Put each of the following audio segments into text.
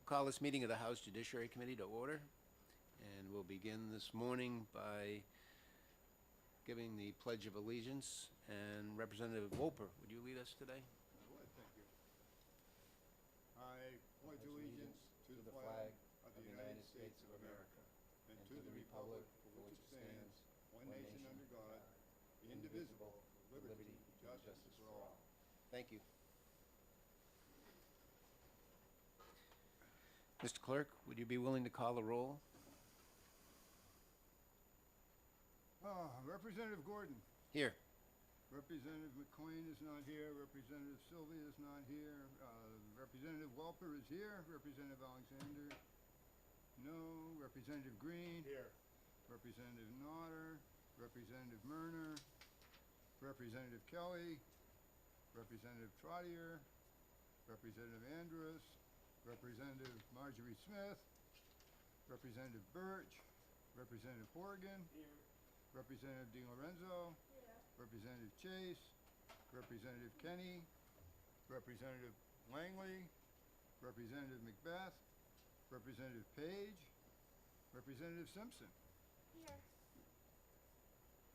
Call this meeting of the House Judiciary Committee to order, and we'll begin this morning by giving the Pledge of Allegiance. And Representative Wolper, would you lead us today? I would, thank you. I pledge allegiance to the flag of the United States of America and to the republic for which it stands, one nation under God, indivisible, with liberty and justice for all. Thank you. Mr. Clerk, would you be willing to call the roll? Representative Gordon. Here. Representative McLean is not here. Representative Sylvia is not here. Representative Welper is here. Representative Alexander, no. Representative Green. Here. Representative Nodder. Representative Murner. Representative Kelly. Representative Trottier. Representative Andrus. Representative Marjorie Smith. Representative Birch. Representative Horgan. Here. Representative DiLorenzo. Yeah. Representative Chase. Representative Kenny. Representative Langley. Representative Macbeth. Representative Page. Representative Simpson. Here.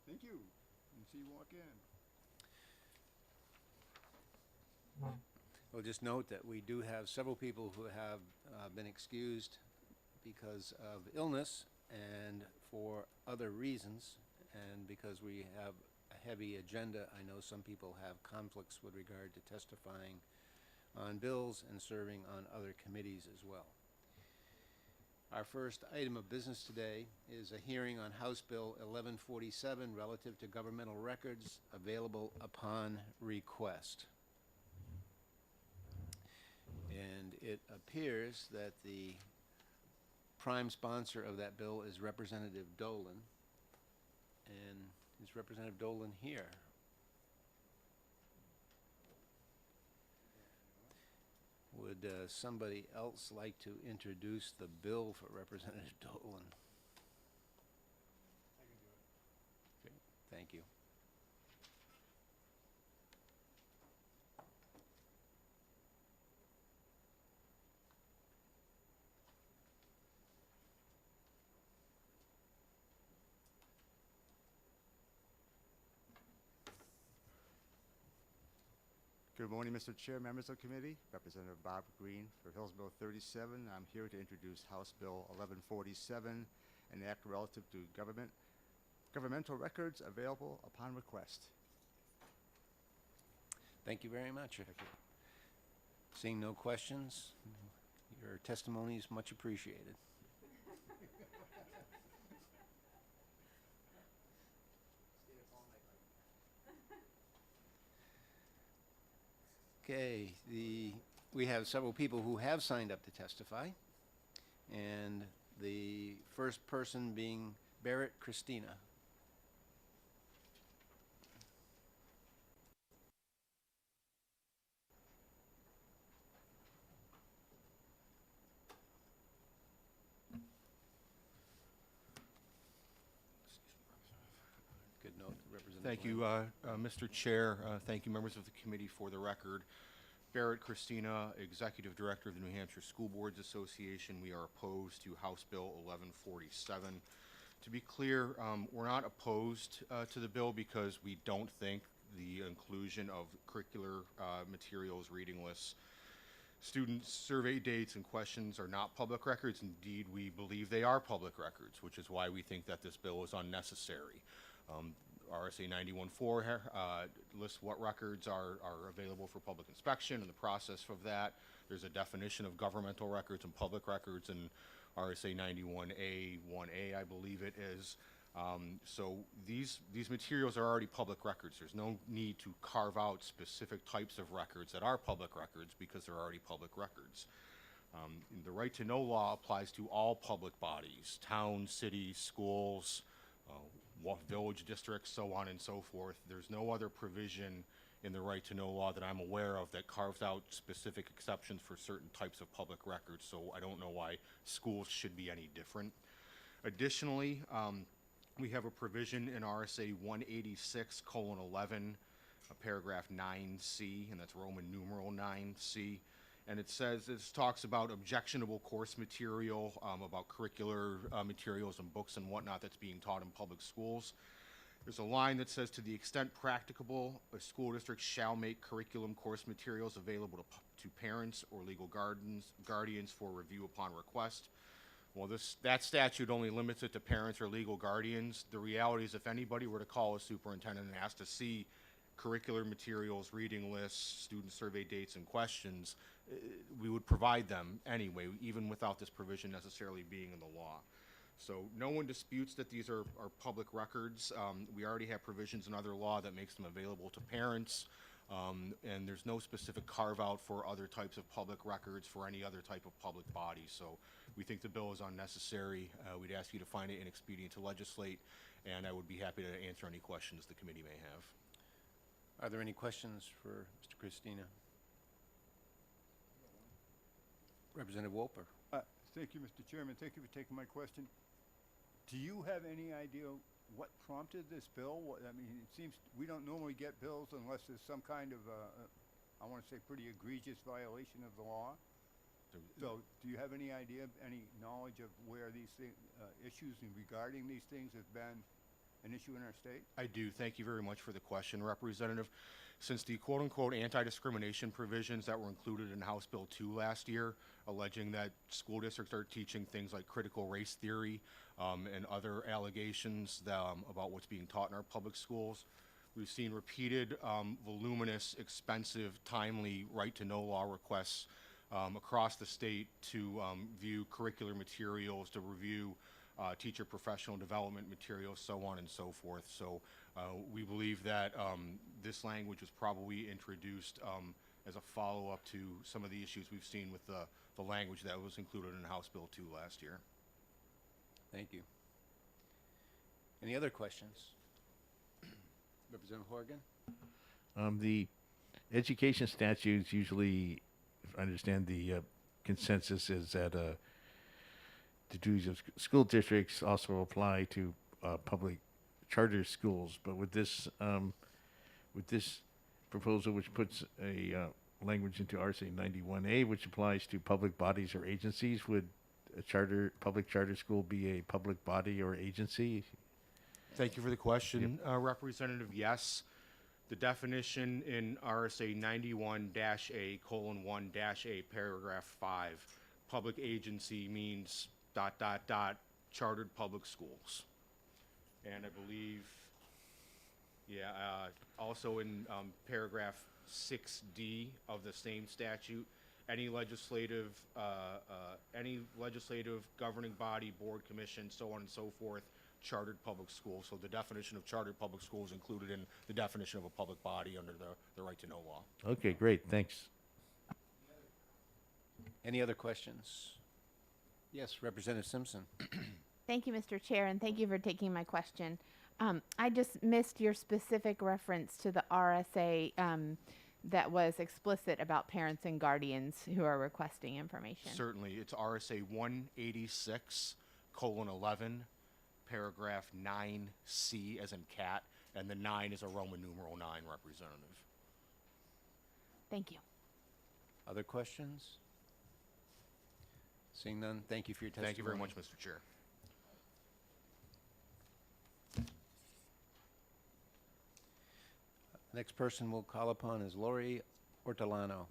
Thank you. And see you walk in. We'll just note that we do have several people who have been excused because of illness and for other reasons, and because we have a heavy agenda. I know some people have conflicts with regard to testifying on bills and serving on other committees as well. Our first item of business today is a hearing on House Bill 1147 relative to governmental records available upon request. And it appears that the prime sponsor of that bill is Representative Dolan. And is Representative Dolan here? Would somebody else like to introduce the bill for Representative Dolan? I can do it. Okay, thank you. Good morning, Mr. Chair, members of the committee. Representative Bob Green for Hills Bill 37. I'm here to introduce House Bill 1147, an act relative to governmental records available upon request. Thank you very much. Seeing no questions, your testimony is much appreciated. Okay, we have several people who have signed up to testify, and the first person being Barrett Christina. Good note, Representative. Thank you, Mr. Chair. Thank you, members of the committee. For the record, Barrett Christina, Executive Director of the New Hampshire School Boards Association. We are opposed to House Bill 1147. To be clear, we're not opposed to the bill because we don't think the inclusion of curricular materials, reading lists, student survey dates, and questions are not public records. Indeed, we believe they are public records, which is why we think that this bill is unnecessary. RSA 91.4 lists what records are available for public inspection and the process of that. There's a definition of governmental records and public records in RSA 91A 1A, I believe it is. So these materials are already public records. There's no need to carve out specific types of records that are public records because they're already public records. The right to know law applies to all public bodies, towns, cities, schools, village districts, so on and so forth. There's no other provision in the right to know law that I'm aware of that carves out specific exceptions for certain types of public records, so I don't know why schools should be any different. Additionally, we have a provision in RSA 186:11, paragraph 9C, and that's Roman numeral 9C, And it talks about objectionable course material, about curricular materials and books and whatnot that's being taught in public schools. There's a line that says, to the extent practicable, a school district shall make curriculum course materials available to parents or legal guardians for review upon request. Well, that statute only limits it to parents or legal guardians. The reality is, if anybody were to call a superintendent and ask to see curricular materials, reading lists, student survey dates, and questions, we would provide them anyway, even without this provision necessarily being in the law. So no one disputes that these are public records. We already have provisions in other law that makes them available to parents, and there's no specific carve-out for other types of public records for any other type of public body. So we think the bill is unnecessary. We'd ask you to find it inexpedient to legislate, and I would be happy to answer any questions the committee may have. Are there any questions for Mr. Christina? Representative Wolper. Thank you, Mr. Chairman. Thank you for taking my question. Do you have any idea what prompted this bill? I mean, it seems we don't normally get bills unless there's some kind of, I want to say, pretty egregious violation of the law. So do you have any idea, any knowledge of where these issues regarding these things have been an issue in our state? I do. Thank you very much for the question, Representative. Since the quote-unquote anti-discrimination provisions that were included in House Bill 2 last year, alleging that school districts are teaching things like critical race theory and other allegations about what's being taught in our public schools, we've seen repeated, voluminous, expensive, timely right-to-know law requests across the state to view curricular materials, to review teacher professional development materials, so on and so forth. So we believe that this language was probably introduced as a follow-up to some of the issues we've seen with the language that was included in House Bill 2 last year. Thank you. Any other questions? Representative Horgan? The education statutes usually, if I understand the consensus, is that the duties of school districts also apply to public charter schools. But with this proposal, which puts a language into RSA 91A, which applies to public bodies or agencies, would a public charter school be a public body or agency? Thank you for the question, Representative. Yes, the definition in RSA 91-A:1-A, paragraph 5, public agency means ... chartered public schools. And I believe, also in paragraph 6D of the same statute, any legislative governing body, board, commission, so on and so forth, chartered public schools. So the definition of chartered public schools is included in the definition of a public body under the right to know law. Okay, great, thanks. Any other questions? Yes, Representative Simpson. Thank you, Mr. Chair, and thank you for taking my question. I just missed your specific reference to the RSA that was explicit about parents and guardians who are requesting information. Certainly. It's RSA 186:11, paragraph 9C as in cat, and the 9 is a Roman numeral 9, Representative. Thank you. Other questions? Seeing none, thank you for your testimony. Thank you very much, Mr. Chair. Next person we'll call upon is Lori Ordolano.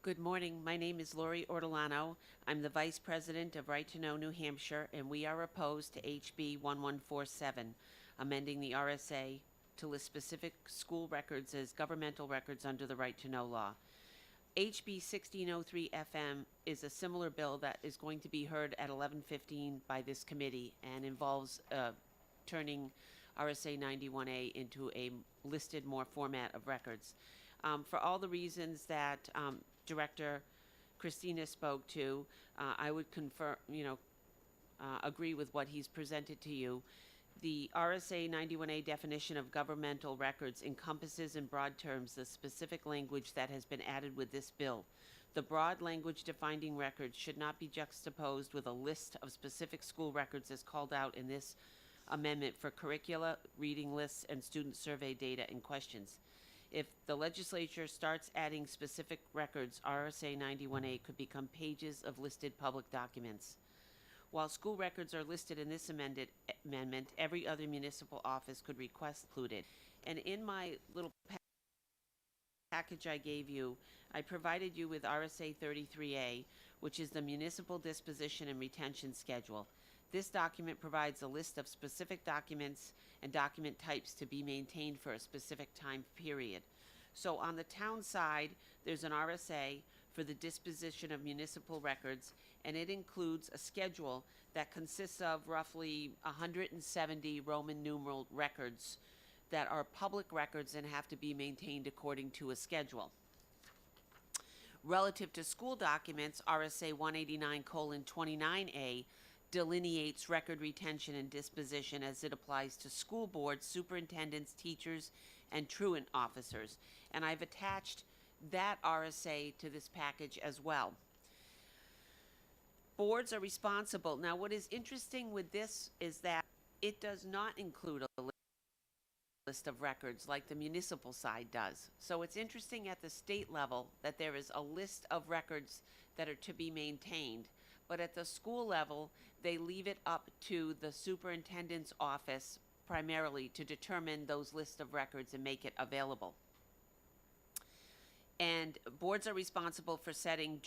Good morning. My name is Lori Ordolano. I'm the Vice President of Right to Know New Hampshire, and we are opposed to HB 1147, amending the RSA to list specific school records as governmental records under the Right to Know law. HB 1603 FM is a similar bill that is going to be heard at 11:15 by this committee and involves turning RSA 91A into a listed more format of records. For all the reasons that Director Christina spoke to, I would agree with what he's presented to you. The RSA 91A definition of governmental records encompasses in broad terms the specific language that has been added with this bill. The broad language defining records should not be juxtaposed with a list of specific school records as called out in this amendment for curricula, reading lists, and student survey data and questions. If the legislature starts adding specific records, RSA 91A could become pages of listed public documents. While school records are listed in this amendment, every other municipal office could request included. And in my little package I gave you, I provided you with RSA 33A, which is the Municipal Disposition and Retention Schedule. This document provides a list of specific documents and document types to be maintained for a specific time period. So on the town side, there's an RSA for the disposition of municipal records, and it includes a schedule that consists of roughly 170 Roman numeral records that are public records and have to be maintained according to a schedule. Relative to school documents, RSA 189:29A delineates record retention and disposition as it applies to school boards, superintendents, teachers, and truant officers. And I've attached that RSA to this package as well. Boards are responsible. Now, what is interesting with this is that it does not include a list of records like the municipal side does. So it's interesting at the state level that there is a list of records that are to be maintained, but at the school level, they leave it up to the superintendent's office primarily to determine those lists of records and make it available. And boards are responsible for setting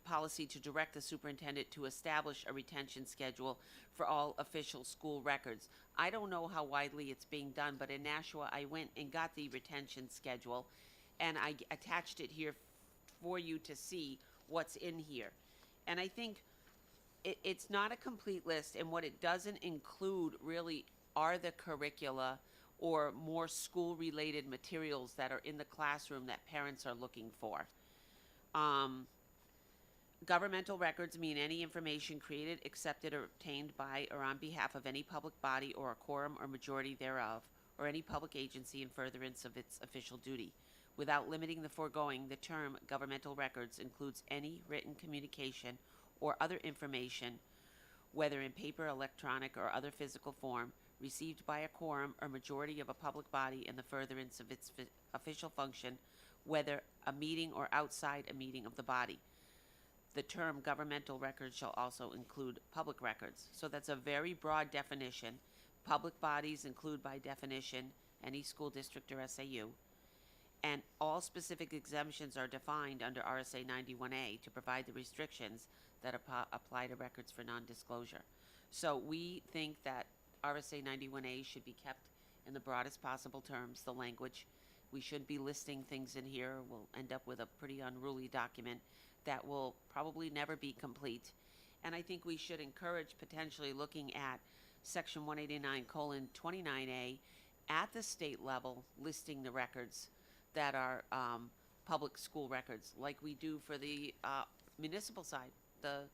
policy to direct the superintendent to establish a retention schedule for all official school records. I don't know how widely it's being done, but in Nashua, I went and got the retention schedule, and I attached it here for you to see what's in here. And I think it's not a complete list, and what it doesn't include really are the curricula or more school-related materials that are in the classroom that parents are looking for. Governmental records mean any information created, accepted, or obtained by or on behalf of any public body or a quorum or majority thereof, or any public agency in furtherance of its official duty. Without limiting the foregoing, the term governmental records includes any written communication or other information, whether in paper, electronic, or other physical form, received by a quorum or majority of a public body in the furtherance of its official function, whether a meeting or outside a meeting of the body. The term governmental records shall also include public records. So that's a very broad definition. Public bodies include by definition any school district or SAU. And all specific exemptions are defined under RSA 91A to provide the restrictions that apply to records for non-disclosure. So we think that RSA 91A should be kept in the broadest possible terms, the language. We should be listing things in here. We'll end up with a pretty unruly document that will probably never be complete. And I think we should encourage potentially looking at section 189:29A at the state level, listing the records that are public school records, like we do for the municipal side, the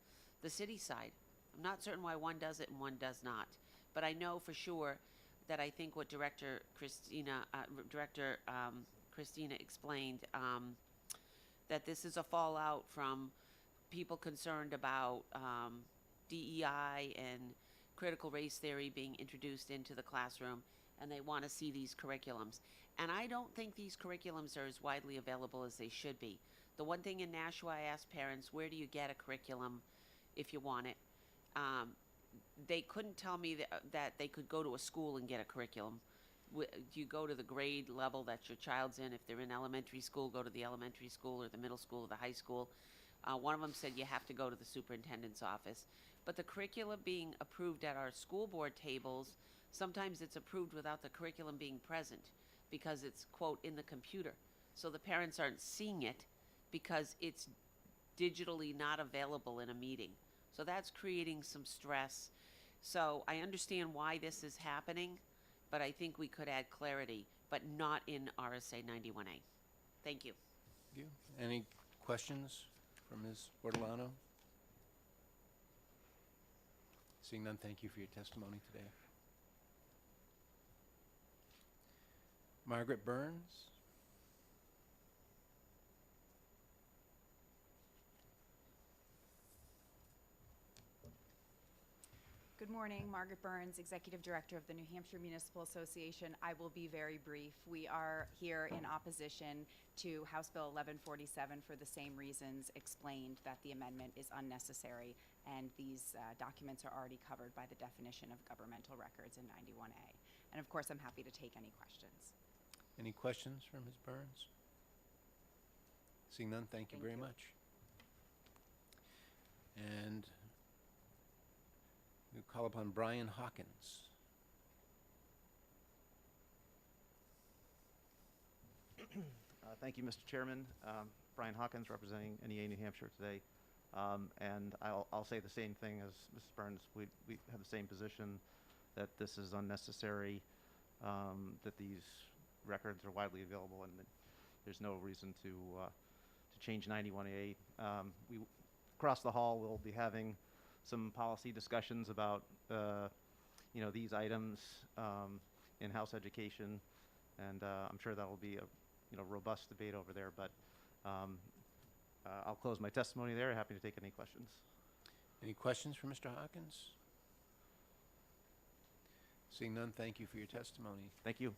city side. I'm not certain why one does it and one does not. But I know for sure that I think what Director Christina explained, that this is a fallout from people concerned about DEI and critical race theory being introduced into the classroom, and they want to see these curriculums. And I don't think these curriculums are as widely available as they should be. The one thing in Nashua, I asked parents, where do you get a curriculum if you want it? They couldn't tell me that they could go to a school and get a curriculum. You go to the grade level that your child's in. If they're in elementary school, go to the elementary school or the middle school or the high school. One of them said you have to go to the superintendent's office. But the curricula being approved at our school board tables, sometimes it's approved without the curriculum being present because it's, quote, in the computer. So the parents aren't seeing it because it's digitally not available in a meeting. So that's creating some stress. So I understand why this is happening, but I think we could add clarity, but not in RSA 91A. Thank you. Thank you. Any questions from Ms. Ordolano? Seeing none, thank you for your testimony today. Margaret Burns? Good morning, Margaret Burns, Executive Director of the New Hampshire Municipal Association. I will be very brief. We are here in opposition to House Bill 1147 for the same reasons explained, that the amendment is unnecessary, and these documents are already covered by the definition of governmental records in 91A. And of course, I'm happy to take any questions. Any questions for Ms. Burns? Seeing none, thank you Thank very you. much. And we call upon Brian Hawkins. Thank you, Mr. Chairman. Brian Hawkins, representing NEA New Hampshire today. And I'll say the same thing as Mrs. Burns. We have the same position that this is unnecessary, that these records are widely available, and that there's no reason to change 91A. Across the hall, we'll be having some policy discussions about these items in House Education, and I'm sure that will be a robust debate over there. But I'll close my testimony there. Happy to take any questions. Any questions for Mr. Hawkins? Seeing none, thank you for your testimony. Thank you.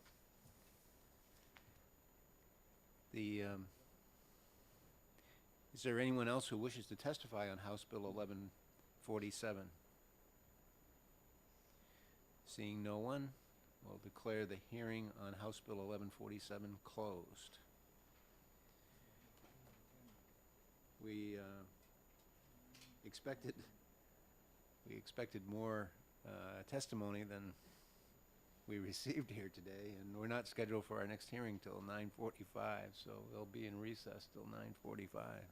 Is there anyone else who wishes to testify on House Bill 1147? Seeing no one, we'll declare the hearing on House Bill 1147 closed. We expected more testimony than we received here today, and we're not scheduled for our next hearing till 9:45, so we'll be in recess till 9:45.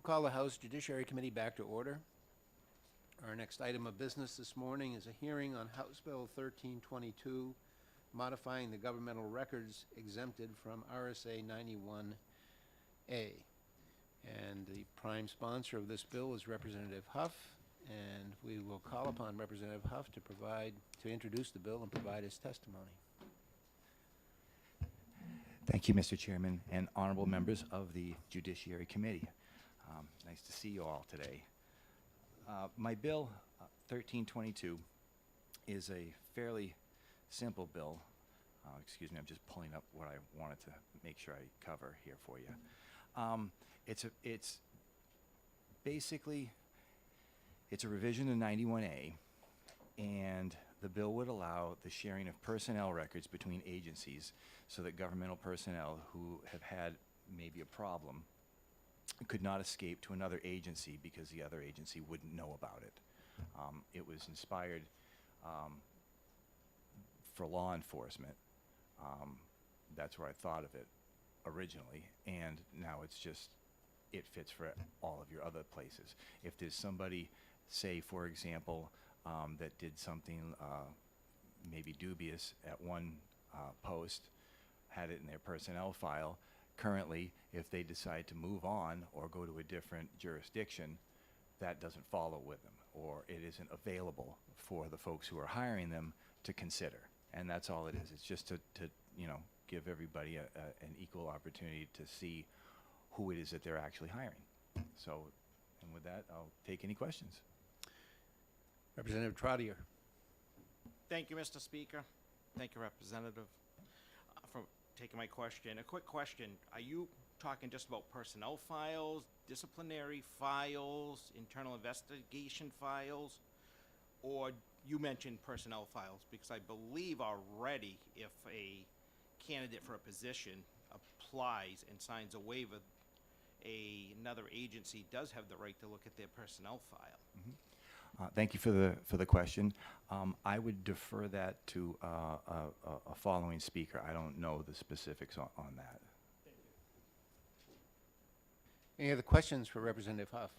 Call the House Judiciary Committee back to order. Our next item of business this morning is a hearing on House Bill 1322, modifying the governmental records exempted from RSA 91A. And the prime sponsor of this bill is Representative Huff, and we will call upon Representative Huff to introduce the bill and provide his testimony. Thank you, Mr. Chairman, and honorable members of the Judiciary Committee. Nice to see you all today. My bill, 1322, is a fairly simple bill. Excuse me, I'm just pulling up what I wanted to make sure I cover here for you. It's basically, it's a revision to 91A, and the bill would allow the sharing of personnel records between agencies so that governmental personnel who have had maybe a problem could not escape to another agency because the other agency wouldn't know about it. It was inspired for law enforcement. That's where I thought of it originally, and now it's just, it fits for all of your other places. If there's somebody, say, for example, that did something maybe dubious at one post, had it in their personnel file, currently, if they decide to move on or go to a different jurisdiction, that doesn't follow with them, or it isn't available for the folks who are hiring them to consider. And that's all it is. It's just to you know, give everybody an equal opportunity to see who it is that they're actually hiring. So, and with that, I'll take any questions. Representative Trottier. Thank you, Mr. Speaker. Thank you, Representative, for taking my question. A quick question. Are you talking just about personnel files, disciplinary files, internal investigation files, or you mentioned personnel files? Because I believe already if a candidate for a position applies and signs a waiver, another agency does have the right to look at their personnel file. Mm-hmm. Thank you for the question. I would defer that to a following speaker. I don't know the specifics on that. Any other questions for Representative Huff?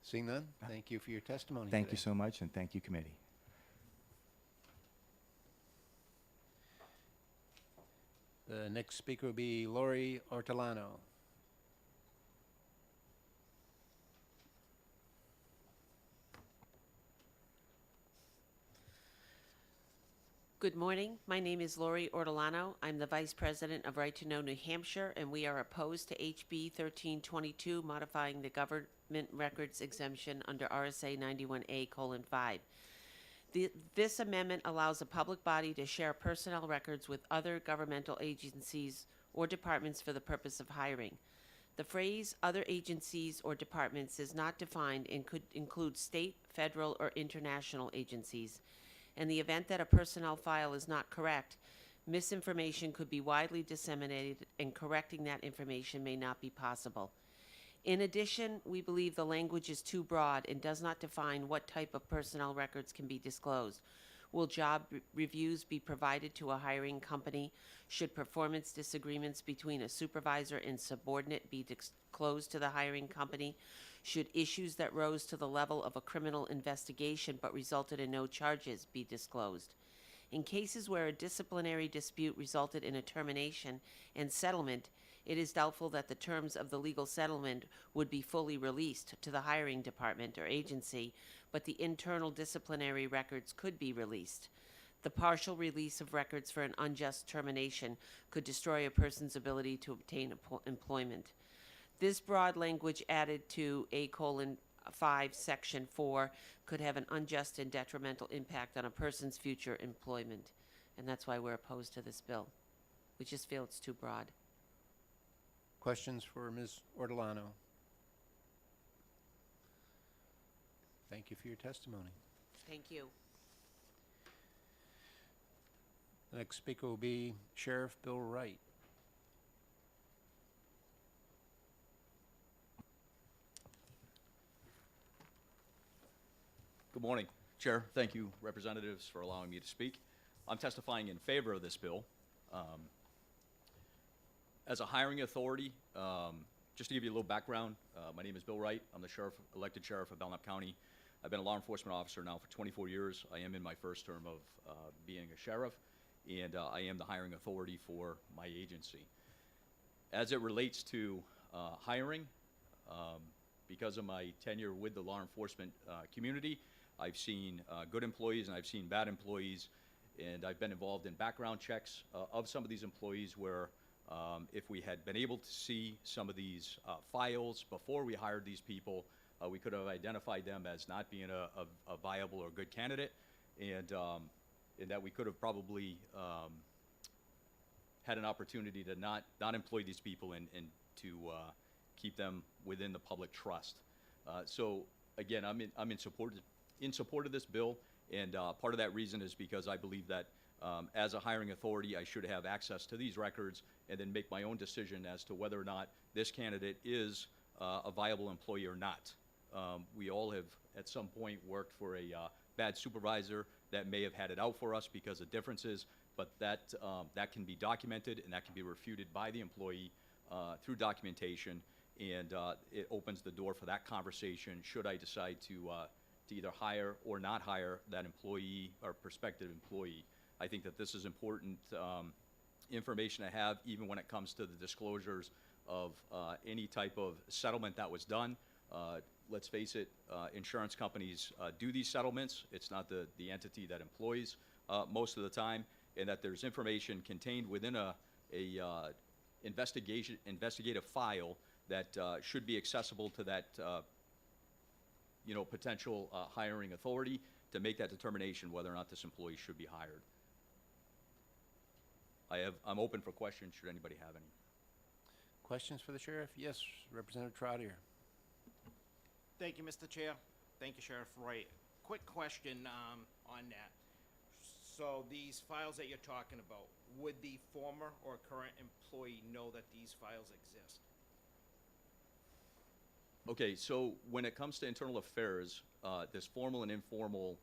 Seeing none, thank you for your testimony Thank today. you so much, and thank you, committee. The next speaker will be Lori Ortolano. Good morning. My name is Lori Ordolano. I'm the Vice President of Right to Know New Hampshire, and we are opposed to HB 1322, modifying the government records exemption under RSA 91A:5. This amendment allows a public body to share personnel records with other governmental agencies or departments for the purpose of hiring. The phrase other agencies or departments is not defined and could include state, federal, or international agencies. In the event that a personnel file is not correct, misinformation could be widely disseminated, and correcting that information may not be possible. In addition, we believe the language is too broad and does not define what type of personnel records can be disclosed. Will job reviews be provided to a hiring company? Should performance disagreements between a supervisor and subordinate be disclosed to the hiring company? Should issues that rose to the level of a criminal investigation but resulted in no charges be disclosed? In cases where a disciplinary dispute resulted in a termination and settlement, it is doubtful that the terms of the legal settlement would be fully released to the hiring department or agency, but the internal disciplinary records could be released. The partial release of records for an unjust termination could destroy a person's ability to obtain employment. This broad language added to A:5, Section 4 could have an unjust and detrimental impact on a person's future employment, and that's why we're opposed to this bill. We just feel it's too broad. Questions for Ms. Ortolano? Thank you for your testimony. Thank you. The next speaker will be Sheriff Bill Wright. Good morning, Chair. Thank you, representatives, for allowing me to speak. I'm testifying in favor of this bill. As a hiring authority, just to give you a little background, my name is Bill Wright. I'm the sheriff, elected sheriff of Belknap County. I've been a law enforcement officer now for 24 years. I am in my first term of being a sheriff, and I am the hiring authority for my agency. As it relates to hiring, because of my tenure with the law enforcement community, I've seen good employees and I've seen bad employees, and I've been involved in background checks of some of these employees where if we had been able to see some of these files before we hired these people, we could have identified them as not being a viable or good candidate, and that we could have probably had an opportunity to not employ these people and to keep them within the public trust. So again, I'm in support of this bill, and part of that reason is because I believe that as a hiring authority, I should have access to these records and then make my own decision as to whether or not this candidate is a viable employee or not. We all have at some point worked for a bad supervisor that may have had it out for us because of differences, but that can be documented and that can be refuted by the employee through documentation, and it opens the door for that conversation should I decide to either hire or not hire that employee or prospective employee. I think that this is important information to have, even when it comes to the disclosures of any type of settlement that was done. Let's face it, insurance companies do these settlements. It's not the entity that employs most of the time, and that there's information contained within a investigative file that should be accessible to that potential hiring authority to make that determination whether or not this employee should be hired. I'm open for questions should anybody have any. Questions for the sheriff? Yes, Representative Trotter. Thank you, Mr. Chair. Thank you, Sheriff Wright. Quick question on that. So these files that you're talking about, would the former or current employee know that these files exist? Okay, so when it comes to internal affairs, there's formal and informal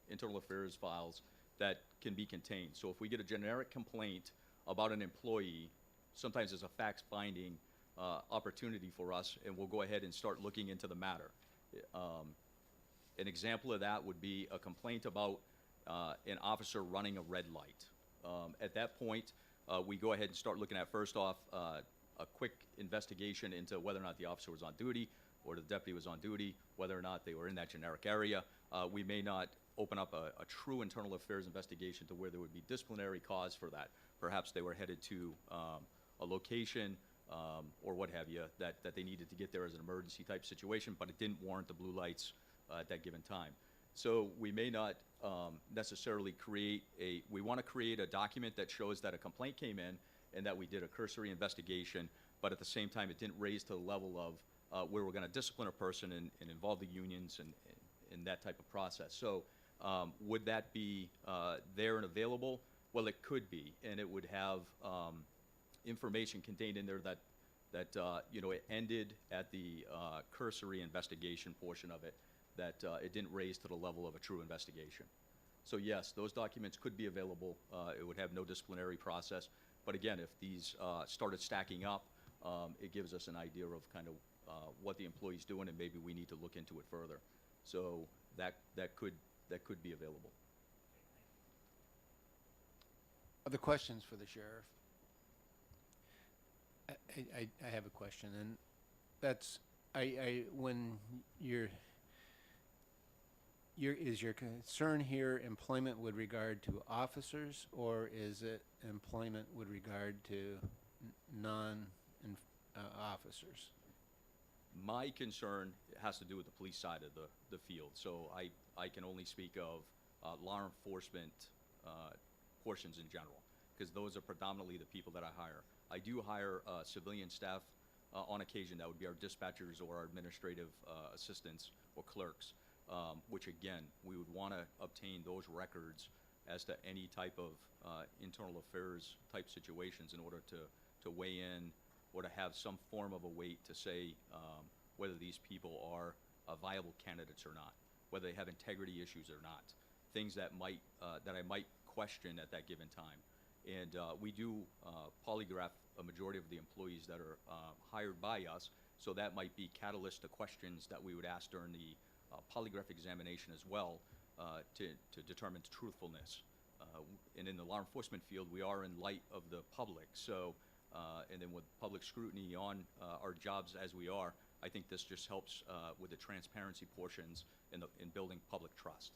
internal affairs files that can be contained. So if we get a generic complaint about an employee, sometimes there's a facts-finding opportunity for us, and we'll go ahead and start looking into the matter. An example of that would be a complaint about an officer running a red light. At that point, we go ahead and start looking at, first off, a quick investigation into whether or not the officer was on duty or the deputy was on duty, whether or not they were in that generic area. We may not open up a true internal affairs investigation to where there would be disciplinary cause for that. Perhaps they were headed to a location or what have you that they needed to get there as an emergency type situation, but it didn't warrant the blue lights at that given time. So we may not necessarily we want to create a document that shows that a complaint came in and that we did a cursory investigation, but at the same time, it didn't raise to the level of where we're going to discipline a person and involve the unions and that type of process. So would that be there and available? Well, it could be, and it would have information contained in there that it ended at the cursory investigation portion of it, that it didn't raise to the level of a true investigation. So yes, those documents could be available. It would have no disciplinary process. But again, if these started stacking up, it gives us an idea of kind of what the employee's doing, and maybe we need to look into it further. So that could be available. Other questions for the sheriff? I have a question, and that's when is your concern here employment with regard to officers, or is it employment with regard to non-officers? My concern has to do with the police side of the field. So I can only speak of law enforcement portions in general, because those are predominantly the people that I hire. I do hire civilian staff on occasion. That would be our dispatchers or our administrative assistants or clerks, which again, we would want to obtain those records as to any type of internal affairs type situations in order to weigh in or to have some form of a weight to say whether these people are viable candidates or not, whether they have integrity issues or not, things that I might question at that given time. And we do polygraph a majority of the employees that are hired by us. So that might be catalyst to questions that we would ask during the polygraph examination as well, to determine truthfulness. And in the law enforcement field, we are in light of the public. So, and then with public scrutiny on our jobs as we are, I think this just helps with the transparency portions in building public trust.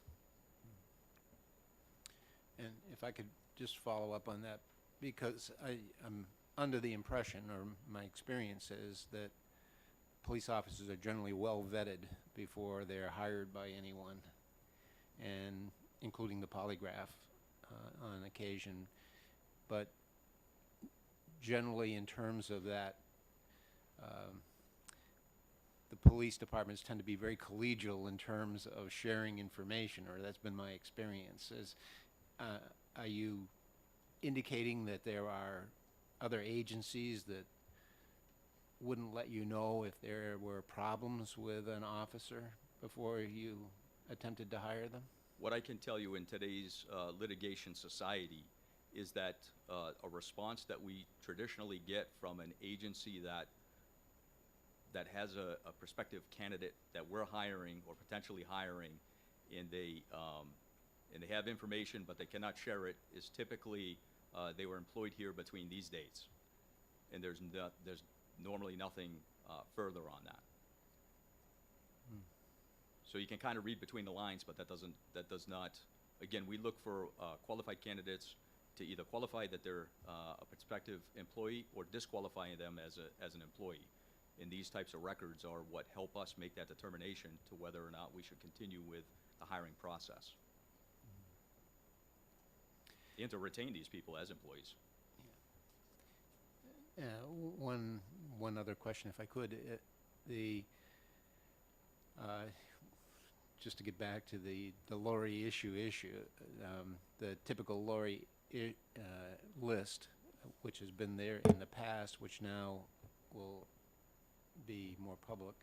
And if I could just follow up on that, because I'm under the impression, or my experience is, that police officers are generally well vetted before they're hired by anyone, and including the polygraph on occasion. But generally, in terms of that, the police departments tend to be very collegial in terms of sharing information, or that's been my experience. Are you indicating that there are other agencies that wouldn't let you know if there were problems with an officer before you attempted to hire them? What I can tell you in today's litigation society is that a response that we traditionally get from an agency that has a prospective candidate that we're hiring or potentially hiring, and they have information but they cannot share it, is typically they were employed here between these dates, and there's normally nothing further on that. So you can kind of read between the lines, but that does not. Again, we look for qualified candidates to either qualify that they're a prospective employee or disqualifying them as an employee. And these types of records are what help us make that determination to whether or not we should continue with the hiring process. And to retain these people as employees. One other question, if I could. Just to get back to the lorry issue, the typical lorry list, which has been there in the past, which now will be more public.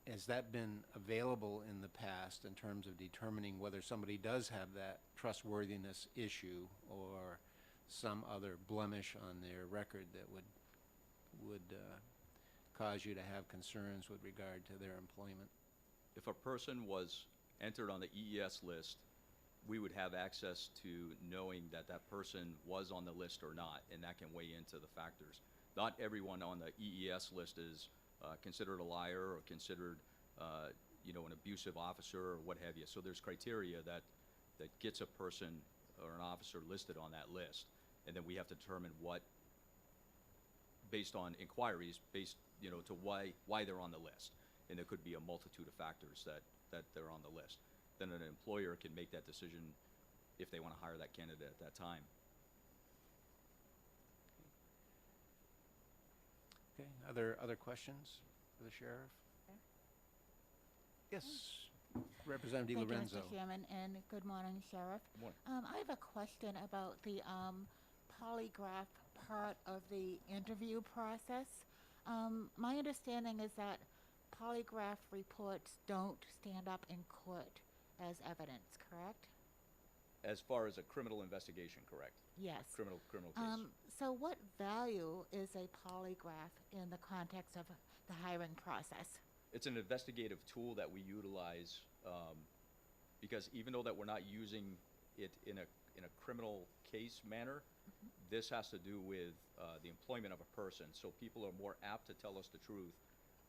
Has that been available in the past in terms of determining whether somebody does have that trustworthiness issue or some other blemish on their record that would cause you to have concerns with regard to their employment? If a person was entered on the EES list, we would have access to knowing that that person was on the list or not, and that can weigh into the factors. Not everyone on the EES list is considered a liar or considered, an abusive officer or what have you. So there's criteria that gets a person or an officer listed on that list, and then we have to determine what, based on inquiries, to why they're on the list. And there could be a multitude of factors that they're on the list. Then an employer can make that decision if they want to hire that candidate at that time. Okay, other questions for the sheriff? Yes, Representative Thank Lorenzo. you, Mr. Chairman, and good morning, Sheriff. Good morning. I have a question about the polygraph part of the interview process. My understanding is that polygraph reports don't stand up in court as evidence, correct? As far as a criminal investigation, correct? Yes. Criminal case. So what value is a polygraph in the context of the hiring process? It's an investigative tool that we utilize because even though that we're not using it in a criminal case manner, this has to do with the employment of a person. So people are more apt to tell us the truth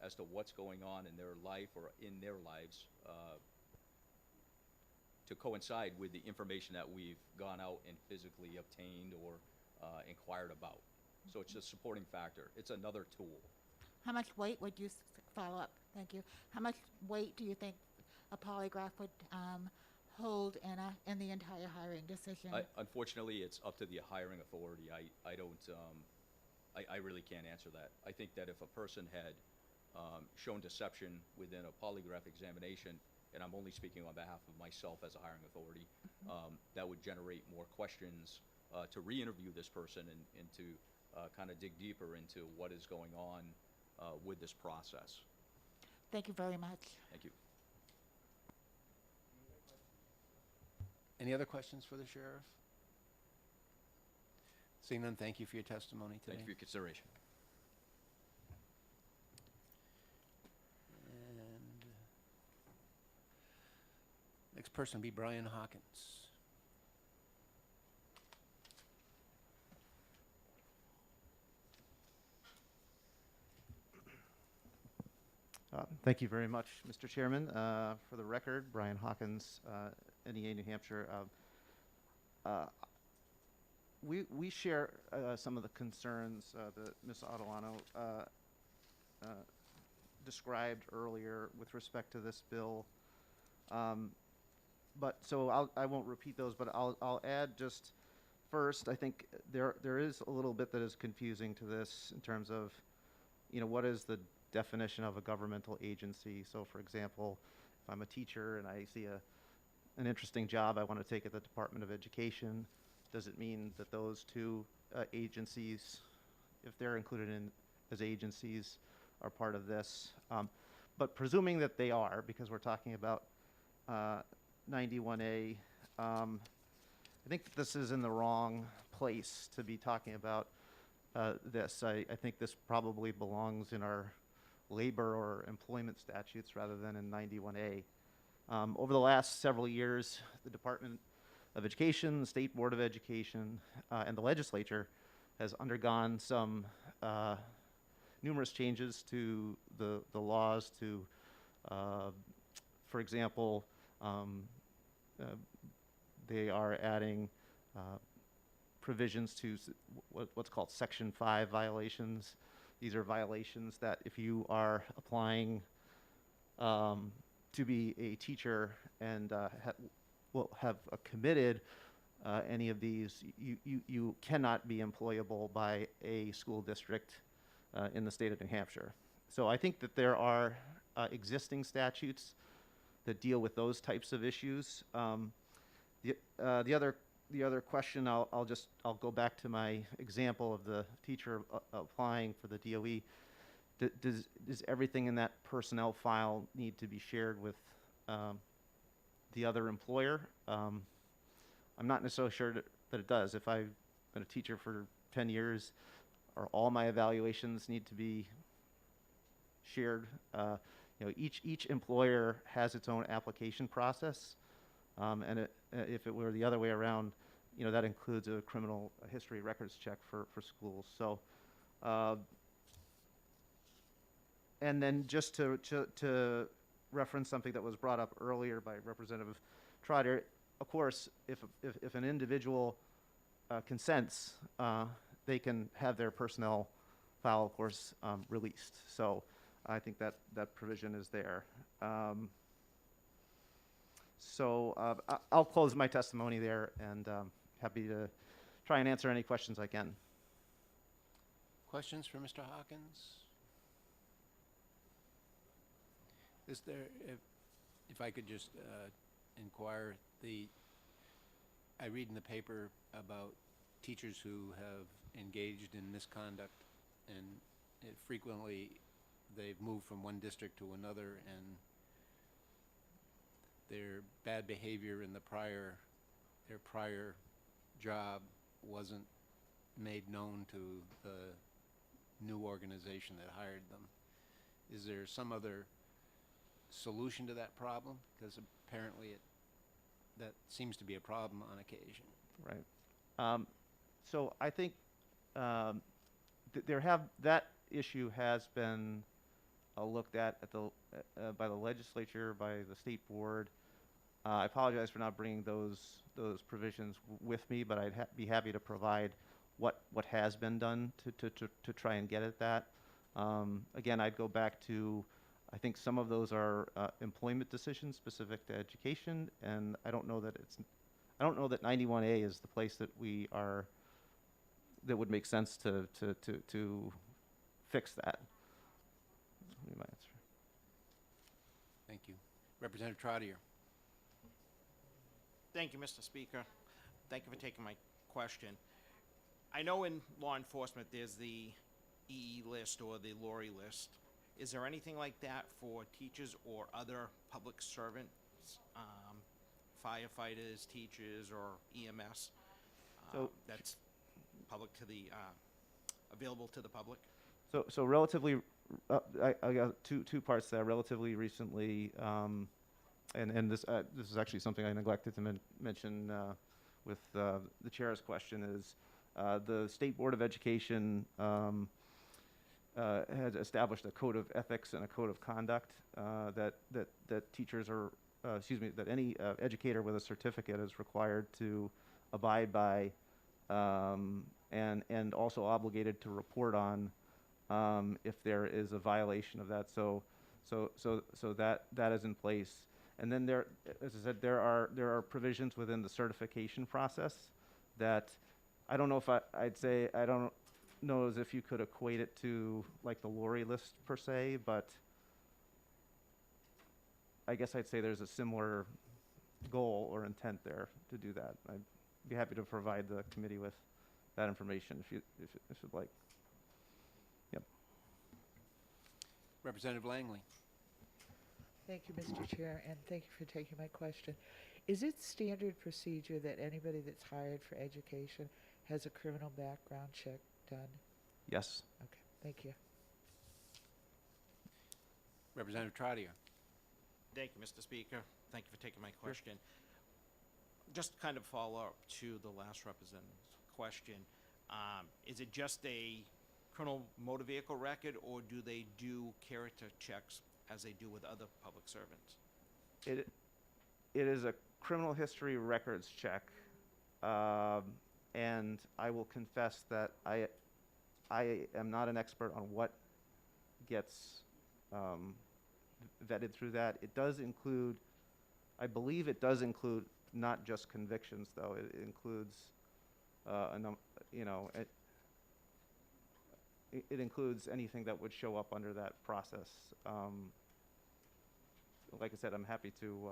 as to what's going on in their life or in their lives to coincide with the information that we've gone out and physically obtained or inquired about. So it's a supporting factor. It's another tool. How much weight would you follow up? Thank you. How much weight do you think a polygraph would hold in the entire hiring decision? Unfortunately, it's up to the hiring authority. I really can't answer that. I think that if a person had shown deception within a polygraph examination, and I'm only speaking on behalf of myself as a hiring authority, that would generate more questions to re-interview this person and to kind of dig deeper into what is going on with this process. Thank you very much. Thank you. Any other questions for the sheriff? Seeing none, thank you for your testimony today. Thank you for your consideration. And next person will be Brian Hawkins. Thank you very much, Mr. Chairman. For the record, Brian Hawkins, NEA New Hampshire. We share some of the concerns that Ms. Ordolano described earlier with respect to this bill. I won't repeat those, but I'll add just first, I think there is a little bit that is confusing to this in terms of, what is the definition of a governmental agency. So for example, if I'm a teacher and I see an interesting job I want to take at the Department of Education, does it mean that those two agencies, if they're included in as agencies, are part of this? But presuming that they are, because we're talking about 91A, I think that this is in the wrong place to be talking about this. I think this probably belongs in our labor or employment statutes rather than in 91A. Over the last several years, the Department of Education, the State Board of Education, and the legislature has undergone some numerous changes to the laws to, for example, they are adding provisions to what's called Section 5 violations. These are violations that if you are applying to be a teacher and have committed any of these, you cannot be employable by a school district in the state of New Hampshire. So I think that there are existing statutes that deal with those types of issues. The other question, I'll go back to my example of the teacher applying for the DOE. Does everything in that personnel file need to be shared with the other employer? I'm not necessarily sure that it does. If I've been a teacher for 10 years, are all my evaluations need to be shared? Each employer has its own application process, and if it were the other way around, that includes a criminal history records check for schools. So, and then just to reference something that was brought up earlier by Representative Trotter, of course, if an individual consents, they can have their personnel file, of course, released. So I think that provision is there. I'll close my testimony there, and happy to try and answer any questions I can. Questions for Mr. Hawkins? Is there, if I could just inquire, I read in the paper about teachers who have engaged in misconduct, and frequently they've moved from one district to another, and their bad behavior in their prior job wasn't made known to the new organization that hired them. Is there some other solution to that problem? Because apparently that seems to be a problem on occasion. Right. So I think that issue has been looked at by the legislature, by the state board. I apologize for not bringing those provisions with me, but I'd be happy to provide what has been done to try and get at that. Again, I'd go back to, I think some of those are employment decisions specific to education, and I don't know that 91A is the place that would make sense to fix that. That's my answer. Thank you. Representative Trotter. Thank you, Mr. Speaker. Thank you for taking my question. I know in law enforcement there's the EE list or the Lori list. Is there anything like that for teachers or other public servants, firefighters, teachers, or EMS? So That's public to the, available to the public? So relatively, I got two parts there. Relatively recently, and this is actually something I neglected to mention with the chair's question is the State Board of Education has established a code of ethics and a code of conduct that teachers are, that any educator with a certificate is required to abide by, and also obligated to report on if there is a violation of that. So that is in place. And then there, as I said, there are provisions within the certification process that I don't know if I'd say I don't know as if you could equate it to like the lorry list per se, but I guess I'd say there's a similar goal or intent there to do that. I'd be happy to provide the committee with that information if you'd like. Yep. Representative Langley. Thank you, Mr. Chair, and thank you for taking my question. Is it standard procedure that anybody that's hired for education has a criminal background check done? Yes. Okay, thank you. Representative Trotter. Thank you, Mr. Speaker. Thank you for taking my question. Just kind of follow up to the last representative's question. Is it just a criminal motor vehicle record, or do they do character checks as they do with other public servants? It is a criminal history records check, and I will confess that I am not an expert on what gets vetted through that. It does include, I believe it does include not just convictions, though. It includes, it includes anything that would show up under that process. Like I said, I'm happy to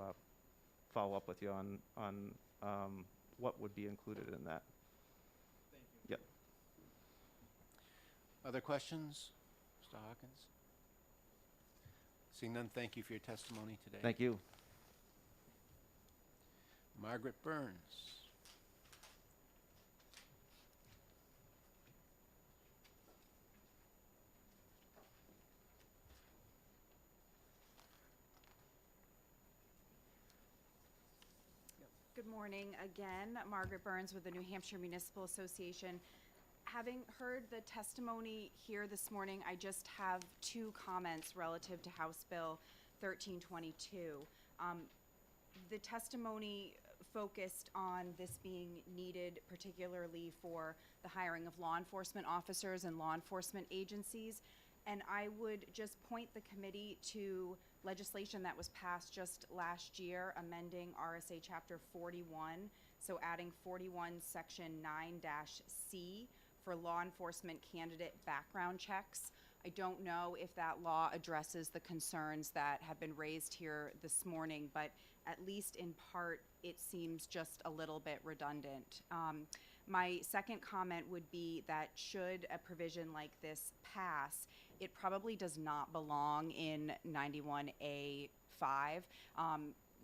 follow up with you on what would be included in that. Thank you. Yep. Other questions? Mr. Hawkins? Seeing none, thank you for your testimony today. Thank you. Margaret Burns. Good morning again. Margaret Burns with the New Hampshire Municipal Association. Having heard the testimony here this morning, I just have two comments relative to House Bill 1322. The testimony focused on this being needed particularly for the hiring of law enforcement officers and law enforcement agencies. And I would just point the committee to legislation that was passed just last year, amending RSA Chapter 41, so adding 41 Section 9-C for law enforcement candidate background checks. I don't know if that law addresses the concerns that have been raised here this morning, but at least in part, it seems just a little bit redundant. My second comment would be that should a provision like this pass, it probably does not belong in 91A5.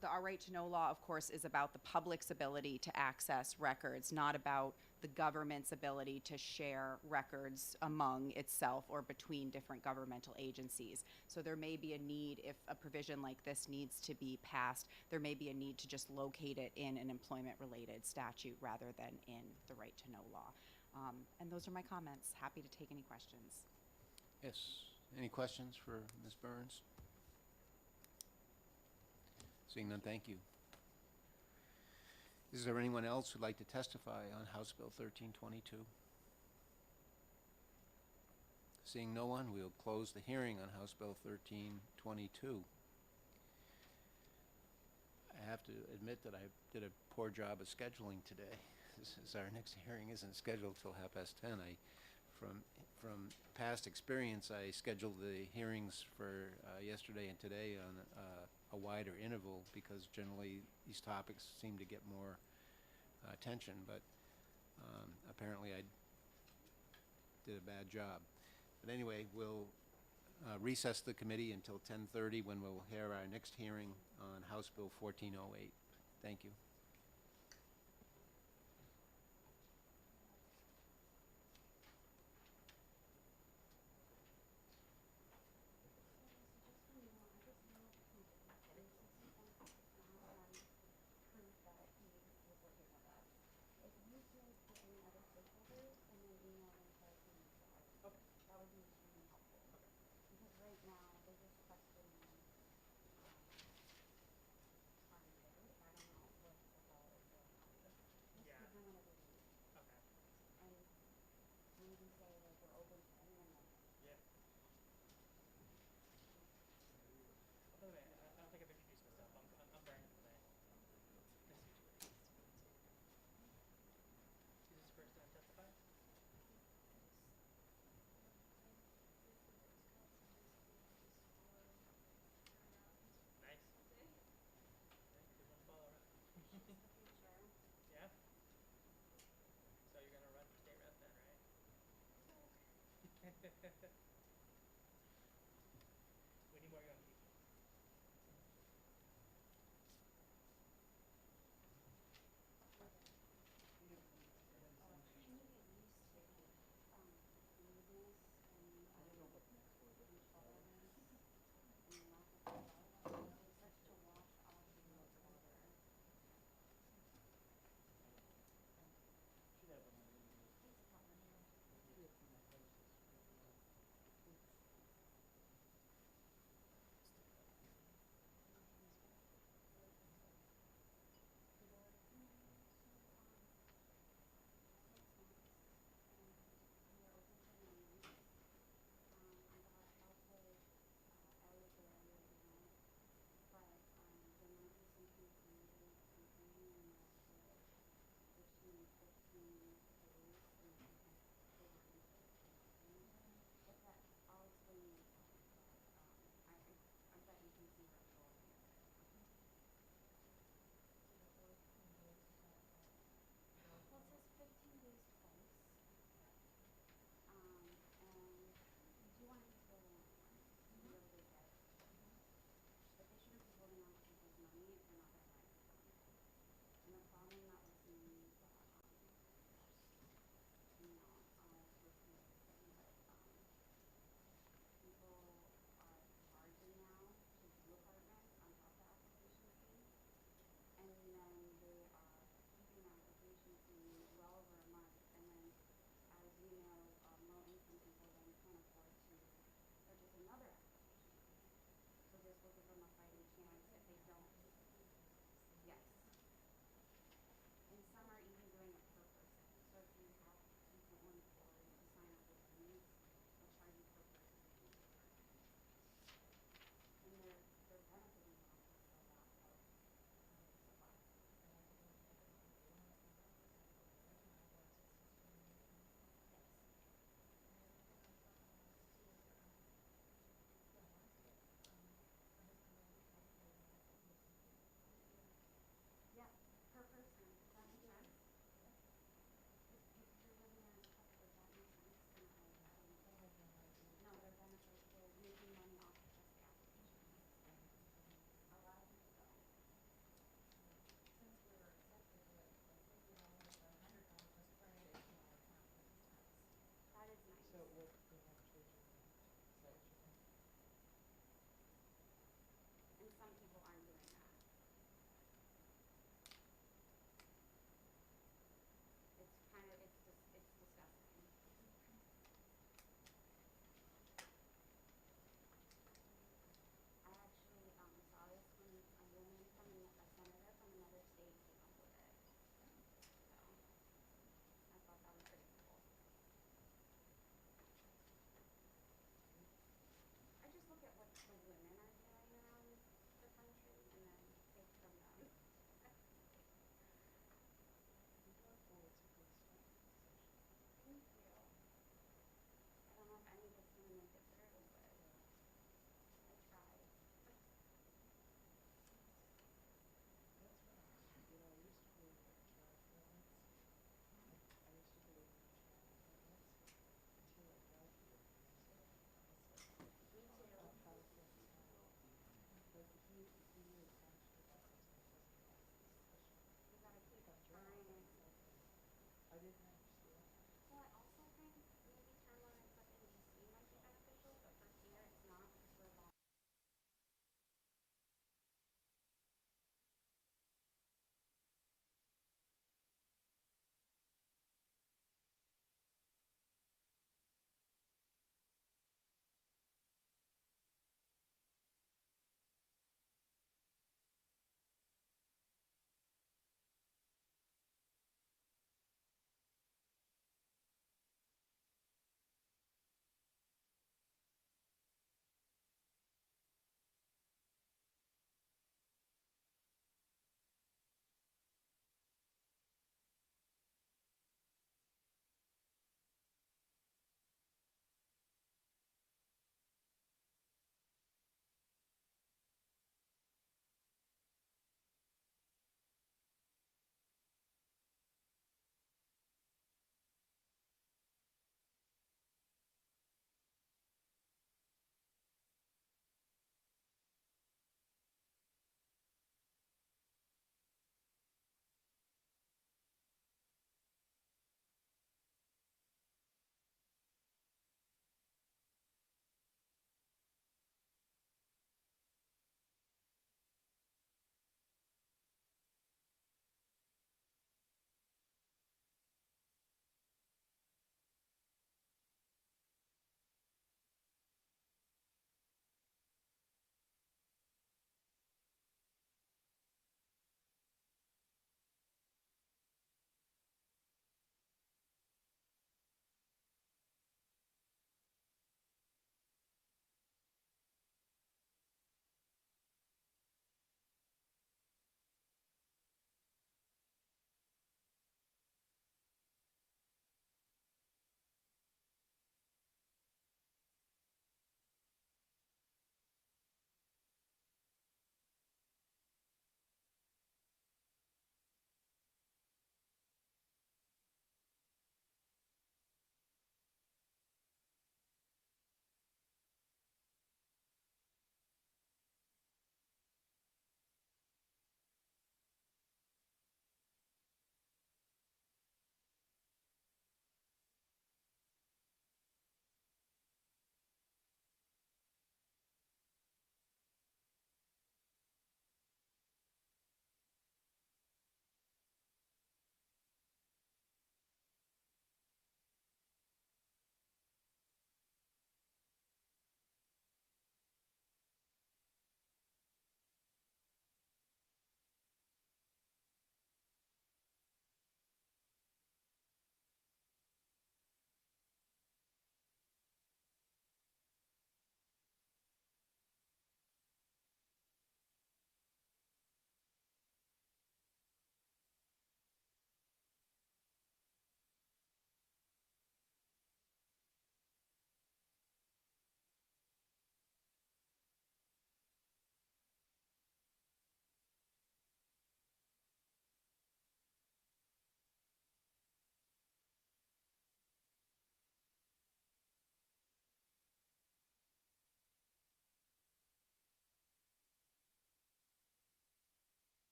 The Our Right to Know law, of course, is about the public's ability to access records, not about the government's ability to share records among itself or between different governmental agencies. So there may be a need, if a provision like this needs to be passed, there may be a need to just locate it in an employment-related statute rather than in the Right to Know law. And those are my comments. Happy to take any questions. Yes. Any questions for Ms. Burns? Seeing none, thank you. Is there anyone else who'd like to testify on House Bill 1322? Seeing no one, we'll close the hearing on House Bill 1322. I have to admit that I did a poor job of scheduling today. This is our next hearing isn't scheduled till 10:30. From past experience, I scheduled the hearings for yesterday and today on a wider interval because generally these topics seem to get more attention, but apparently I did a bad job. But anyway, we'll recess the committee until 10:30 when we'll hear our next hearing on House Bill 1408. Thank you.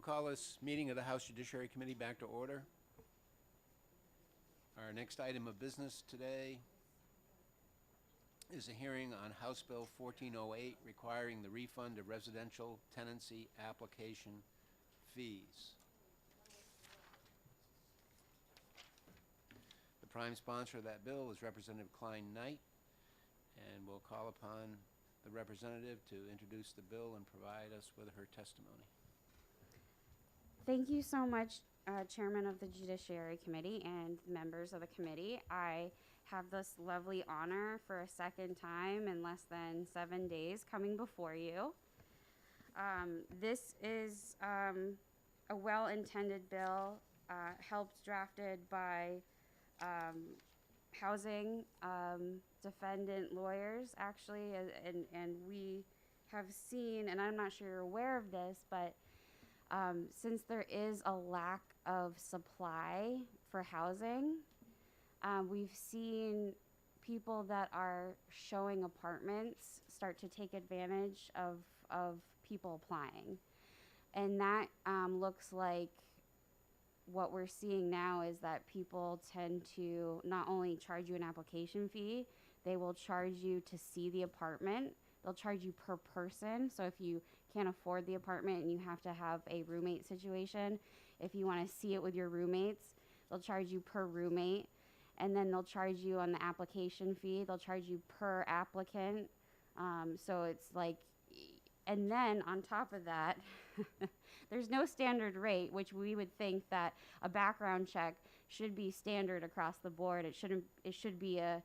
We'll call this meeting of the House Judiciary Committee back to order. Our next item of business today is a hearing on House Bill 1408 requiring the refund of residential tenancy application fees. The prime sponsor of that bill is Representative Klein Knight, and we'll call upon the representative to introduce the bill and provide us with her testimony. Thank you so much, Chairman of the Judiciary Committee and members of the committee. I have this lovely honor for a second time in less than 7 days coming before you. This is a well-intended bill, helped drafted by housing defendant lawyers, actually, and we have seen, and I'm not sure you're aware of this, but since there is a lack of supply for housing, we've seen people that are showing apartments start to take advantage of people applying. And that looks like what we're seeing now is that people tend to not only charge you an application fee, they will charge you to see the apartment. They'll charge you per person. So if you can't afford the apartment and you have to have a roommate situation, if you want to see it with your roommates, they'll charge you per roommate. And then they'll charge you on the application fee. They'll charge you per applicant. So it's like, and then on top of that, there's no standard rate, which we would think that a background check should be standard across the board. It should be a,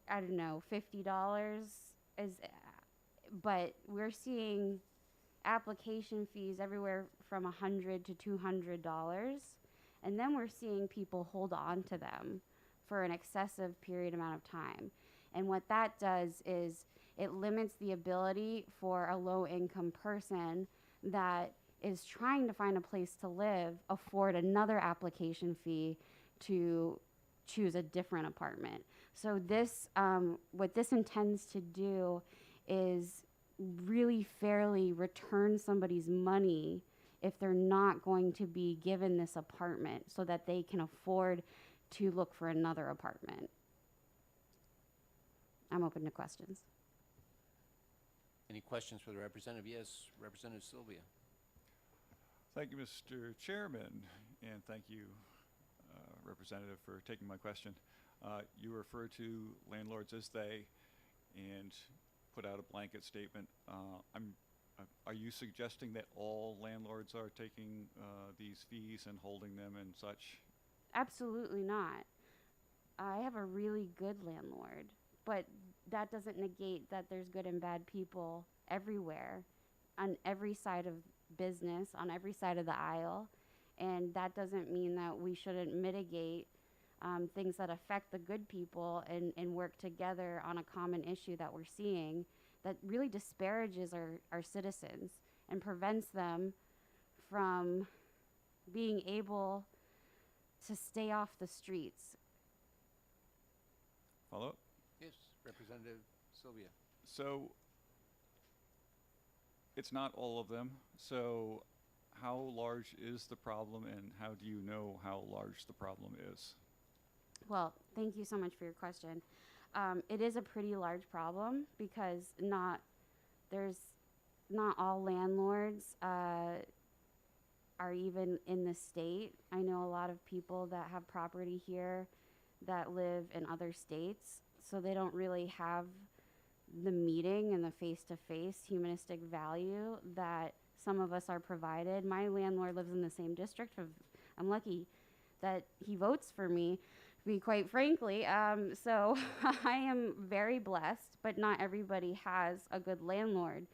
I don't know, $50 but we're seeing application fees everywhere from $100 to $200. And then we're seeing people hold on to them for an excessive period amount of time. And what that does is it limits the ability for a low-income person that is trying to find a place to live, afford another application fee to choose a different apartment. So this, what this intends to do is really fairly return somebody's money if they're not going to be given this apartment so that they can afford to look for another apartment. I'm open to questions. Any questions for the representative? Yes, Representative Sylvia. Thank you, Mr. Chairman, and thank you, Representative, for taking my question. You refer to landlords as they and put out a blanket statement. Are you suggesting that all landlords are taking these fees and holding them and such? Absolutely not. I have a really good landlord, but that doesn't negate that there's good and bad people everywhere, on every side of business, on every side of the aisle. And that doesn't mean that we shouldn't mitigate things that affect the good people and work together on a common issue that we're seeing that really disparages our citizens and prevents them from being able to stay off the streets. Follow up? Yes, Representative Sylvia. So it's not all of them. So how large is the problem, and how do you know how large the problem is? Well, thank you so much for your question. It is a pretty large problem because not all landlords are even in the state. I know a lot of people that have property here that live in other states, so they don't really have the meeting and the face-to-face humanistic value that some of us are provided. My landlord lives in the same district. I'm lucky that he votes for me, to be quite frankly. So I am very blessed, but not everybody has a good landlord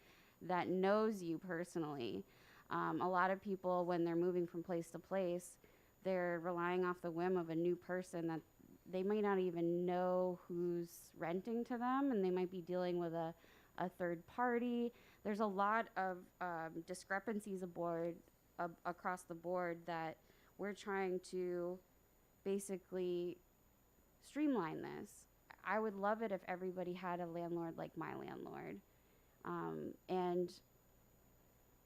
that knows you personally. A lot of people, when they're moving from place to place, they're relying off the whim of a new person that they might not even know who's renting to them, and they might be dealing with a third party. There's a lot of discrepancies across the board that we're trying to basically streamline this. I would love it if everybody had a landlord like my landlord. And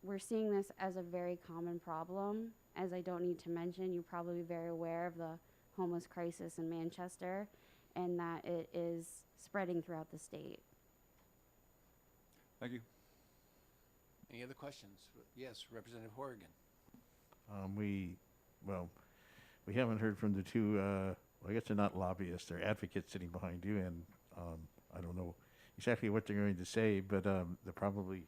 we're seeing this as a very common problem. As I don't need to mention, you're probably very aware of the homeless crisis in Manchester and that it is spreading throughout the state. Thank you. Any other questions? Yes, Representative Horrigan. We haven't heard from the two, well, I guess they're not lobbyists, they're advocates sitting behind you, and I don't know exactly what they're going to say, but they're probably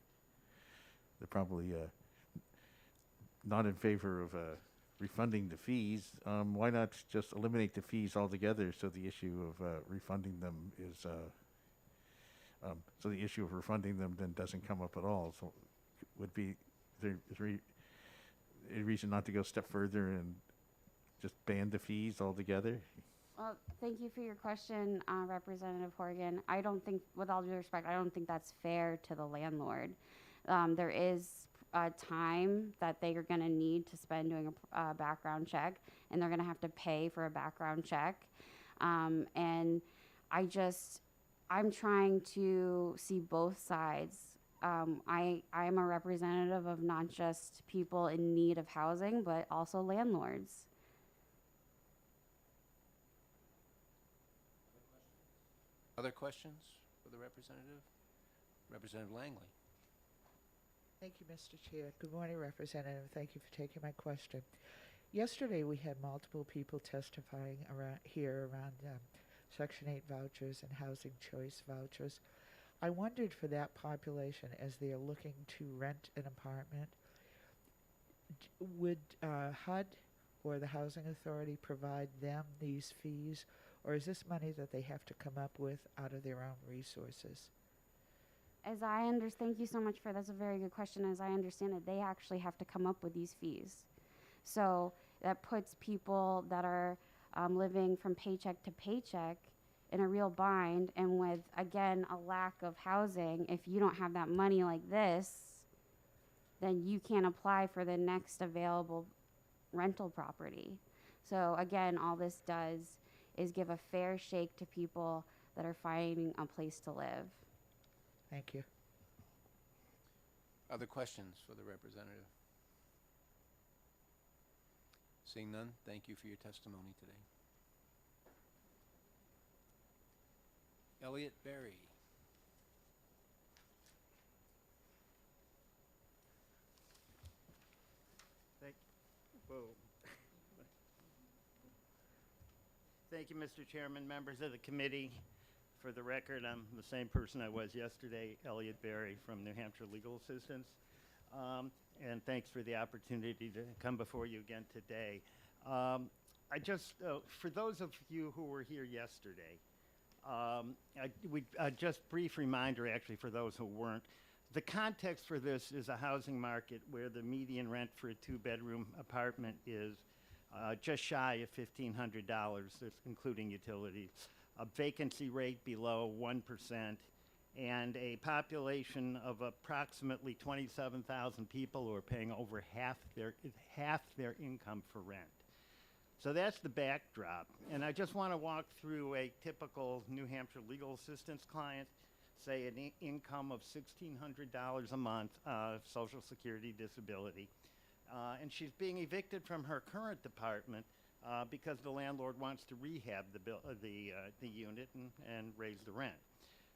not in favor of refunding the fees. Why not just eliminate the fees altogether so the issue of refunding them is, then doesn't come up at all? So would be, there is a reason not to go a step further and just ban the fees altogether? Well, thank you for your question, Representative Horgan. I don't think, with all due respect, I don't think that's fair to the landlord. There is time that they are going to need to spend doing a background check, and they're going to have to pay for a background check. And I'm trying to see both sides. I am a representative of not just people in need of housing, but also landlords. Other questions for the representative? Representative Langley. Thank you, Mr. Chair. Good morning, Representative. Thank you for taking my question. Yesterday, we had multiple people testifying around Section 8 vouchers and housing choice vouchers. I wondered for that population, as they are looking to rent an apartment, would HUD or the Housing Authority provide them these fees, or is this money that they have to come up with out of their own resources? As I understand, thank you so much for that's a very good question. As I understand it, they actually have to come up with these fees. So that puts people that are living from paycheck to paycheck in a real bind, and with, again, a lack of housing. If you don't have that money like this, then you can't apply for the next available rental property. So again, all this does is give a fair shake to people that are finding a place to live. Thank you. Other questions for the representative? Seeing none, thank you for your testimony today. Elliot Berry. Thank you, Mr. Chairman, members of the committee. For the record, I'm the same person I was yesterday, Elliot Berry from New Hampshire Legal Assistance. And thanks for the opportunity to come before you again today. For those of you who were here yesterday, just brief reminder actually for those who weren't. The context for this is a housing market where the median rent for a two-bedroom apartment is just shy of $1,500, including utilities, a vacancy rate below 1%, and a population of approximately 27,000 people who are paying over half their income for rent. So that's the backdrop. And I just want to walk through a typical New Hampshire legal assistance client, say an income of $1,600 a month, Social Security disability. And she's being evicted from her current apartment because the landlord wants to rehab the unit and raise the rent.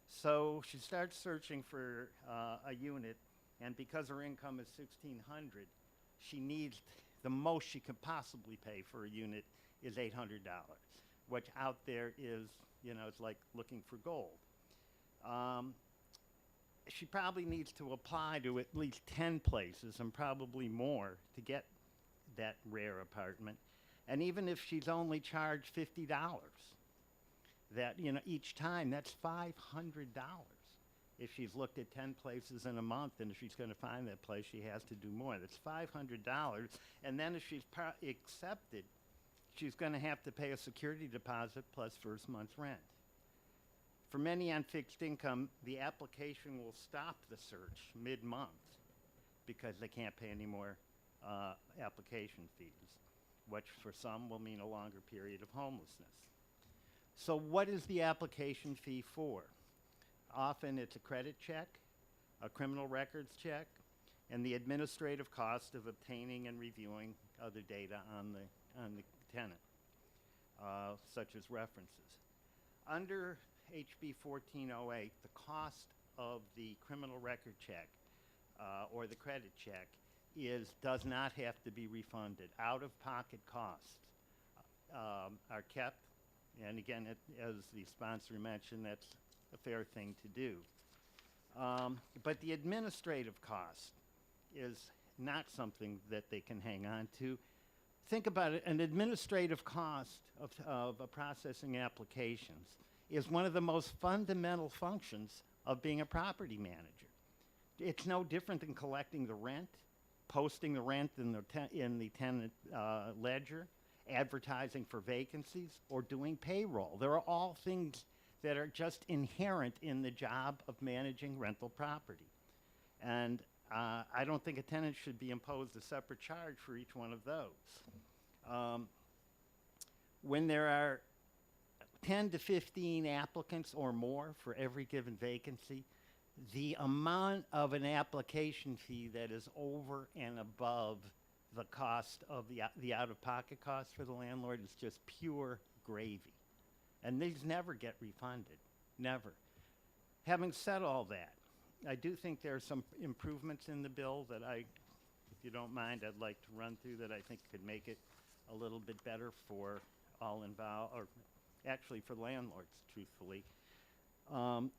So she starts searching for a unit, and because her income is $1,600, she needs the most she could possibly pay for a unit is $800, which out there is, it's like looking for gold. She probably needs to apply to at least 10 places and probably more to get that rare apartment. And even if she's only charged $50, that, each time, that's $500. If she's looked at 10 places in a month, and if she's going to find that place, she has to do more. That's $500. And then if she's accepted, she's going to have to pay a security deposit plus first month's rent. For many on fixed income, the application will stop the search mid-month because they can't pay any more application fees, which for some will mean a longer period of homelessness. So what is the application fee for? Often it's a credit check, a criminal records check, and the administrative cost of obtaining and reviewing other data on the tenant, such as references. Under HB 1408, the cost of the criminal record check or the credit check does not have to be refunded. Out-of-pocket costs are kept, and again, as the sponsor mentioned, that's a fair thing to do. But the administrative cost is not something that they can hang on to. Think about it, an administrative cost of processing applications is one of the most fundamental functions of being a property manager. It's no different than collecting the rent, posting the rent in the tenant ledger, advertising for vacancies, or doing payroll. There are all things that are just inherent in the job of managing rental property. And I don't think a tenant should be imposed a separate charge for each one of those. When there are 10 to 15 applicants or more for every given vacancy, the amount of an application fee that is over and above the cost of the out-of-pocket cost for the landlord is just pure gravy. And these never get refunded, never. Having said all that, I do think there are some improvements in the bill that if you don't mind, I'd like to run through that I think could make it a little bit better for all involved, or actually for landlords, truthfully.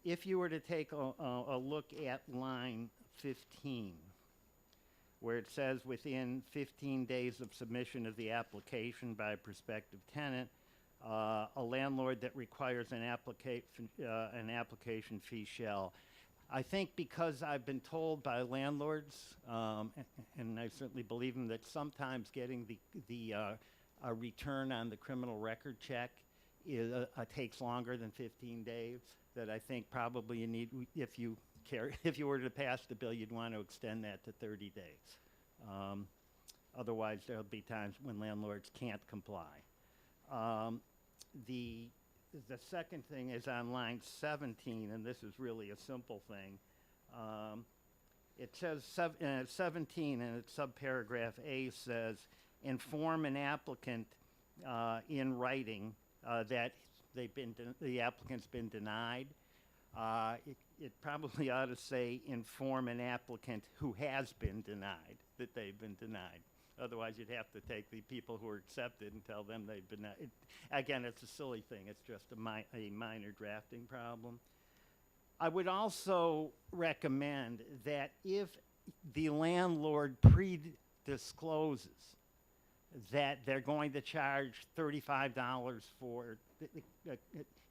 If you were to take a look at line 15, where it says within 15 days of submission of the application by a prospective tenant, a landlord that requires an application fee shall. I think because I've been told by landlords, and I certainly believe them, that sometimes getting a return on the criminal record check takes longer than 15 days, that I think probably you need, if you were to pass the bill, you'd want to extend that to 30 days. Otherwise, there'll be times when landlords can't comply. The second thing is on line 17, and this is really a simple thing. It says 17, and it's subparagraph A says, inform an applicant in writing that the applicant's been denied. It probably ought to say inform an applicant who has been denied that they've been denied. Otherwise, you'd have to take the people who are accepted and tell them they've been denied. Again, it's a silly thing. It's just a minor drafting problem. I would also recommend that if the landlord pre-discloses that they're going to charge $35 for,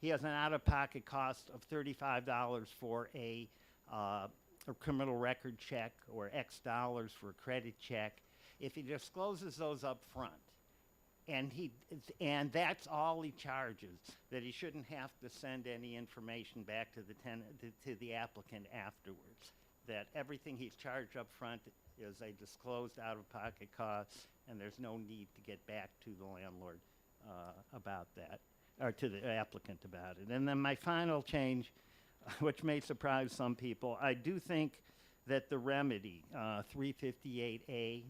he has an out-of-pocket cost of $35 for a criminal record check or X dollars for a credit check, if he discloses those up front, and that's all he charges, that he shouldn't have to send any information back to the tenant, to the applicant afterwards, that everything he's charged up front is a disclosed out-of-pocket cost, and there's no need to get back to the landlord about that, or to the applicant about it. And then my final change, which may surprise some people, I do think that the remedy, 358A,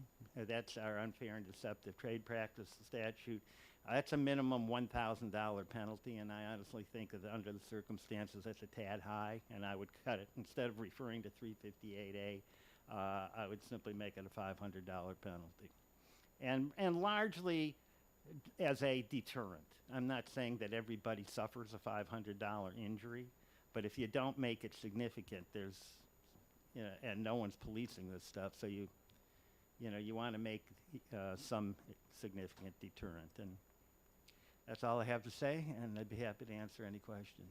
that's our unfair and deceptive trade practice statute, that's a minimum $1,000 penalty, and I honestly think that under the circumstances that's a tad high, and I would cut it. Instead of referring to 358A, I would simply make it a $500 penalty. And largely as a deterrent. I'm not saying that everybody suffers a $500 injury, but if you don't make it significant, there's, and no one's policing this stuff, so you want to make some significant deterrent. And that's all I have to say, and I'd be happy to answer any questions.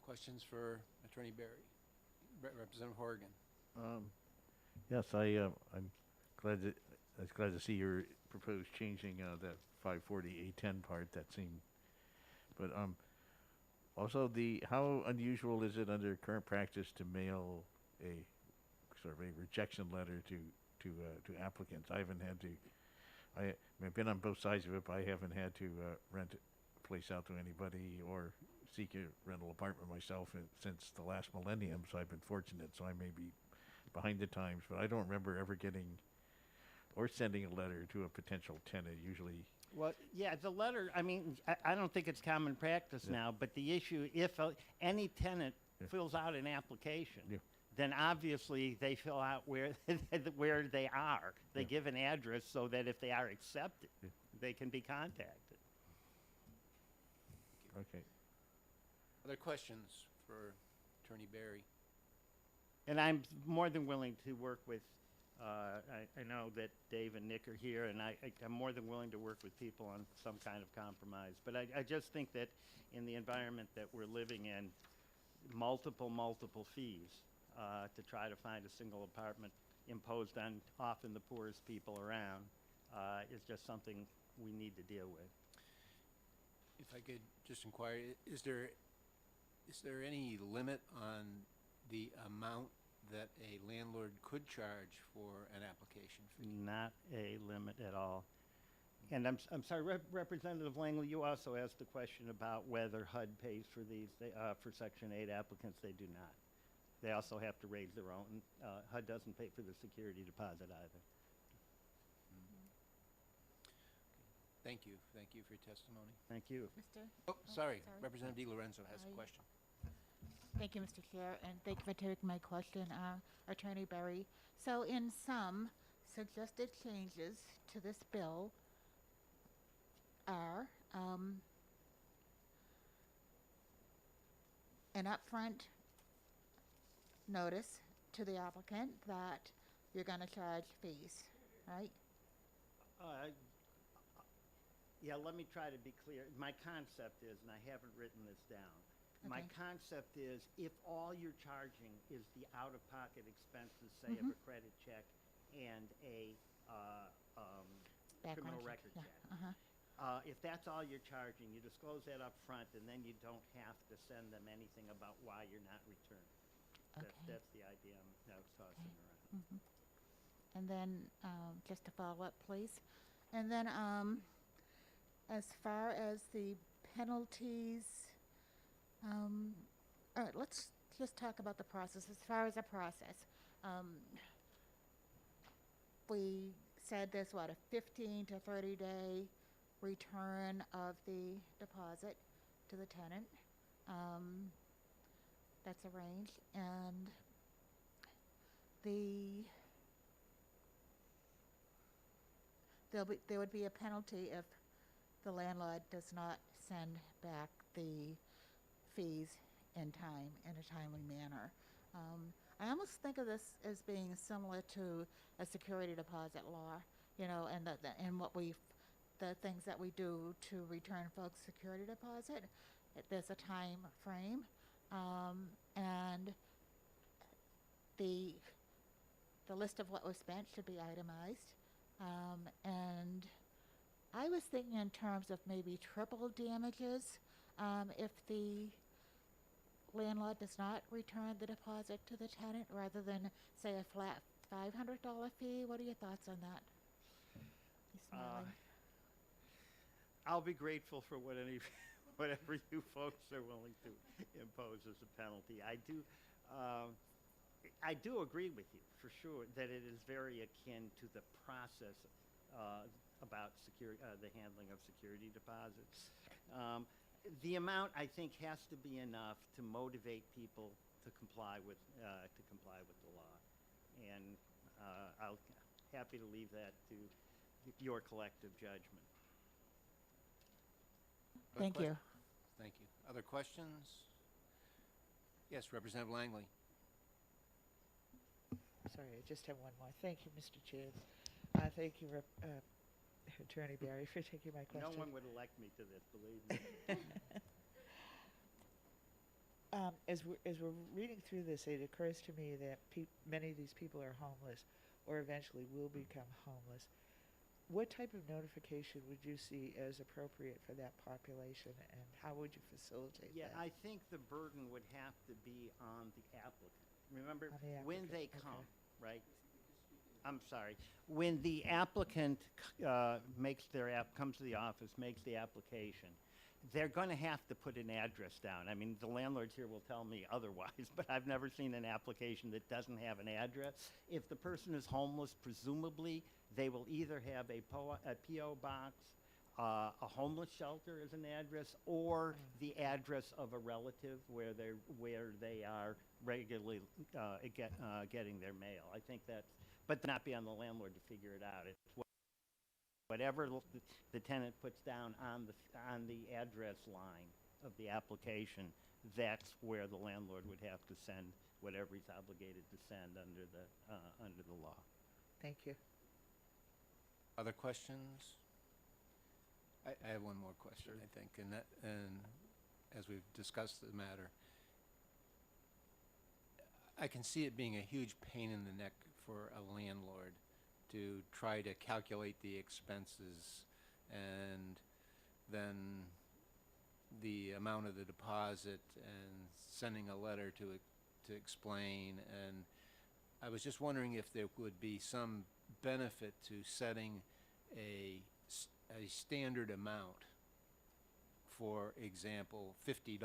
Questions for Attorney Barry? Representative Horgan. Yes, I'm glad to see your proposed changing that 540A10 part. That seemed, but also how unusual is it under current practice to mail a sort of a rejection letter to applicants? I haven't had to. I've been on both sides of it, but I haven't had to rent a place out to anybody or seek a rental apartment myself since the last millennium. So I've been fortunate. So I may be behind the times, but I don't remember ever getting or sending a letter to a potential tenant. Usually, Well, yeah, the letter, I mean, I don't think it's common practice Yeah. now, but the issue, if any tenant Yeah. fills out an application, Yeah. then obviously they fill out where, where they are. They Yeah. give an address so that if they are accepted, Yeah. they can be contacted. okay. Other questions for Attorney Barry? And I'm more than willing to work with, I know that Dave and Nick are here, and I'm more than willing to work with people on some kind of compromise. But I just think that in the environment that we're living in, multiple fees to try to find a single apartment imposed on often the poorest people around is just something we need to deal with. If I could just inquire, is there any limit on the amount that a landlord could charge for an application fee? Not a limit at all. And I'm sorry, Representative Langley, you also asked a question about whether HUD pays for these. For Section 8 applicants, they do not. They also have to raise their own. HUD doesn't pay for the security deposit either. Thank you. Thank you for your testimony. Thank you. Mr. Oh, sorry. sorry. Representative Di Lorenzo has a Sorry. question. Thank you, Mr. Chair, and thank you for taking my question, Attorney Berry. So in some, suggested changes to this bill are an upfront notice to the applicant that you're going to charge fees, right? Yeah, let me try to be clear. My concept is, and I haven't written this down, my Okay. concept is if all you're charging is the out-of-pocket expenses, say, of a credit check and a Background criminal check, record yeah, check. If that's all you're charging, you disclose that up front, and then you don't have to send them anything about why you're not returning. Okay. That's the idea I was tossing around. And then, just to follow up, please. And then, as far as the penalties, all right, let's just talk about the process. As far as the process, we said there's what, a 15 to 30 day return of the deposit to the tenant. That's arranged, and there would be a penalty if the landlord does not send back the fees in time, in a timely manner. I almost think of this as being similar to a security deposit law, you know, and the things that we do to return folks' security deposit. There's a time frame, and the list of what was spent should be itemized. And I was thinking in terms of maybe triple damages if the landlord does not return the deposit to the tenant rather than, say, a flat $500 fee. What are your thoughts on that? He's smiling. I'll be grateful for whatever you folks are willing to impose as a penalty. I do agree with you, for sure, that it is very akin to the process about the handling of security deposits. The amount, I think, has to be enough to motivate people to comply with the law, and I'll happy to leave that to your collective judgment. Other Thank you. Thank you. Other questions? Yes, Representative Langley. Sorry, I just have one more. Thank you, Mr. Chair. Thank you, Attorney Barry, for taking my question. No one would elect me to this, believe me. As we're reading through this, it occurs to me that many of these people are homeless or eventually will become homeless. What type of notification would you see as appropriate for that population, and how would you facilitate Yeah, that? I think the burden would have to be on the applicant. Remember, On the when applicant, they okay. come, right? I'm sorry. When the applicant comes to the office, makes the application, they're going to have to put an address down. I mean, the landlords here will tell me otherwise, but I've never seen an application that doesn't have an address. If the person is homeless, presumably they will either have a P.O. box, a homeless shelter as an address, or the address of a relative where they are regularly getting their mail. I think that's, but not be on the landlord to figure it out. It's whatever the tenant puts down on the address line of the application, that's where the landlord would have to send whatever he's obligated to send under the law. Thank you. Other questions? I have one more question, I think, and as we've discussed the matter, I can see it being a huge pain in the neck for a landlord to try to calculate the expenses and then the amount of the deposit and sending a letter to explain. And I was just wondering if there would be some benefit to setting a standard amount, for example, $50,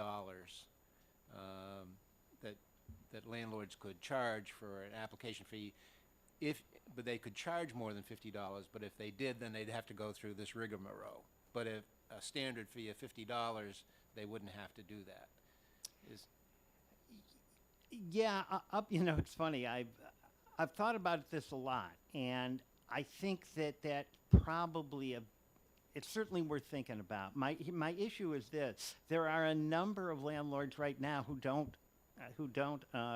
that landlords could charge for an application fee. But they could charge more than $50, but if they did, then they'd have to go through this rigmarole. But if a standard fee of $50, they wouldn't have to do that. Yeah, it's funny. I've thought about this a lot, and I think that probably it's certainly worth thinking about. My issue is this: there are a number of landlords right now who don't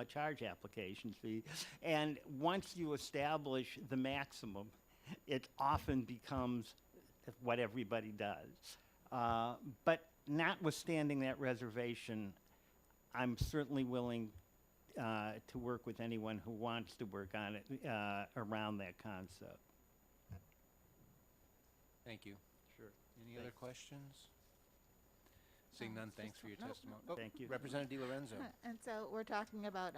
charge application fee, and once you establish the maximum, it often becomes what everybody does. But notwithstanding that reservation, I'm certainly willing to work with anyone who wants to work on it around that concept. Thank you. Sure. Any other questions? Seeing none, thanks for your no, testimony. no. Thank you. Representative DiLorenzo. And so we're talking about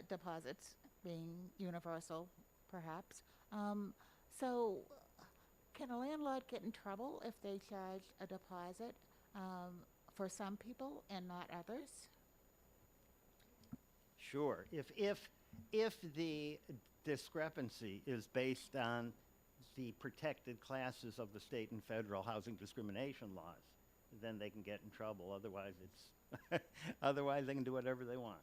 deposits being universal, perhaps. So can a landlord get in trouble if they charge a deposit for some people and not others? Sure. If the discrepancy is based on the protected classes of the state and federal housing discrimination laws, then they can get in trouble. Otherwise, otherwise they can do whatever they want.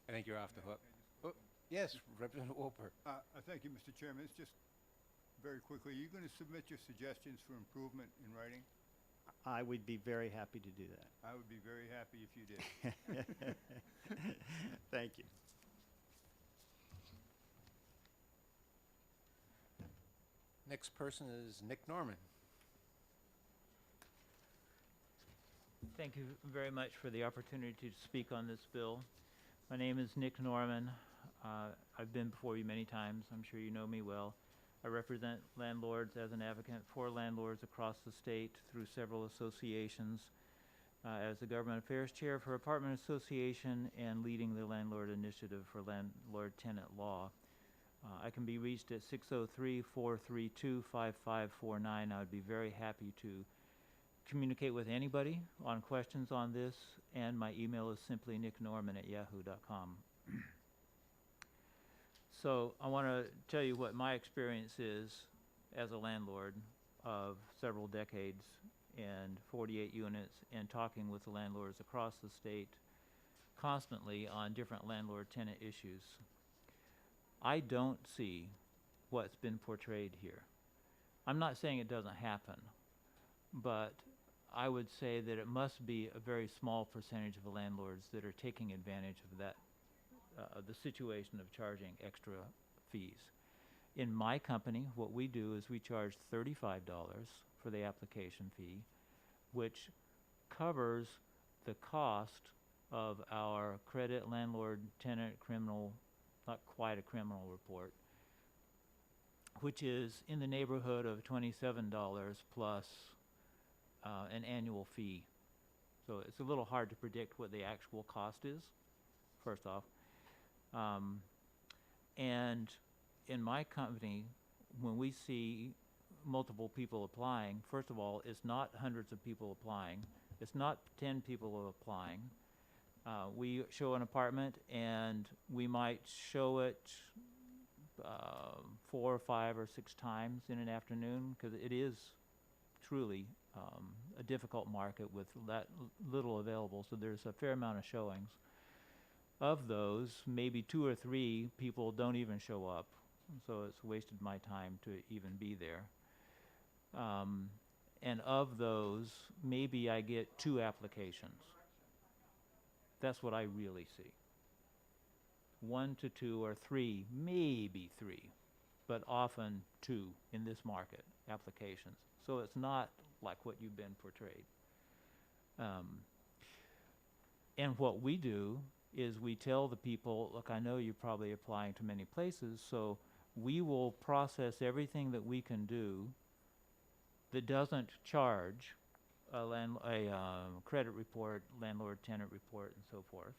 I think you're off the hook. Oh, yes, Representative Wolper. Thank you, Mr. Chairman. It's just very quickly, are you going to submit your suggestions for improvement in writing? I would be very happy to do that. I would be very happy if you did. Thank you. Next person is Nick Norman. Thank you very much for the opportunity to speak on this bill. My name is Nick Norman. I've been before you many times. I'm sure you know me well. I represent landlords as an advocate for landlords across the state through several associations, as the Government Affairs Chair for Apartment Association and leading the Landlord Initiative for Landlord Tenant Law. I can be reached at 603-432-5549. I would be very happy to communicate with anybody on questions on this, and my email is simply nicknorman@yahoo.com. So I want to tell you what my experience is as a landlord of several decades and 48 units, and talking with the landlords across the state constantly on different landlord-tenant issues. I don't see what's been portrayed here. I'm not saying it doesn't happen, but I would say that it must be a very small percentage of the landlords that are taking advantage of that, the situation of charging extra fees. In my company, what we do is we charge $35 for the application fee, which covers the cost of our credit, landlord, tenant, criminal, not quite a criminal report, which is in the neighborhood of $27 plus an annual fee. So it's a little hard to predict what the actual cost is, first off. And in my company, when we see multiple people applying, first of all, it's not hundreds of people applying. It's not 10 people applying. We show an apartment and we might show it 4 or 5 or 6 times in an afternoon, because it is truly a difficult market with that little available, so there's a fair amount of showings. Of those, maybe 2 or 3 people don't even show up, so it's wasted my time to even be there. And of those, maybe I get 2 applications. That's what I really see. 1 to 2 or 3, maybe 3, but often 2 in this market, applications. So it's not like what you've been portrayed. And what we do is we tell the people, look, I know you're probably applying to many places, so we will process everything that we can do that doesn't charge a credit report, landlord-tenant report, and so forth.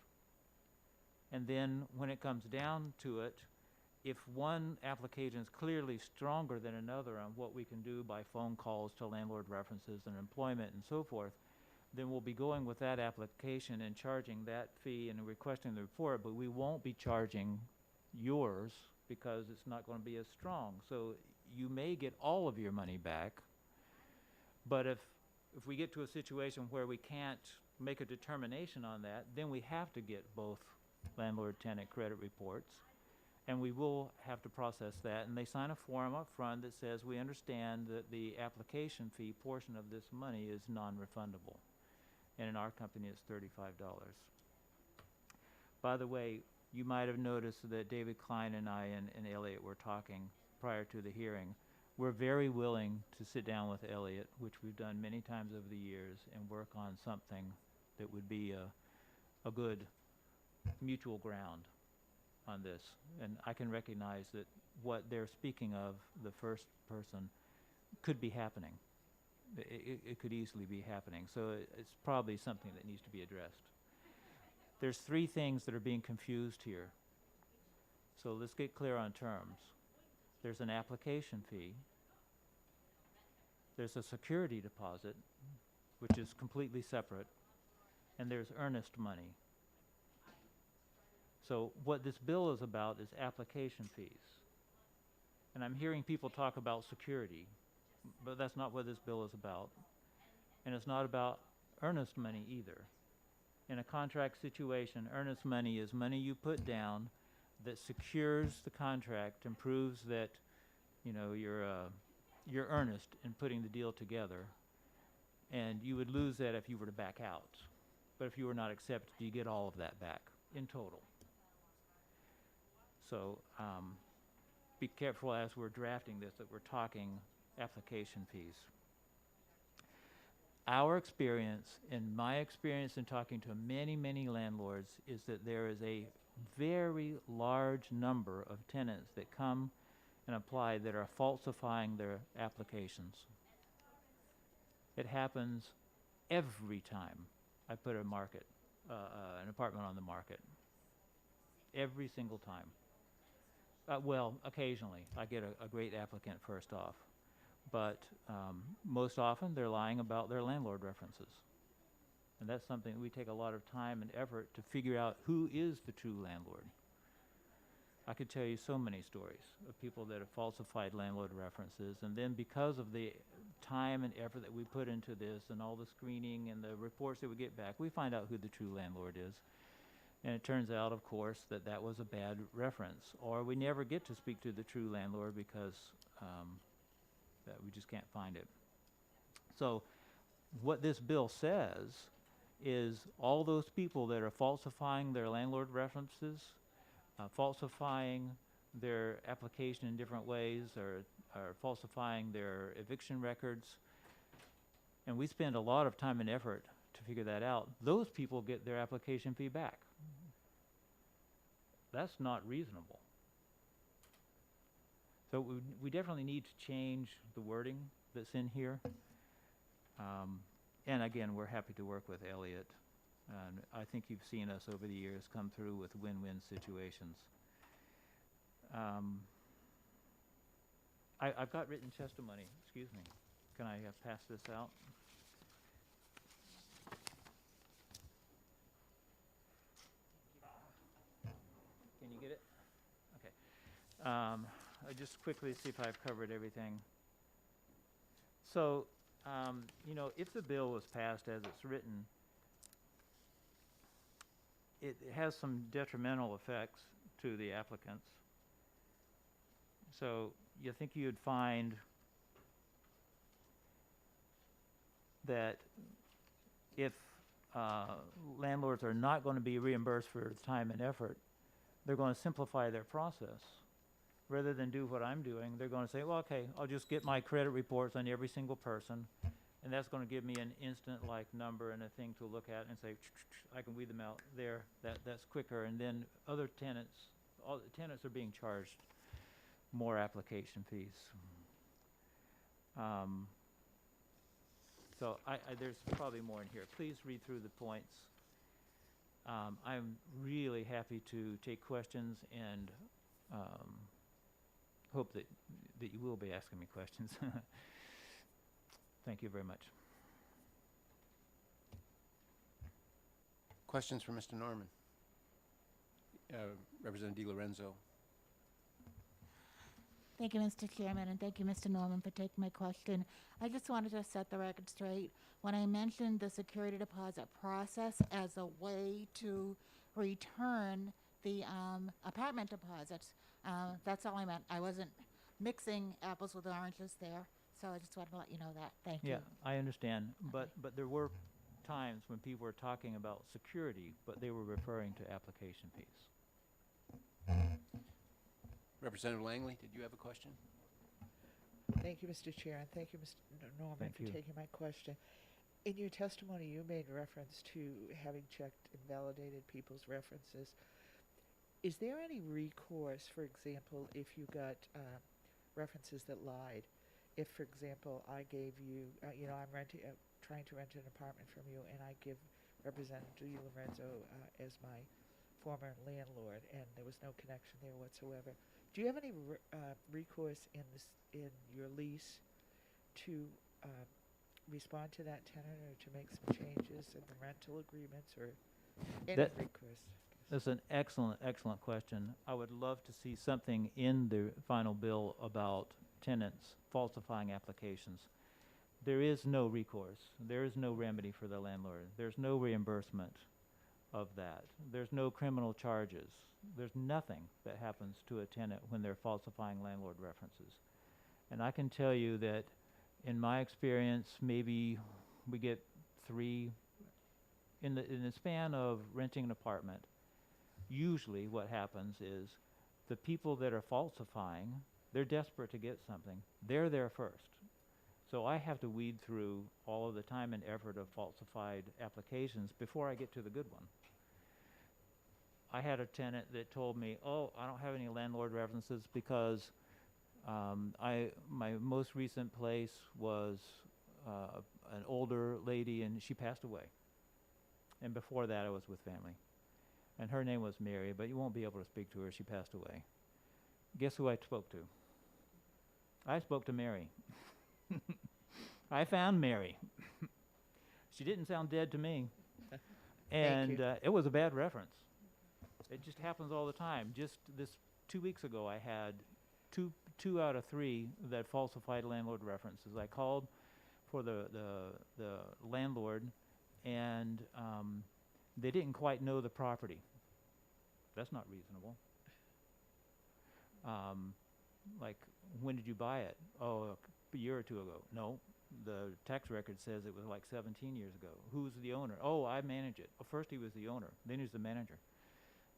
And then when it comes down to it, if one application is clearly stronger than another on what we can do by phone calls to landlord references and employment and so forth, then we'll be going with that application and charging that fee and requesting the report, but we won't be charging yours because it's not going to be as strong. So you may get all of your money back, but if we get to a situation where we can't make a determination on that, then we have to get both landlord-tenant credit reports, and we will have to process that. And they sign a form up front that says we understand that the application fee portion of this money is non-refundable. And in our company, it's $35. By the way, you might have noticed that David Klein and I and Elliot were talking prior to the hearing. We're very willing to sit down with Elliot, which we've done many times over the years, and work on something that would be a good mutual ground on this. And I can recognize that what they're speaking of, the first person, could be happening. It could easily be happening. So it's probably something that needs to be addressed. There's 3 things that are being confused here. So let's get clear on terms. There's an application fee. There's a security deposit, which is completely separate. And there's earnest money. So what this bill is about is application fees. And I'm hearing people talk about security, but that's not what this bill is about. And it's not about earnest money either. In a contract situation, earnest money is money you put down that secures the contract and proves that, you know, you're earnest in putting the deal together. And you would lose that if you were to back out. But if you were not accepted, you get all of that back in total. So be careful as we're drafting this that we're talking application fees. Our experience, and my experience in talking to many, many landlords, is that there is a very large number of tenants that come and apply that are falsifying their applications. It happens every time I put an apartment on the market. Every single time. Well, occasionally I get a great applicant first off, but most often they're lying about their landlord references. And that's something that we take a lot of time and effort to figure out who is the true landlord. I could tell you so many stories of people that have falsified landlord references, and then because of the time and effort that we put into this and all the screening and the reports that we get back, we find out who the true landlord is. And it turns out, of course, that that was a bad reference, or we never get to speak to the true landlord because that we just can't find it. So what this bill says is all those people that are falsifying their landlord references, falsifying their application in different ways, or falsifying their eviction records, and we spend a lot of time and effort to figure that out, those people get their application fee back. That's not reasonable. So we definitely need to change the wording that's in here. And again, we're happy to work with Elliot. And I think you've seen us over the years come through with win-win situations. I've got written testimony, excuse me. Can I pass this out? Can you get it? Okay. I just quickly see if I've covered everything. So, you know, if the bill was passed as it's written, it has some detrimental effects to the applicants. So you think you'd find that if landlords are not going to be reimbursed for the time and effort, they're going to simplify their process. Rather than do what I'm doing, they're going to say, well, okay, I'll just get my credit reports on every single person, and that's going to give me an instant like number and a thing to look at and say, I can weed them out there. That's quicker. And then other tenants, all the tenants are being charged more application fees. So there's probably more in here. Please read through the points. I'm really happy to take questions and hope that you will be asking me questions. Thank you very much. Questions for Mr. Norman? Representative DiLorenzo. Thank you, Mr. Chairman, and thank you, Mr. Norman, for taking my question. I just wanted to set the record straight. When I mentioned the security deposit process as a way to return the apartment deposits, that's all I meant. I wasn't mixing apples with oranges there, so I just wanted to let you know that. Thank you. Yeah, I understand, but there were times when people were talking about security, but they were referring to application fees. Representative Langley, did you have a question? Thank you, Mr. Chair, and thank you, Mr. Norman, Thank for you. taking my question. In your testimony, you made reference to having checked and validated people's references. Is there any recourse, for example, if you got references that lied? If, for example, I gave you, you know, I'm trying to rent an apartment from you, and I give Representative DiLorenzo as my former landlord, and there was no connection there whatsoever. Do you have any recourse in your lease to respond to that tenant or to make some changes in the rental agreements or any recourse? That's an excellent, excellent question. I would love to see something in the final bill about tenants falsifying applications. There is no recourse. There is no remedy for the landlord. There's no reimbursement of that. There's no criminal charges. There's nothing that happens to a tenant when they're falsifying landlord references. And I can tell you that in my experience, maybe we get 3 in the span of renting an apartment. Usually what happens is the people that are falsifying, they're desperate to get something. They're there first. So I have to weed through all of the time and effort of falsified applications before I get to the good one. I had a tenant that told me, oh, I don't have any landlord references because my most recent place was an older lady and she passed away. And before that I was with family. And her name was Mary, but you won't be able to speak to her. She passed away. Guess who I spoke to? I spoke to Mary. I found Mary. She didn't sound dead to me. And it was a bad reference. It just happens all the time. Just this 2 weeks ago, I had two out of 3 that falsified landlord references. I called for the landlord, and they didn't quite know the property. That's not reasonable. Like, when did you buy it? Oh, a year or 2 ago. No, the tax record says it was like 17 years ago. Who's the owner? Oh, I manage it. Well, first he was the owner, then he was the manager.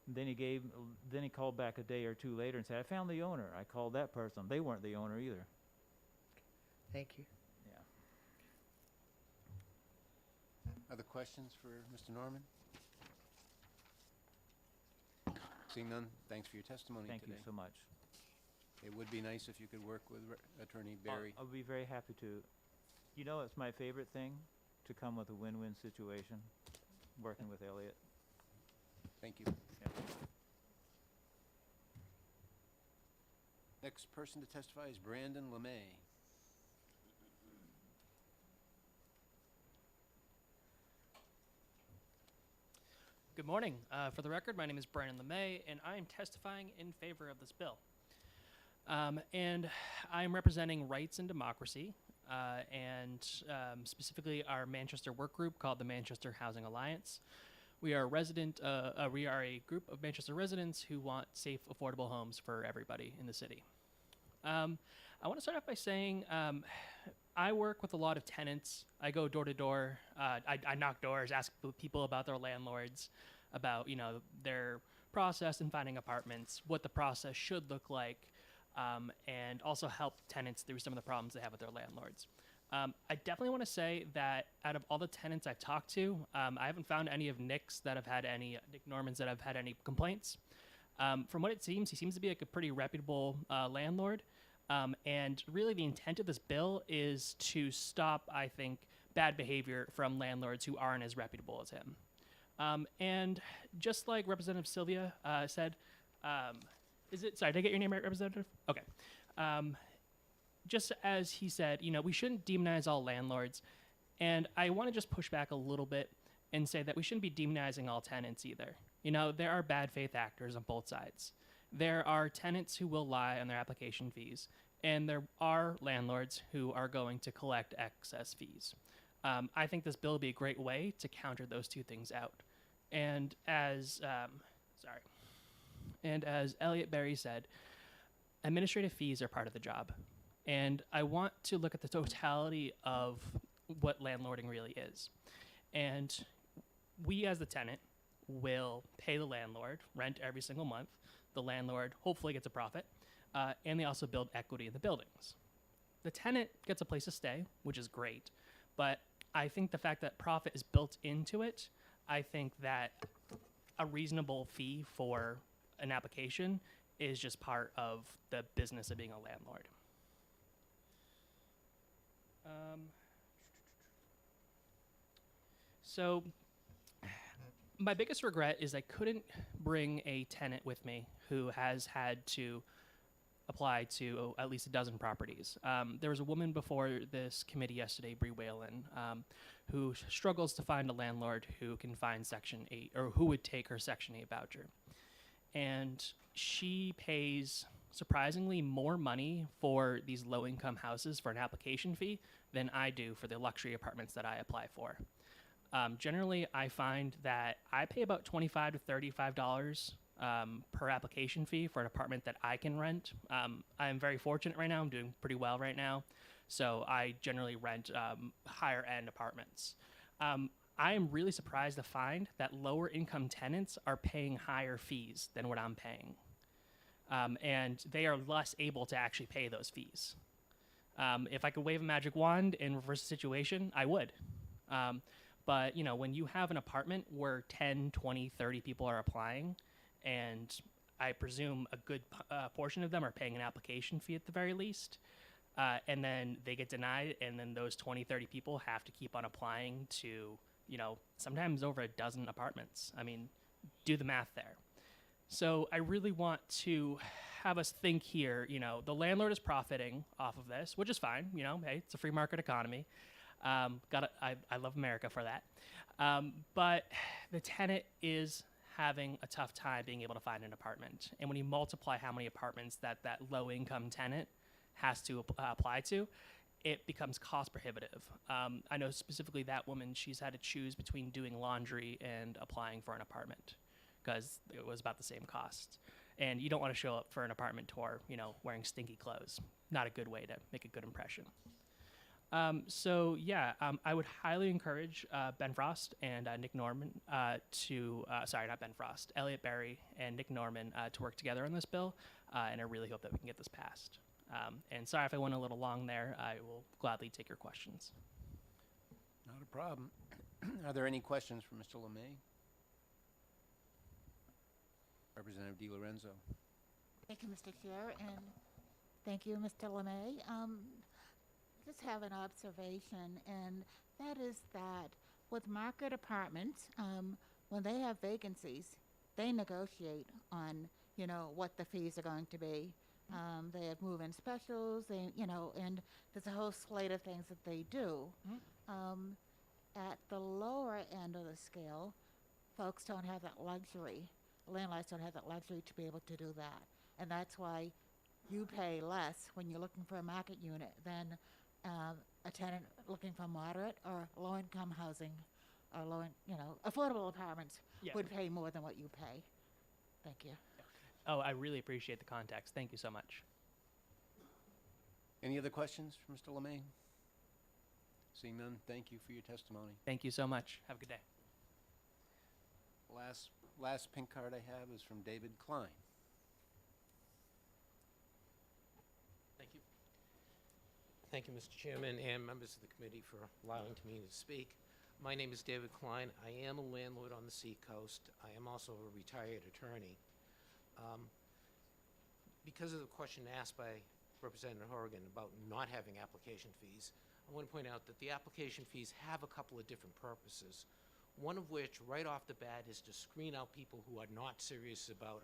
Then he called back a day or 2 later and said, I found the owner. I called that person. They weren't the owner either. Thank you. Yeah. Other questions for Mr. Norman? Seeing none, thanks for your testimony today. Thank you so much. It would be nice if you could work with Attorney Barry. I'll be very happy to. You know, it's my favorite thing to come with a win-win situation, working with Elliot. Thank you. Yeah. Next person to testify is Brandon LeMay. Good morning. For the record, my name is Brandon LeMay, and I am testifying in favor of this bill. And I'm representing Rights and Democracy, and specifically our Manchester work group called the Manchester Housing Alliance. We are a group of Manchester residents who want safe, affordable homes for everybody in the city. I want to start off by saying I work with a lot of tenants. I go door to door. I knock doors, ask people about their landlords, about their process in finding apartments, what the process should look like, and also help tenants through some of the problems they have with their landlords. I definitely want to say that out of all the tenants I've talked to, I haven't found any of Nick Norman's that have had any complaints. From what it seems, he seems to be like a pretty reputable landlord. And really the intent of this bill is to stop, I think, bad behavior from landlords who aren't as reputable as him. And just like Representative Sylvia said, sorry, did I get your name right, Representative? Okay. Just as he said, we shouldn't demonize all landlords. And I want to just push back a little bit and say that we shouldn't be demonizing all tenants either. There are bad faith actors on both sides. There are tenants who will lie on their application fees, and there are landlords who are going to collect excess fees. I think this bill will be a great way to counter those two things out. And as Elliot Berry said, administrative fees are part of the job. And I want to look at the totality of what landlording really is. And we as the tenant will pay the landlord rent every single month. The landlord hopefully gets a profit, and they also build equity in the buildings. The tenant gets a place to stay, which is great, but I think the fact that profit is built into it, I think that a reasonable fee for an application is just part of the business of being a landlord. So my biggest regret is I couldn't bring a tenant with me who has had to apply to at least a dozen properties. There was a woman before this committee yesterday, Bree Whalen, who struggles to find a landlord who can find Section 8, or who would take her Section 8 voucher. And she pays surprisingly more money for these low-income houses for an application fee than I do for the luxury apartments that I apply for. Generally, I find that I pay about $25 to $35 per application fee for an apartment that I can rent. I'm very fortunate right now. I'm doing pretty well right now. So I generally rent higher-end apartments. I am really surprised to find that lower-income tenants are paying higher fees than what I'm paying. And they are less able to actually pay those fees. If I could wave a magic wand and reverse the situation, I would. But, when you have an apartment where 10, 20, 30 people are applying, and I presume a good portion of them are paying an application fee at the very least, and then they get denied, and then those 20, 30 people have to keep on applying to, sometimes over a dozen apartments. I mean, do the math there. So I really want to have us think here, the landlord is profiting off of this, which is fine. Hey, it's a free market economy. I love America for that. But the tenant is having a tough time being able to find an apartment. And when you multiply how many apartments that low-income tenant has to apply to, it becomes cost prohibitive. I know specifically that woman, she's had to choose between doing laundry and applying for an apartment because it was about the same cost. And you don't want to show up for an apartment tour, wearing stinky clothes. Not a good way to make a good impression. I would highly encourage Ben Frost and Nick Norman Elliot Berry and Nick Norman to work together on this bill, and I really hope that we can get this passed. And sorry if I went a little long there. I will gladly take your questions. Not a problem. Are there any questions for Mr. LeMay? Representative DiLorenzo. Thank you, Mr. Chair, and thank you, Mr. LeMay. Just have an observation, and that is that with market apartments, when they have vacancies, they negotiate on, what the fees are going to be. They have move-in specials, and there's a whole slate of things that they do. At the lower end of the scale, folks don't have that luxury. Landlords don't have that luxury to be able to do that. And that's why you pay less when you're looking for a market unit than a tenant looking for moderate or low-income housing or affordable apartments Yeah. would pay more than what you pay. Thank you. Oh, I really appreciate the context. Thank you so much. Any other questions for Mr. Lemay? Seeing none, thank you for your testimony. Thank you so much. Have a good day. Last pink card I have is from David Klein. Thank you. Thank you, Mr. Chairman and members of the committee for allowing me to speak. My name is David Klein. I am a landlord on the Seacoast. I am also a retired attorney. Because of the question asked by Representative Horrigan about not having application fees, I want to point out that the application fees have a couple of different purposes. One of which, right off the bat, is to screen out people who are not serious about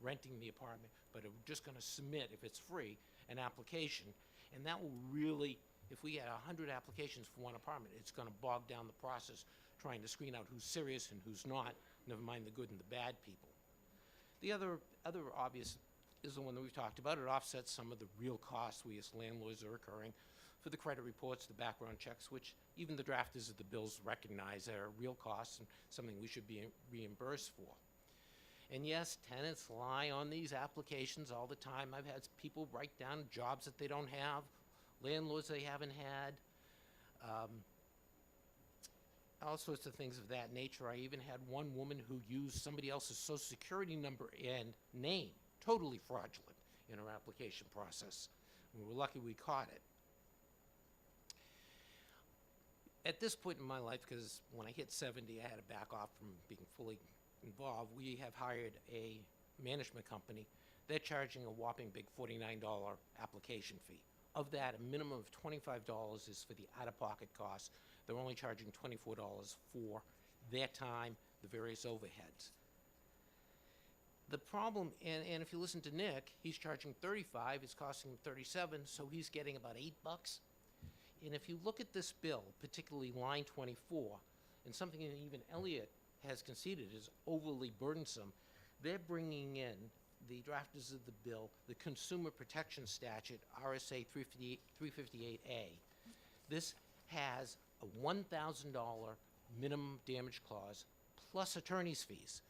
renting the apartment, but are just going to submit, if it's free, an application. And that will really, if we had 100 applications for one apartment, it's going to bog down the process trying to screen out who's serious and who's not, never mind the good and the bad people. The other obvious is the one that we've talked about. It offsets some of the real costs we as landlords are incurring for the credit reports, the background checks, which even the drafters of the bills recognize are real costs and something we should be reimbursed for. And yes, tenants lie on these applications all the time. I've had people write down jobs that they don't have, landlords they haven't had, all sorts of things of that nature. I even had one woman who used somebody else's social security number and name, totally fraudulent, in her application process. We were lucky we caught it. At this point in my life, because when I hit 70, I had to back off from being fully involved, we have hired a management company. They're charging a whopping big $49 application fee. Of that, a minimum of $25 is for the out-of-pocket costs. They're only charging $24 for their time, the various overheads. The problem, and if you listen to Nick, he's charging $35, it's costing him $37, so he's getting about $8. And if you look at this bill, particularly line 24, and something that even Elliott has conceded is overly burdensome, they're bringing in, the drafters of the bill, the Consumer Protection Statute, RSA 358A. This has a $1,000 minimum damage clause plus attorney's fees,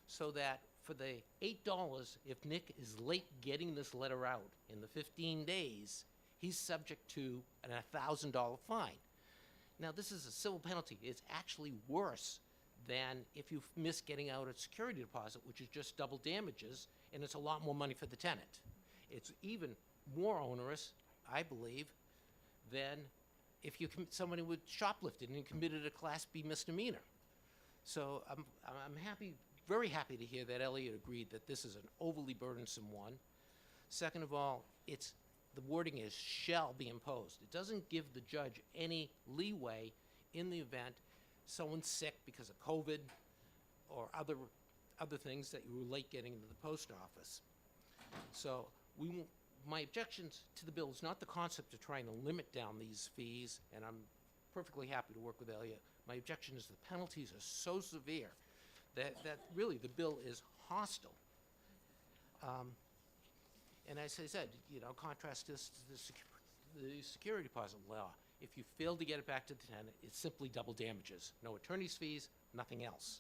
so that for the $8, if Nick is late getting this letter out in the 15 days, he's subject to an $1,000 fine. Now, this is a civil penalty. It's actually worse than if you miss getting out a security deposit, which is just double damages, and it's a lot more money for the tenant. It's even more onerous, I believe, than if somebody would shoplifted and committed a Class B misdemeanor. So I'm happy, very happy to hear that Elliott agreed that this is an overly burdensome one. Second of all, the wording is shall be imposed. It doesn't give the judge any leeway in the event someone's sick because of COVID or other things that you were late getting into the post office. So my objections to the bill is not the concept of trying to limit down these fees, and I'm perfectly happy to work with Elliott. My objection is the penalties are so severe that really the bill is hostile. And as I said, contrast this to the security deposit law. If you fail to get it back to the tenant, it's simply double damages. No attorney's fees, nothing else.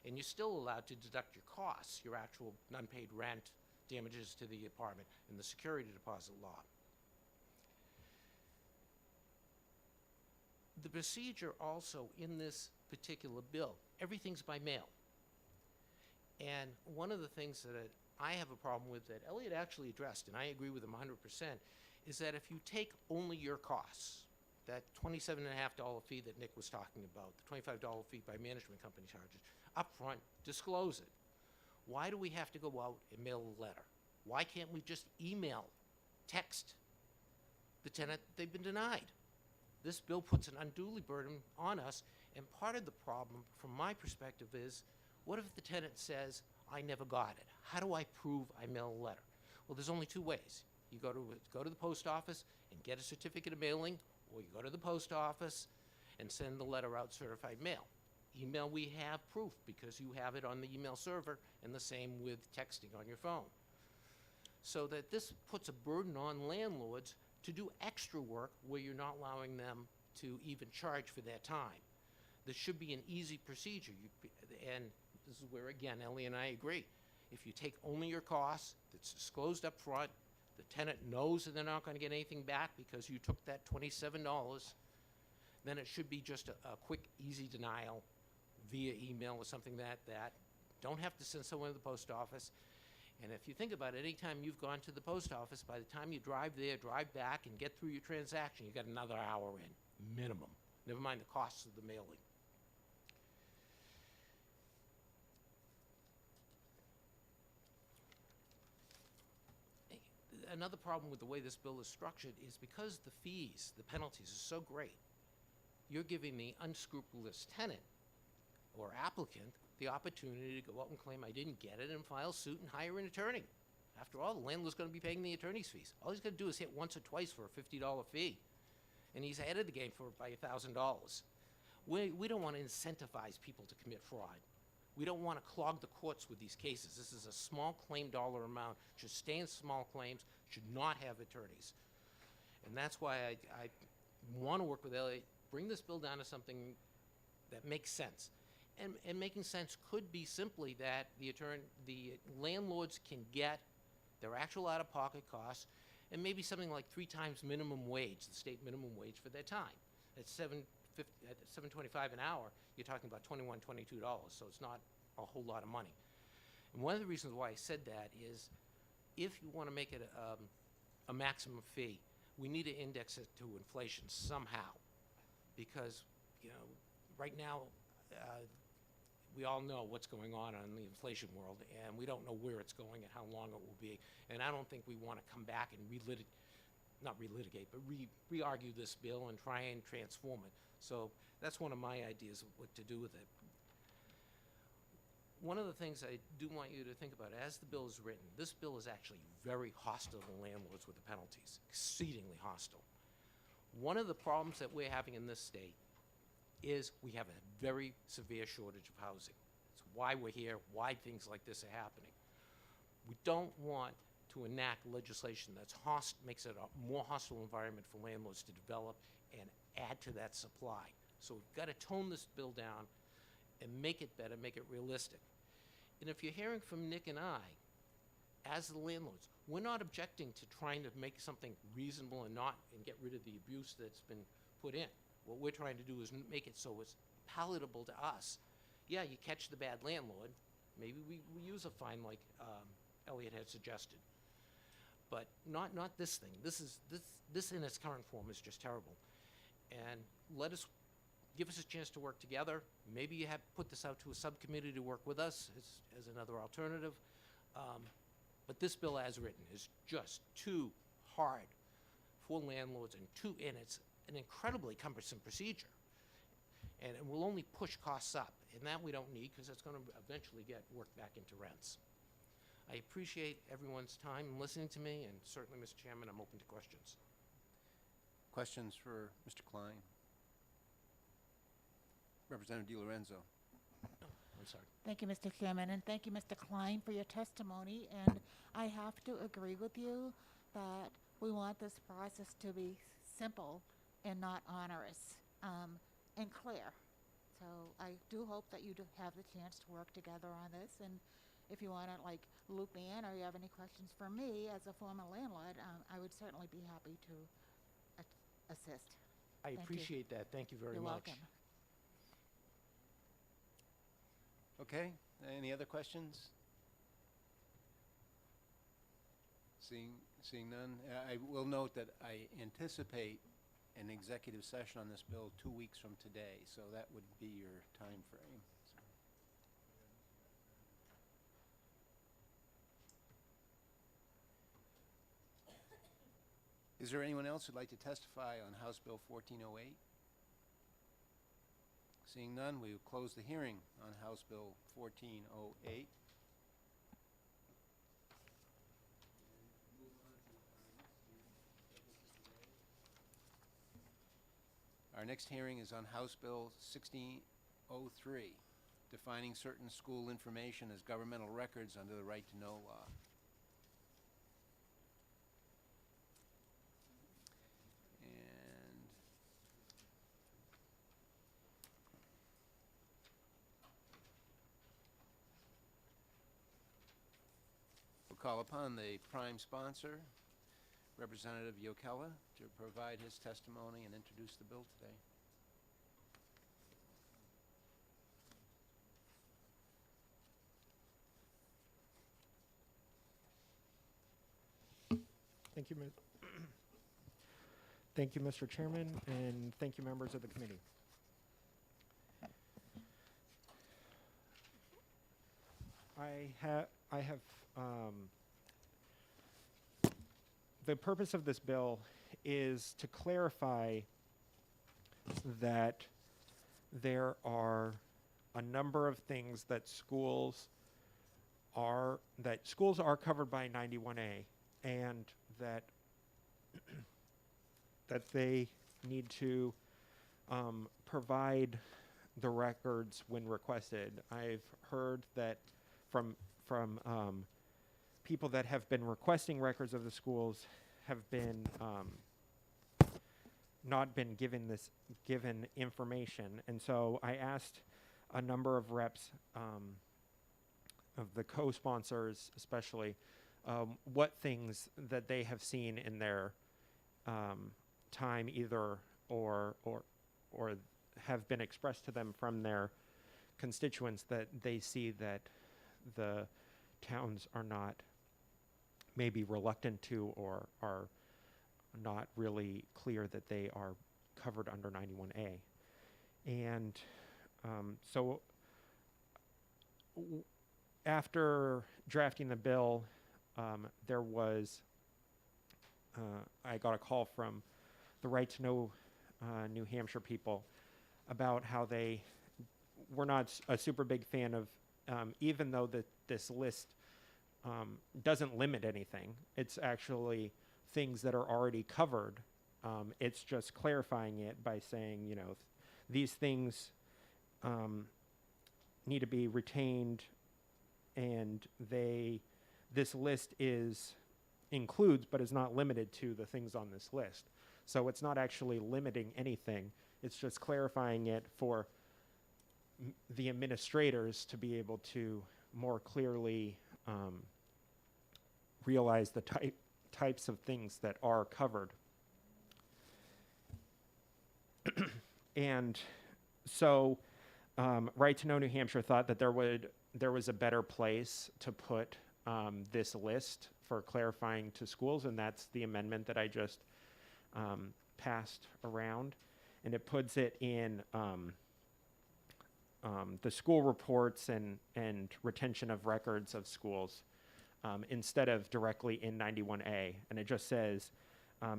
And you're still allowed to deduct your costs, your actual unpaid rent, damages to the apartment, and the security deposit law. The procedure also in this particular bill, everything's by mail. And one of the things that I have a problem with that Elliott actually addressed, and I agree with him 100%, is that if you take only your costs, that $27.50 fee that Nick was talking about, the $25 fee by management company charges, upfront, disclose it. Why do we have to go out and mail a letter? Why can't we just email, text the tenant they've been denied? This bill puts an unduly burden on us, and part of the problem, from my perspective, is what if the tenant says, I never got it? How do I prove I mailed a letter? Well, there's only two ways. You go to the post office and get a certificate of mailing, or you go to the post office and send the letter out certified mail. Email, we have proof because you have it on the email server, and the same with texting on your phone. So that this puts a burden on landlords to do extra work where you're not allowing them to even charge for their time. This should be an easy procedure. And this is where, again, Ellie and I agree. If you take only your costs, that's disclosed up front, the tenant knows that they're not going to get anything back because you took that $27, then it should be just a quick, easy denial via email or something that don't have to send someone to the post office. And if you think about it, anytime you've gone to the post office, by the time you drive there, drive back, and get through your transaction, you got another hour in, minimum. Never mind the costs of the mailing. Another problem with the way this bill is structured is because the fees, the penalties are so great, you're giving the unscrupulous tenant or applicant the opportunity to go out and claim I didn't get it and file suit and hire an attorney. After all, the landlord's going to be paying the attorney's fees. All he's going to do is hit once or twice for a $50 fee, and he's ahead of the game by $1,000. We don't want to incentivize people to commit fraud. We don't want to clog the courts with these cases. This is a small claim dollar amount, should stay in small claims, should not have attorneys. And that's why I want to work with Elliot, bring this bill down to something that makes sense. And making sense could be simply that the landlords can get their actual out-of-pocket costs and maybe something like 3 times minimum wage, the state minimum wage for their time. At $7.25 an hour, you're talking about $21, $22, so it's not a whole lot of money. And one of the reasons why I said that is if you want to make it a maximum fee, we need to index it to inflation somehow. Because, right now, we all know what's going on in the inflation world, and we don't know where it's going and how long it will be. And I don't think we want to come back and re-argue this bill and try and transform it. So that's one of my ideas of what to do with it. One of the things I do want you to think about, as the bill is written, this bill is actually very hostile to landlords with the penalties, exceedingly hostile. One of the problems that we're having in this state is we have a very severe shortage of housing. It's why we're here, why things like this are happening. We don't want to enact legislation that's makes it a more hostile environment for landlords to develop and add to that supply. So we've got to tone this bill down and make it better, make it realistic. And if you're hearing from Nick and I, as the landlords, we're not objecting to trying to make something reasonable and get rid of the abuse that's been put in. What we're trying to do is make it so it's palatable to us. Yeah, you catch the bad landlord. Maybe we use a fine like Elliot had suggested. But not this thing. This in its current form is just terrible. And give us a chance to work together. Maybe you put this out to a subcommittee to work with us as another alternative. But this bill as written is just too hard for landlords and it's an incredibly cumbersome procedure. And it will only push costs up. And that we don't need because it's going to eventually get worked back into rents. I appreciate everyone's time in listening to me, and certainly, Mr. Chairman, I'm open to questions. Questions for Mr. Klein? Representative DiLorenzo. I'm sorry. Thank you, Mr. Chairman, and thank you, Mr. Klein, for your testimony. And I have to agree with you that we want this process to be simple and not onerous and clear. So I do hope that you do have the chance to work together on this. And if you want to loop me in or you have any questions for me as a former landlord, I would certainly be happy to assist. I Thank you. appreciate that. Thank you very You're much. welcome. Okay, any other questions? Seeing none, I will note that I anticipate an executive session on this bill 2 weeks from today, so that would be your time frame. So. Is there anyone else who'd like to testify on House Bill 1408? Seeing none, we will close the hearing on House Bill 1408. Our next hearing is on House Bill 1603, defining certain school information as governmental records under the Right to Know law. And we'll call upon the prime sponsor, Representative Yokella, to provide his testimony and introduce the bill today. Thank you, thank you, Mr. Chairman, and thank you, members of the committee. I have the purpose of this bill is to clarify that there are a number of things that schools are covered by 91A, and that that they need to provide the records when requested. I've heard that from people that have been requesting records of the schools have been not been given information, and so I asked a number of reps of the co-sponsors, especially, what things that they have seen in their time, either or have been expressed to them from their constituents, that they see that the towns are not maybe reluctant to, or are not really clear that they are covered under 91A. And so after drafting the bill, there was, I got a call from the Right to Know New Hampshire people about how they were not a super big fan of, even though this list doesn't limit anything, it's actually things that are already covered. It's just clarifying it by saying, you know, these things need to be retained, and this list includes but is not limited to the things on this list. So it's not actually limiting anything. It's just clarifying it for the administrators to be able to more clearly realize the types of things that are covered. And so Right to Know New Hampshire thought that there was a better place to put this list for clarifying to schools, and that's the amendment that I just passed around. And it puts it in the school reports and retention of records of schools instead of directly in 91A. And it just says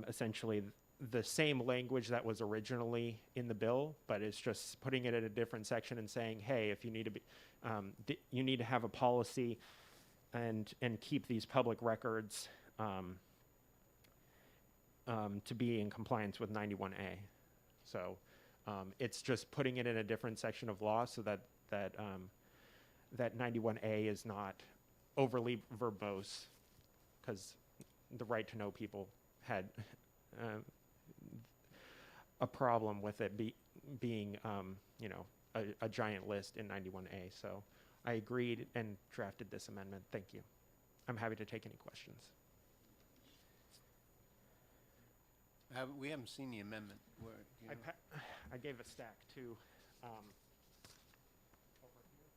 essentially the same language that was originally in the bill, but it's just putting it in a different section and saying, hey, if you need to be, you need to have a policy and keep these public records to be in compliance with 91A. So it's just putting it in a different section of law so that 91A is not overly verbose, because the Right to Know people had a problem with it being you know, a giant list in 91A. So I agreed and drafted this amendment. Thank you. I'm happy to take any questions. We haven't seen the amendment. Where, you know? I gave a stack to over here.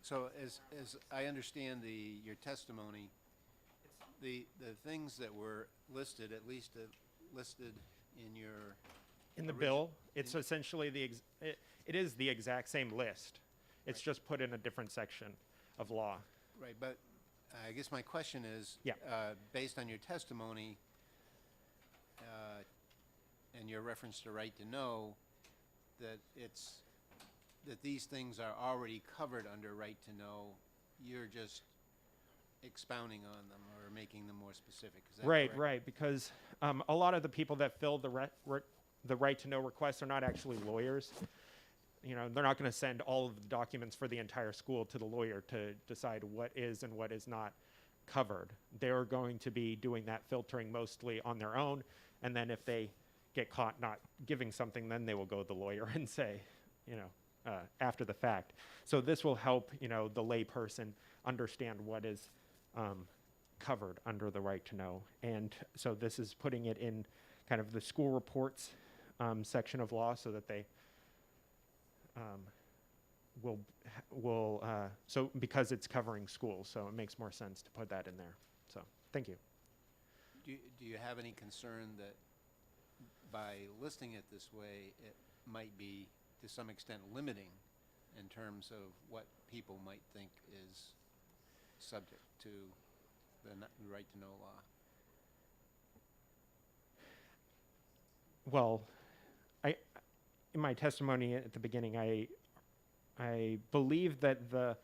So as I understand your testimony, the things that were listed, at least listed in your In the bill, it's essentially it is the exact same list. It's just put in a different section. of law. Right, but I guess my question is, Yeah. Based on your testimony and your reference to right to know, that these things are already covered under right to know, you're just expounding on them or making them more specific. Is that correct? Right, because a lot of the people that fill the right to know requests are not actually lawyers. You know, they're not going to send all of the documents for the entire school to the lawyer to decide what is and what is not covered. They're going to be doing that filtering mostly on their own, and then if they get caught not giving something, then they will go to the lawyer and say, you know, after the fact. So this will help, you know, the lay person understand what is covered under the right to know. And so this is putting it in kind of the school reports section of law so that they so because it's covering schools, so it makes more sense to put that in there. So thank you. Do you have any concern that by listing it this way, it might be to some extent limiting in terms of what people might think is subject to the right to know law? Well, in my testimony at the beginning, I believe that the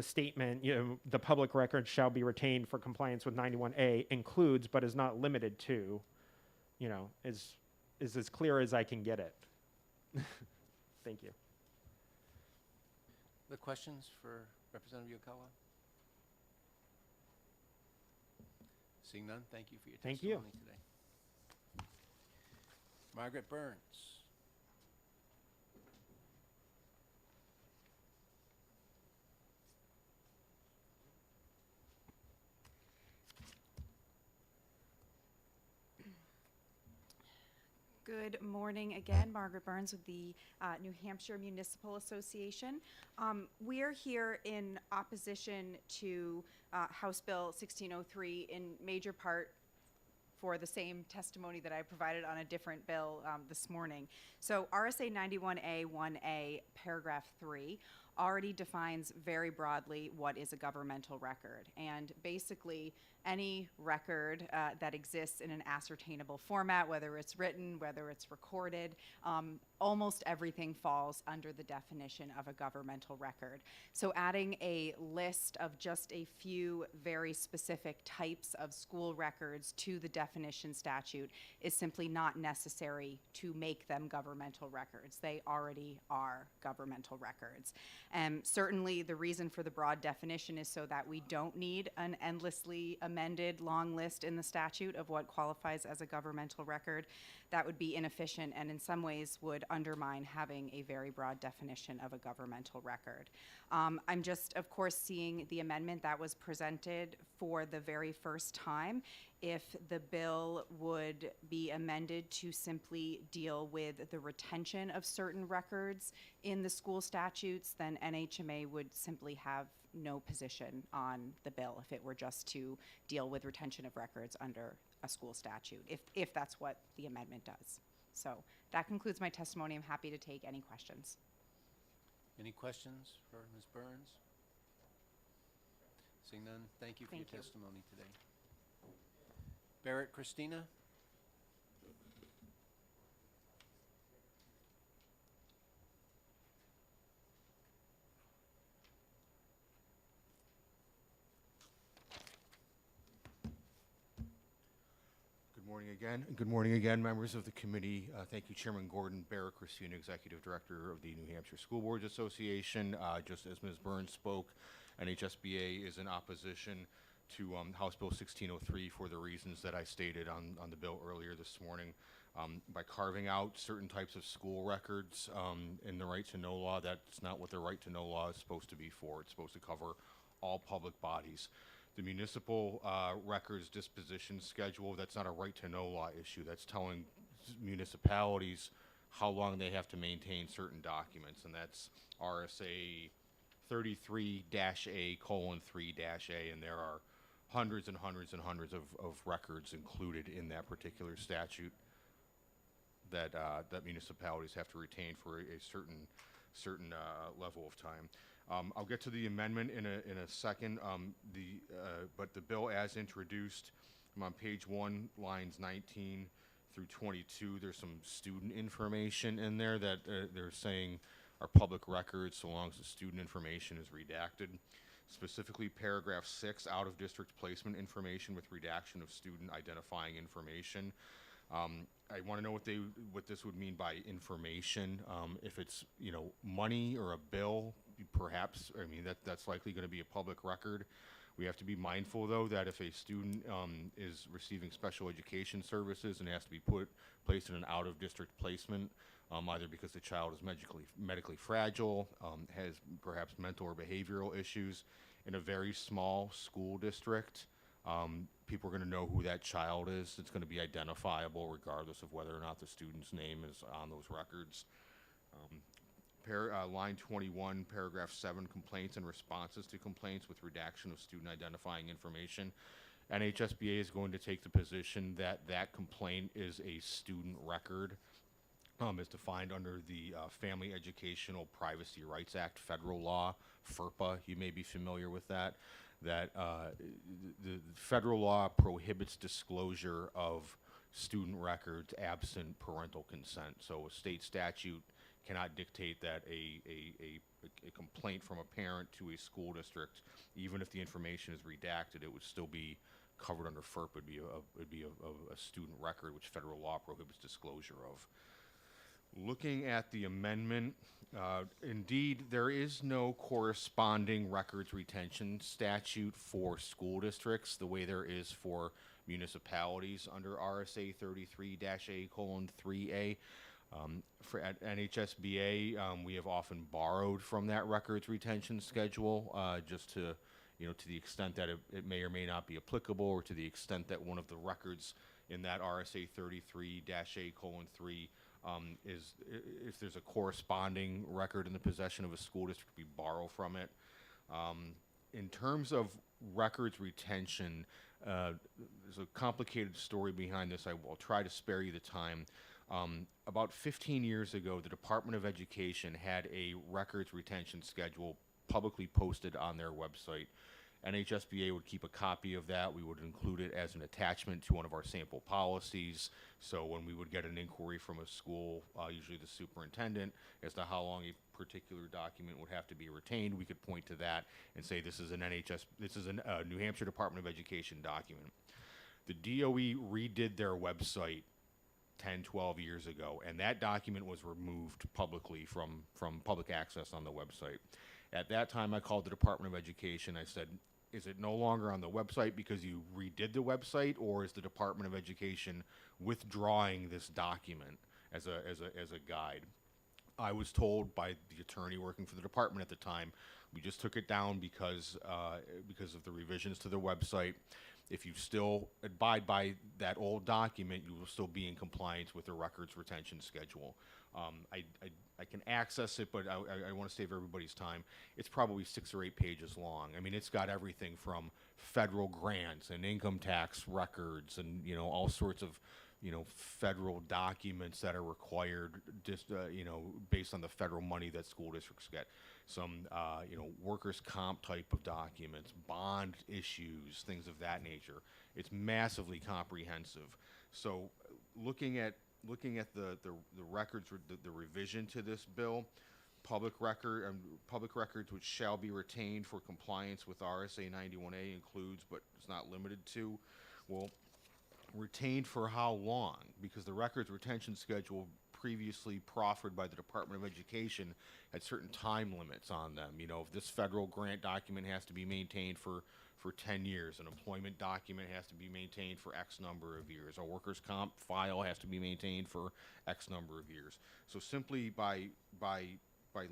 statement, you know, the public record shall be retained for compliance with 91A includes, but is not limited to, you know, is as clear as I can get it. Thank you. The questions for Representative Yokawa? Seeing none, thank you for your Thank you. testimony today. Margaret Burns. Good morning again. Margaret Burns with the New Hampshire Municipal Association. We are here in opposition to House Bill 1603 in major part for the same testimony that I provided on a different bill this morning. So RSA 91A 1A paragraph 3 already defines very broadly what is a governmental record. And basically any record that exists in an ascertainable format, whether it's written, whether it's recorded, almost everything falls under the definition of a governmental record. So adding a list of just a few very specific types of school records to the definition statute is simply not necessary to make them governmental records. They already are governmental records. Certainly the reason for the broad definition is so that we don't need an endlessly amended long list in the statute of what qualifies as a governmental record. That would be inefficient and in some ways would undermine having a very broad definition of a governmental record. I'm just, of course, seeing the amendment that was presented for the very first time. If the bill would be amended to simply deal with the retention of certain records in the school statutes, then NHMA would simply have no position on the bill if it were just to deal with retention of records under a school statute, if that's what the amendment does. So that concludes my testimony. I'm happy to take any questions. Any questions for Ms. Burns? Seeing none, thank you for your testimony today. Barrett Christina? Good morning again, members of the committee. Thank you, Chairman Gordon. Barrett Christina, Executive Director of the New Hampshire School Boards Association. Just as Ms. Burns spoke, NHSBA is in opposition to House Bill 1603 for the reasons that I stated on the bill earlier this morning. By carving out certain types of school records in the right to know law, that's not what the right to know law is supposed to be for. It's supposed to cover all public bodies. The municipal records disposition schedule, that's not a right to know law issue. That's telling municipalities how long they have to maintain certain documents, and that's RSA 33-A:3-A, and there are hundreds and hundreds and hundreds of records included in that particular statute that that municipalities have to retain for a certain level of time. I'll get to the amendment in a second. But the bill as introduced, I'm on page 1, lines 19 through 22. There's some student information in there that they're saying are public records so long as the student information is redacted. Specifically, paragraph 6, out-of-district placement information with redaction of student identifying information. I want to know what this would mean by information. If it's, money or a bill, perhaps, I mean, that's likely going to be a public record. We have to be mindful, though, that if a student is receiving special education services and has to be placed in an out-of-district placement, either because the child is medically fragile, has perhaps mental or behavioral issues, in a very small school district, people are going to know who that child is. It's going to be identifiable regardless of whether or not the student's name is on those records. Line 21, paragraph 7, complaints and responses to complaints with redaction of student identifying information. NHSBA is going to take the position that that complaint is a student record, as defined under the Family Educational Privacy Rights Act federal law, FERPA. You may be familiar with that. That the federal law prohibits disclosure of student records absent parental consent. So a state statute cannot dictate that a complaint from a parent to a school district, even if the information is redacted, it would still be covered under FERPA. It'd be a student record, which federal law prohibits disclosure of. Looking at the amendment, indeed, there is no corresponding records retention statute for school districts the way there is for municipalities under RSA 33-A:3A. At NHSBA, we have often borrowed from that records retention schedule, just to, to the extent that it may or may not be applicable, or to the extent that one of the records in that RSA 33-A:3 is, if there's a corresponding record in the possession of a school district, we borrow from it. In terms of records retention, there's a complicated story behind this. I will try to spare you the time. About 15 years ago, the Department of Education had a records retention schedule publicly posted on their website. NHSBA would keep a copy of that. We would include it as an attachment to one of our sample policies. So when we would get an inquiry from a school, usually the superintendent, as to how long a particular document would have to be retained, we could point to that and say this is a New Hampshire Department of Education document. The DOE redid their website 10, 12 years ago, and that document was removed publicly from public access on the website. At that time, I called the Department of Education. I said, is it no longer on the website because you redid the website, or is the Department of Education withdrawing this document as a guide? I was told by the attorney working for the department at the time, we just took it down because of the revisions to the website. If you still abide by that old document, you will still be in compliance with the records retention schedule. I can access it, but I want to save everybody's time. It's probably 6 or 8 pages long. I mean, it's got everything from federal grants and income tax records and, all sorts of, federal documents that are required just, based on the federal money that school districts get. Some, workers' comp type of documents, bond issues, things of that nature. It's massively comprehensive. So looking at the records, the revision to this bill, public records which shall be retained for compliance with RSA 91A includes, but it's not limited to, well, retained for how long? Because the records retention schedule previously proffered by the Department of Education had certain time limits on them. If this federal grant document has to be maintained for 10 years, an employment document has to be maintained for X number of years, a workers' comp file has to be maintained for X number of years. So simply by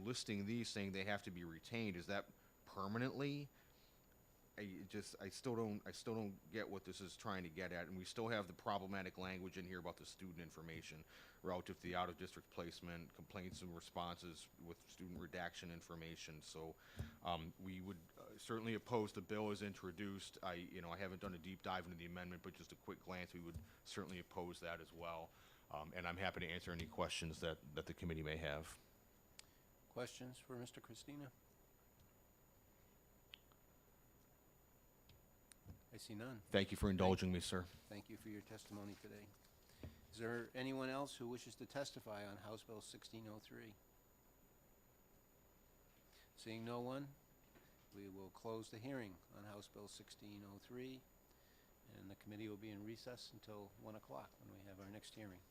listing these, saying they have to be retained, is that permanently? I still don't get what this is trying to get at, and we still have the problematic language in here about the student information relative to the out-of-district placement, complaints and responses with student redaction information. So we would certainly oppose the bill as introduced. I haven't done a deep dive into the amendment, but just a quick glance, we would certainly oppose that as well. And I'm happy to answer any questions that the committee may have. Questions for Mr. Christina? I see none. Thank you for indulging me, sir. Thank you for your testimony today. Is there anyone else who wishes to testify on House Bill 1603? Seeing no one, we will close the hearing on House Bill 1603, and the committee will be in recess until 1 o'clock when we have our next hearing.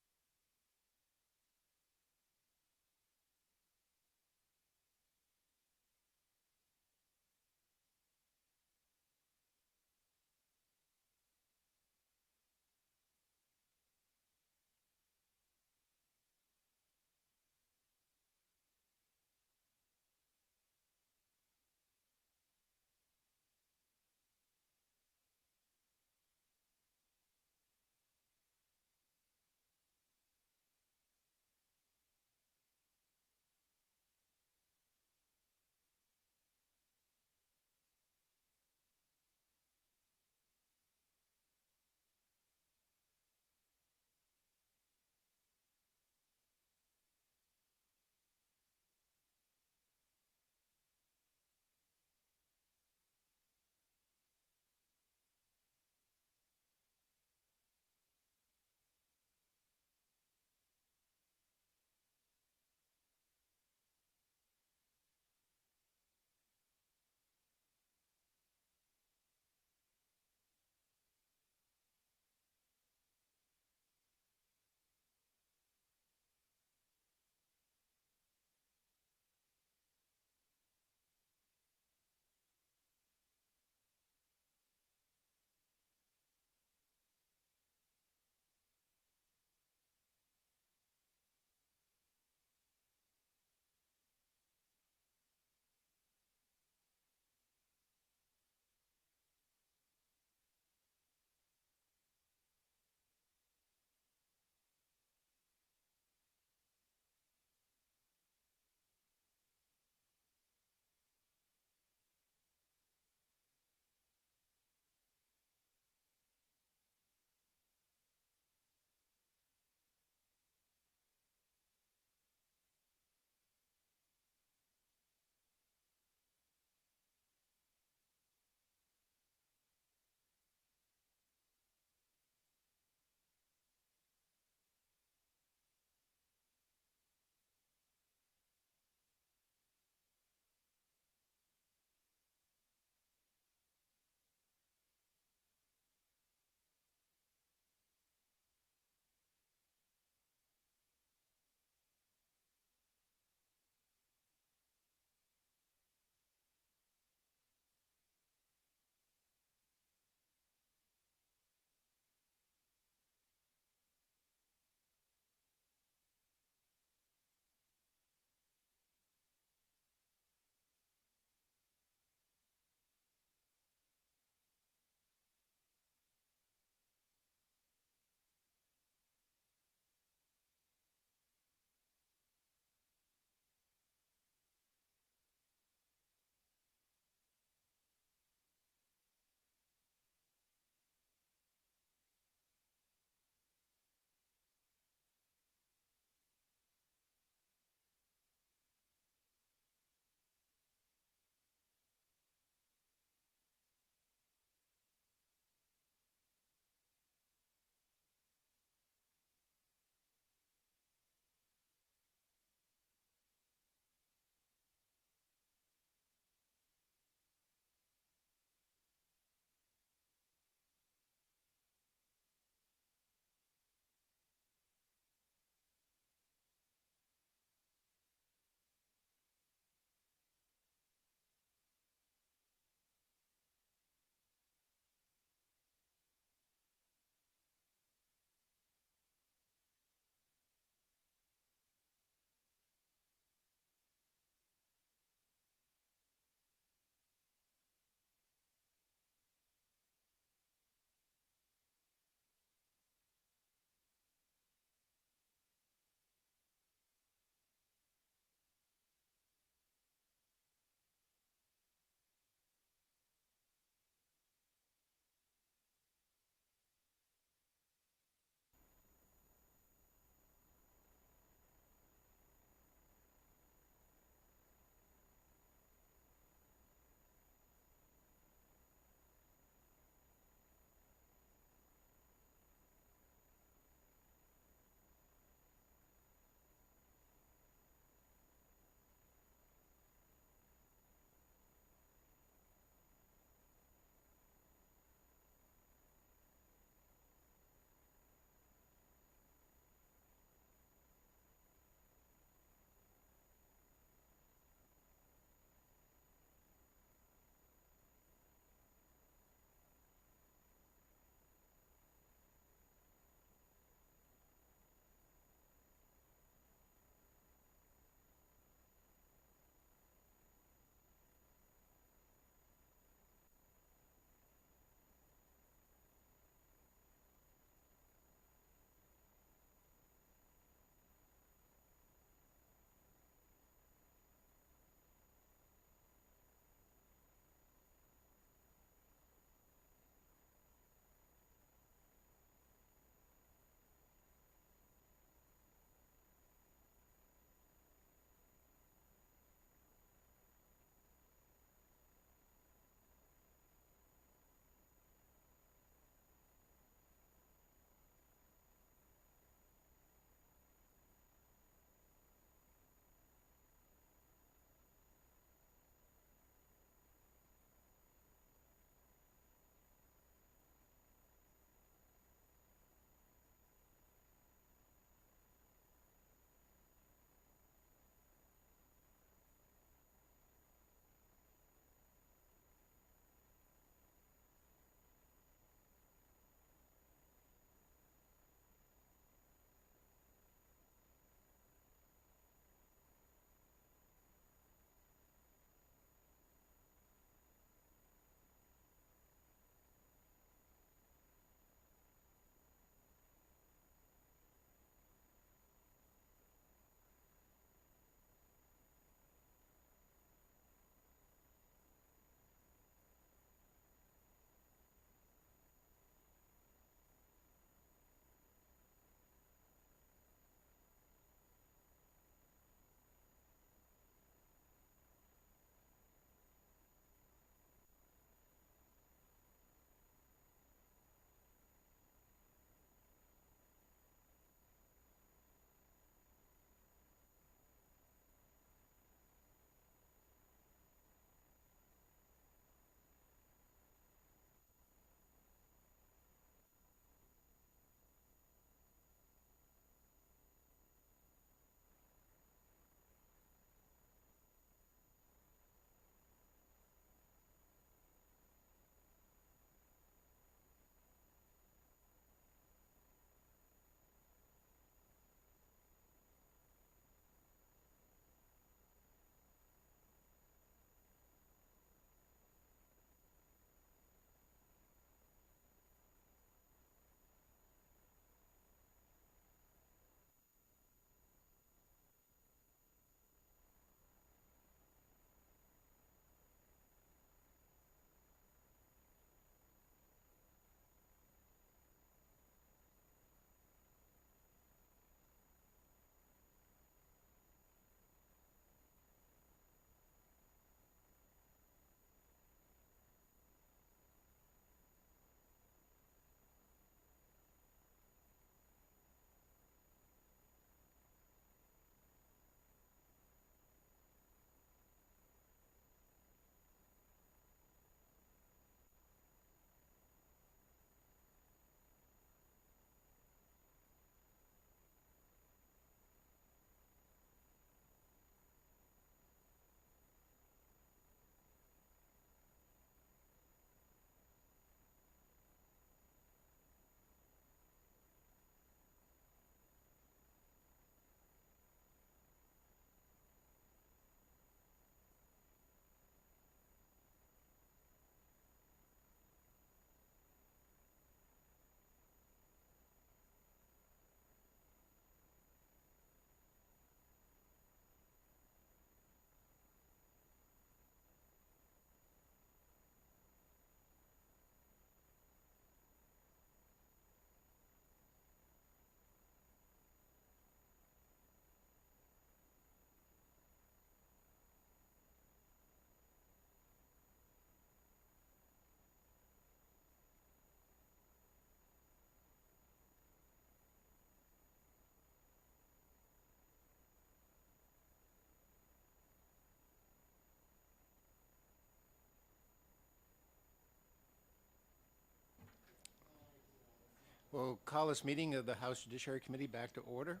We'll call this meeting of the House Judiciary Committee back to order.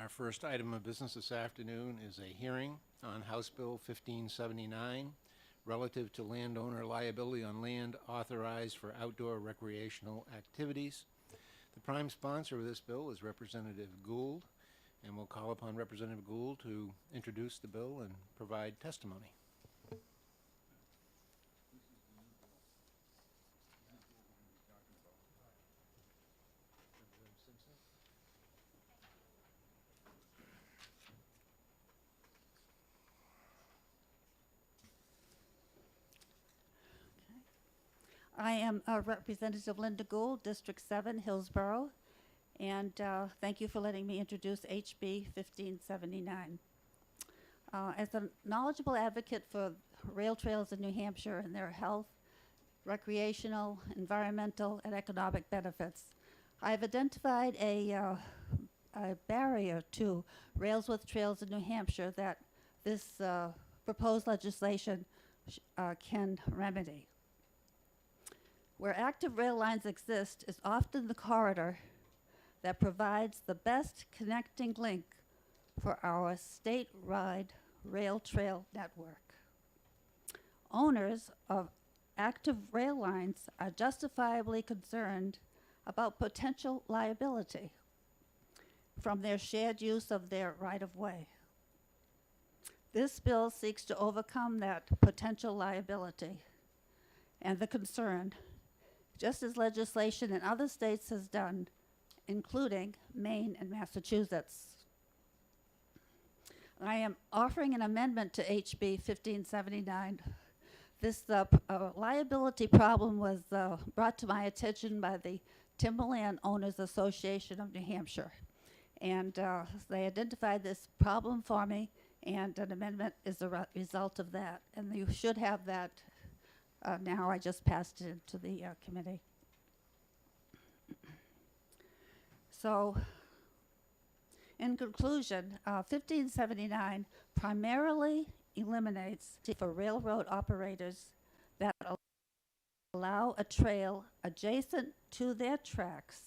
Our first item of business this afternoon is a hearing on House Bill 1579 relative to landowner liability on land authorized for outdoor recreational activities. The prime sponsor of this bill is Representative Gould, and we'll call upon Representative Gould to introduce the bill and provide testimony. I am Representative Linda Gould, District 7, Hillsborough, and thank you for letting me introduce HB 1579. As a knowledgeable advocate for rail trails in New Hampshire and their health, recreational, environmental, and economic benefits, I've identified a barrier to rails with trails in New Hampshire that this proposed legislation can remedy. Where active rail lines exist is often the corridor that provides the best connecting link for our statewide rail trail network. Owners of active rail lines are justifiably concerned about potential liability from their shared use of their right-of-way. This bill seeks to overcome that potential liability and the concern, just as legislation in other states has done, including Maine and Massachusetts. I am offering an amendment to HB 1579. This liability problem was brought to my attention by the Timberland Owners Association of New Hampshire. And they identified this problem for me, and an amendment is a result of that. And you should have that now. I just passed it to the committee. So, in conclusion, 1579 primarily eliminates for railroad operators that allow a trail adjacent to their tracks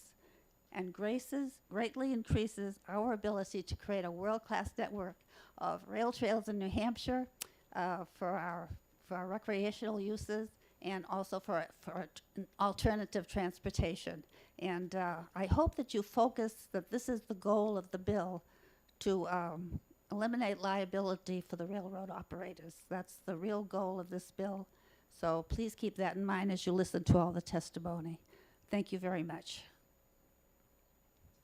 and greatly increases our ability to create a world-class network of rail trails in New Hampshire for our recreational uses, and also for alternative transportation. And I hope that you focus that this is the goal of the bill, to eliminate liability for the railroad operators. That's the real goal of this bill. So please keep that in mind as you listen to all the testimony. Thank you very much.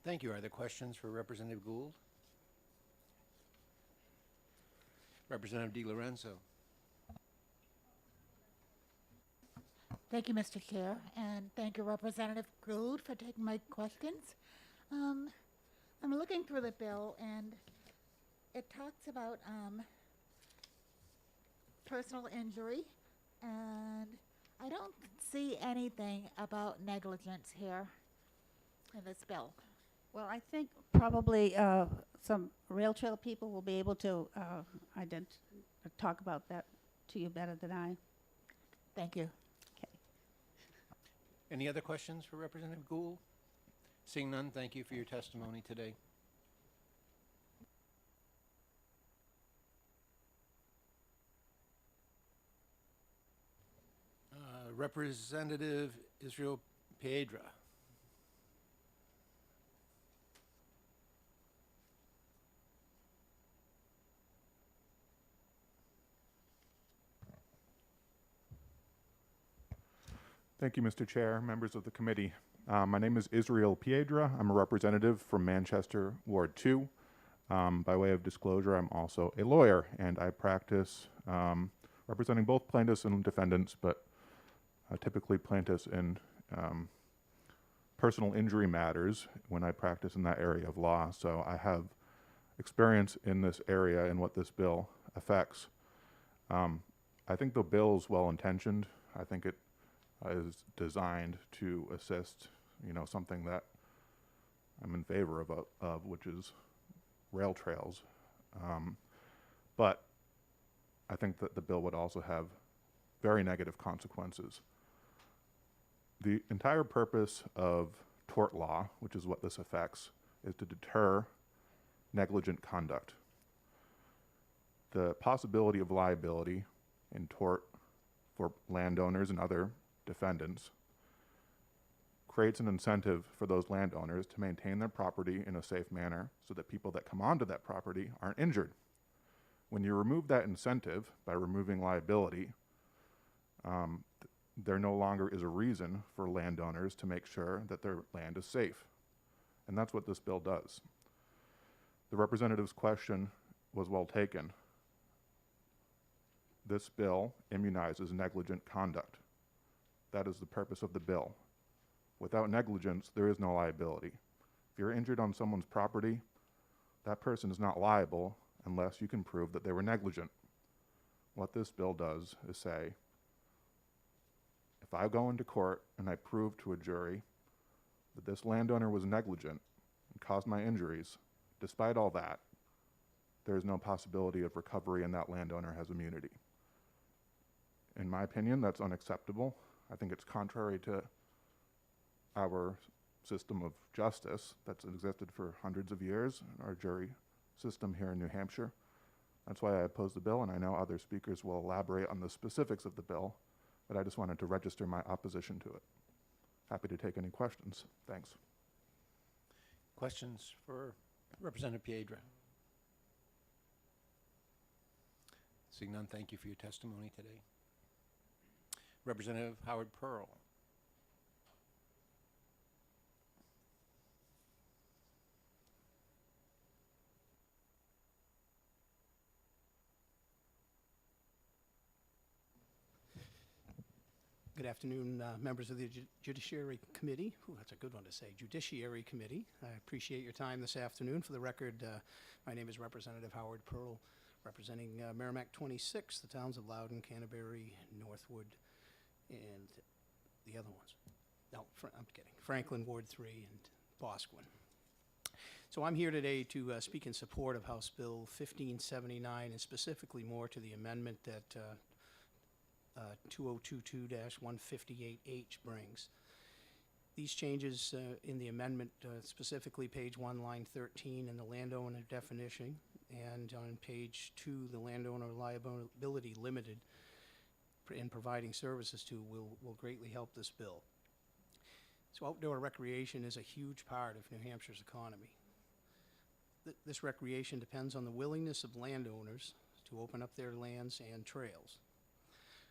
Thank you. Are there questions for Representative Gould? Representative DiLorenzo. Thank you, Mr. Chair, and thank you, Representative Gould, for taking my questions. I'm looking through the bill, and it talks about personal injury, and I don't see anything about negligence here in this bill. Well, I think probably some rail trail people will be able to talk about that to you better than I. Thank you. Any other questions for Representative Gould? Seeing none, thank you for your testimony today. Representative Israel Piedra. Thank you, Mr. Chair, members of the committee. My name is Israel Piedra. I'm a representative from Manchester, Ward 2. By way of disclosure, I'm also a lawyer, and I practice representing both plaintiffs and defendants, but typically plaintiffs in personal injury matters when I practice in that area of law. So I have experience in this area and what this bill affects. I think the bill is well-intentioned. I think it is designed to assist, something that I'm in favor of, which is rail trails. But I think that the bill would also have very negative consequences. The entire purpose of tort law, which is what this affects, is to deter negligent conduct. The possibility of liability in tort for landowners and other defendants creates an incentive for those landowners to maintain their property in a safe manner so that people that come onto that property aren't injured. When you remove that incentive by removing liability, there no longer is a reason for landowners to make sure that their land is safe. And that's what this bill does. The representative's question was well taken. This bill immunizes negligent conduct. That is the purpose of the bill. Without negligence, there is no liability. If you're injured on someone's property, that person is not liable unless you can prove that they were negligent. What this bill does is say, if I go into court and I prove to a jury that this landowner was negligent and caused my injuries, despite all that, there is no possibility of recovery and that landowner has immunity. In my opinion, that's unacceptable. I think it's contrary to our system of justice that's existed for hundreds of years, our jury system here in New Hampshire. That's why I oppose the bill, and I know other speakers will elaborate on the specifics of the bill, but I just wanted to register my opposition to it. Happy to take any questions. Thanks. Questions for Representative Piedra? Seeing none, thank you for your testimony today. Representative Howard Pearl. Good afternoon, members of the Judiciary Committee. Ooh, that's a good one to say, Judiciary Committee. I appreciate your time this afternoon. For the record, my name is Representative Howard Pearl, representing Merrimack 26, the towns of Loudon, Canterbury, Northwood, and the other ones. No, I'm kidding. Franklin, Ward 3, and Boscawen. So I'm here today to speak in support of House Bill 1579, and specifically more to the amendment that 2022-158H brings. These changes in the amendment, specifically page 1, line 13 in the landowner definition, and on page 2, the landowner liability limited in providing services to will greatly help this bill. So outdoor recreation is a huge part of New Hampshire's economy. This recreation depends on the willingness of landowners to open up their lands and trails.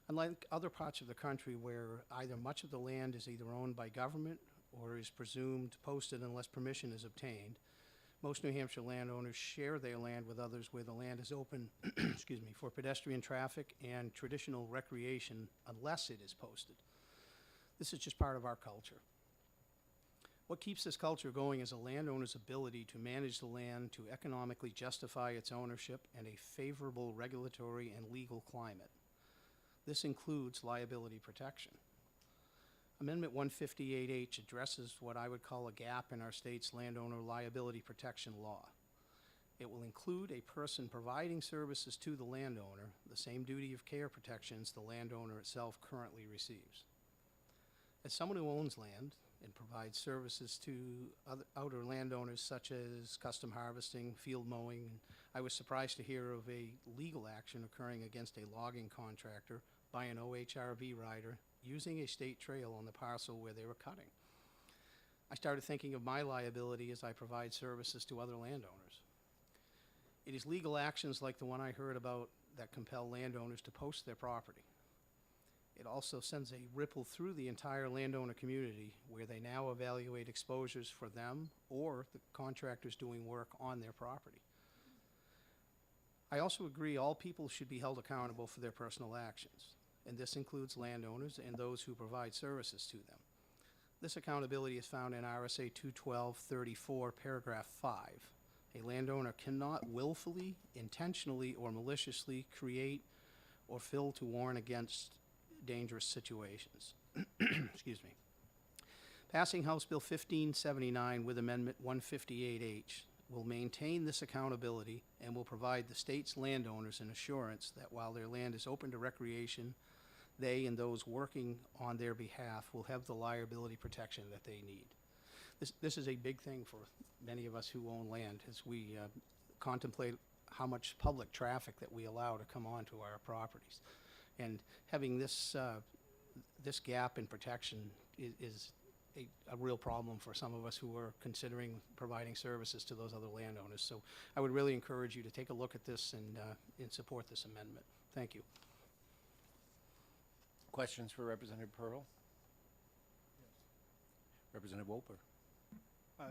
Unlike other parts of the country where either much of the land is either owned by government or is presumed posted unless permission is obtained, most New Hampshire landowners share their land with others where the land is open excuse me, for pedestrian traffic and traditional recreation unless it is posted. This is just part of our culture. What keeps this culture going is a landowner's ability to manage the land to economically justify its ownership and a favorable regulatory and legal climate. This includes liability protection. Amendment 158H addresses what I would call a gap in our state's landowner liability protection law. It will include a person providing services to the landowner, the same duty of care protections the landowner itself currently receives. As someone who owns land and provides services to other landowners such as custom harvesting, field mowing, I was surprised to hear of a legal action occurring against a logging contractor by an OHRV rider using a state trail on the parcel where they were cutting. I started thinking of my liability as I provide services to other landowners. It is legal actions like the one I heard about that compel landowners to post their property. It also sends a ripple through the entire landowner community where they now evaluate exposures for them or the contractors doing work on their property. I also agree all people should be held accountable for their personal actions, and this includes landowners and those who provide services to them. This accountability is found in RSA 212-34, paragraph 5. A landowner cannot willfully, intentionally, or maliciously create or fail to warn against dangerous situations. Excuse me. Passing House Bill 1579 with Amendment 158H will maintain this accountability and will provide the state's landowners an assurance that while their land is open to recreation, they and those working on their behalf will have the liability protection that they need. This is a big thing for many of us who own land as we contemplate how much public traffic that we allow to come onto our properties. And having this gap in protection is a real problem for some of us who are considering providing services to those other landowners. So I would really encourage you to take a look at this and support this amendment. Thank you. Questions for Representative Pearl? Representative Wolper.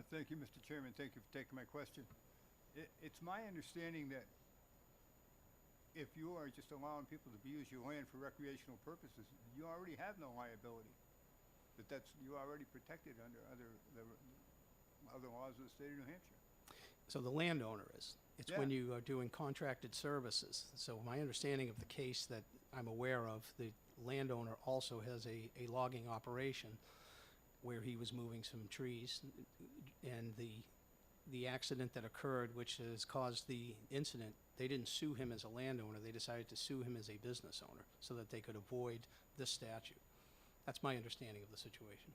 Thank you, Mr. Chairman. Thank you for taking my question. It's my understanding that if you are just allowing people to use your land for recreational purposes, you already have no liability. You're already protected under other laws of the state of New Hampshire. So the landowner is. It's when Yeah. you are doing contracted services. So my understanding of the case that I'm aware of, the landowner also has a logging operation where he was moving some trees, and the accident that occurred, which has caused the incident, they didn't sue him as a landowner, they decided to sue him as a business owner so that they could avoid this statute. That's my understanding of the situation.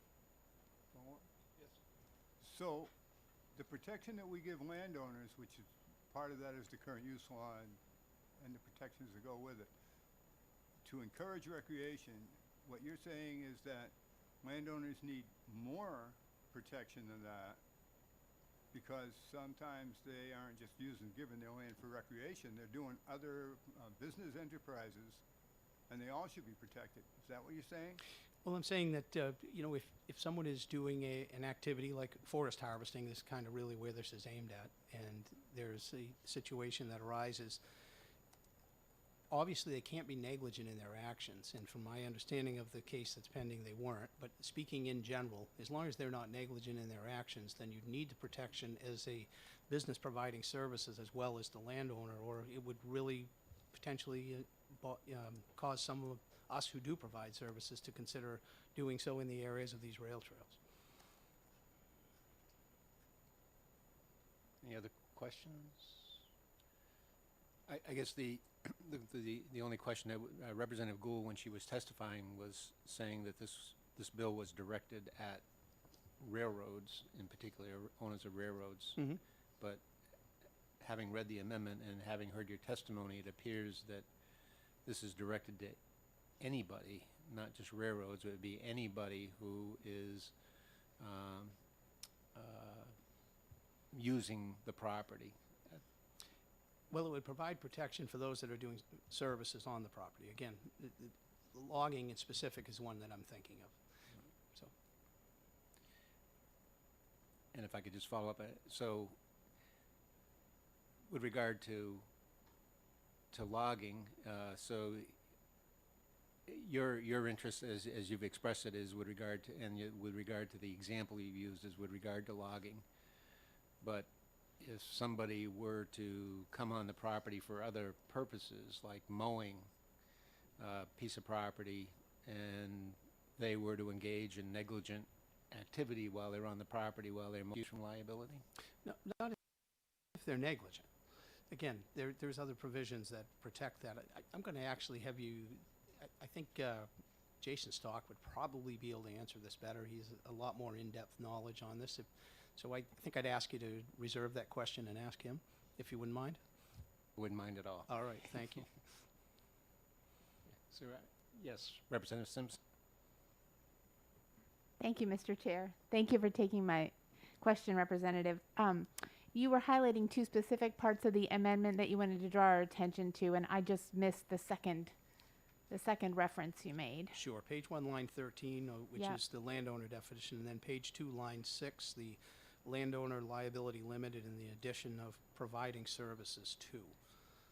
So, the protection that we give landowners, which is part of that is the current use law and the protections that go with it, to encourage recreation, what you're saying is that landowners need more protection than that because sometimes they aren't just giving their land for recreation, they're doing other business enterprises, and they all should be protected. Is that what you're saying? Well, I'm saying that, if someone is doing an activity like forest harvesting, this is kind of really where this is aimed at, and there's a situation that arises, obviously they can't be negligent in their actions, and from my understanding of the case that's pending, they weren't. But speaking in general, as long as they're not negligent in their actions, then you need the protection as a business providing services as well as the landowner, or it would really potentially cause some of us who do provide services to consider doing so in the areas of these rail trails. Any other questions? I guess the only question that Representative Gould, when she was testifying, was saying that this bill was directed at railroads, in particular owners of railroads. Mm-hmm. But having read the amendment and having heard your testimony, it appears that this is directed to anybody, not just railroads. It would be anybody who is using the property. Well, it would provide protection for those that are doing services on the property. Again, the logging in specific is one that I'm thinking of. So, And if I could just follow up, so with regard to logging, so your interest, as you've expressed it, is with regard to, with regard to the example you used, is with regard to logging. But if somebody were to come on the property for other purposes, like mowing a piece of property, and they were to engage in negligent activity while they're on the property, while they're mowing, from liability? no, not if they're negligent. Again, there's other provisions that protect that. I'm going to actually have you, I think Jason Stock would probably be able to answer this better. He's a lot more in-depth knowledge on this. So I think I'd ask you to reserve that question and ask him, if you wouldn't mind. Wouldn't mind at all. All right, thank you. So, yes, Representative Simpson. Thank you, Mr. Chair. Thank you for taking my question, Representative. You were highlighting two specific parts of the amendment that you wanted to draw our attention to, and I just missed the second reference you made. Sure. Page 1, line 13, which Yeah. is the landowner definition, and then page 2, line 6, the landowner liability limited, and the addition of providing services to.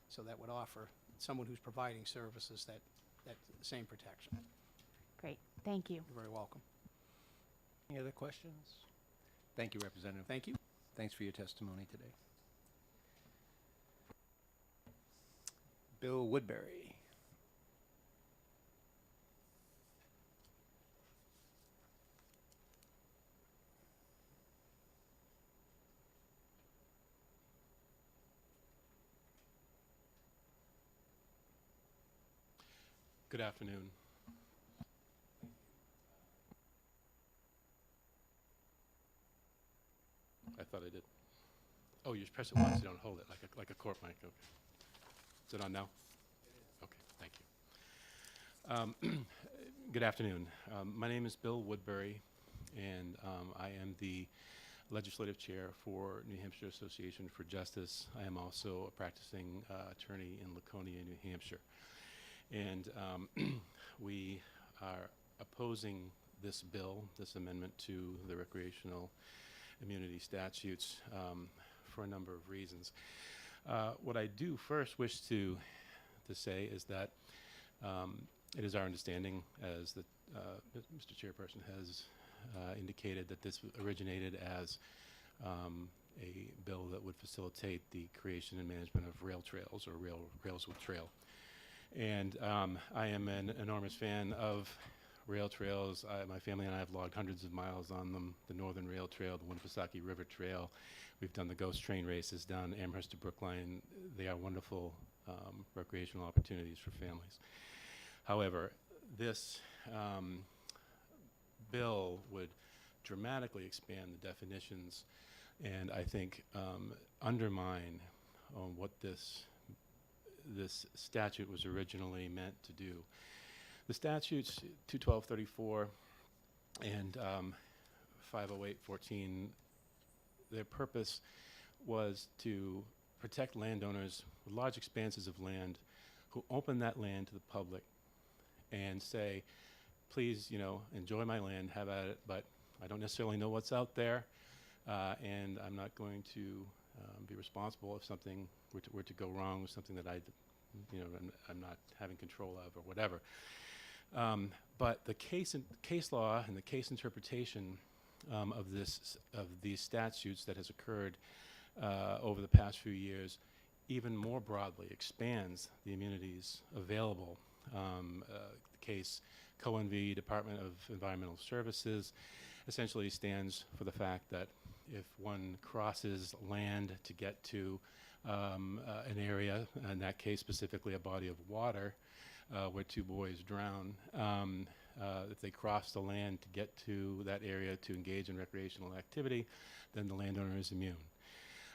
So that would offer someone who's providing services that same protection. Great. Thank you. You're very welcome. Any other questions? Thank you, Representative. Thank you. Thanks for your testimony today. Bill Woodbury. Good afternoon. thought I did. Oh, you just press it once, you don't hold it, like a court mic, okay. Is it on now? Okay, thank you. Good afternoon. My name is Bill Woodbury, and I am the legislative chair for New Hampshire Association for Justice. I am also a practicing attorney in Laconia, New Hampshire. And we are opposing this bill, this amendment to the recreational immunity statutes for a number of reasons. What I do first wish to say is that it is our understanding, as the Mr. Chairperson has indicated, that this originated as a bill that would facilitate the creation and management of rail trails, or rails with trail. And I am an enormous fan of rail trails. My family and I have logged hundreds of miles on them. The Northern Rail Trail, the Winnipesaukee River Trail. We've done the ghost train races down Amherst to Brookline. They are wonderful recreational opportunities for families. However, this bill would dramatically expand the definitions and I think undermine what this statute was originally meant to do. The statutes 21234 and 50814, their purpose was to protect landowners with large expanses of land who open that land to the public and say, please, enjoy my land, have at it, but I don't necessarily know what's out there, and I'm not going to be responsible if something were to go wrong with something that I'm not having control of or whatever. But the case law and the case interpretation of these statutes that has occurred over the past few years even more broadly expands the immunities available. The case Cohen v. Department of Environmental Services essentially stands for the fact that if one crosses land to get to an area, in that case specifically a body of water, where two boys drown, if they cross the land to get to that area to engage in recreational activity, then the landowner is immune.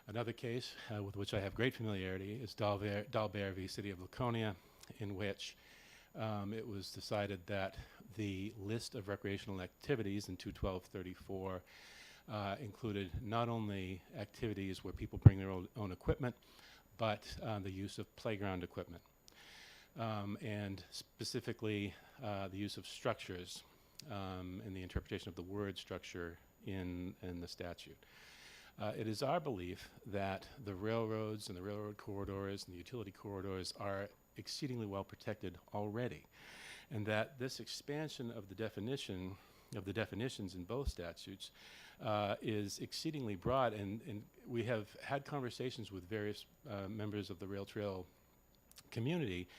Another case with which I have great familiarity is Dalbert v. City of Laconia, in which it was decided that the list of recreational activities in 21234 included not only activities where people bring their own equipment, but the use of playground equipment. And specifically the use of structures and the interpretation of the word structure in the statute. It is our belief that the railroads and the railroad corridors and the utility corridors are exceedingly well protected already, and that this expansion of the definitions in both statutes is exceedingly broad, and we have had conversations with various members of the rail trail community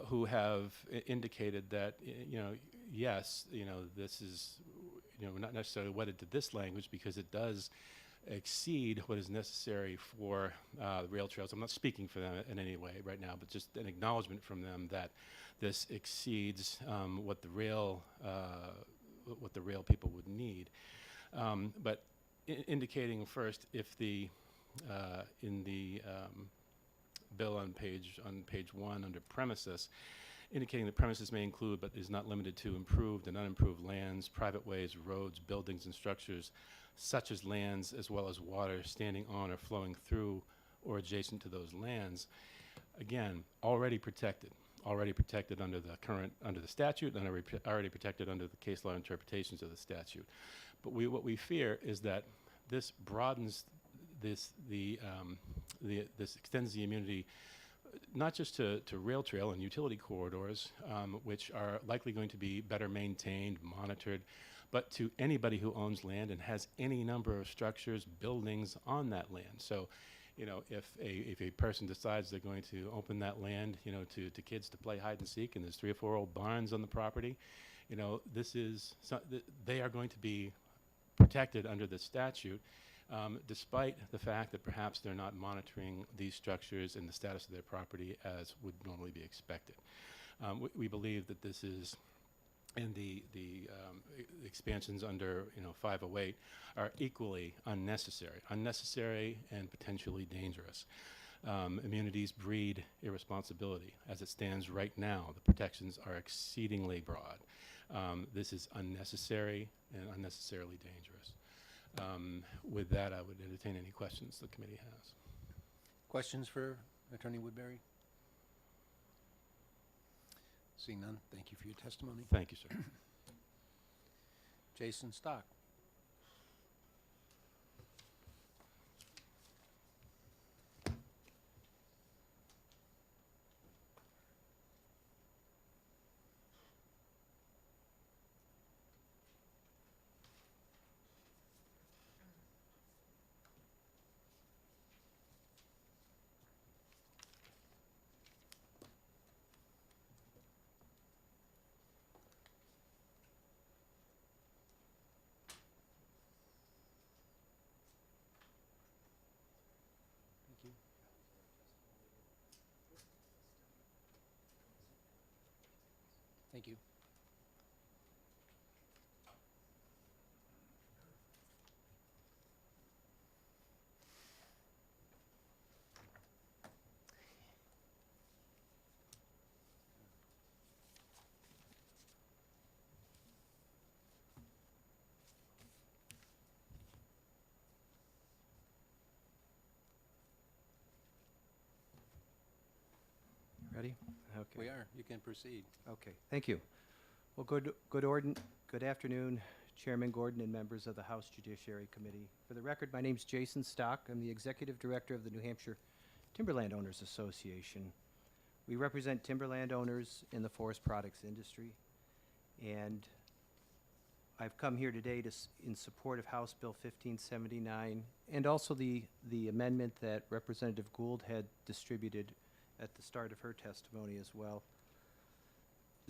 who have indicated that yes, this is we're not necessarily wedded to this language because it does exceed what is necessary for rail trails. I'm not speaking for them in any way right now, but just an acknowledgement from them that this exceeds what the rail people would need. But indicating first, if the in the bill on page 1 under premises, indicating the premises may include but is not limited to improved and unimproved lands, private ways, roads, buildings, and structures, such as lands as well as water standing on or flowing through or adjacent to those lands. Again, already protected under the statute, and already protected under the case law interpretations of the statute. But what we fear is that this broadens this extends the immunity not just to rail trail and utility corridors, which are likely going to be better maintained, monitored, but to anybody who owns land and has any number of structures, buildings on that land. So, if a person decides they're going to open that land, to kids to play hide and seek, and there's 3 or 4 old barns on the property, they are going to be protected under the statute, despite the fact that perhaps they're not monitoring these structures and the status of their property as would normally be expected. We believe that this is and the expansions under 508 are equally unnecessary and potentially dangerous. Immunities breed irresponsibility. As it stands right now, the protections are exceedingly broad. This is unnecessary and unnecessarily dangerous. With that, I would entertain any questions the committee has. Questions for Attorney Woodbury? Seeing none, thank you for your testimony. Thank you, sir. Jason Stock. Thank you. Thank you. Ready? Okay. We are. You can proceed. Okay, thank you. Well, good afternoon, Chairman Gordon and members of the House Judiciary Committee. For the record, my name's Jason Stock. I'm the Executive Director of the New Hampshire Timberland Owners Association. We represent timberland owners in the forest products industry, and I've come here today in support of House Bill 1579 and also the amendment that Representative Gould had distributed at the start of her testimony as well,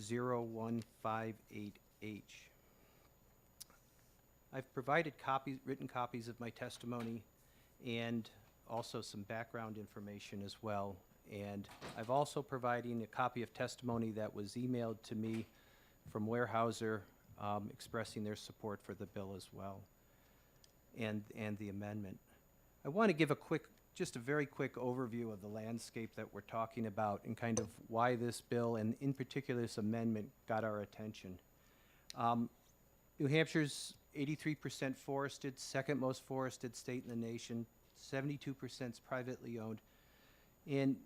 0158H. I've provided written copies of my testimony and also some background information as well. And I've also providing a copy of testimony that was emailed to me from Weyerhaeuser expressing their support for the bill as well and the amendment. I want to give just a very quick overview of the landscape that we're talking about and kind of why this bill and in particular this amendment got our attention. New Hampshire's 83% forested, second most forested state in the nation, 72% is privately owned, and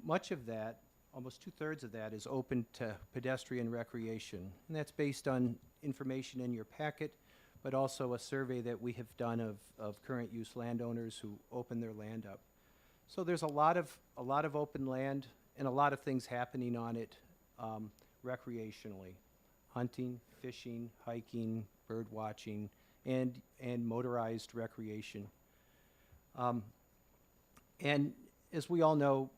much of that, almost 2/3 of that, is open to pedestrian recreation, and that's based on information in your packet, but also a survey that we have done of current use landowners who open their land up. So there's a lot of open land and a lot of things happening on it recreationally: hunting, fishing, hiking, bird watching, and motorized recreation. And as we all know,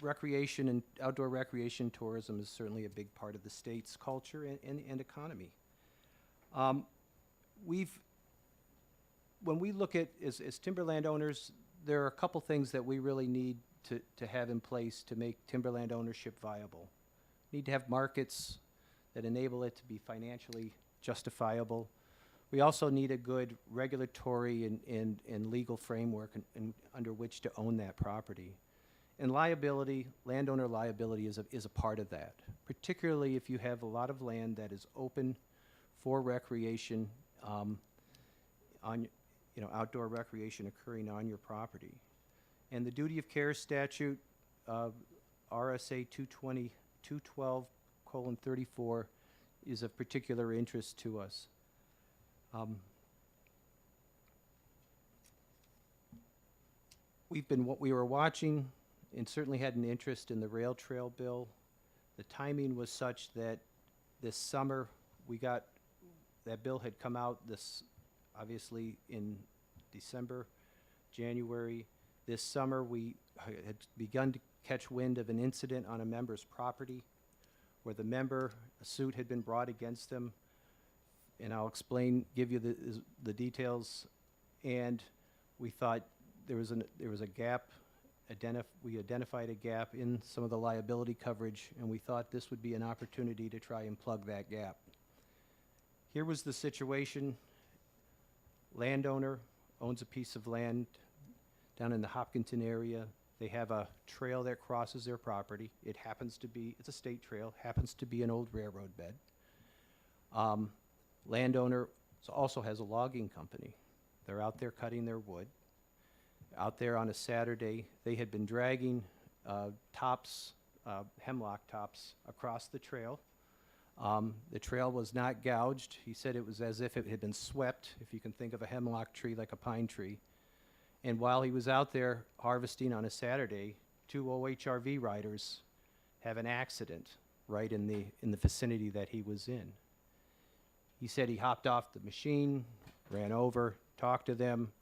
recreation and outdoor recreation tourism is certainly a big part of the state's culture and economy. When we look at, as timberland owners, there are a couple things that we really need to have in place to make timberland ownership viable. Need to have markets that enable it to be financially justifiable. We also need a good regulatory and legal framework under which to own that property. And liability, landowner liability is a part of that, particularly if you have a lot of land that is open for recreation, outdoor recreation occurring on your property. And the duty of care statute, RSA 212:34, is of particular interest to us. We were watching and certainly had an interest in the rail trail bill. The timing was such that this summer that bill had come out obviously in December, January. This summer we had begun to catch wind of an incident on a member's property where a suit had been brought against them, and I'll give you the details. And we thought there was a gap we identified a gap in some of the liability coverage, and we thought this would be an opportunity to try and plug that gap. Here was the situation. Landowner owns a piece of land down in the Hopkinton area. They have a trail that crosses their property. It happens to be, it's a state trail, happens to be an old railroad bed. Landowner also has a logging company. They're out there cutting their wood. Out there on a Saturday, they had been dragging tops, hemlock tops, across the trail. The trail was not gouged. He said it was as if it had been swept, if you can think of a hemlock tree like a pine tree. And while he was out there harvesting on a Saturday, 2 OHRV riders have an accident right in the vicinity that he was in. He said he hopped off the machine, ran over, talked to them.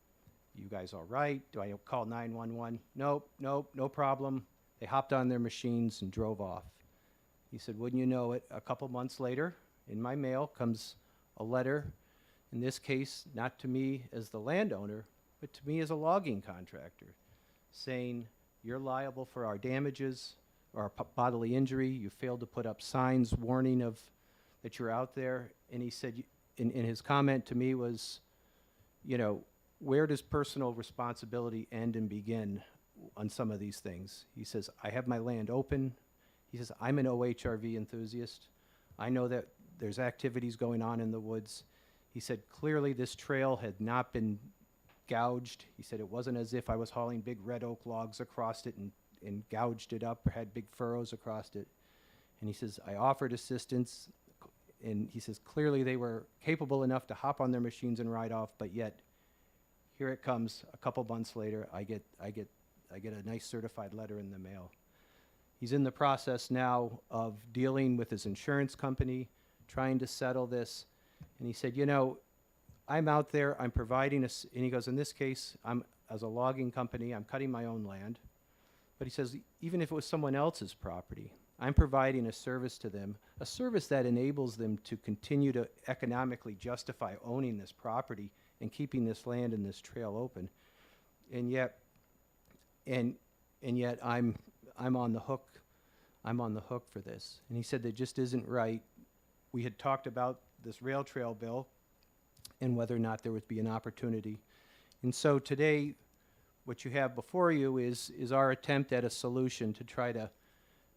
You guys all right? Do I call 911? Nope, nope, no problem. They hopped on their machines and drove off. He said, wouldn't you know it, a couple months later, in my mail comes a letter, in this case, not to me as the landowner, but to me as a logging contractor, saying, you're liable for our damages or our bodily injury. You failed to put up signs warning of that you're out there. And he said, in his comment to me was, you know, where does personal responsibility end and begin on some of these things? He says, I have my land open. He says, I'm an OHRV enthusiast. I know that there's activities going on in the woods. He said, clearly this trail had not been gouged. He said, it wasn't as if I was hauling big red oak logs across it and gouged it up or had big furrows across it. And he says, I offered assistance. And he says, clearly they were capable enough to hop on their machines and ride off, but yet here it comes a couple months later, I get a nice certified letter in the mail. He's in the process now of dealing with his insurance company, trying to settle this. And he said, you know, I'm out there, I'm providing and he goes, in this case, as a logging company, I'm cutting my own land. But he says, even if it was someone else's property, I'm providing a service to them, a service that enables them to continue to economically justify owning this property and keeping this land and this trail open. And yet I'm on the hook. I'm on the hook for this. And he said that just isn't right. We had talked about this rail trail bill and whether or not there would be an opportunity. And so today, what you have before you is our attempt at a solution to try to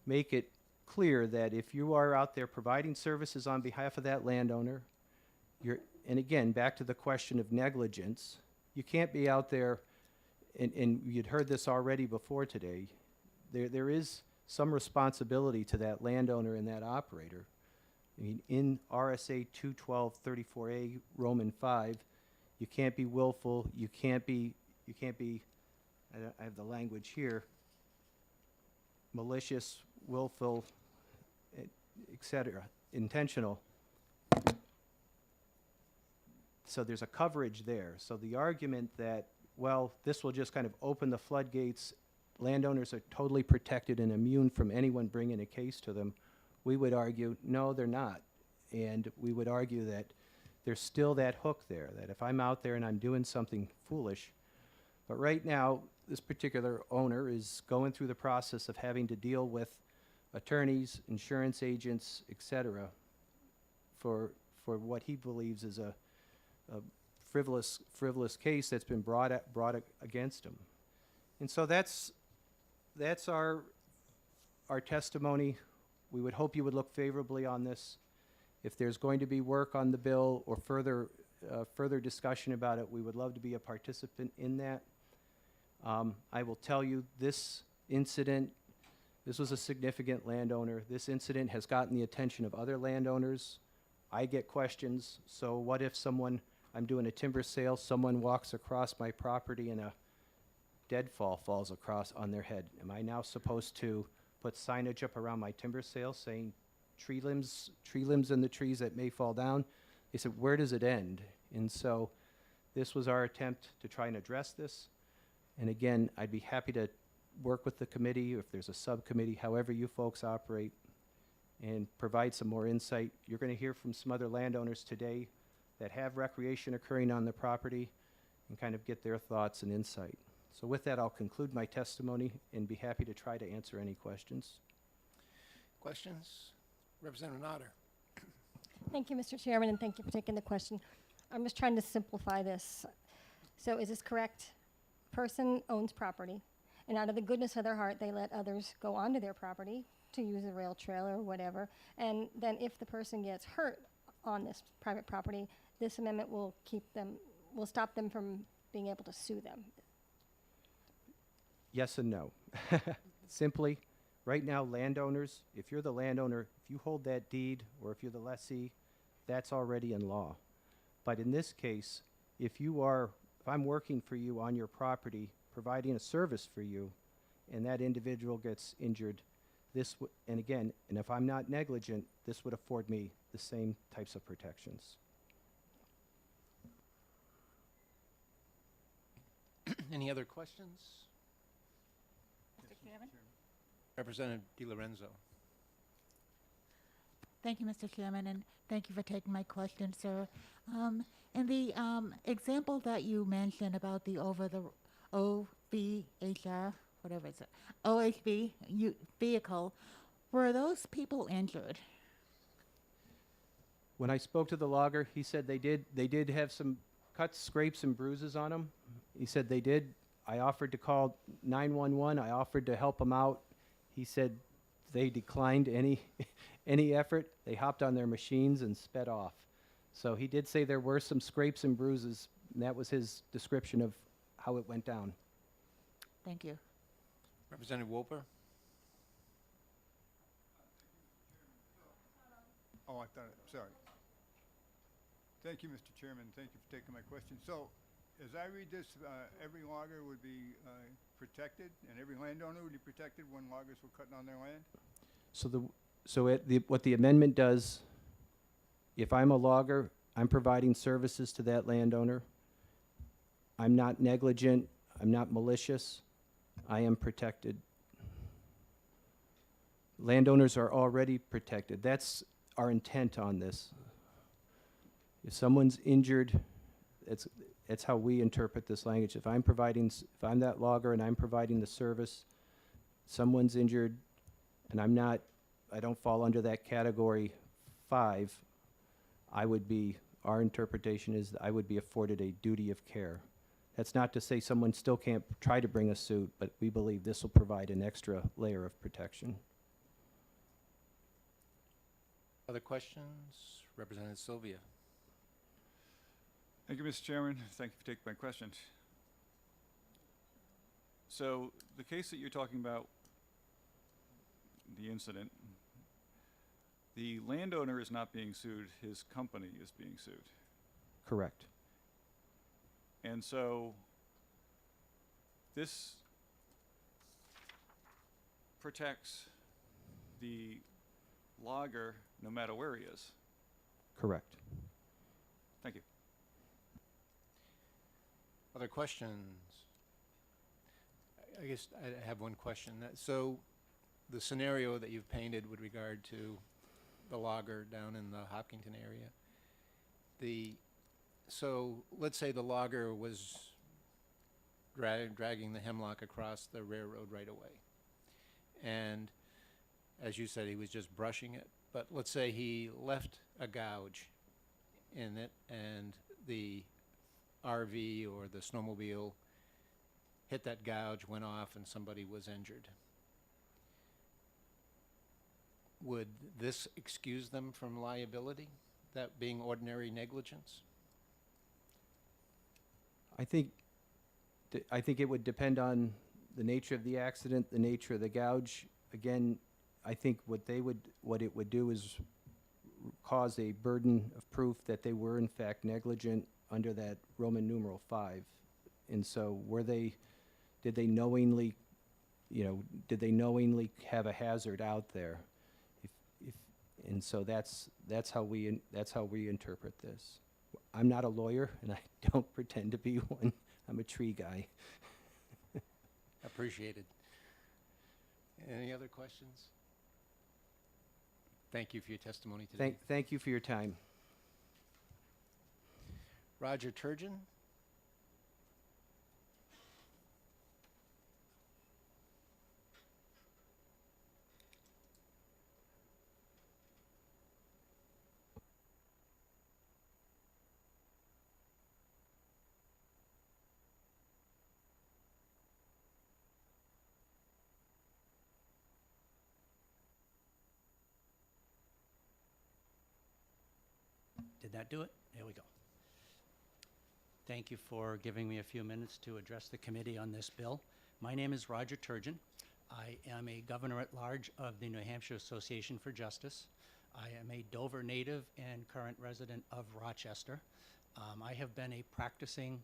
make it clear that if you are out there providing services on behalf of that landowner, and again, back to the question of negligence, you can't be out there, and you'd heard this already before today, there is some responsibility to that landowner and that operator. I mean, in RSA 212-34A, Roman 5, you can't be willful, you can't be, I have the language here, malicious, willful, etc., intentional. So there's a coverage there. So the argument that, well, this will just kind of open the floodgates, landowners are totally protected and immune from anyone bringing a case to them, we would argue, no, they're not. And we would argue that there's still that hook there, that if I'm out there and I'm doing something foolish, but right now, this particular owner is going through the process of having to deal with attorneys, insurance agents, etc., for what he believes is a frivolous case that's been brought against him. And so that's our testimony. We would hope you would look favorably on this. If there's going to be work on the bill or further discussion about it, we would love to be a participant in that. I will tell you, this incident, this was a significant landowner. This incident has gotten the attention of other landowners. I get questions, so what if I'm doing a timber sale, someone walks across my property and a deadfall falls across on their head? Am I now supposed to put signage up around my timber sale saying tree limbs in the trees that may fall down? They said, where does it end? And so this was our attempt to try and address this. And again, I'd be happy to work with the committee, or if there's a subcommittee, however you folks operate, and provide some more insight. You're going to hear from some other landowners today that have recreation occurring on the property and kind of get their thoughts and insight. So with that, I'll conclude my testimony and be happy to try to answer any questions. Questions? Representative Nodder. Thank you, Mr. Chairman, and thank you for taking the question. I'm just trying to simplify this. So is this correct? Person owns property, and out of the goodness of their heart, they let others go onto their property to use a rail trail or whatever. And then if the person gets hurt on this private property, this amendment will stop them from being able to sue them. Yes and no. Simply, right now, landowners, if you're the landowner, if you hold that deed, or if you're the lessee, that's already in law. But in this case, if I'm working for you on your property, providing a service for you, and that individual gets injured, and if I'm not negligent, this would afford me the same types of protections. Any other questions? Mr. Chairman? Representative DiLorenzo. Thank you, Mr. Chairman, and thank you for taking my question, sir. In the example that you mentioned about the OVHR, whatever it's, OHV vehicle, were those people injured? When I spoke to the logger, he said they did have some cuts, scrapes, and bruises on them. He said they did. I offered to call 911. I offered to help them out. He said they declined any effort. They hopped on their machines and sped off. So he did say there were some scrapes and bruises, and that was his description of how it went down. Thank you. Representative Wolper. Oh, I thought, sorry. Thank you, Mr. Chairman. Thank you for taking my question. So, as I read this, every logger would be protected, and every landowner would be protected when loggers were cutting on their land? What the amendment does, if I'm a logger, I'm providing services to that landowner. I'm not negligent. I'm not malicious. I am protected. Landowners are already protected. That's our intent on this. If someone's injured, that's how we interpret this language. If I'm that logger and I'm providing the service, someone's injured, and I don't fall under that category 5, our interpretation is that I would be afforded a duty of care. That's not to say someone still can't try to bring a suit, but we believe this will provide an extra layer of protection. Other questions? Representative Sylvia. Thank you, Mr. Chairman. Thank you for taking my question. So the case that you're talking about, the incident, the landowner is not being sued, his company is being sued. Correct. And so this protects the logger no matter where he is. Correct. Thank you. Other questions? I guess I have one question. So the scenario that you've painted with regard to the logger down in the Hopkinton area, so let's say the logger was dragging the hemlock across the railroad right away. And as you said, he was just brushing it. But let's say he left a gouge in it and the RV or the snowmobile hit that gouge, went off, and somebody was injured. Would this excuse them from liability, that being ordinary negligence? I think it would depend on the nature of the accident, the nature of the gouge. Again, I think what it would do is cause a burden of proof that they were in fact negligent under that Roman numeral 5. And so did they knowingly have a hazard out there? And so that's how we interpret this. I'm not a lawyer, and I don't pretend to be one. I'm a tree guy. Appreciated. Any other questions? Thank you for your testimony today. Thank you for your time. Roger Turgeon. Did that do it? There we go. Thank you for giving me a few minutes to address the committee on this bill. My name is Roger Turgeon. I am a governor-at-large of the New Hampshire Association for Justice. I am a Dover native and current resident of Rochester. I have been a practicing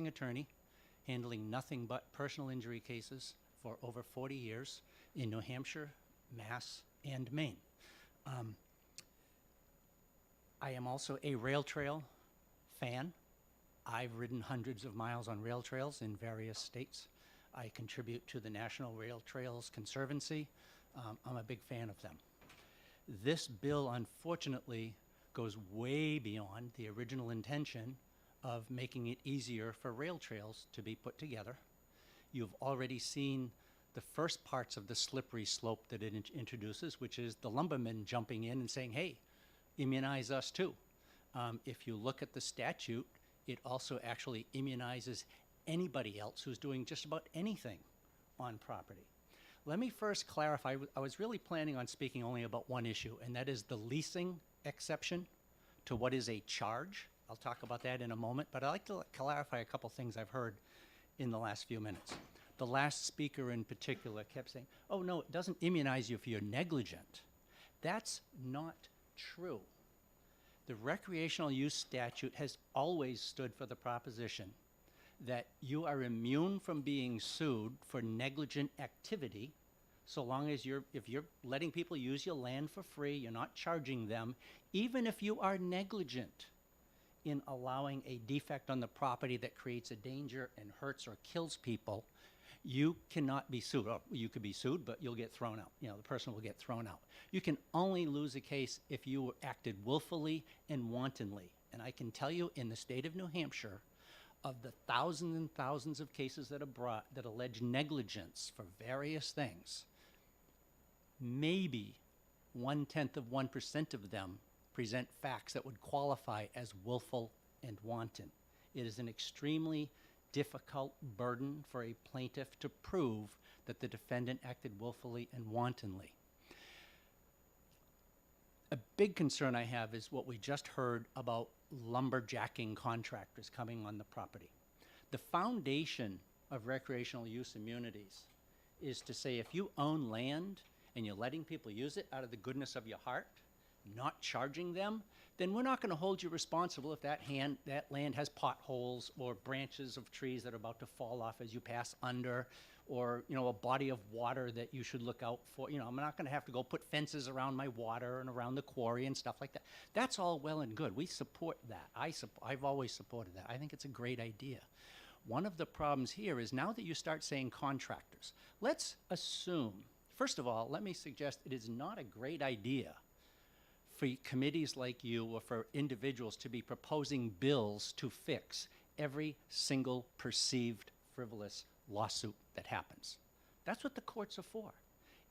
attorney, handling nothing but personal injury cases for over 40 years in New Hampshire, Mass, and Maine. I am also a rail trail fan. I've ridden hundreds of miles on rail trails in various states. I contribute to the National Rail Trails Conservancy. I'm a big fan of them. This bill, unfortunately, goes way beyond the original intention of making it easier for rail trails to be put together. You've already seen the first parts of the slippery slope that it introduces, which is the lumbermen jumping in and saying, hey, immunize us too. If you look at the statute, it also actually immunizes anybody else who's doing just about anything on property. Let me first clarify, I was really planning on speaking only about one issue, and that is the leasing exception to what is a charge. I'll talk about that in a moment, but I'd like to clarify a couple things I've heard in the last few minutes. The last speaker in particular kept saying, oh no, it doesn't immunize you if you're negligent. That's not true. The recreational use statute has always stood for the proposition that you are immune from being sued for negligent activity so long as if you're letting people use your land for free, you're not charging them, even if you are negligent in allowing a defect on the property that creates a danger and hurts or kills people, you cannot be sued. Or you could be sued, but you'll get thrown out. You know, the person will get thrown out. You can only lose a case if you acted willfully and wantonly. And I can tell you in the state of New Hampshire, of the thousands and thousands of cases that are brought that allege negligence for various things, maybe 0.1% of them present facts that would qualify as willful and wanton. It is an extremely difficult burden for a plaintiff to prove that the defendant acted willfully and wantonly. A big concern I have is what we just heard about lumberjacking contractors coming on the property. The foundation of recreational use immunities is to say if you own land and you're letting people use it out of the goodness of your heart, not charging them, then we're not going to hold you responsible if that land has potholes or branches of trees that are about to fall off as you pass under, or a body of water that you should look out for. I'm not going to have to go put fences around my water and around the quarry and stuff like that. That's all well and good. We support that. I've always supported that. I think it's a great idea. One of the problems here is now that you start saying contractors, let's assume, first of all, let me suggest it is not a great idea for committees like you or for individuals to be proposing bills to fix every single perceived frivolous lawsuit that happens. That's what the courts are for.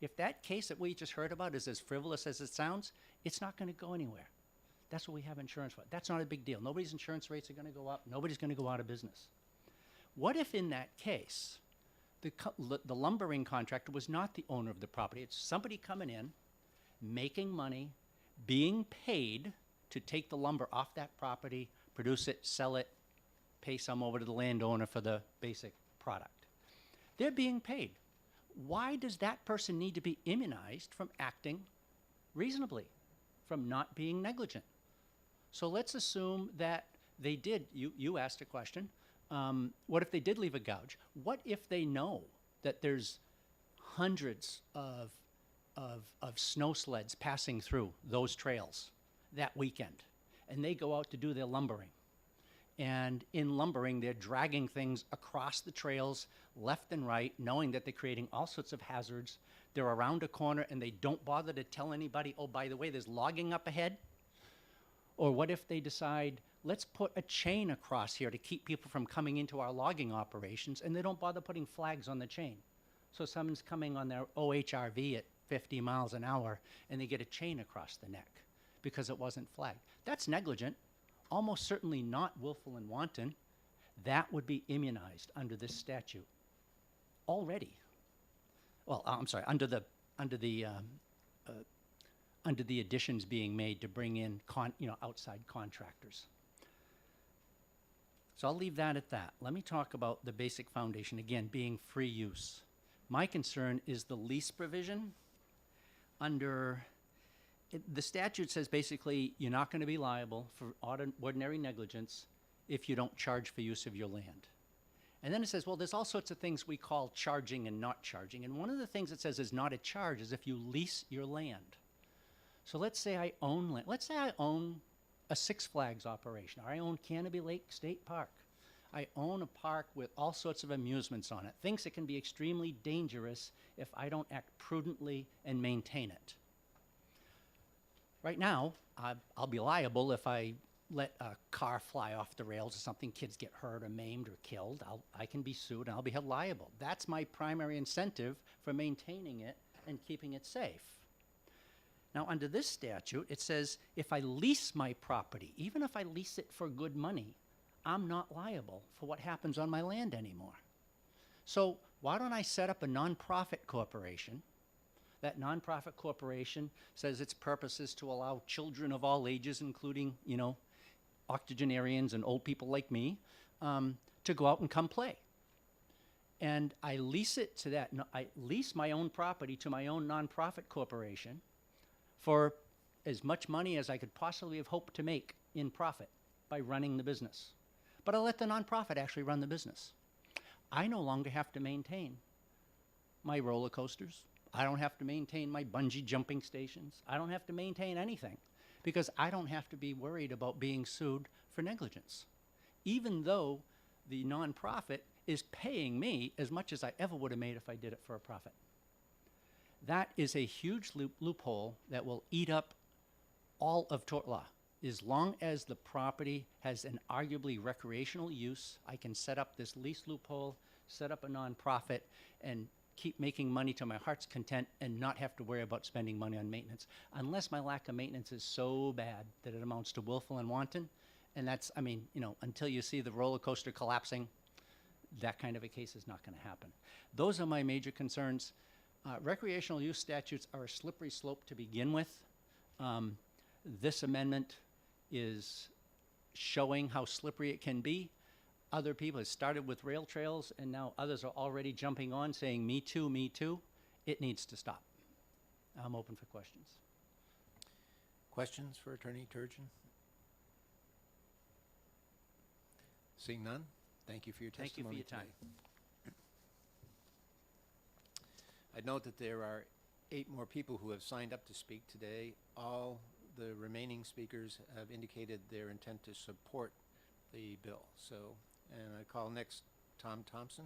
If that case that we just heard about is as frivolous as it sounds, it's not going to go anywhere. That's what we have insurance for. That's not a big deal. Nobody's insurance rates are going to go up. Nobody's going to go out of business. What if in that case, the lumbering contractor was not the owner of the property? It's somebody coming in, making money, being paid to take the lumber off that property, produce it, sell it, pay some over to the landowner for the basic product. They're being paid. Why does that person need to be immunized from acting reasonably, from not being negligent? So let's assume that they did, you asked a question, what if they did leave a gouge? What if they know that there's hundreds of snow sleds passing through those trails that weekend, and they go out to do their lumbering? And in lumbering, they're dragging things across the trails left and right, knowing that they're creating all sorts of hazards. They're around a corner and they don't bother to tell anybody, oh, by the way, there's logging up ahead. Or what if they decide, let's put a chain across here to keep people from coming into our logging operations, and they don't bother putting flags on the chain. So someone's coming on their OHRV at 50 miles an hour and they get a chain across the neck because it wasn't flagged. That's negligent. Almost certainly not willful and wanton. That would be immunized under this statute already. Well, I'm sorry, under the under the additions being made to bring in outside contractors. So I'll leave that at that. Let me talk about the basic foundation, again, being free use. My concern is the lease provision. The statute says basically you're not going to be liable for ordinary negligence if you don't charge for use of your land. And then it says, well, there's all sorts of things we call charging and not charging. And one of the things it says is not a charge is if you lease your land. So let's say I own land. Let's say I own a Six Flags operation, or I own Canopy Lake State Park. I own a park with all sorts of amusements on it, things that can be extremely dangerous if I don't act prudently and maintain it. Right now, I'll be liable if I let a car fly off the rails or something, kids get hurt or maimed or killed. I can be sued and I'll be held liable. That's my primary incentive for maintaining it and keeping it safe. Now, under this statute, it says if I lease my property, even if I lease it for good money, I'm not liable for what happens on my land anymore. So why don't I set up a nonprofit corporation? That nonprofit corporation says its purpose is to allow children of all ages, including, octogenarians and old people like me, to go out and come play. And I lease it to that. I lease my own property to my own nonprofit corporation for as much money as I could possibly have hoped to make in profit by running the business. But I'll let the nonprofit actually run the business. I no longer have to maintain my roller coasters. I don't have to maintain my bungee jumping stations. I don't have to maintain anything because I don't have to be worried about being sued for negligence, even though the nonprofit is paying me as much as I ever would have made if I did it for a profit. That is a huge loophole that will eat up all of tort law. As long as the property has an arguably recreational use, I can set up this lease loophole, set up a nonprofit, and keep making money to my heart's content and not have to worry about spending money on maintenance, unless my lack of maintenance is so bad that it amounts to willful and wanton. And that's, until you see the roller coaster collapsing, that kind of a case is not going to happen. Those are my major concerns. Recreational use statutes are a slippery slope to begin with. This amendment is showing how slippery it can be. Other people have started with rail trails, and now others are already jumping on saying, me too, me too. It needs to stop. I'm open for questions. Questions for Attorney Turgeon? Seeing none, thank you for your Thank you for testimony your time. today. I'd note that there are 8 more people who have signed up to speak today. All the remaining speakers have indicated their intent to support the bill. And I call next Tom Thompson.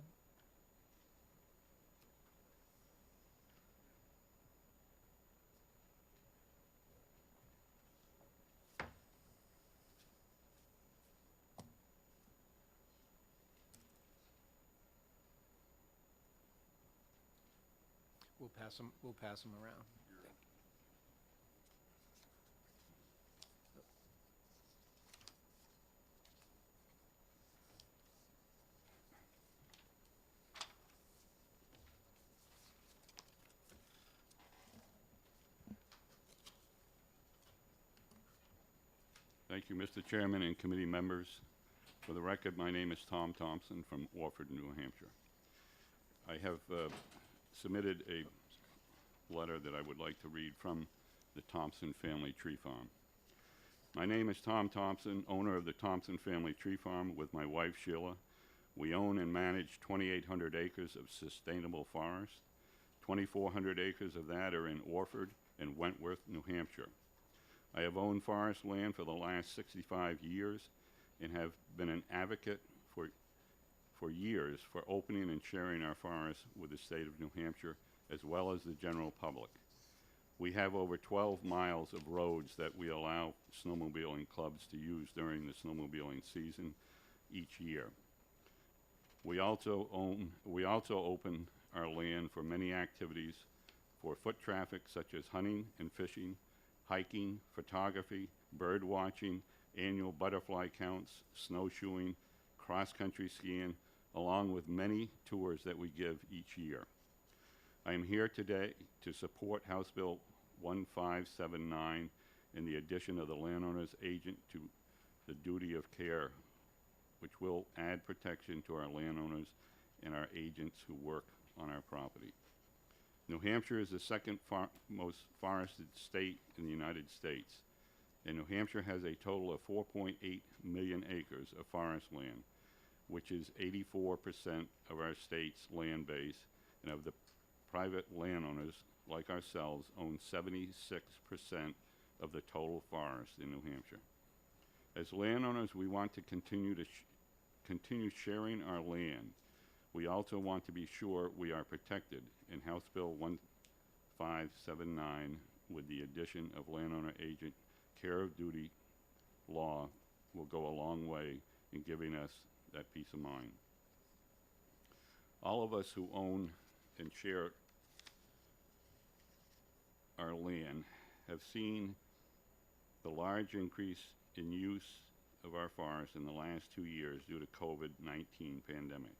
We'll pass them around. Thank you, Mr. Chairman and committee members. For the record, my name is Tom Thompson from Orford, New Hampshire. I have submitted a letter that I would like to read from the Thompson Family Tree Farm. My name is Tom Thompson, owner of the Thompson Family Tree Farm with my wife Sheila. We own and manage 2,800 acres of sustainable forest. 2,400 acres of that are in Orford and Wentworth, New Hampshire. I have owned forest land for the last 65 years and have been an advocate for years for opening and sharing our forests with the state of New Hampshire as well as the general public. We have over 12 miles of roads that we allow snowmobiling clubs to use during the snowmobiling season each year. We also open our land for many activities for foot traffic such as hunting and fishing, hiking, photography, bird watching, annual butterfly counts, snowshoeing, cross-country skiing, along with many tours that we give each year. I am here today to support House Bill 1579 and the addition of the landowner's agent to the duty of care, which will add protection to our landowners and our agents who work on our property. New Hampshire is the second most forested state in the United States, and New Hampshire has a total of 4.8 million acres of forest land, which is 84% of our state's land base, and of the private landowners, like ourselves, own 76% of the total forest in New Hampshire. As landowners, we want to continue sharing our land. We also want to be sure we are protected, and House Bill 1579, with the addition of landowner agent care of duty law, will go a long way in giving us that peace of mind. All of us who own and share our land have seen the large increase in use of our forests in the last 2 years due to COVID-19 pandemic.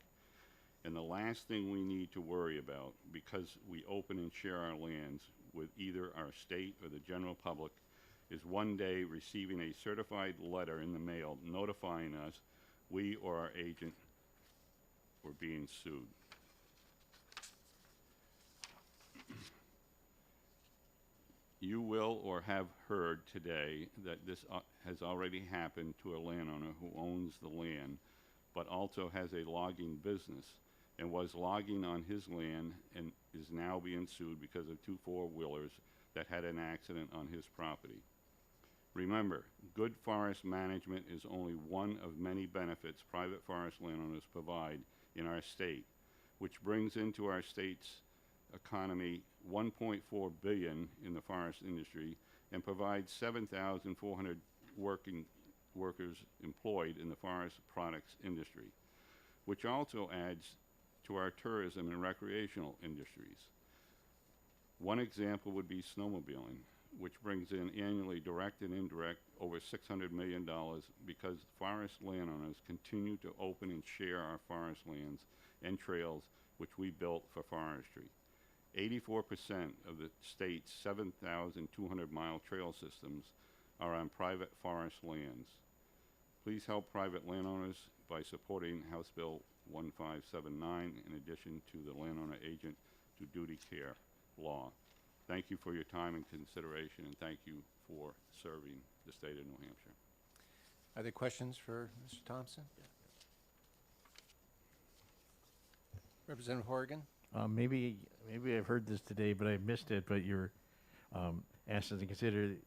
And the last thing we need to worry about, because we open and share our lands with either our state or the general public, is one day receiving a certified letter in the mail notifying us we or our agent were being sued. You will or have heard today that this has already happened to a landowner who owns the land, but also has a logging business and was logging on his land and is now being sued because of 2 four-wheelers that had an accident on his property. Remember, good forest management is only one of many benefits private forest landowners provide in our state, which brings into our state's economy $1.4 billion in the forest industry and provides 7,400 workers employed in the forest products industry, which also adds to our tourism and recreational industries. One example would be snowmobiling, which brings in annually direct and indirect over $600 million because forest landowners continue to open and share our forest lands and trails which we built for forestry. 84% of the state's 7,200-mile trail systems are on private forest lands. Please help private landowners by supporting House Bill 1579 in addition to the landowner agent to duty care law. Thank you for your time and consideration, and thank you for serving the state of New Hampshire. Are there questions for Mr. Thompson? Representative Horgan? Maybe I've heard this today, but I missed it, but you're asked us to consider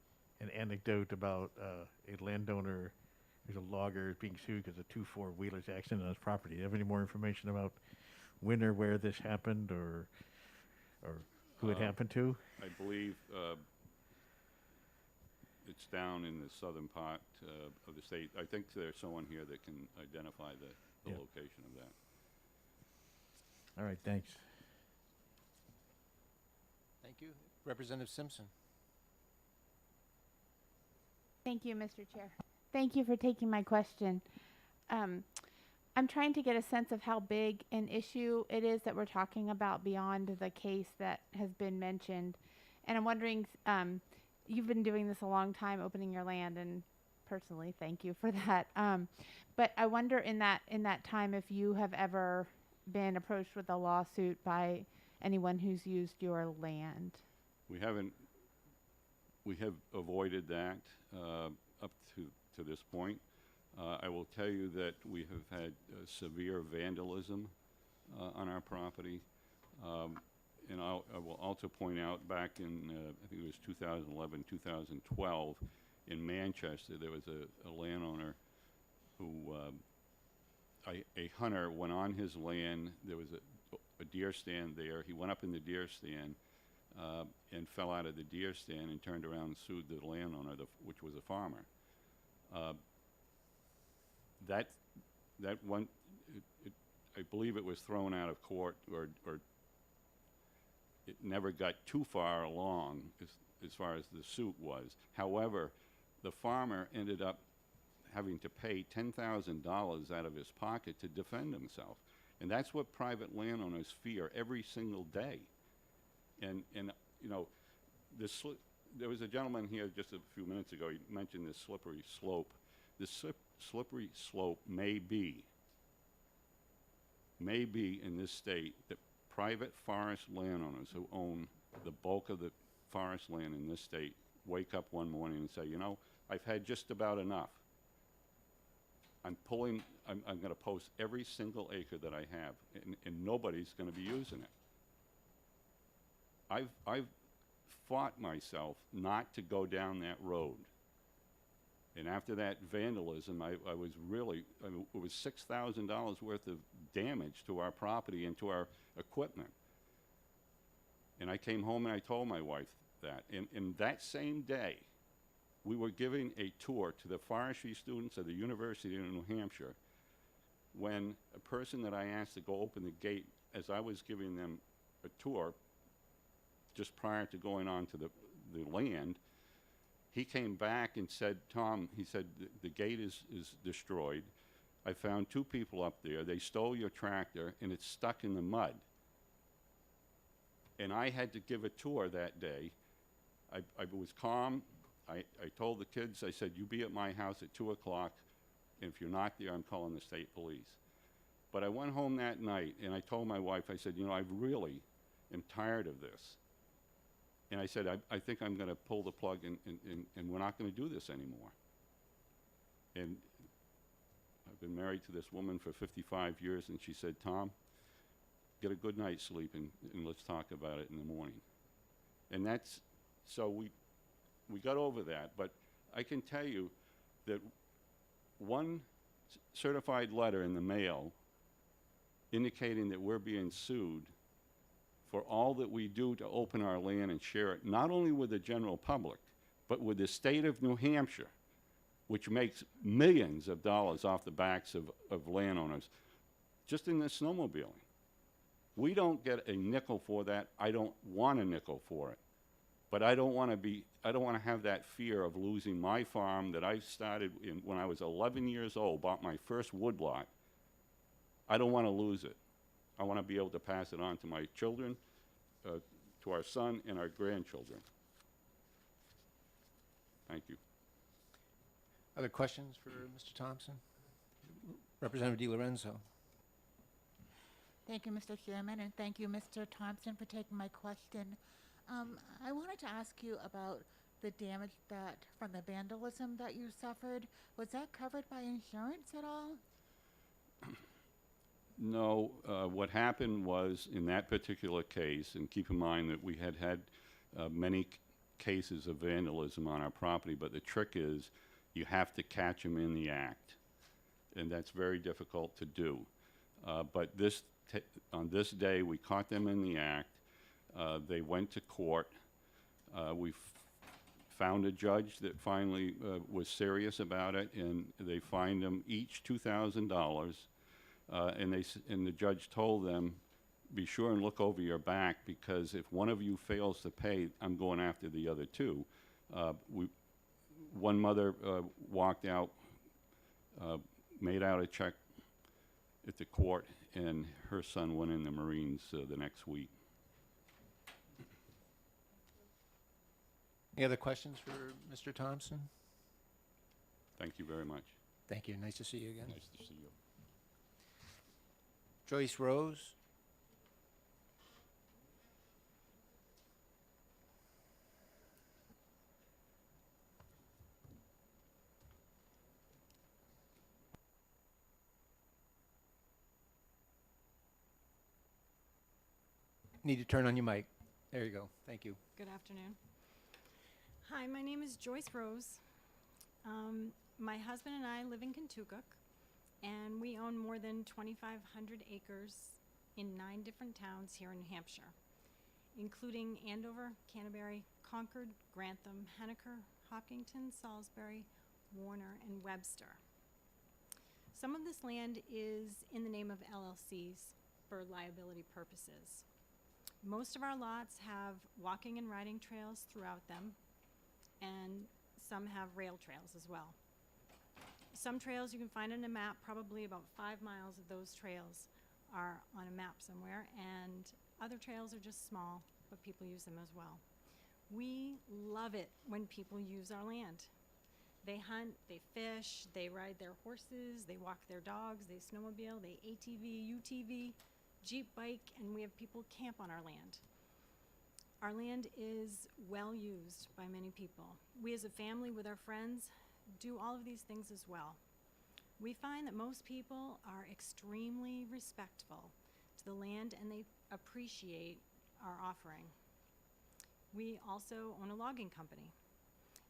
an anecdote about a landowner who's a logger being sued because of 2 four-wheelers accident on his property. Do you have any more information about when or where this happened or who it happened to? I believe it's down in the southern part of the state. I think there's someone here that can identify the Yeah. location of that. All right, thanks. Thank you. Representative Simpson? Thank you, Mr. Chair. Thank you for taking my question. I'm trying to get a sense of how big an issue it is that we're talking about beyond the case that has been mentioned. And I'm wondering, you've been doing this a long time, opening your land, and personally, thank you for that. But I wonder in that time if you have ever been approached with a lawsuit by anyone who's used your land. We have avoided that up to this point. I will tell you that we have had severe vandalism on our property. And I will also point out back in, I think it was 2011, 2012, in Manchester, there was a landowner who, a hunter went on his land. There was a deer stand there. He went up in the deer stand and fell out of the deer stand and turned around and sued the landowner, which was a farmer. That one, I believe it was thrown out of court, or it never got too far along as far as the suit was. However, the farmer ended up having to pay $10,000 out of his pocket to defend himself. And that's what private landowners fear every single day. And you know, there was a gentleman here just a few minutes ago, he mentioned this slippery slope. This slippery slope may be in this state that private forest landowners who own the bulk of the forest land in this state wake up one morning and say, you know, I've had just about enough. I'm gonna post every single acre that I have, and nobody's gonna be using it. I've fought myself not to go down that road. And after that vandalism, I was really, it was $6,000 worth of damage to our property and to our equipment. And I came home and I told my wife that. And that same day, we were giving a tour to the forestry students of the University of New Hampshire when a person that I asked to go open the gate, as I was giving them a tour, just prior to going on to the land, he came back and said, Tom, he said, the gate is destroyed. I found 2 people up there. They stole your tractor, and it's stuck in the mud. And I had to give a tour that day. I was calm. I told the kids, I said, you be at my house at 2 o'clock, and if you're not there, I'm calling the state police. But I went home that night, and I told my wife, I said, you know, I really am tired of this. And I said, I think I'm going to pull the plug, and we're not going to do this anymore. And I've been married to this woman for 55 years, and she said, Tom, get a good night's sleep, and let's talk about it in the morning. And that's, so we got over that. But I can tell you that one certified letter in the mail indicating that we're being sued for all that we do to open our land and share it, not only with the general public, but with the state of New Hampshire, which makes millions of dollars off the backs of landowners, just in the snowmobiling. We don't get a nickel for that. I don't want a nickel for it. But I don't want to have that fear of losing my farm that I started when I was 11 years old, bought my first woodlot. I don't want to lose it. I want to be able to pass it on to my children, to our son and our grandchildren. Thank you. Other questions for Mr. Thompson? Representative DiLorenzo. Thank you, Mr. Chairman, and thank you, Mr. Thompson, for taking my question. I wanted to ask you about the damage from the vandalism that you suffered. Was that covered by insurance at all? No, what happened was in that particular case, and keep in mind that we had many cases of vandalism on our property, but the trick is you have to catch them in the act, and that's very difficult to do. But on this day, we caught them in the act. They went to court. We found a judge that finally was serious about it, and they fined them each $2,000. And the judge told them, be sure and look over your back, because if one of you fails to pay, I'm going after the other 2. One mother walked out, made out a check at the court, and her son went in the Marines the next week. Any other questions for Mr. Thompson? Thank you very much. Thank you. Nice to see you again. Nice to see you. Joyce Rose. Need to turn on your mic. There you go. Thank you. Good afternoon. Hi, my name is Joyce Rose. My husband and I live in Kentucky, and we own more than 2,500 acres in 9 different towns here in New Hampshire, including Andover, Canterbury, Concord, Grantham, Henniker, Hopkinton, Salisbury, Warner, and Webster. Some of this land is in the name of LLCs for liability purposes. Most of our lots have walking and riding trails throughout them, and some have rail trails as well. Some trails you can find on a map, probably about 5 miles of those trails are on a map somewhere, and other trails are just small, but people use them as well. We love it when people use our land. They hunt, they fish, they ride their horses, they walk their dogs, they snowmobile, they ATV, UTV, Jeep bike, and we have people camp on our land. Our land is well used by many people. We as a family with our friends do all of these things as well. We find that most people are extremely respectful to the land and they appreciate our offering. We also own a logging company,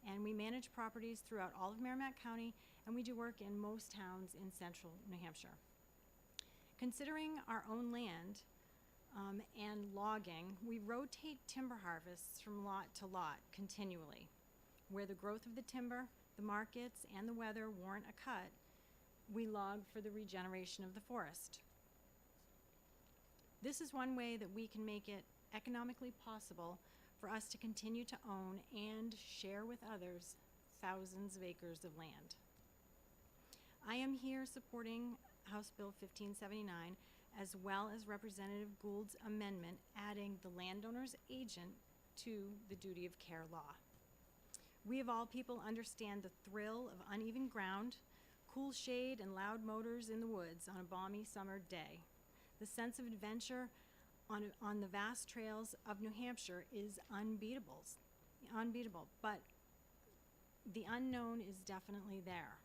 and we manage properties throughout all of Merrimack County, and we do work in most towns in central New Hampshire. Considering our own land and logging, we rotate timber harvests from lot to lot continually. Where the growth of the timber, the markets, and the weather warrant a cut, we log for the regeneration of the forest. This is one way that we can make it economically possible for us to continue to own and share with others thousands of acres of land. I am here supporting House Bill 1579 as well as Representative Gould's amendment adding the landowner's agent to the duty of care law. We of all people understand the thrill of uneven ground, cool shade, and loud motors in the woods on a balmy summer day. The sense of adventure on the vast trails of New Hampshire is unbeatable, but the unknown is definitely there.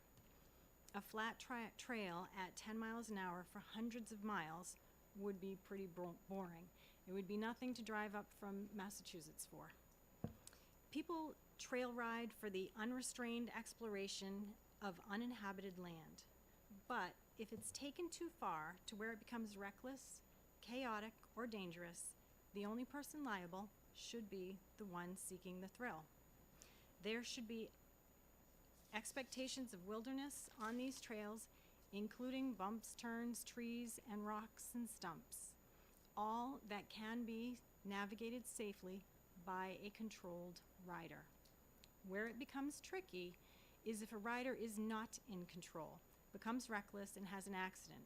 A flat trail at 10 miles an hour for hundreds of miles would be pretty boring. It would be nothing to drive up from Massachusetts for. People trail ride for the unrestrained exploration of uninhabited land, but if it's taken too far to where it becomes reckless, chaotic, or dangerous, the only person liable should be the one seeking the thrill. There should be expectations of wilderness on these trails, including bumps, turns, trees, and rocks and stumps, all that can be navigated safely by a controlled rider. Where it becomes tricky is if a rider is not in control, becomes reckless, and has an accident.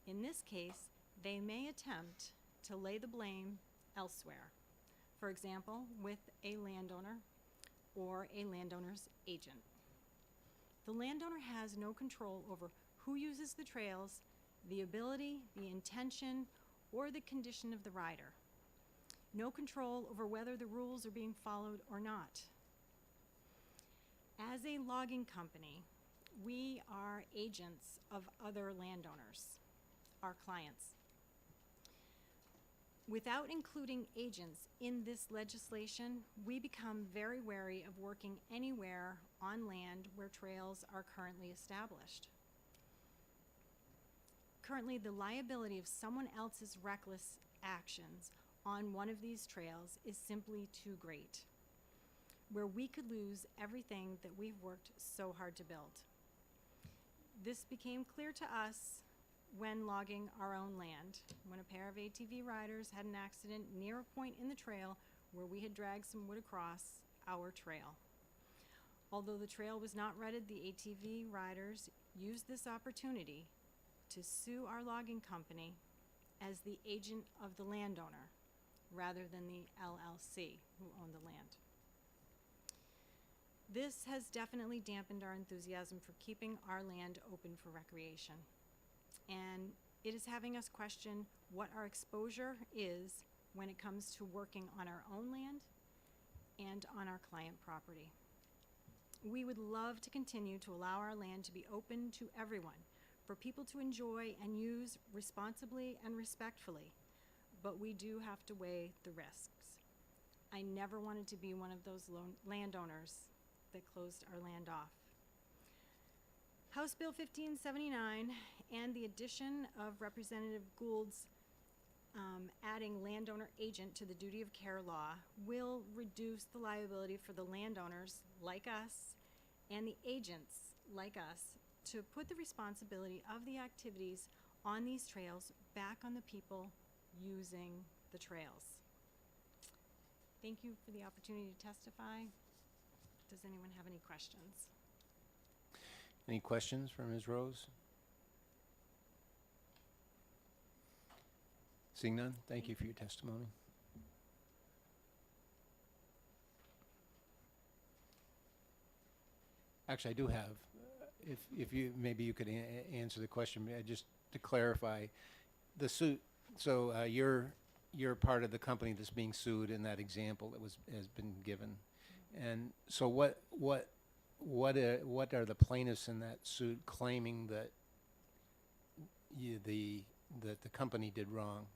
In this case, they may attempt to lay the blame elsewhere. For example, with a landowner or a landowner's agent. The landowner has no control over who uses the trails, the ability, the intention, or the condition of the rider. No control over whether the rules are being followed or not. As a logging company, we are agents of other landowners, our clients. Without including agents in this legislation, we become very wary of working anywhere on land where trails are currently established. Currently, the liability of someone else's reckless actions on one of these trails is simply too great, where we could lose everything that we've worked so hard to build. This became clear to us when logging our own land, when a pair of ATV riders had an accident near a point in the trail where we had dragged some wood across our trail. Although the trail was not rutted, the ATV riders used this opportunity to sue our logging company as the agent of the landowner rather than the LLC who owned the land. This has definitely dampened our enthusiasm for keeping our land open for recreation. And it is having us question what our exposure is when it comes to working on our own land and on our client property. We would love to continue to allow our land to be open to everyone, for people to enjoy and use responsibly and respectfully, but we do have to weigh the risks. I never wanted to be one of those landowners that closed our land off. House Bill 1579 and the addition of Representative Gould's adding landowner agent to the duty of care law will reduce the liability for the landowners like us and the agents like us to put the responsibility of the activities on these trails back on the people using the trails. Thank you for the opportunity to testify. Does anyone have any questions? Any questions for Ms. Rose? Seeing none, thank you for your testimony. Actually, I do have, if you, maybe you could answer the question, just to clarify, the suit, so you're part of the company that's being sued in that example that has been given. And so what are the plaintiffs in that suit claiming that that the company did wrong?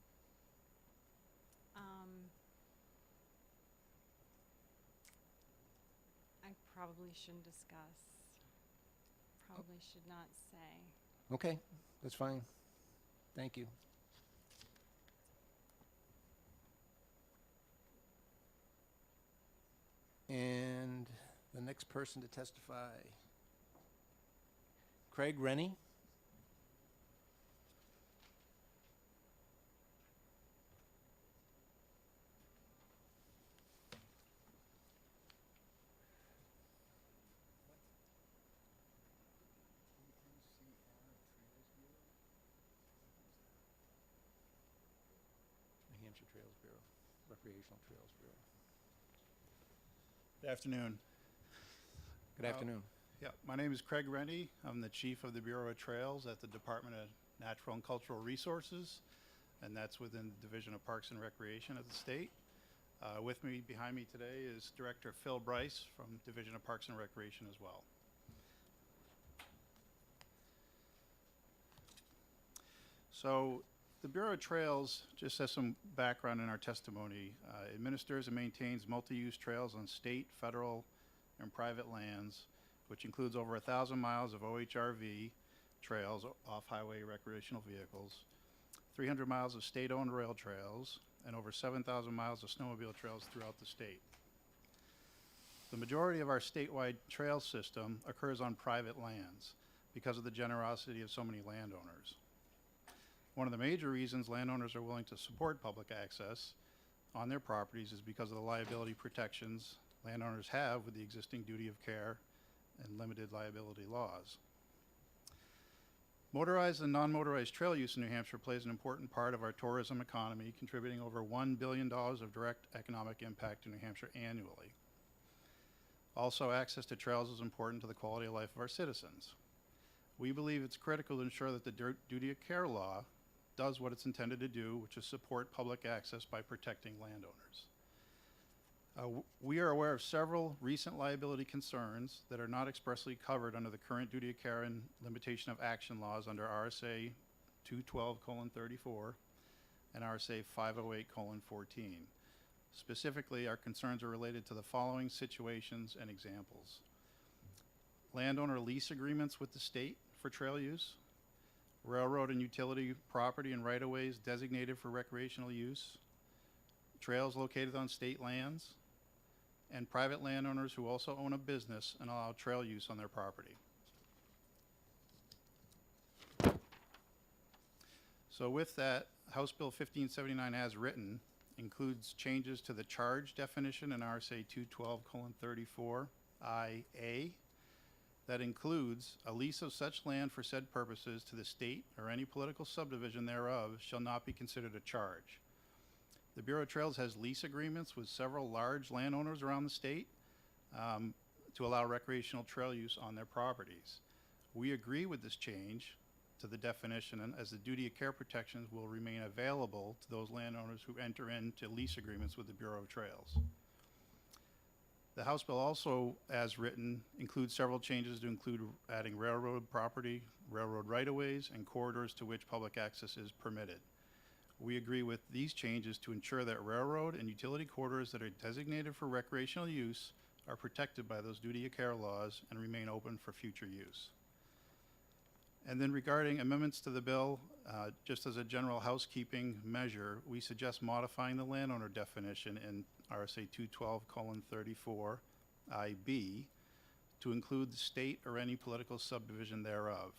I probably shouldn't discuss. Probably should not say. Okay, that's fine. Thank you. And the next person to testify, Craig Rennie. New Hampshire Trails Bureau, Recreational Trails Bureau. Good afternoon. Good afternoon. Yeah, my name is Craig Rennie. I'm the chief of the Bureau of Trails at the Department of Natural and Cultural Resources, and that's within the Division of Parks and Recreation of the state. With me, behind me today, is Director Phil Bryce from Division of Parks and Recreation as well. So the Bureau of Trails, just as some background in our testimony, administers and maintains multi-use trails on state, federal, and private lands, which includes over 1,000 miles of OHRV trails, off-highway recreational vehicles, 300 miles of state-owned rail trails, and over 7,000 miles of snowmobile trails throughout the state. The majority of our statewide trail system occurs on private lands because of the generosity of so many landowners. One of the major reasons landowners are willing to support public access on their properties is because of the liability protections landowners have with the existing duty of care and limited liability laws. Motorized and non-motorized trail use in New Hampshire plays an important part of our tourism economy, contributing over $1 billion of direct economic impact to New Hampshire annually. Also, access to trails is important to the quality of life of our citizens. We believe it's critical to ensure that the duty of care law does what it's intended to do, which is support public access by protecting landowners. We are aware of several recent liability concerns that are not expressly covered under the current duty of care and limitation of action laws under RSA 212:34 and RSA 508:14. Specifically, our concerns are related to the following situations and examples: landowner lease agreements with the state for trail use, railroad and utility property and right-of-ways designated for recreational use, trails located on state lands, and private landowners who also own a business and allow trail use on their property. So with that, House Bill 1579 as written includes changes to the charge definition in RSA 212:34 IA that includes a lease of such land for said purposes to the state or any political subdivision thereof shall not be considered a charge. The Bureau of Trails has lease agreements with several large landowners around the state to allow recreational trail use on their properties. We agree with this change to the definition, and as the duty of care protections will remain available to those landowners who enter into lease agreements with the Bureau of Trails. The House bill also, as written, includes several changes to include adding railroad property, railroad right-of-ways, and corridors to which public access is permitted. We agree with these changes to ensure that railroad and utility corridors that are designated for recreational use are protected by those duty of care laws and remain open for future use. And then regarding amendments to the bill, just as a general housekeeping measure, we suggest modifying the landowner definition in RSA 212:34 IB to include the state or any political subdivision thereof.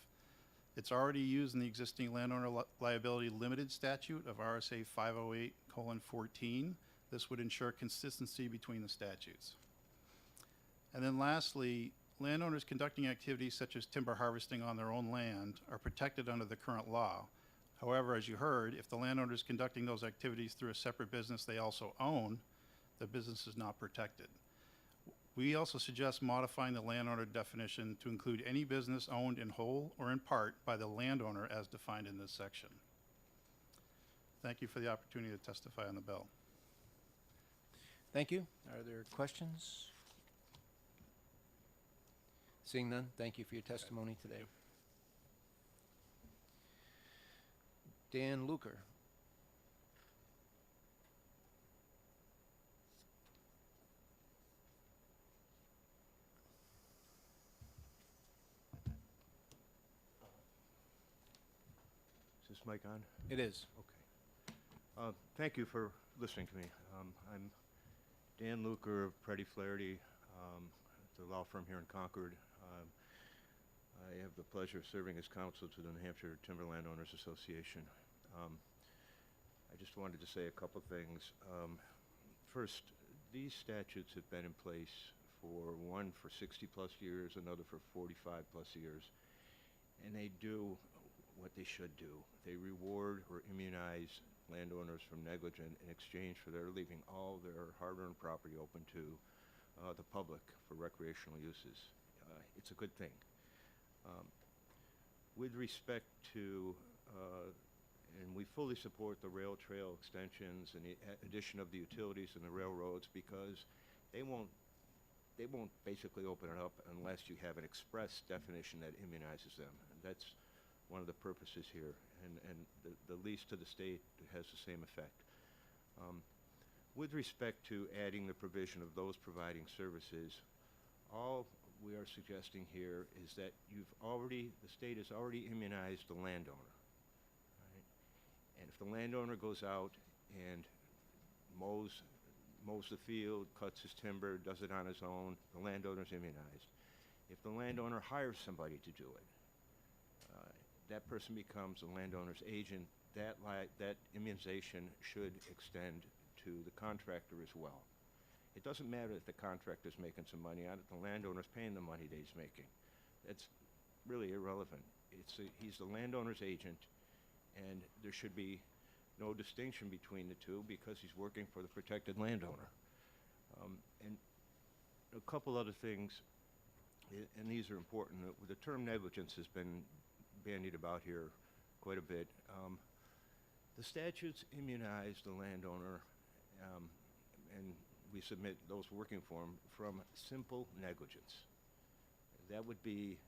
It's already used in the existing landowner liability limited statute of RSA 508:14. This would ensure consistency between the statutes. And then lastly, landowners conducting activities such as timber harvesting on their own land are protected under the current law. However, as you heard, if the landowner is conducting those activities through a separate business they also own, the business is not protected. We also suggest modifying the landowner definition to include any business owned in whole or in part by the landowner as defined in this section. Thank you for the opportunity to testify on the bill. Thank you. Are there questions? Seeing none, thank you for your testimony today. Dan Luker. Is this mic on? It is. Okay. Thank you for listening to me. I'm Dan Luker of Preddy Flaherty, the law firm here in Concord. I have the pleasure of serving as counsel to the New Hampshire Timber Landowners Association. I just wanted to say a couple things. First, these statutes have been in place for one for 60 plus years, another for 45 plus years, and they do what they should do. They reward or immunize landowners from negligence in exchange for their leaving all their hard-earned property open to the public for recreational uses. It's a good thing. With respect to, and we fully support the rail trail extensions and the addition of the utilities and the railroads, because they won't basically open it up unless you have an express definition that immunizes them. And that's one of the purposes here, and the lease to the state has the same effect. With respect to adding the provision of those providing services, all we are suggesting here is that the state has already immunized the landowner, right? And if the landowner goes out and mows the field, cuts his timber, does it on his own, the landowner's immunized. If the landowner hires somebody to do it, that person becomes the landowner's agent. That immunization should extend to the contractor as well. It doesn't matter if the contractor's making some money on it, the landowner's paying the money that he's making. That's really irrelevant. He's the landowner's agent, and there should be no distinction between the two because he's working for the protected landowner. And a couple other things, and these are important. The term negligence has been bandied about here quite a bit. The statutes immunize the landowner, and we submit those working for him, from simple negligence. That would be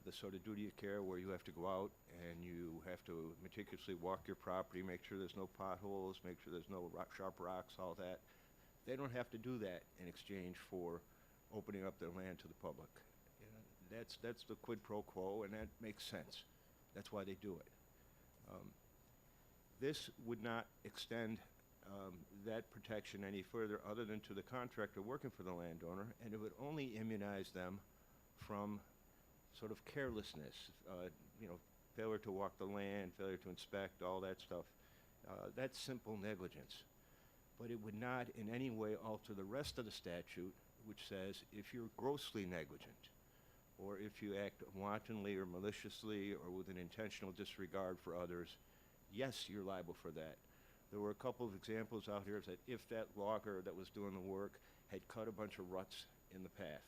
the sort of duty of care where you have to go out and you have to meticulously walk your property, make sure there's no potholes, make sure there's no sharp rocks, all that. They don't have to do that in exchange for opening up their land to the public. That's the quid pro quo, and that makes sense. That's why they do it. This would not extend that protection any further other than to the contractor working for the landowner, and it would only immunize them from sort of carelessness, failure to walk the land, failure to inspect, all that stuff. That's simple negligence. But it would not in any way alter the rest of the statute, which says if you're grossly negligent, or if you act wantonly or maliciously or with an intentional disregard for others, yes, you're liable for that. There were a couple of examples out here that if that logger that was doing the work had cut a bunch of ruts in the path,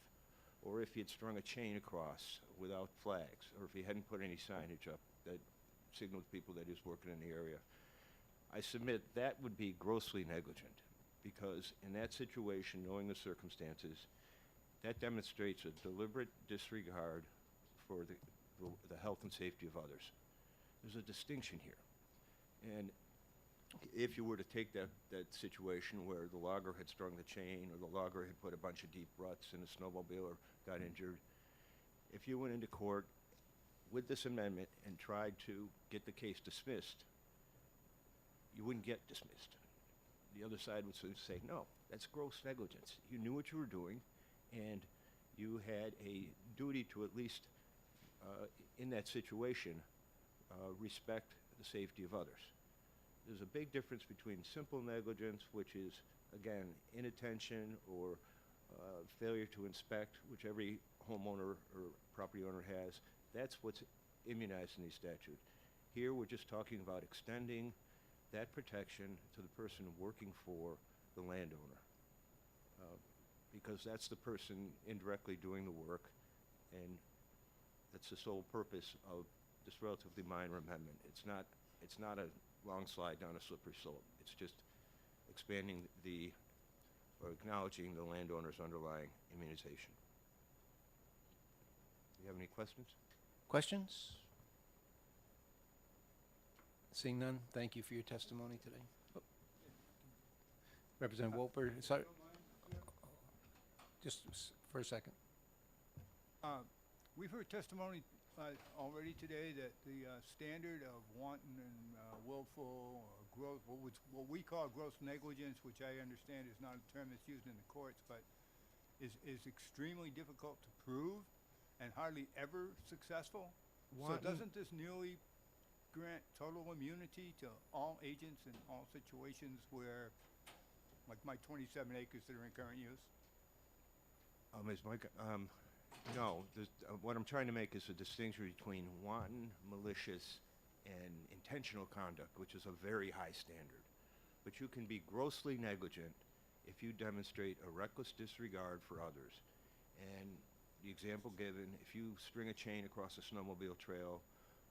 or if he had strung a chain across without flags, or if he hadn't put any signage up that signaled people that he was working in the area, I submit that would be grossly negligent, because in that situation, knowing the circumstances, that demonstrates a deliberate disregard for the health and safety of others. There's a distinction here. And if you were to take that situation where the logger had strung the chain, or the logger had put a bunch of deep ruts in a snowmobile or got injured, if you went into court with this amendment and tried to get the case dismissed, you wouldn't get dismissed. The other side would say, no, that's gross negligence. You knew what you were doing, and you had a duty to at least, in that situation, respect the safety of others. There's a big difference between simple negligence, which is, again, inattention or failure to inspect, which every homeowner or property owner has. That's what's immunized in these statutes. Here, we're just talking about extending that protection to the person working for the landowner. because that's the person indirectly doing the work, and that's the sole purpose of this relatively minor amendment. It's not a long slide down a slippery slope. It's just expanding or acknowledging the landowner's underlying immunization. Do you have any questions? Questions? Seeing none, thank you for your testimony today. Oh. Representative Wolper, sorry. Just for a second. We've heard testimony already today that the standard of wanton and willful or gross, what we call gross negligence, which I understand is not a term that's used in the courts, but is extremely difficult to prove and hardly ever successful. So doesn't this nearly grant total immunity to all agents in all situations where, like my 27 acres that are in current use? Ms. Mike, no. What I'm trying to make is a distinction between wanton, malicious, and intentional conduct, which is a very high standard. But you can be grossly negligent if you demonstrate a reckless disregard for others. And the example given, if you string a chain across a snowmobile trail,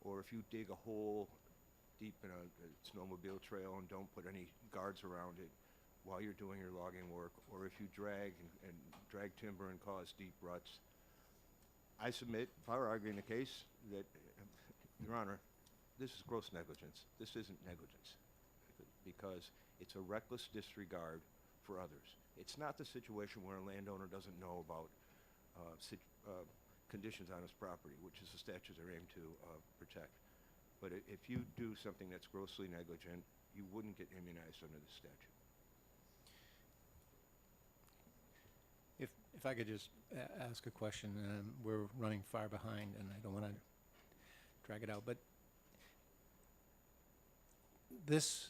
or if you dig a hole deep in a snowmobile trail and don't put any guards around it while you're doing your logging work, or if you drag timber and cause deep ruts, I submit, if I were arguing the case, that, Your Honor, this is gross negligence. This isn't negligence, because it's a reckless disregard for others. It's not the situation where a landowner doesn't know about conditions on his property, which is the statutes are aimed to protect. But if you do something that's grossly negligent, you wouldn't get immunized under the statute. If I could just ask a question, we're running far behind and I don't want to drag it out, but this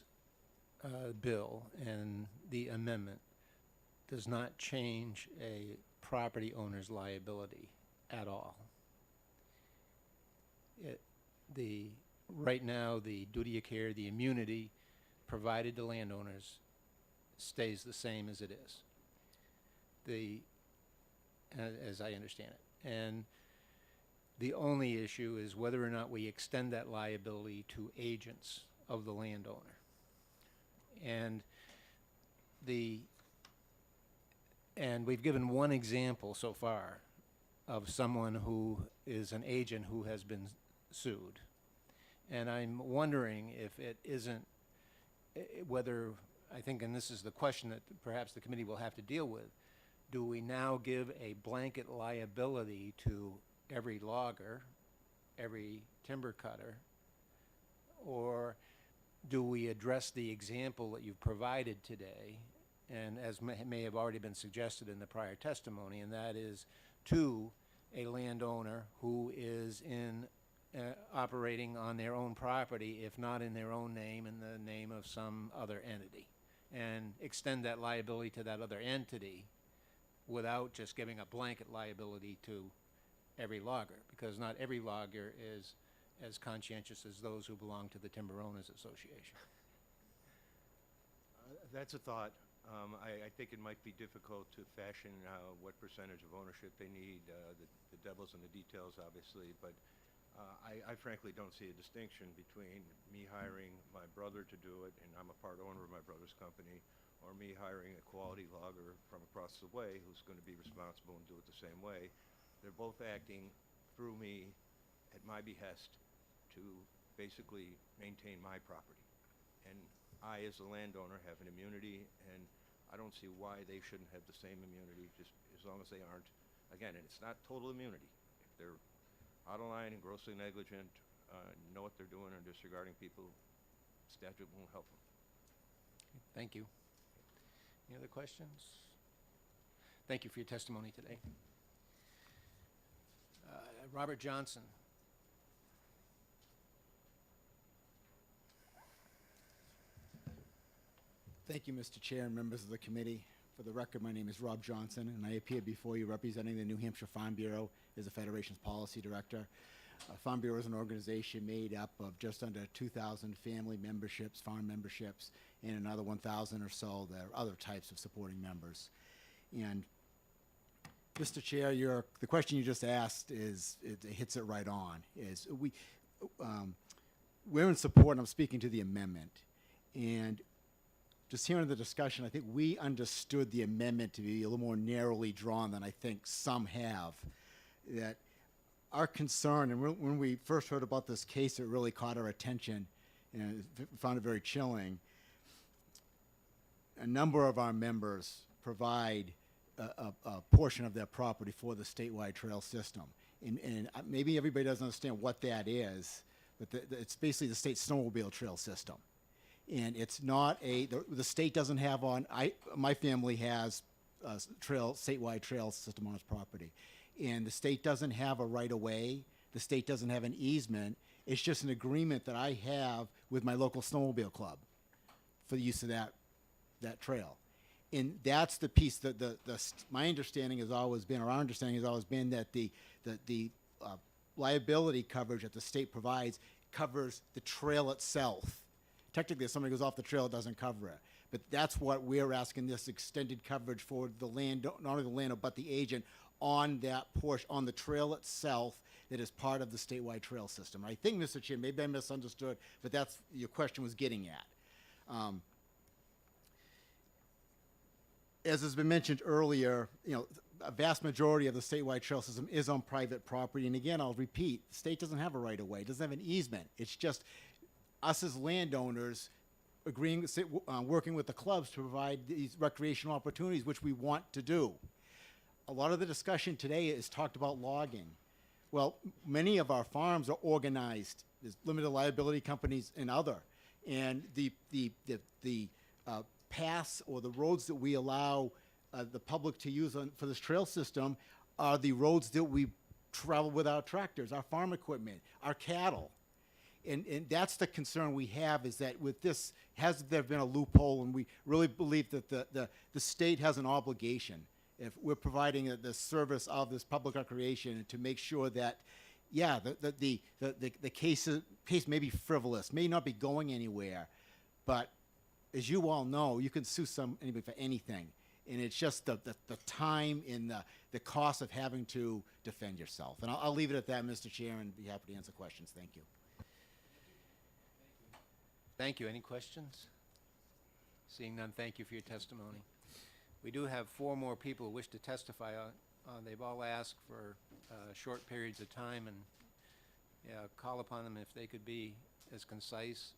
bill and the amendment does not change a property owner's liability at all. Right now, the duty of care, the immunity provided to landowners stays the same as it is. As I understand it. And the only issue is whether or not we extend that liability to agents of the landowner. And we've given one example so far of someone who is an agent who has been sued. And I'm wondering if it isn't, whether, I think, and this is the question that perhaps the committee will have to deal with, do we now give a blanket liability to every logger, every timber cutter, or do we address the example that you've provided today, and as may have already been suggested in the prior testimony, and that is to a landowner who is operating on their own property, if not in their own name, in the name of some other entity, and extend that liability to that other entity without just giving a blanket liability to every logger, because not every logger is as conscientious as those who belong to the Timber Owners Association. That's a thought. I think it might be difficult to fashion what percentage of ownership they need. The devil's in the details, obviously, but I frankly don't see a distinction between me hiring my brother to do it, and I'm a part owner of my brother's company, or me hiring a quality logger from across the way who's going to be responsible and do it the same way. They're both acting through me at my behest to basically maintain my property. And I, as a landowner, have an immunity, and I don't see why they shouldn't have the same immunity, just as long as they aren't, again, and it's not total immunity. If they're out of line and grossly negligent, know what they're doing and disregarding people, statute won't help them. Thank you. Any other questions? Thank you for your testimony today. Robert Johnson. Thank you, Mr. Chair and members of the committee. For the record, my name is Rob Johnson, and I appear before you representing the New Hampshire Farm Bureau as the Federation's policy director. Farm Bureau is an organization made up of just under 2,000 family memberships, farm memberships, and another 1,000 or so that are other types of supporting members. And Mr. Chair, the question you just asked it hits it right on. We're in support, and I'm speaking to the amendment. And just hearing the discussion, I think we understood the amendment to be a little more narrowly drawn than I think some have. That our concern, and when we first heard about this case, it really caught our attention, and found it very chilling. A number of our members provide a portion of their property for the statewide trail system. And maybe everybody doesn't understand what that is, but it's basically the state snowmobile trail system. And it's not the state doesn't have my family has a statewide trail system on its property. And the state doesn't have a right of way. The state doesn't have an easement. It's just an agreement that I have with my local snowmobile club for the use of that trail. And that's the piece that my understanding has always been, or our understanding has always been, that the liability coverage that the state provides covers the trail itself. Technically, if somebody goes off the trail, it doesn't cover it. But that's what we're asking, this extended coverage for the land, not only the landowner, but the agent on that portion, on the trail itself that is part of the statewide trail system. I think, Mr. Chair, maybe I misunderstood, but that's your question was getting at. As has been mentioned earlier, a vast majority of the statewide trail system is on private property. And again, I'll repeat, the state doesn't have a right of way, it doesn't have an easement. It's just us as landowners agreeing, working with the clubs to provide these recreational opportunities, which we want to do. A lot of the discussion today is talked about logging. Well, many of our farms are organized. There's limited liability companies and other. And the paths or the roads that we allow the public to use for this trail system are the roads that we travel with our tractors, our farm equipment, our cattle. And that's the concern we have, is that with this, has there been a loophole? And we really believe that the state has an obligation, if we're providing the service of this public recreation, to make sure that, the case may be frivolous, may not be going anywhere, but as you all know, you can sue anybody for anything. And it's just the time and the cost of having to defend yourself. And I'll leave it at that, Mr. Chair, and be happy to answer questions. Thank you. Thank you. Any questions? Seeing none, thank you for your testimony. We do have 4 more people who wish to testify. They've all asked for short periods of time, and call upon them if they could be as concise,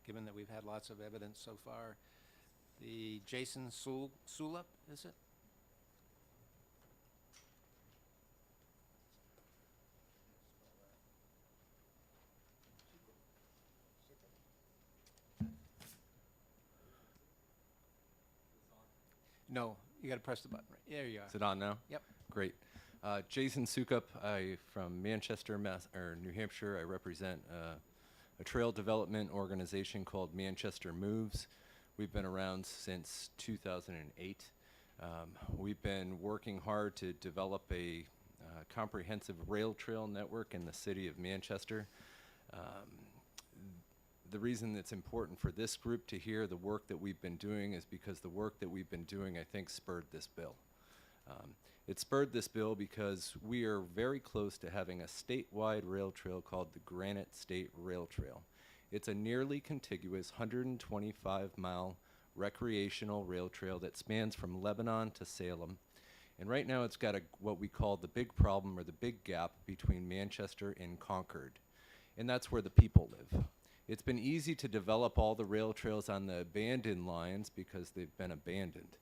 given that we've had lots of evidence so far. The Jason Sulip, is it? No, you got to press the button. Right there you are. Is it on now? Yep. Great. Jason Sukup, from Manchester, New Hampshire. I represent a trail development organization called Manchester Moves. We've been around since 2008. We've been working hard to develop a comprehensive rail trail network in the city of Manchester. The reason it's important for this group to hear the work that we've been doing is because the work that we've been doing, I think, spurred this bill. It spurred this bill because we are very close to having a statewide rail trail called the Granite State Rail Trail. It's a nearly contiguous 125-mile recreational rail trail that spans from Lebanon to Salem. And right now it's got what we call the big problem, or the big gap, between Manchester and Concord. And that's where the people live. It's been easy to develop all the rail trails on the abandoned lines because they've been abandoned.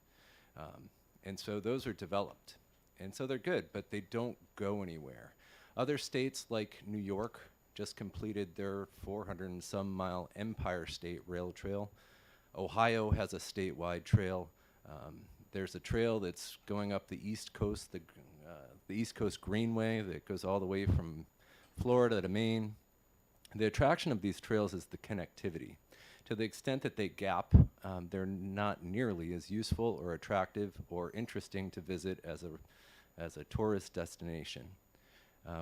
And so those are developed. And so they're good, but they don't go anywhere. Other states like New York just completed their 400 and some mile Empire State Rail Trail. Ohio has a statewide trail. There's a trail that's going up the East Coast, the East Coast Greenway, that goes all the way from Florida to Maine. The attraction of these trails is the connectivity. To the extent that they gap, they're not nearly as useful or attractive or interesting to visit as a tourist destination.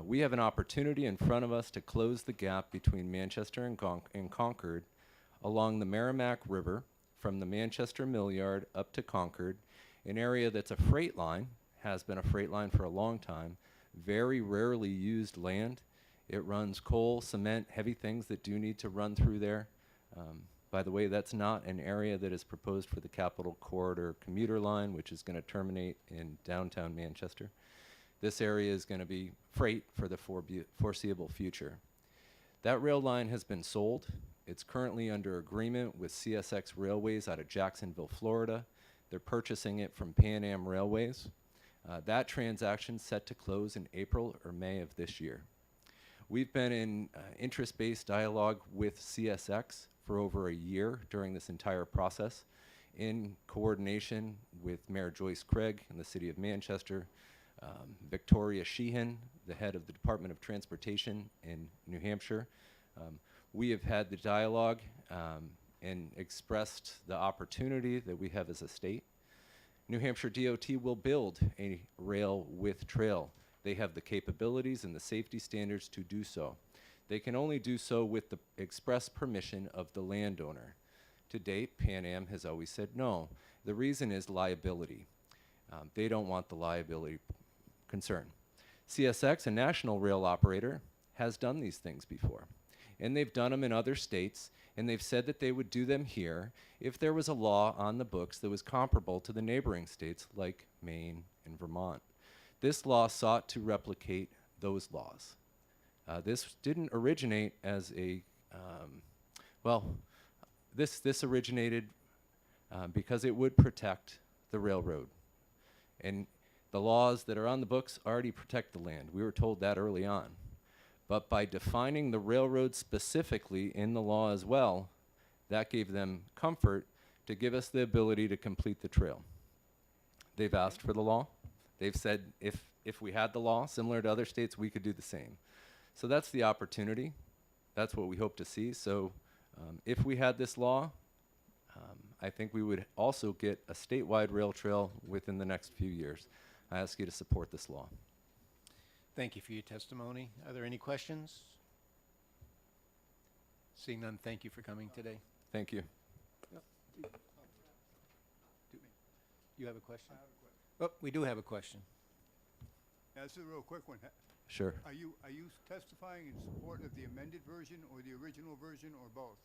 We have an opportunity in front of us to close the gap between Manchester and Concord along the Merrimack River from the Manchester Mill Yard up to Concord, an area that's a freight line, has been a freight line for a long time, very rarely used land. It runs coal, cement, heavy things that do need to run through there. By the way, that's not an area that is proposed for the Capital Corridor commuter line, which is going to terminate in downtown Manchester. This area is going to be freight for the foreseeable future. That rail line has been sold. It's currently under agreement with CSX Railways out of Jacksonville, Florida. They're purchasing it from Pan Am Railways. That transaction set to close in April or May of this year. We've been in interest-based dialogue with CSX for over a year during this entire process, in coordination with Mayor Joyce Craig in the city of Manchester, Victoria Sheehan, the head of the Department of Transportation in New Hampshire. We have had the dialogue and expressed the opportunity that we have as a state. New Hampshire DOT will build a rail with trail. They have the capabilities and the safety standards to do so. They can only do so with the express permission of the landowner. To date, Pan Am has always said no. The reason is liability. They don't want the liability concern. CSX, a national rail operator, has done these things before. And they've done them in other states, and they've said that they would do them here if there was a law on the books that was comparable to the neighboring states like Maine and Vermont. This law sought to replicate those laws. This didn't originate as a, this originated because it would protect the railroad. And the laws that are on the books already protect the land. We were told that early on. But by defining the railroad specifically in the law as well, that gave them comfort to give us the ability to complete the trail. They've asked for the law. They've said if we had the law similar to other states, we could do the same. So that's the opportunity. That's what we hope to see. So if we had this law, I think we would also get a statewide rail trail within the next few years. I ask you to support this law. Thank you for your testimony. Are there any questions? Seeing none, thank you for coming today. Thank you. You have a question? I have a question. Oh, we do have a question. Now, this is a real quick one. Sure. Are you testifying in support of the amended version or the original version or both?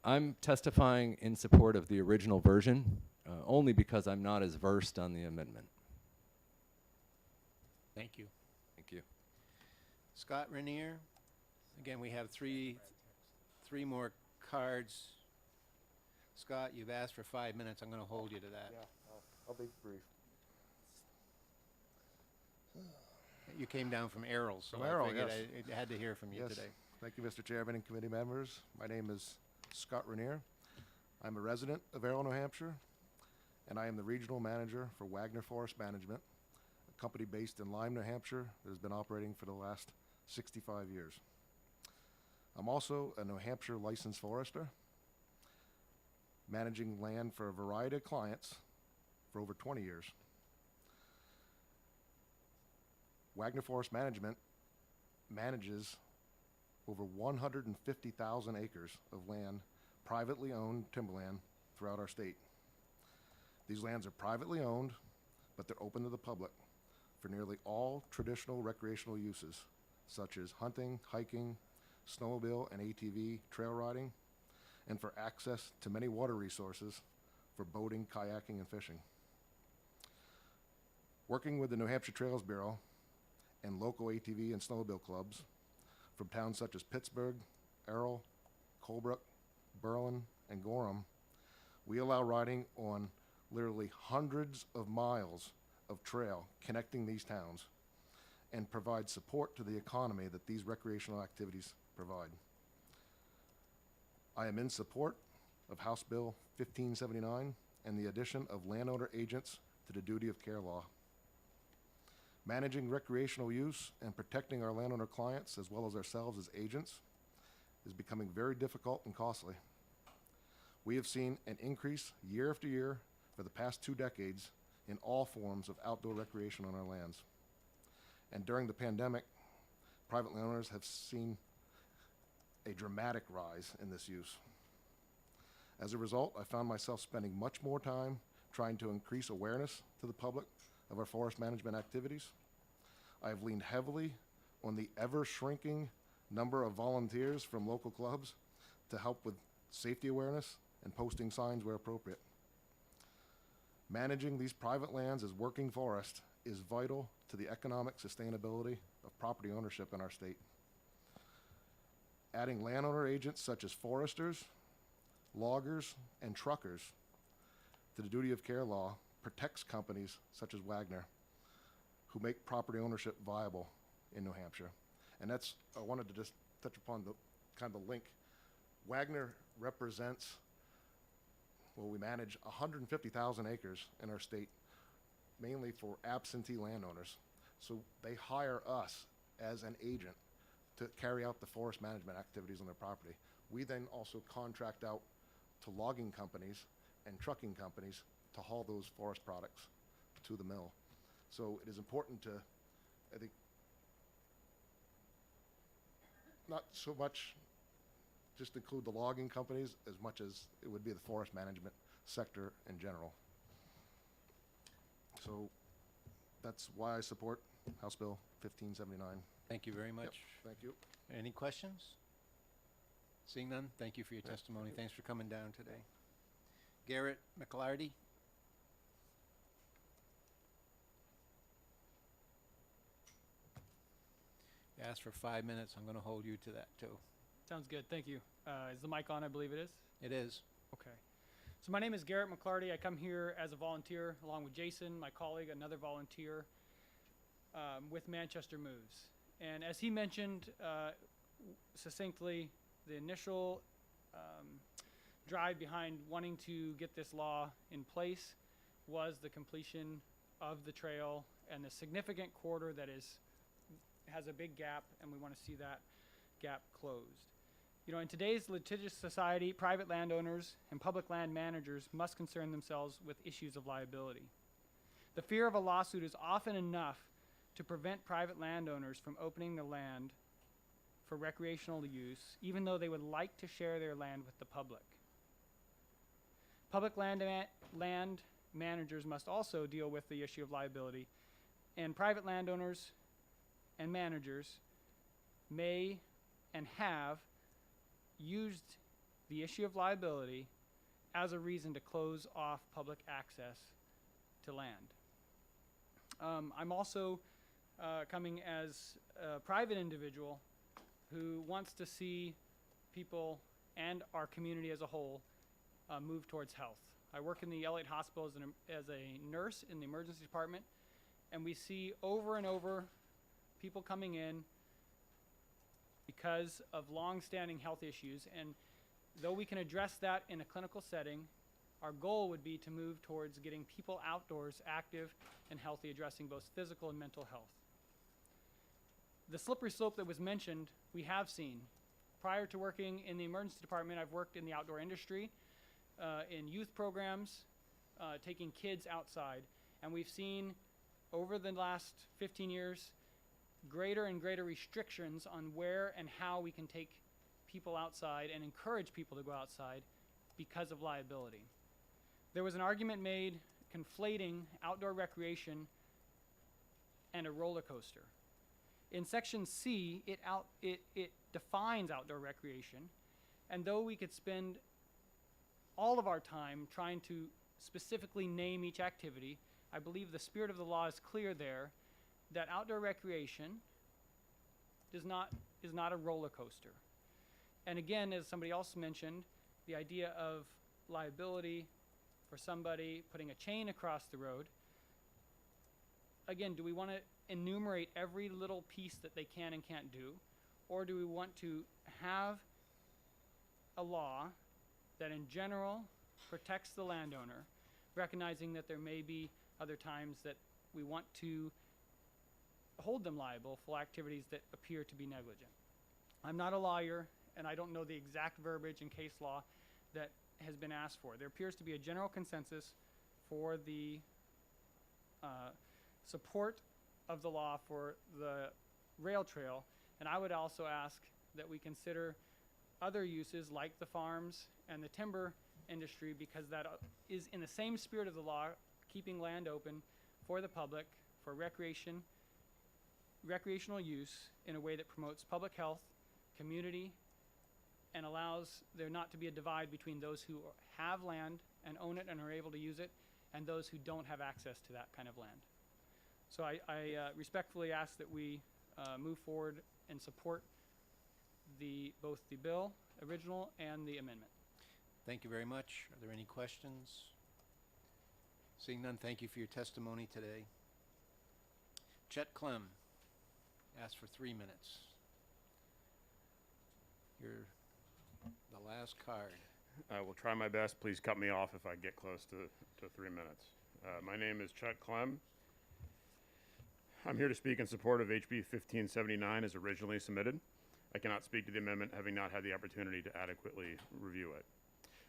I'm testifying in support of the original version, only because I'm not as versed on the amendment. Thank you. Thank you. Scott Rainier. Again, we have three more cards. Scott, you've asked for 5 minutes. I'm going to hold you to that. Yeah, I'll be brief. You came down from Errol, so From I Errol, figured yes. I had to hear from you Yes. today. Thank you, Mr. Chairman and committee members. My name is Scott Rainier. I'm a resident of Errol, New Hampshire, and I am the regional manager for Wagner Forest Management, a company based in Lyme, New Hampshire that has been operating for the last 65 years. I'm also a New Hampshire licensed forester, managing land for a variety of clients for over 20 years. Wagner Forest Management manages over 150,000 acres of land, privately owned timberland throughout our state. These lands are privately owned, but they're open to the public for nearly all traditional recreational uses, such as hunting, hiking, snowmobile and ATV trail riding, and for access to many water resources for boating, kayaking, and fishing. Working with the New Hampshire Trails Bureau and local ATV and snowmobile clubs from towns such as Pittsburgh, Errol, Colebrook, Berlin, and Gorham, we allow riding on literally hundreds of miles of trail connecting these towns and provide support to the economy that these recreational activities provide. I am in support of House Bill 1579 and the addition of landowner agents to the duty of care law. Managing recreational use and protecting our landowner clients as well as ourselves as agents is becoming very difficult and costly. We have seen an increase year after year for the past 2 decades in all forms of outdoor recreation on our lands. And during the pandemic, private landowners have seen a dramatic rise in this use. As a result, I found myself spending much more time trying to increase awareness to the public of our forest management activities. I have leaned heavily on the ever-shrinking number of volunteers from local clubs to help with safety awareness and posting signs where appropriate. Managing these private lands as working forest is vital to the economic sustainability of property ownership in our state. Adding landowner agents such as foresters, loggers, and truckers to the duty of care law protects companies such as Wagner who make property ownership viable in New Hampshire. And that's, I wanted to just touch upon the kind of the link. Wagner represents, well, we manage 150,000 acres in our state, mainly for absentee landowners. So they hire us as an agent to carry out the forest management activities on their property. We then also contract out to logging companies and trucking companies to haul those forest products to the mill. So it is important to, I think, not so much just include the logging companies as much as it would be the forest management sector in general. So that's why I support House Bill 1579. Thank you very much. Thank you. Any questions? Seeing none, thank you for your testimony. Thanks for coming down today. Garrett McLarty. You asked for 5 minutes. I'm going to hold you to that, too. Sounds good. Thank you. Is the mic on? I believe it is. It is. Okay. So my name is Garrett McClarty. I come here as a volunteer along with Jason, my colleague, another volunteer with Manchester Moves. And as he mentioned succinctly, the initial drive behind wanting to get this law in place was the completion of the trail and the significant corridor that has a big gap, and we want to see that gap closed. You know, in today's litigious society, private landowners and public land managers must concern themselves with issues of liability. The fear of a lawsuit is often enough to prevent private landowners from opening the land for recreational use, even though they would like to share their land with the public. Public land managers must also deal with the issue of liability, and private landowners and managers may and have used the issue of liability as a reason to close off public access to land. I'm also coming as a private individual who wants to see people and our community as a whole move towards health. I work in the Elliott Hospital as a nurse in the emergency department, and we see over and over people coming in because of long-standing health issues, and though we can address that in a clinical setting, our goal would be to move towards getting people outdoors active and healthy, addressing both physical and mental health. The slippery slope that was mentioned, we have seen. Prior to working in the emergency department, I've worked in the outdoor industry, in youth programs, taking kids outside, and we've seen over the last 15 years greater and greater restrictions on where and how we can take people outside and encourage people to go outside because of liability. There was an argument made conflating outdoor recreation and a roller coaster. In section C, it defines outdoor recreation, and though we could spend all of our time trying to specifically name each activity, I believe the spirit of the law is clear there that outdoor recreation is not a roller coaster. And again, as somebody else mentioned, the idea of liability for somebody putting a chain across the road. Again, do we want to enumerate every little piece that they can and can't do? Or do we want to have a law that in general protects the landowner, recognizing that there may be other times that we want to hold them liable for activities that appear to be negligent? I'm not a lawyer, and I don't know the exact verbiage in case law that has been asked for. There appears to be a general consensus for the support of the law for the rail trail, and I would also ask that we consider other uses like the farms and the timber industry because that is in the same spirit of the law, keeping land open for the public, for recreational use in a way that promotes public health, community, and allows there not to be a divide between those who have land and own it and are able to use it and those who don't have access to that kind of land. So I respectfully ask that we move forward and support both the bill, original, and the amendment. Thank you very much. Are there any questions? Seeing none, thank you for your testimony today. Chet Clem asked for 3 minutes. You're the last card. I will try my best. Please cut me off if I get close to 3 minutes. My name is Chet Clem. I'm here to speak in support of HB 1579 as originally submitted. I cannot speak to the amendment having not had the opportunity to adequately review it.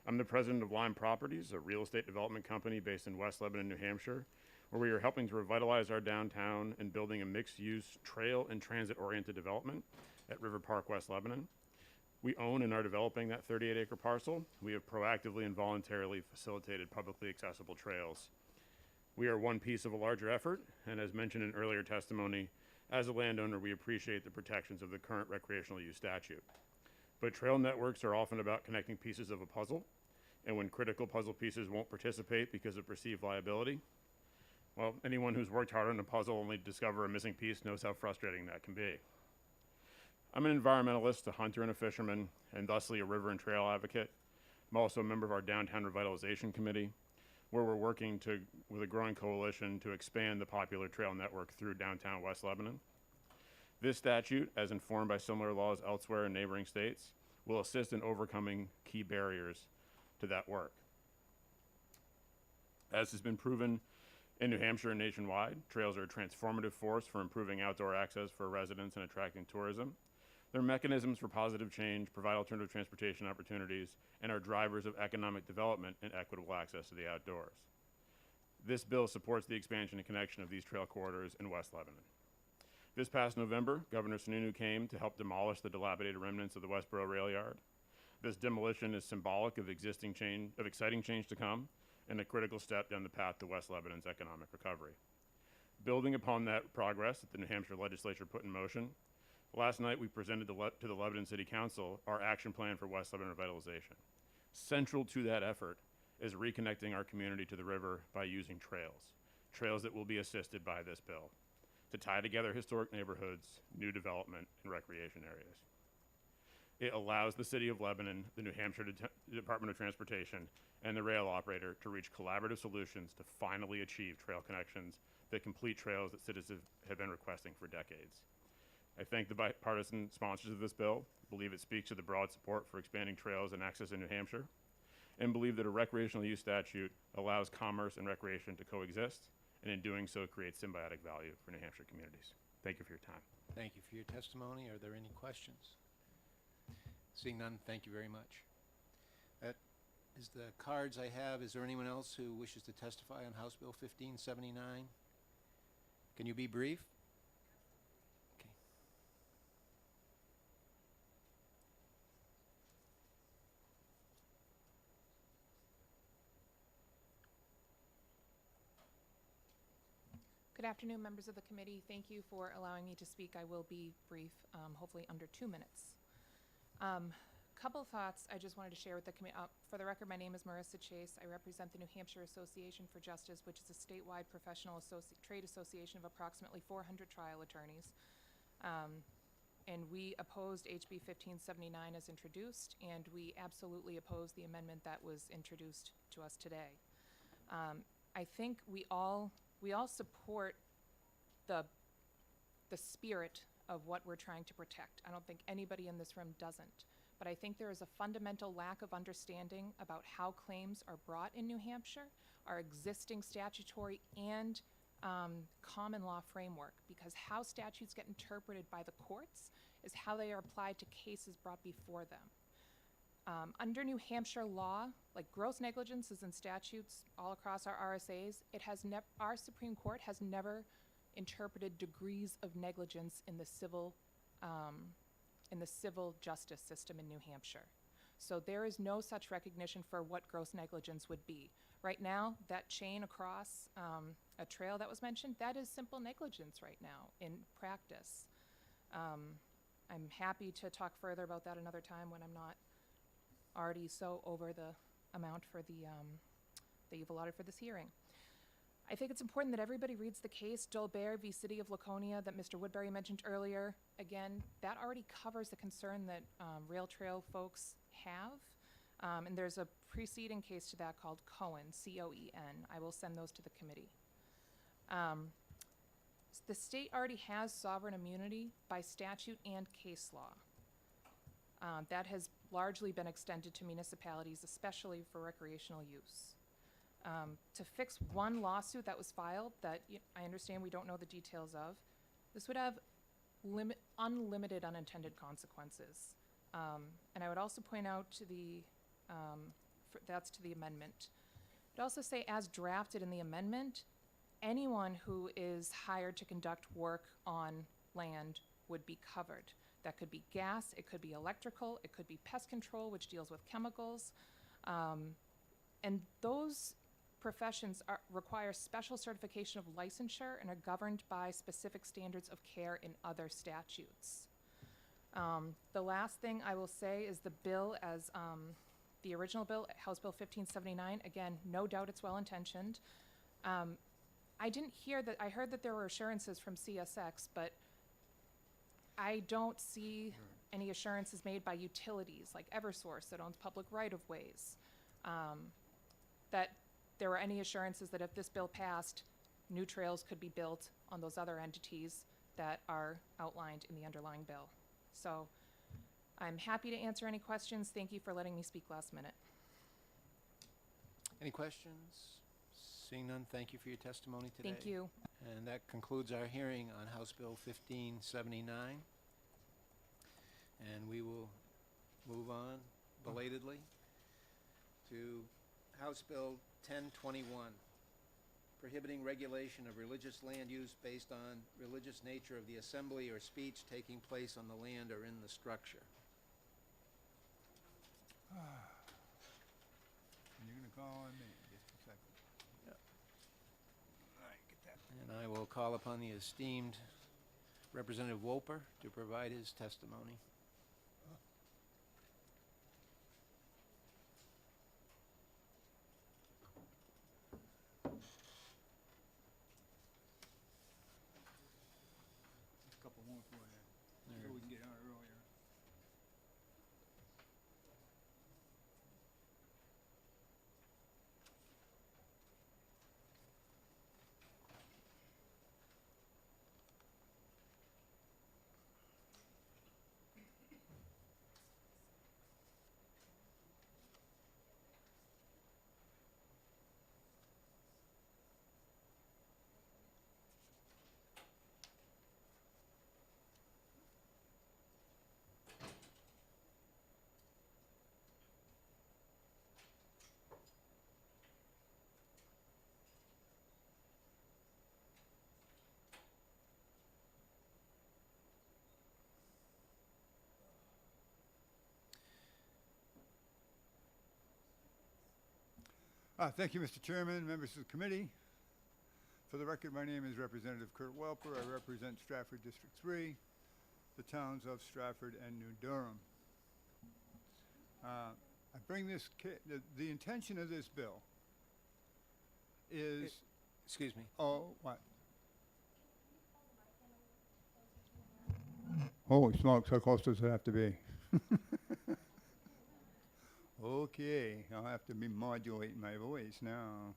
I'm the president of Lime Properties, a real estate development company based in West Lebanon, New Hampshire, where we are helping to revitalize our downtown and building a mixed-use trail and transit-oriented development at River Park, West Lebanon. We own and are developing that 38-acre parcel. We have proactively and voluntarily facilitated publicly accessible trails. We are one piece of a larger effort, and as mentioned in earlier testimony, as a landowner, we appreciate the protections of the current recreational use statute. But trail networks are often about connecting pieces of a puzzle, and when critical puzzle pieces won't participate because of perceived liability, well, anyone who's worked hard on a puzzle only to discover a missing piece knows how frustrating that can be. I'm an environmentalist, a hunter and a fisherman, and thusly a river and trail advocate. I'm also a member of our Downtown Revitalization Committee, where we're working with a growing coalition to expand the popular trail network through downtown West Lebanon. This statute, as informed by similar laws elsewhere in neighboring states, will assist in overcoming key barriers to that work. As has been proven in New Hampshire and nationwide, trails are a transformative force for improving outdoor access for residents and attracting tourism. They're mechanisms for positive change, provide alternative transportation opportunities, and are drivers of economic development and equitable access to the outdoors. This bill supports the expansion and connection of these trail corridors in West Lebanon. This past November, Governor Sununu came to help demolish the dilapidated remnants of the Westboro rail yard. This demolition is symbolic of exciting change to come and a critical step down the path to West Lebanon's economic recovery. Building upon that progress that the New Hampshire legislature put in motion, last night we presented to the Lebanon City Council our action plan for West Lebanon revitalization. Central to that effort is reconnecting our community to the river by using trails that will be assisted by this bill to tie together historic neighborhoods, new development, and recreation areas. It allows the City of Lebanon, the New Hampshire Department of Transportation, and the rail operator to reach collaborative solutions to finally achieve trail connections that complete trails that citizens have been requesting for decades. I thank the bipartisan sponsors of this bill, believe it speaks to the broad support for expanding trails and access in New Hampshire, and believe that a recreational use statute allows commerce and recreation to coexist, and in doing so creates symbiotic value for New Hampshire communities. Thank you for your time. Thank you for your testimony. Are there any questions? Seeing none, thank you very much. That is the cards I have. Is there anyone else who wishes to testify on House Bill 1579? Can you be brief? Okay. Good afternoon, members of the committee. Thank you for allowing me to speak. I will be brief, hopefully under 2 minutes. Couple thoughts I just wanted to share with the committee. For the record, my name is Marissa Chase. I represent the New Hampshire Association for Justice, which is a statewide professional trade association of approximately 400 trial attorneys. And we opposed HB 1579 as introduced, and we absolutely oppose the amendment that was introduced to us today. I think we all support the spirit of what we're trying to protect. I don't think anybody in this room doesn't. But I think there is a fundamental lack of understanding about how claims are brought in New Hampshire, our existing statutory and common law framework, because how statutes get interpreted by the courts is how they are applied to cases brought before them. Under New Hampshire law, like gross negligence is in statutes all across our RSAs, our Supreme Court has never interpreted degrees of negligence in the civil justice system in New Hampshire. So there is no such recognition for what gross negligence would be. Right now, that chain across a trail that was mentioned, that is simple negligence right now in practice. I'm happy to talk further about that another time when I'm not already so over the amount for the that you've allotted for this hearing. I think it's important that everybody reads the case Dolbear v. City of Laconia that Mr. Woodbury mentioned earlier. Again, that already covers the concern that rail trail folks have. And there's a preceding case to that called Cohen, C-O-E-N. I will send those to the committee. The state already has sovereign immunity by statute and case law. That has largely been extended to municipalities, especially for recreational use. To fix one lawsuit that was filed that I understand we don't know the details of, this would have unlimited unintended consequences. And I would also point out to the, that's to the amendment. I'd also say as drafted in the amendment, anyone who is hired to conduct work on land would be covered. That could be gas, it could be electrical, it could be pest control, which deals with chemicals. And those professions require special certification of licensure and are governed by specific standards of care in other statutes. The last thing I will say is the bill as the original bill, House Bill 1579, again, no doubt it's well-intentioned. I didn't hear that, I heard that there were assurances from CSX, but I don't see any assurances made by utilities like Eversource that owns public right-of-ways. That there were any assurances that if this bill passed, new trails could be built on those other entities that are outlined in the underlying bill. So I'm happy to answer any questions. Thank you for letting me speak last minute. Any questions? Seeing none, thank you for your testimony today. Thank you. And that concludes our hearing on House Bill 1579. And we will move on belatedly to House Bill 1021, prohibiting regulation of religious land use based on religious nature of the assembly or speech taking place on the land or in the structure. You're gonna call on me, just a second. Yep. All right, get that. And I will call upon the esteemed Representative Wolper to provide his testimony. A couple more for you, so we can get out earlier. Thank you, Mr. Chairman, members of the committee. For the record, my name is Representative Kurt Welper. I represent Stratford District 3, the towns of Stratford and New Durham. I bring this, the intention of this bill is... Excuse me. Oh, what? Holy smokes, how close does it have to be? Okay, I'll have to be modulating my voice now.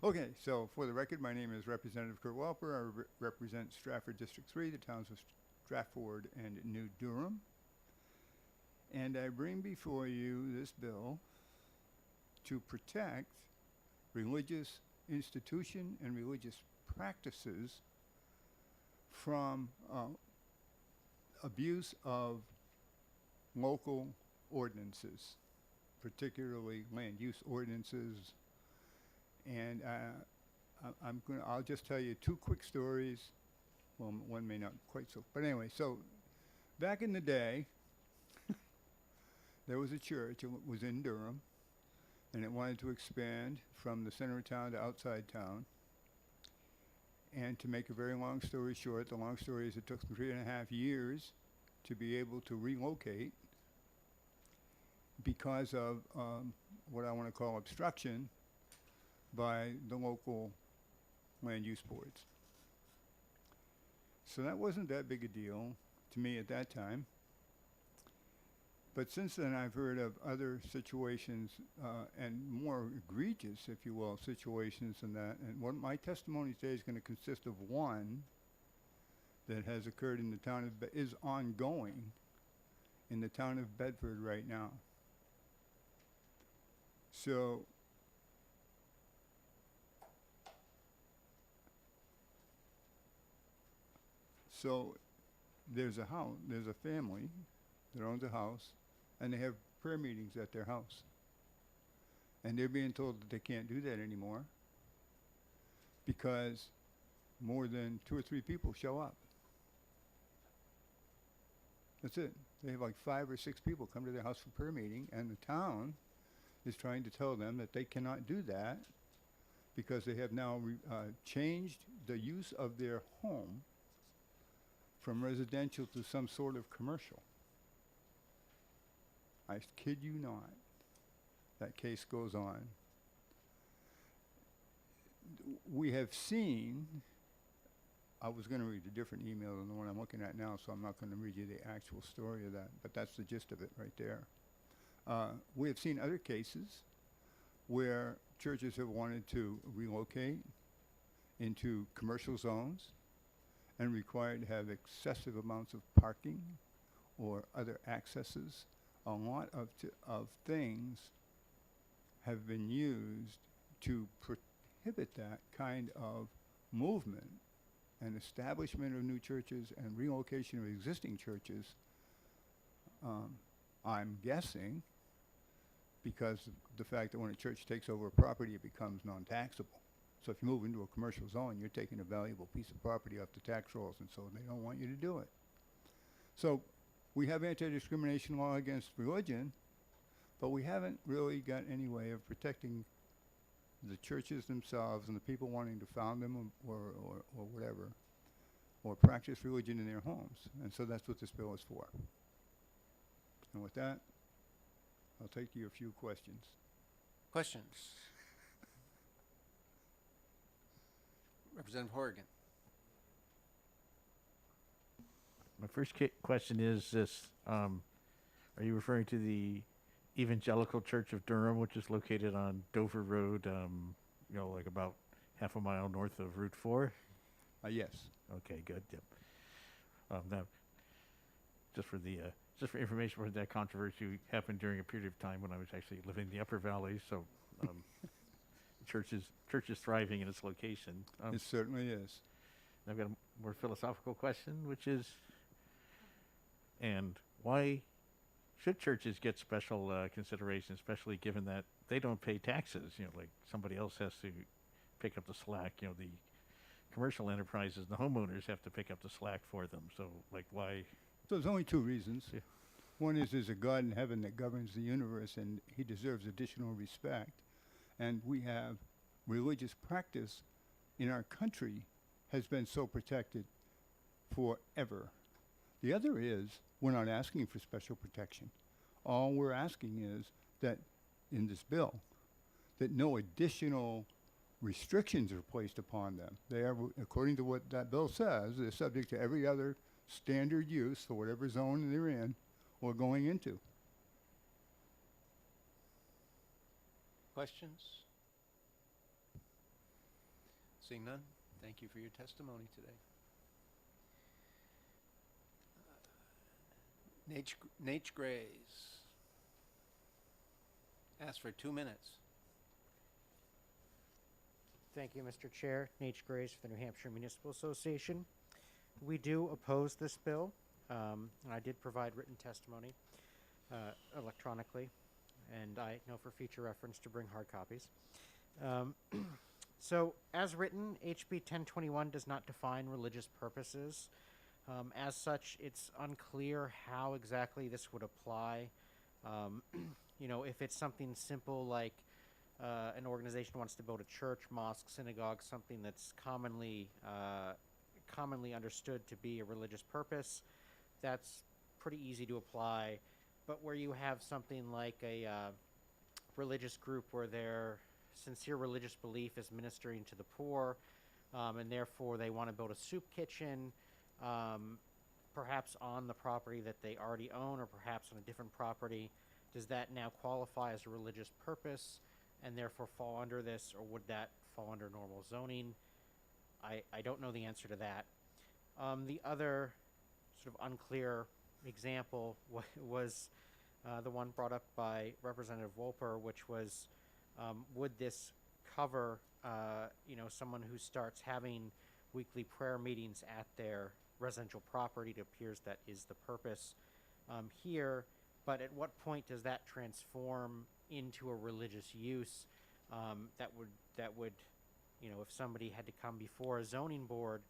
Okay, so for the record, my name is Representative Kurt Welper. I represent Stratford District 3, the towns of Stratford and New Durham. And I bring before you this bill to protect religious institution and religious practices from abuse of local ordinances, particularly land use ordinances. And I'll just tell you two quick stories. Well, one may not quite so, but anyway, so back in the day, there was a church, it was in Durham, and it wanted to expand from the center of town to outside town. And to make a very long story short, the long story is it took them 3.5 years to be able to relocate because of what I want to call obstruction by the local land use boards. So that wasn't that big a deal to me at that time. But since then, I've heard of other situations and more egregious, if you will, situations than that. And what my testimony today is going to consist of one that has occurred in the town of is ongoing in the town of Bedford right now. So there's a house, there's a family that owns a house, and they have prayer meetings at their house. And they're being told that they can't do that anymore because more than 2 or 3 people show up. That's it. They have like 5 or 6 people come to their house for prayer meeting, and the town is trying to tell them that they cannot do that because they have now changed the use of their home from residential to some sort of commercial. I kid you not. That case goes on. We have seen, I was going to read a different email than the one I'm looking at now, so I'm not going to read you the actual story of that, but that's the gist of it right there. We have seen other cases where churches have wanted to relocate into commercial zones and required to have excessive amounts of parking or other accesses. A lot of things have been used to prohibit that kind of movement and establishment of new churches and relocation of existing churches. I'm guessing because of the fact that when a church takes over a property, it becomes non-taxable. So if you move into a commercial zone, you're taking a valuable piece of property off the tax rolls, and so they don't want you to do it. So we have anti-discrimination law against religion, but we haven't really got any way of protecting the churches themselves and the people wanting to found them or whatever, or practice religion in their homes. And so that's what this bill is for. And with that, I'll take you a few questions. Questions? Representative Horrigan. My first question is this, are you referring to the Evangelical Church of Durham, which is located on Dover Road, like about half a mile north of Route 4? Yes. Okay, good. Yep. Now, just for information, that controversy happened during a period of time when I was actually living in the Upper Valley, so church is thriving in its location. It certainly is. I've got a more philosophical question, which is, and why should churches get special consideration, especially given that they don't pay taxes? Like somebody else has to pick up the slack. The commercial enterprises, the homeowners have to pick up the slack for them. So, why? So there's only 2 reasons. Yeah. One is there's a God in heaven that governs the universe, and he deserves additional respect. And we have religious practice in our country has been so protected forever. The other is we're not asking for special protection. All we're asking is that in this bill, that no additional restrictions are placed upon them. They are, according to what that bill says, they're subject to every other standard use for whatever zone they're in or going into. Questions? Seeing none, thank you for your testimony today. Nate Grays. Ask for 2 minutes. Thank you, Mr. Chair. Nate Grace for the New Hampshire Municipal Association. We do oppose this bill, and I did provide written testimony electronically, and I know for future reference to bring hard copies. So, as written, HB 1021 does not define religious purposes. As such, it's unclear how exactly this would apply You know, if it's something simple like an organization wants to build a church, mosque, synagogue, something that's commonly understood to be a religious purpose, that's pretty easy to apply. But where you have something like a religious group where their sincere religious belief is ministering to the poor, and therefore they want to build a soup kitchen, perhaps on the property that they already own or perhaps on a different property, does that now qualify as a religious purpose and therefore fall under this, or would that fall under normal zoning? I don't know the answer to that. The other sort of unclear example was the one brought up by Representative Wolper, which was, would this cover, you know, someone who starts having weekly prayer meetings at their residential property? It appears that is the purpose here, but at what point does that transform into a religious use that would, you know, if somebody had to come before a zoning board,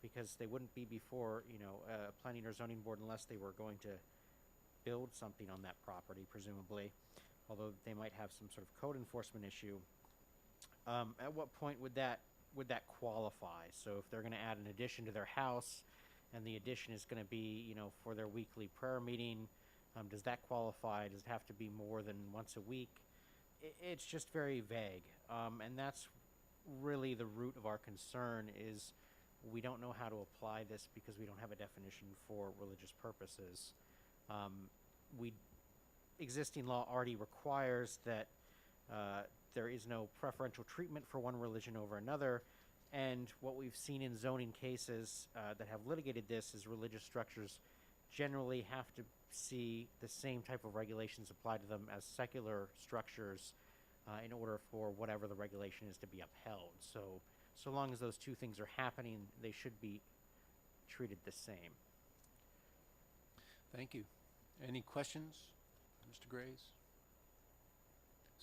because they wouldn't be before, you know, a planning or zoning board unless they were going to build something on that property, presumably, although they might have some sort of code enforcement issue. At what point would that qualify? So if they're going to add an addition to their house, and the addition is going to be, you know, for their weekly prayer meeting, does that qualify? Does it have to be more than once a week? It's just very vague, and that's really the root of our concern. Is we don't know how to apply this because we don't have a definition for religious purposes. Existing law already requires that there is no preferential treatment for one religion over another, and what we've seen in zoning cases that have litigated this is religious structures generally have to see the same type of regulations applied to them as secular structures in order for whatever the regulation is to be upheld. So long as those two things are happening, they should be treated the same. Thank you. Any questions, Mr. Grays?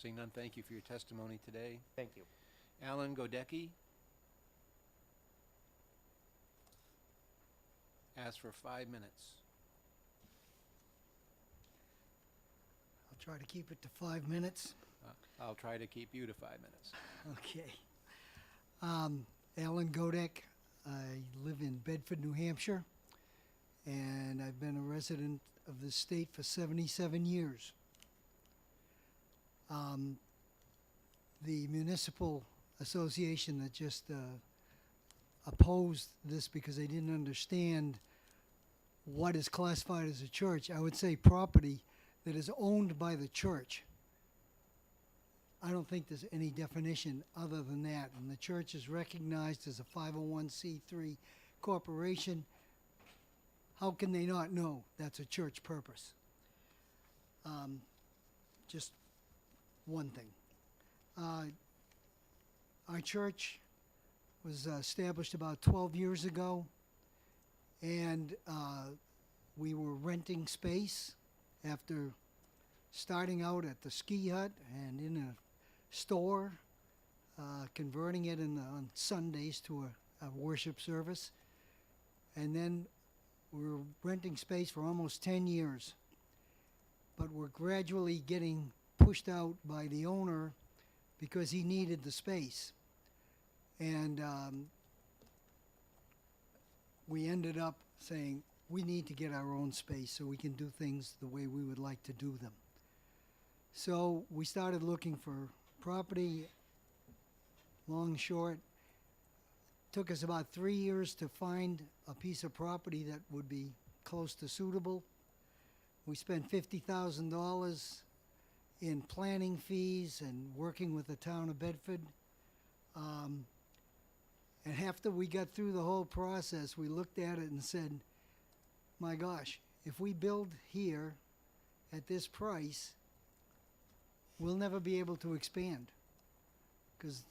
Seeing none, thank you for your testimony today. Thank you. Alan Godecki. Ask for 5 minutes. I'll try to keep it to 5 minutes. I'll try to keep you to 5 minutes. Okay. Alan Godek. I live in Bedford, New Hampshire, and I've been a resident of the state for 77 years. The municipal association that just opposed this because they didn't understand what is classified as a church, I would say property that is owned by the church. I don't think there's any definition other than that. And the church is recognized as a 501c3 corporation. How can they not know that's a church purpose? Just one thing. Our church was established about 12 years ago, and we were renting space after starting out at the ski hut and in a store, converting it on Sundays to a worship service. And then we were renting space for almost 10 years. But we're gradually getting pushed out by the owner because he needed the space. And we ended up saying, we need to get our own space so we can do things the way we would like to do them. So we started looking for property, long, short. Took us about 3 years to find a piece of property that would be close to suitable. We spent $50,000 in planning fees and working with the town of Bedford. And after we got through the whole process, we looked at it and said, my gosh, if we build here at this price, we'll never be able to expand because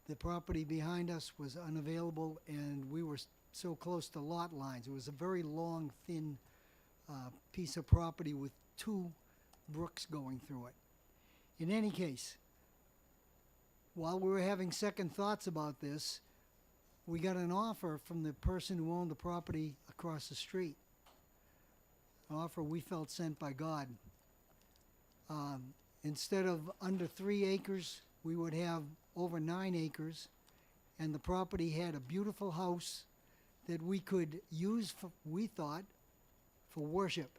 the property behind us was unavailable and we were so close to lot lines. It was a very long, thin piece of property with 2 brooks going through it. In any case, while we were having second thoughts about this, we got an offer from the person who owned the property across the street. An offer we felt sent by God. Instead of under 3 acres, we would have over 9 acres, and the property had a beautiful house that we could use, for, we thought, for worship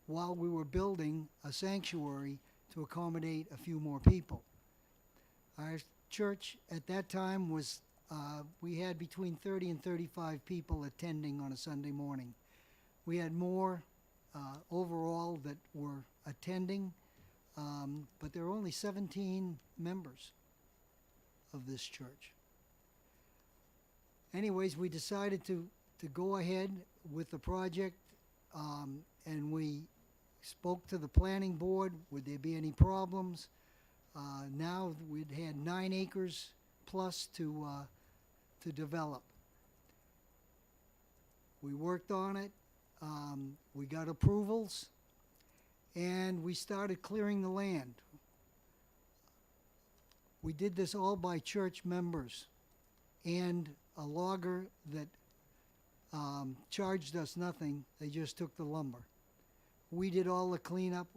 while we were building a sanctuary to accommodate a few more people. Our church at that time was, we had between 30 and 35 people attending on a Sunday morning. We had more overall that were attending, but there were only 17 members of this church. Anyways, we decided to go ahead with the project, and we spoke to the planning board. Would there be any problems? Now we'd had 9 acres plus to develop. We worked on it. We got approvals, and we started clearing the land. We did this all by church members and a logger that charged us nothing. They just took the lumber. We did all the cleanup.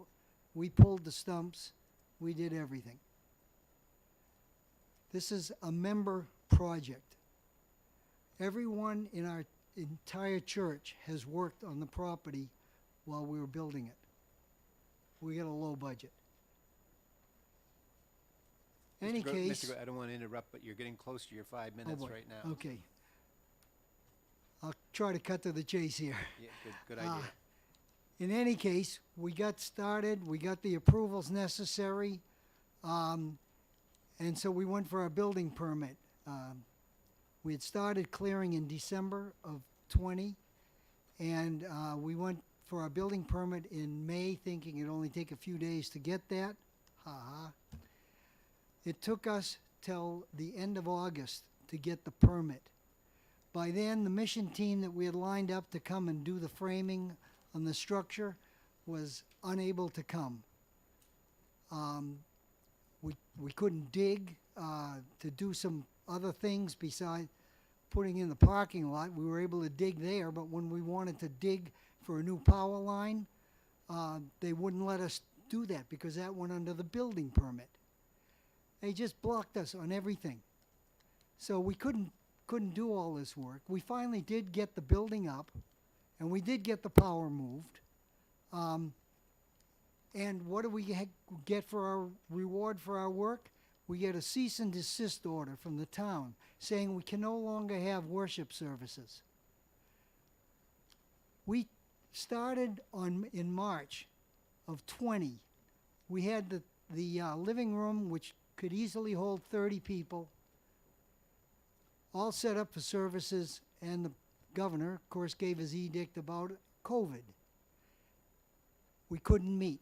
We pulled the stumps. We did everything. This is a member project. Everyone in our entire church has worked on the property while we were building it. We got a low budget. Any case, I don't want to interrupt, but you're getting close to your 5 minutes boy. right now. Okay. I'll try to cut to the chase here. Yeah, good idea. In any case, we got started, we got the approvals necessary, and so we went for our building permit. We had started clearing in December of 20, and we went for our building permit in May, thinking it'd only take a few days to get that. Ha-ha. It took us till the end of August to get the permit. By then, the mission team that we had lined up to come and do the framing on the structure was unable to come. We couldn't dig to do some other things besides putting in the parking lot. We were able to dig there, but when we wanted to dig for a new power line, they wouldn't let us do that because that went under the building permit. They just blocked us on everything. So we couldn't do all this work. We finally did get the building up, and we did get the power moved. And what do we get for our reward for our work? We get a cease and desist order from the town saying we can no longer have worship services. We started in March of 20. We had the living room, which could easily hold 30 people, all set up for services, and the governor, of course, gave his edict about COVID. We couldn't meet.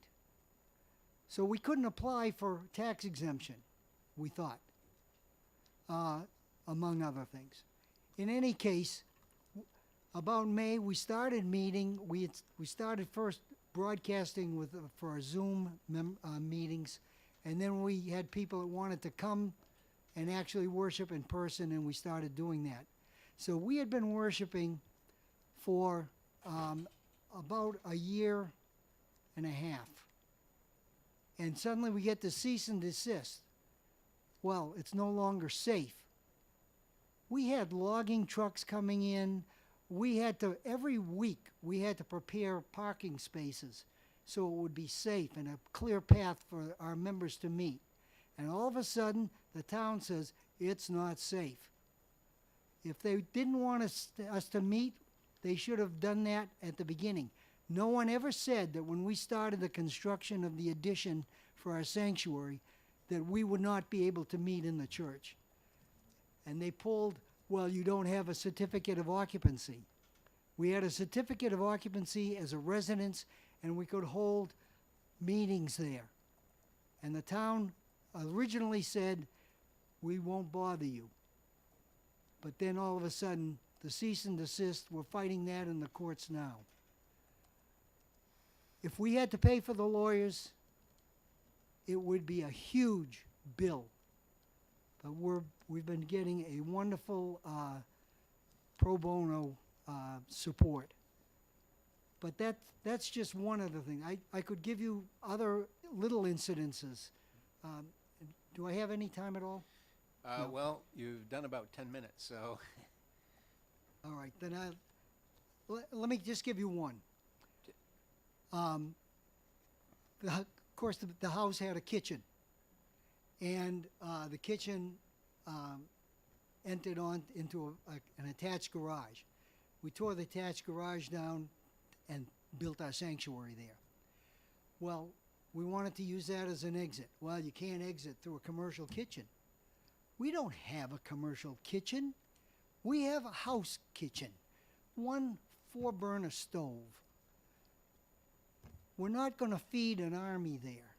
So we couldn't apply for tax exemption, we thought, among other things. In any case, about May, we started meeting. We started first broadcasting for our Zoom meetings, and then we had people that wanted to come and actually worship in person, and we started doing that. So we had been worshiping for about a year and a half. And suddenly we get the cease and desist. Well, it's no longer safe. We had logging trucks coming in. We had to, every week, we had to prepare parking spaces so it would be safe and a clear path for our members to meet. And all of a sudden, the town says, it's not safe. If they didn't want us to meet, they should have done that at the beginning. No one ever said that when we started the construction of the addition for our sanctuary, that we would not be able to meet in the church. And they pulled, well, you don't have a certificate of occupancy. We had a certificate of occupancy as a residence, and we could hold meetings there. And the town originally said, we won't bother you. But then all of a sudden, the cease and desist, we're fighting that in the courts now. If we had to pay for the lawyers, it would be a huge bill. But we've been getting a wonderful pro bono support. But that's just one other thing. I could give you other little incidences. Do I have any time at all? No. Well, you've done about 10 minutes, so. All right, then let me just give you one. Of course, the house had a kitchen, and the kitchen entered on into an attached garage. We tore the attached garage down and built our sanctuary there. Well, we wanted to use that as an exit. Well, you can't exit through a commercial kitchen. We don't have a commercial kitchen. We have a house kitchen, one 4-burner stove. We're not going to feed an army there.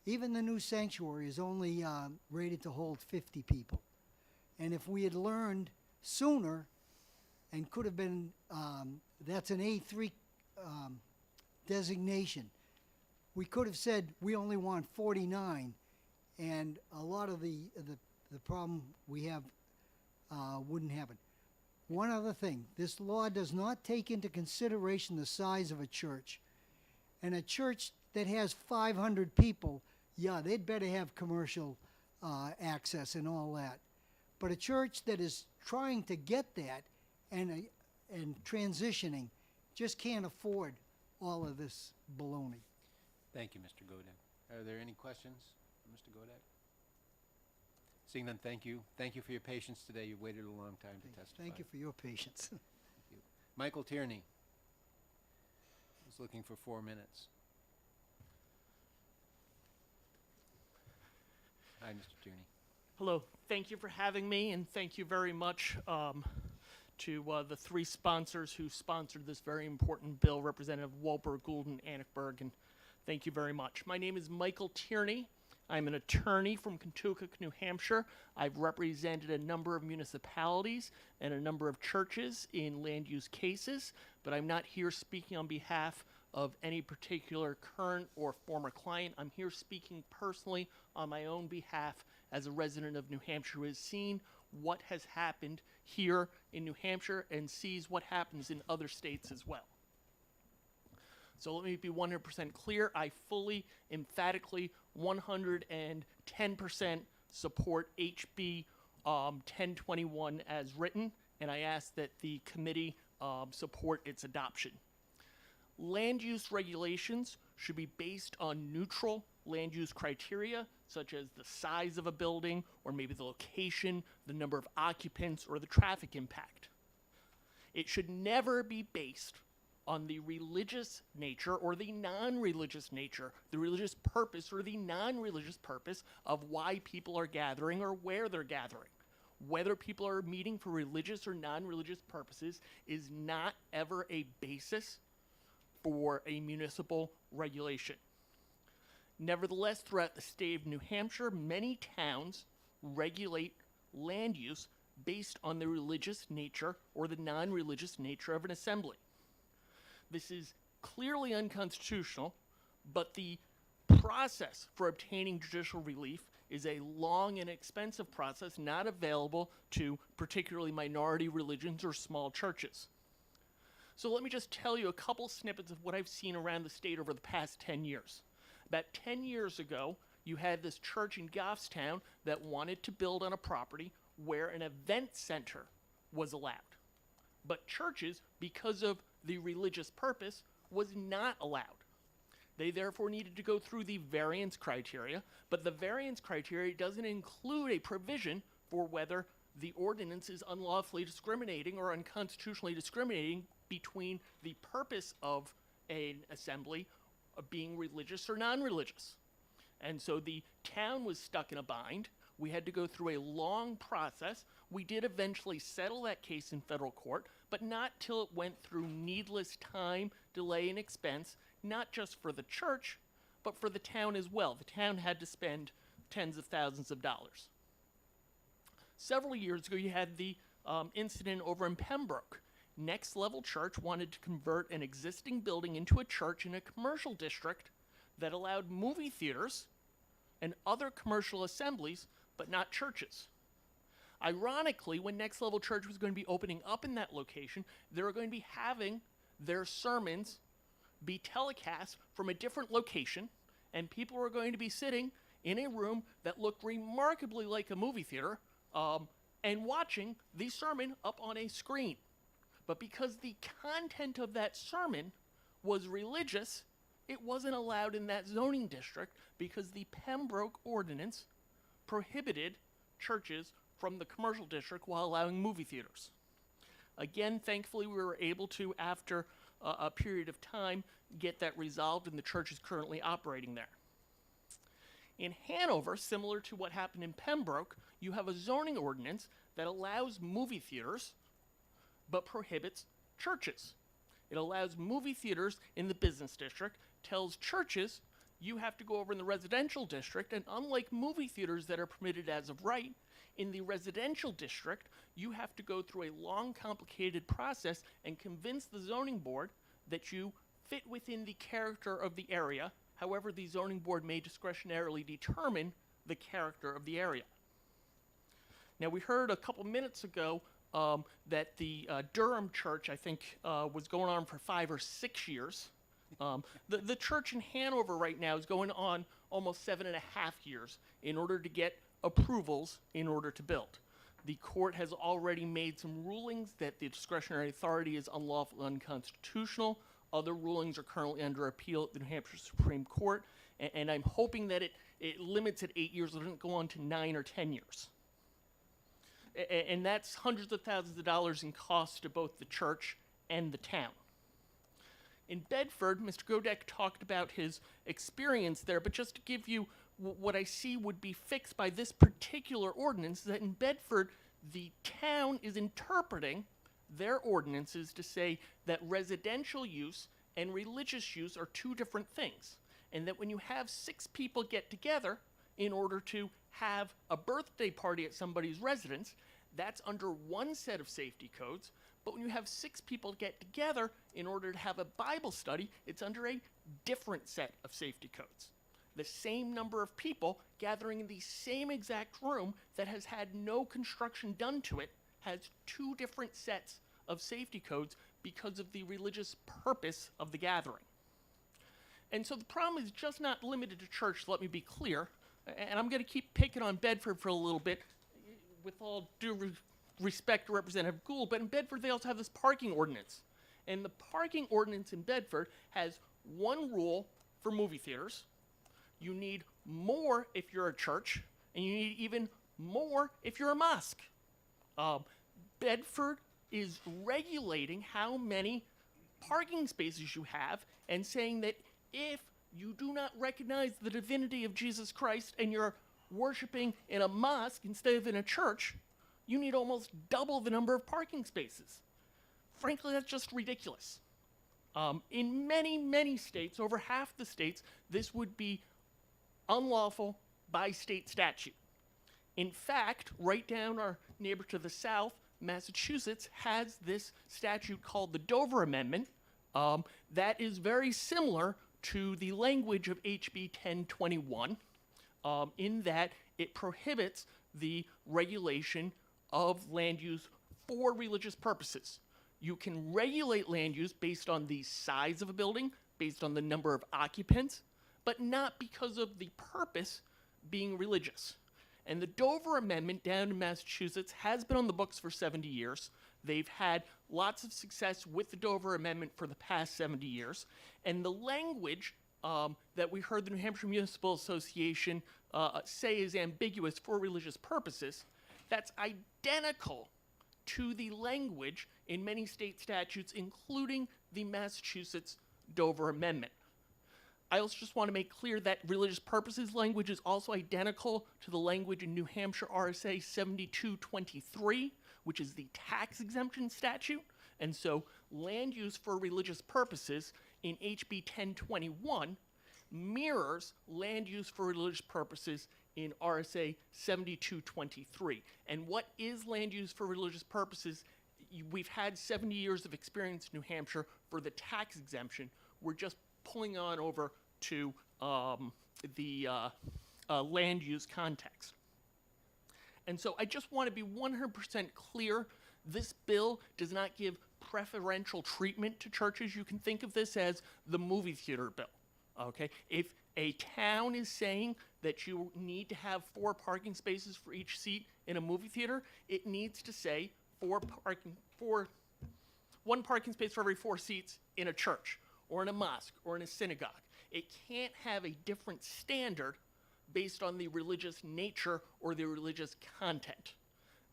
Even the new sanctuary is only rated to hold 50 people. And if we had learned sooner and could have been, that's an A3 designation, we could have said we only want 49, and a lot of the problem we have wouldn't happen. One other thing, this law does not take into consideration the size of a church. And a church that has 500 people, yeah, they'd better have commercial access and all that. But a church that is trying to get that and transitioning just can't afford all of this baloney. Thank you, Mr. Godek. Are there any questions for Mr. Godek? Seeing none, thank you. Thank you for your patience today. You waited a long time to testify. Thank you for your patience. Thank you. Michael Tierney is looking for 4 minutes. Hi, Mr. Tierney. Hello. Thank you for having me, and thank you very much to the 3 sponsors who sponsored this very important bill, Representative Walberg, Gould, and Annickberg, and thank you very much. My name is Michael Tierney. I'm an attorney from Kentucky, New Hampshire. I've represented a number of municipalities and a number of churches in land use cases, but I'm not here speaking on behalf of any particular current or former client. I'm here speaking personally on my own behalf as a resident of New Hampshire who has seen what has happened here in New Hampshire and sees what happens in other states as well. So let me be 100% clear. I fully, emphatically, 110% support HB 1021 as written, and I ask that the committee support its adoption. Land use regulations should be based on neutral land use criteria, such as the size of a building, or maybe the location, the number of occupants, or the traffic impact. It should never be based on the religious nature or the non-religious nature, the religious purpose or the non-religious purpose of why people are gathering or where they're gathering. Whether people are meeting for religious or non-religious purposes is not ever a basis for a municipal regulation. Nevertheless, throughout the state of New Hampshire, many towns regulate land use based on the religious nature or the non-religious nature of an assembly. This is clearly unconstitutional, but the process for obtaining judicial relief is a long and expensive process not available to particularly minority religions or small churches. So let me just tell you a couple snippets of what I've seen around the state over the past 10 years. About 10 years ago, you had this church in Goffstown that wanted to build on a property where an event center was allowed. But churches, because of the religious purpose, was not allowed. They therefore needed to go through the variance criteria, but the variance criteria doesn't include a provision for whether the ordinance is unlawfully discriminating or unconstitutionally discriminating between the purpose of an assembly being religious or non-religious. And so the town was stuck in a bind. We had to go through a long process. We did eventually settle that case in federal court, but not till it went through needless time, delay, and expense, not just for the church, but for the town as well. The town had to spend tens of thousands of dollars. Several years ago, you had the incident over in Pembroke. Next Level Church wanted to convert an existing building into a church in a commercial district that allowed movie theaters and other commercial assemblies, but not churches. Ironically, when Next Level Church was going to be opening up in that location, they were going to be having their sermons be telecast from a different location and people were going to be sitting in a room that looked remarkably like a movie theater and watching the sermon up on a screen. But because the content of that sermon was religious, it wasn't allowed in that zoning district because the Pembroke ordinance prohibited churches from the commercial district while allowing movie theaters. Again, thankfully, we were able to, after a period of time, get that resolved, and the church is currently operating there. In Hanover, similar to what happened in Pembroke, you have a zoning ordinance that allows movie theaters but prohibits churches. It allows movie theaters in the business district, tells churches you have to go over in the residential district, and unlike movie theaters that are permitted as of right, in the residential district, you have to go through a long, complicated process and convince the zoning board that you fit within the character of the area. However, the zoning board may discretionarily determine the character of the area. Now, we heard a couple minutes ago that the Durham church, I think, was going on for 5 or 6 years. The church in Hanover right now is going on almost 7.5 years in order to get approvals in order to build. The court has already made some rulings that the discretionary authority is unlawful, unconstitutional. Other rulings are currently under appeal at the New Hampshire Supreme Court, and I'm hoping that it limits at 8 years, it doesn't go on to 9 or 10 years. And that's hundreds of thousands of dollars in costs to both the church and the town. In Bedford, Mr. Godek talked about his experience there, but just to give you what I see would be fixed by this particular ordinance, is that in Bedford, the town is interpreting their ordinances to say that residential use and religious use are 2 different things, and that when you have 6 people get together in order to have a birthday party at somebody's residence, that's under one set of safety codes. But when you have 6 people get together in order to have a Bible study, it's under a different set of safety codes. The same number of people gathering in the same exact room that has had no construction done to it has 2 different sets of safety codes because of the religious purpose of the gathering. And so the problem is just not limited to church, let me be clear. And I'm going to keep picking on Bedford for a little bit, with all due respect to Representative Gould, but in Bedford they also have this parking ordinance. And the parking ordinance in Bedford has one rule for movie theaters. You need more if you're a church, and you need even more if you're a mosque. Bedford is regulating how many parking spaces you have and saying that if you do not recognize the divinity of Jesus Christ and you're worshiping in a mosque instead of in a church, you need almost double the number of parking spaces. Frankly, that's just ridiculous. In many, many states, over half the states, this would be unlawful by state statute. In fact, right down our neighbor to the south, Massachusetts, has this statute called the Dover Amendment that is very similar to the language of HB 1021 in that it prohibits the regulation of land use for religious purposes. You can regulate land use based on the size of a building, based on the number of occupants, but not because of the purpose being religious. And the Dover Amendment down in Massachusetts has been on the books for 70 years. They've had lots of success with the Dover Amendment for the past 70 years. And the language that we heard the New Hampshire Municipal Association say is ambiguous for religious purposes, that's identical to the language in many state statutes, including the Massachusetts Dover Amendment. I also just want to make clear that religious purposes language is also identical to the language in New Hampshire RSA 7223, which is the tax exemption statute. And so land use for religious purposes in HB 1021 mirrors land use for religious purposes in RSA 7223. And what is land use for religious purposes? We've had 70 years of experience in New Hampshire for the tax exemption. We're just pulling on over to the land use context. And so I just want to be 100% clear, this bill does not give preferential treatment to churches. You can think of this as the movie theater bill, okay? If a town is saying that you need to have 4 parking spaces for each seat in a movie theater, it needs to say 1 parking space for every 4 seats in a church, or in a mosque, or in a synagogue. It can't have a different standard based on the religious nature or the religious content.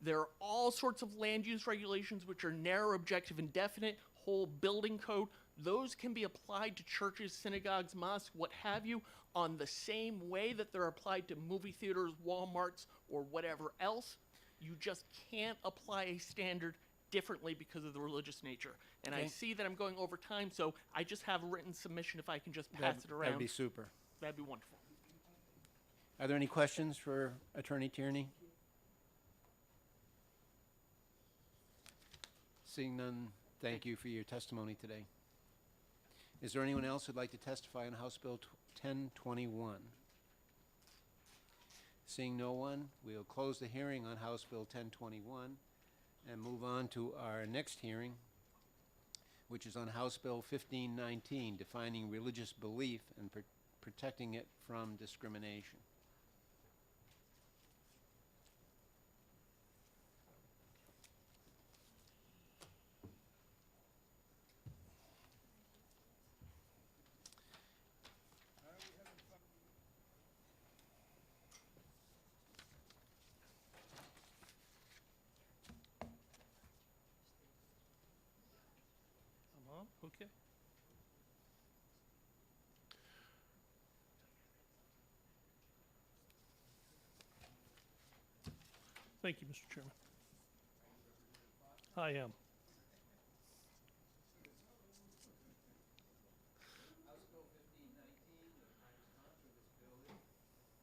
There are all sorts of land use regulations which are narrow, objective, and definite, whole building code. Those can be applied to churches, synagogues, mosques, what have you, on the same way that they're applied to movie theaters, Walmarts, or whatever else. You just can't apply a standard differently because of the religious nature. And I Okay. see that I'm going over time, so I just have a written submission if I can just pass it around. That'd be super. That'd be wonderful. Are there any questions for Attorney Tierney? Seeing none, thank you for your testimony today. Is there anyone else who'd like to testify on House Bill 1021? Seeing no one, we'll close the hearing on House Bill 1021 and move on to our next hearing, which is on House Bill 1519, defining religious belief and protecting it from discrimination. Okay. Thank you, Mr. Chairman. I am.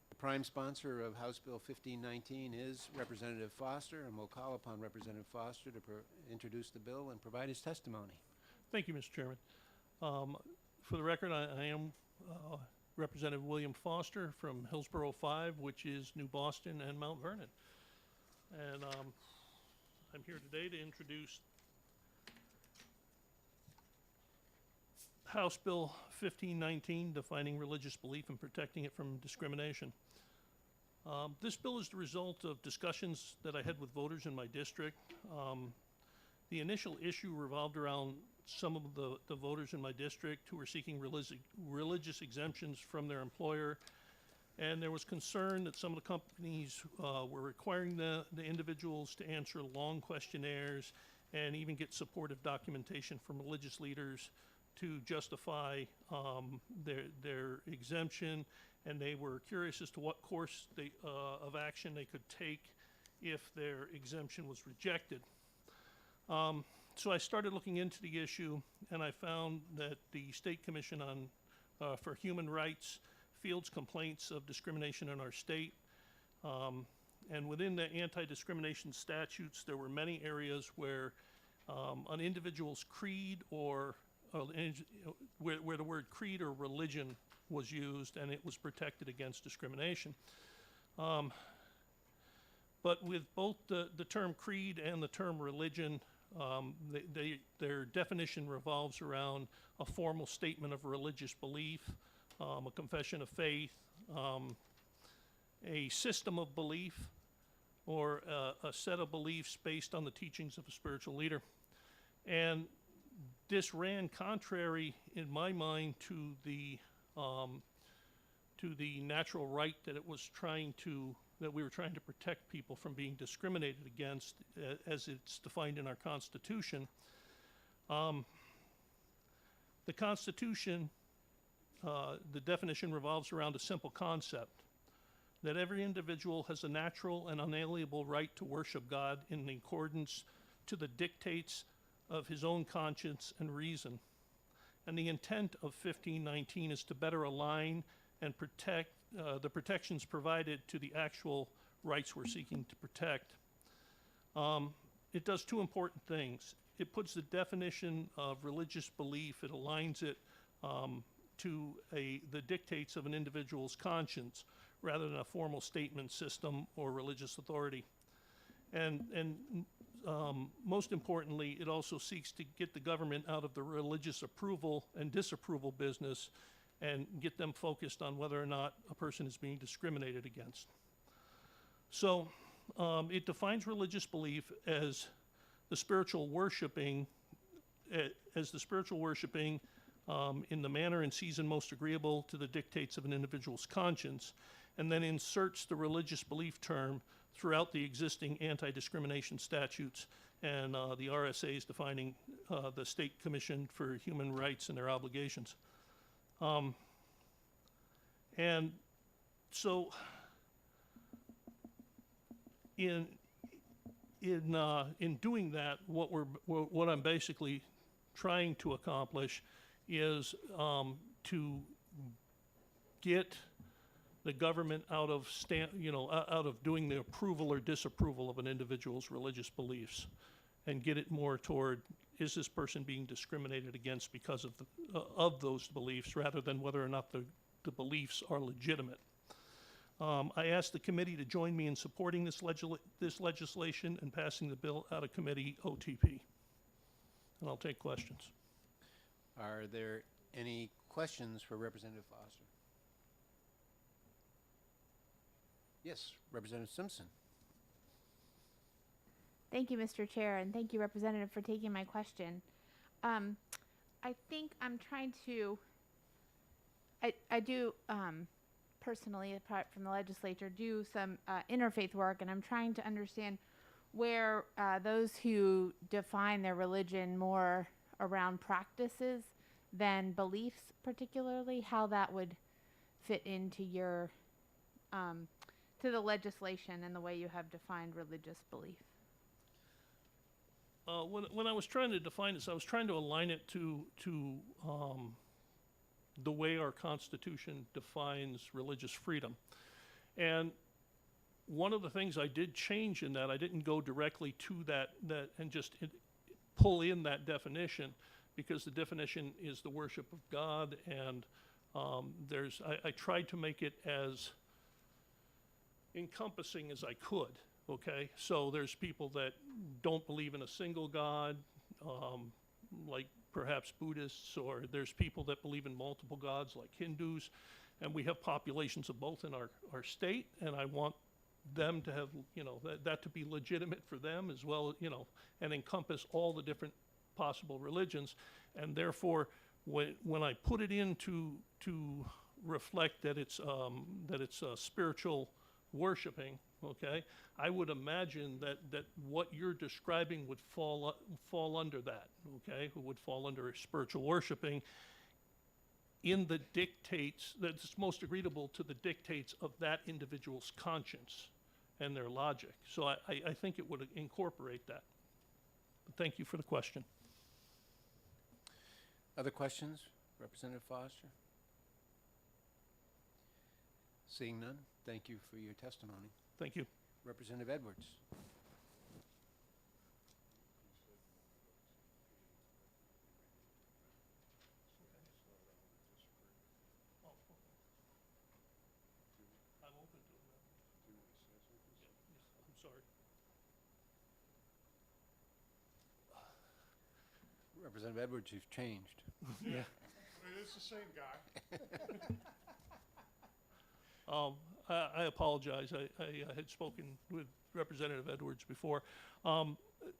The prime sponsor of House Bill 1519 is Representative Foster, and we'll call upon Representative Foster to introduce the bill and provide his testimony. Thank you, Mr. Chairman. For the record, I am Representative William Foster from Hillsborough 5, which is New Boston and Mount Vernon. And I'm here today to introduce House Bill 1519, defining religious belief and protecting it from discrimination. This bill is the result of discussions that I had with voters in my district. The initial issue revolved around some of the voters in my district who were seeking religious exemptions from their employer, and there was concern that some of the companies were requiring the individuals to answer long questionnaires and even get supportive documentation from religious leaders to justify their exemption, and they were curious as to what course of action they could take if their exemption was rejected. So I started looking into the issue, and I found that the State Commission for Human Rights fields complaints of discrimination in our state. And within the anti-discrimination statutes, there were many areas where an individual's creed or where the word creed or religion was used, and it was protected against discrimination. But with both the term creed and the term religion, their definition revolves around a formal statement of religious belief, a confession of faith, a system of belief, or a set of beliefs based on the teachings of a spiritual leader. And this ran contrary, in my mind, to the natural right that we were trying to protect people from being discriminated against, as it's defined in our Constitution. The Constitution, the definition revolves around a simple concept, that every individual has a natural and unalienable right to worship God in accordance to the dictates of his own conscience and reason. And the intent of 1519 is to better align and protect the protections provided to the actual rights we're seeking to protect. It does two important things. It puts the definition of religious belief, it aligns it to the dictates of an individual's conscience rather than a formal statement system or religious authority. And most importantly, it also seeks to get the government out of the religious approval and disapproval business and get them focused on whether or not a person is being discriminated against. So it defines religious belief as the spiritual worshiping, in the manner and season most agreeable to the dictates of an individual's conscience, and then inserts the religious belief term throughout the existing anti-discrimination statutes and the RSA's defining the State Commission for Human Rights and their obligations. And so in doing that, what I'm basically trying to accomplish is to get the government out of out of doing the approval or disapproval of an individual's religious beliefs, and get it more toward, is this person being discriminated against because of those beliefs, rather than whether or not the beliefs are legitimate. I asked the committee to join me in supporting this legislation and passing the bill out of committee OTP. And I'll take questions. Are there any questions for Representative Foster? Yes, Representative Simpson. Thank you, Mr. Chair, and thank you, Representative, for taking my question. I think I'm trying to, I do personally, apart from the legislature, do some interfaith work, and I'm trying to understand where those who define their religion more around practices than beliefs, particularly, how that would fit into your, to the legislation and the way you have defined religious belief. When I was trying to define this, I was trying to align it to the way our Constitution defines religious freedom. And one of the things I did change in that, I didn't go directly to that and just pull in that definition, because the definition is the worship of God, and I tried to make it as encompassing as I could. Okay, so there's people that don't believe in a single God, like perhaps Buddhists, or there's people that believe in multiple gods, like Hindus, and we have populations of both in our state, and I want them to have, that to be legitimate for them as well, and encompass all the different possible religions. And therefore, when I put it in to reflect that it's spiritual worshiping, okay, I would imagine that what you're describing would fall under that, okay, would fall under spiritual worshiping in the dictates that's most agreeable to the dictates of that individual's conscience and their logic. So I think it would incorporate that. But thank you for the question. Other questions, Representative Foster? Seeing none, thank you for your testimony. Thank you. Representative Edwards. I'm open to it. I'm sorry. Representative Edwards, you've changed. Yeah. It is the same guy. I apologize. I had spoken with Representative Edwards before.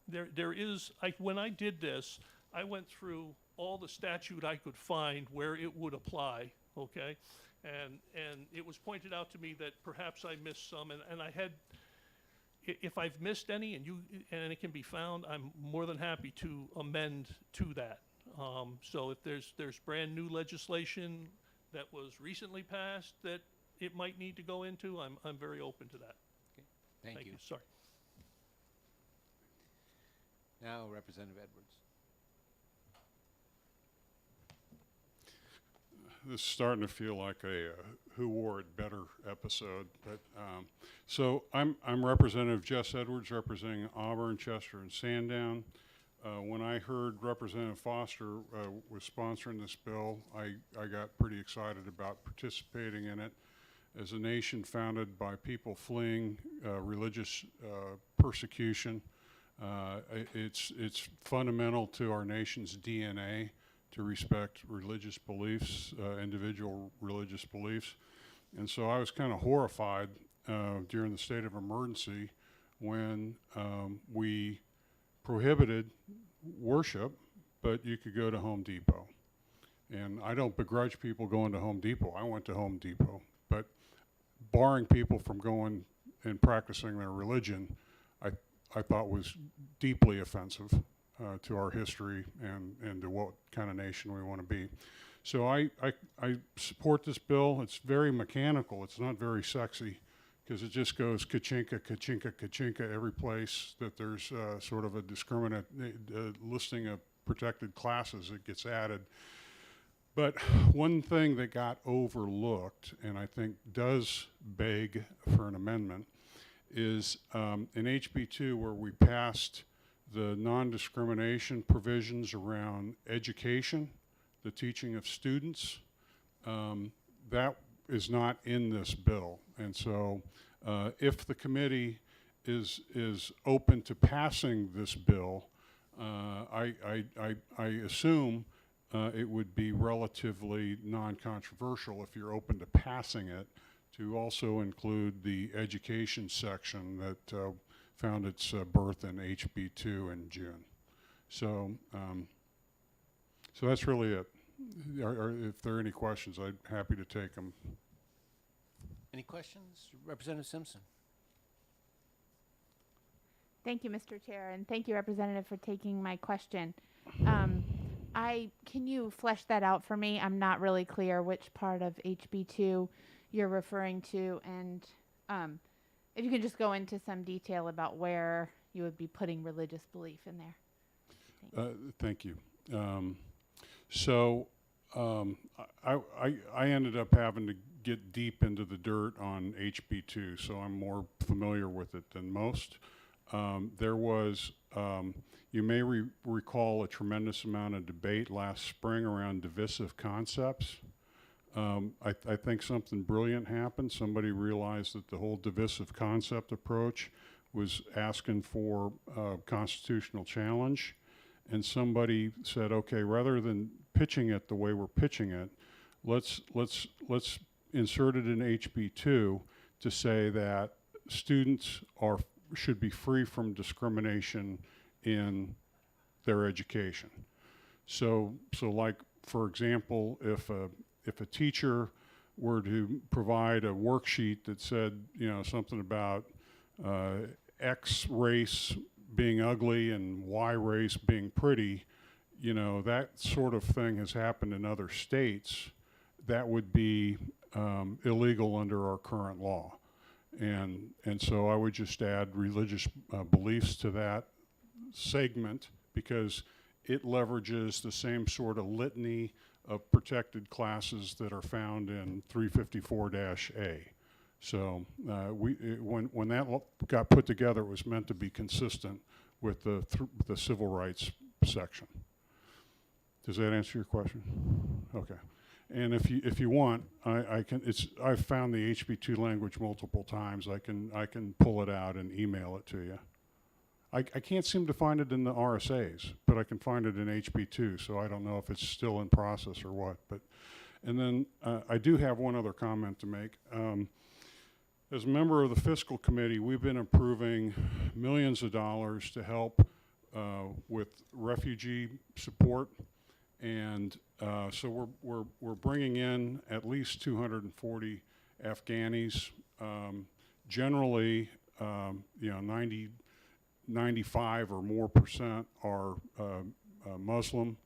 There is, when I did this, I went through all the statute I could find where it would apply, okay? And it was pointed out to me that perhaps I missed some, and I had, if I've missed any and it can be found, I'm more than happy to amend to that. So if there's brand new legislation that was recently passed that it might need to go into, I'm very open to that. Okay. Thank you. Sorry. Now, Representative Edwards. This is starting to feel like a Who Wore It Better episode. But so I'm Representative Jess Edwards, representing Auburn, Chester, and Sandown. When I heard Representative Foster was sponsoring this bill, I got pretty excited about participating in it. As a nation founded by people fleeing religious persecution, it's fundamental to our nation's DNA to respect religious beliefs, individual religious beliefs. And so I was kind of horrified during the state of emergency when we prohibited worship, but you could go to Home Depot. And I don't begrudge people going to Home Depot. I went to Home Depot. But barring people from going and practicing their religion, I thought was deeply offensive to our history and to what kind of nation we want to be. So I support this bill. It's very mechanical. It's not very sexy because it just goes ka-chinka, ka-chinka, ka-chinka every place that there's sort of a discriminate listing of protected classes that gets added. But one thing that got overlooked, and I think does beg for an amendment, is in HB2 where we passed the non-discrimination provisions around education, the teaching of students, that is not in this bill. And so if the committee is open to passing this bill, I assume it would be relatively non-controversial if you're open to passing it to also include the education section that found its birth in HB2 in June. So, so that's really it. If there are any questions, I'm happy to take them. Any questions? Representative Simpson. Thank you, Mr. Chair, and thank you, Representative, for taking my question. Can you flesh that out for me? I'm not really clear which part of HB2 you're referring to, and if you can just go into some detail about where you would be putting religious belief in there. Thank you. So I ended up having to get deep into the dirt on HB2, so I'm more familiar with it than most. There was, you may recall a tremendous amount of debate last spring around divisive concepts. I think something brilliant happened. Somebody realized that the whole divisive concept approach was asking for a constitutional challenge. And somebody said, okay, rather than pitching it the way we're pitching it, let's insert it in HB2 to say that students should be free from discrimination in their education. So like, for example, if a teacher were to provide a worksheet that said, you know, something about X race being ugly and Y race being pretty, you know, that sort of thing has happened in other states, that would be illegal under our current law. And so I would just add religious beliefs to that segment because it leverages the same sort of litany of protected classes that are found in 354-A. So when that got put together, it was meant to be consistent with the civil rights section. Does that answer your question? Okay. And if you want, I've found the HB2 language multiple times. I can pull it out and email it to you. I can't seem to find it in the RSAs, but I can find it in HB2, so I don't know if it's still in process or what. And then I do have one other comment to make. As a member of the fiscal committee, we've been approving millions of dollars to help with refugee support. And so we're bringing in at least 240 Afghanis. Generally, you know, 95 or more % are Muslim,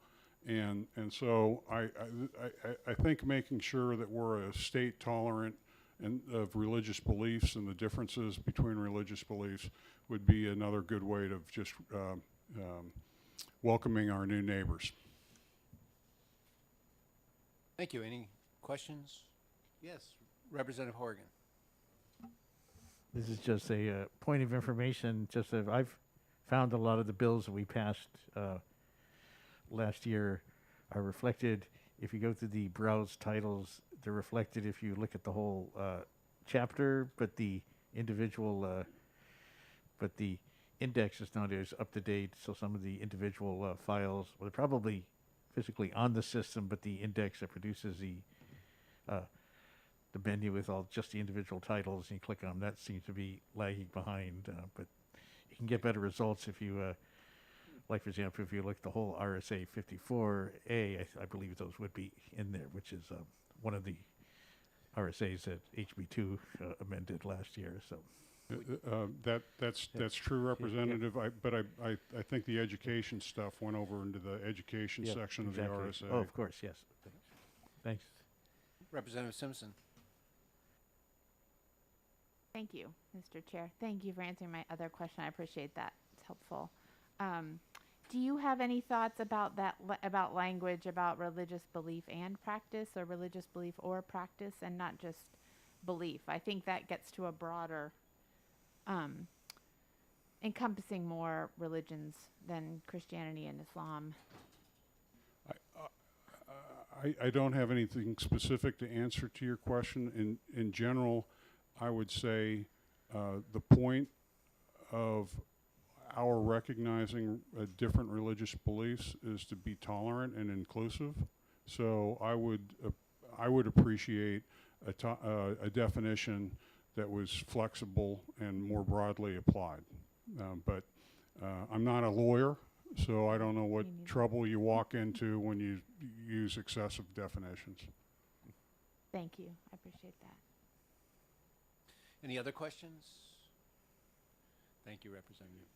and so I think making sure that we're a state tolerant of religious beliefs and the differences between religious beliefs would be another good way of just welcoming our new neighbors. Thank you. Any questions? Yes, Representative Horgan. This is just a point of information. Just that I've found a lot of the bills that we passed last year are reflected. If you go to the browse titles, they're reflected if you look at the whole chapter, but the individual, but the index is not as up to date. So some of the individual files, well, they're probably physically on the system, but the index that produces the menu with all just the individual titles, and you click on them, that seems to be lagging behind. But you can get better results if you, like for example, if you look at the whole RSA 54A, I believe those would be in there, which is one of the RSAs that HB2 amended last year. So That's true, Representative. But I think the education stuff went over into the education Yep, section exactly. of the RSA. Oh, of course, yes. Thanks. Representative Simpson. Thank you, Mr. Chair. Thank you for answering my other question. I appreciate that. It's helpful. Do you have any thoughts about that, about language about religious belief and practice, or religious belief or practice, and not just belief? I think that gets to a broader, encompassing more religions than Christianity and Islam. I don't have anything specific to answer to your question. In general, I would say the point of our recognizing different religious beliefs is to be tolerant and inclusive. So I would appreciate a definition that was flexible and more broadly applied. But I'm not a lawyer, so I don't know what trouble you walk into when you use excessive definitions. Thank you. I appreciate that. Any other questions? Thank you, Representative.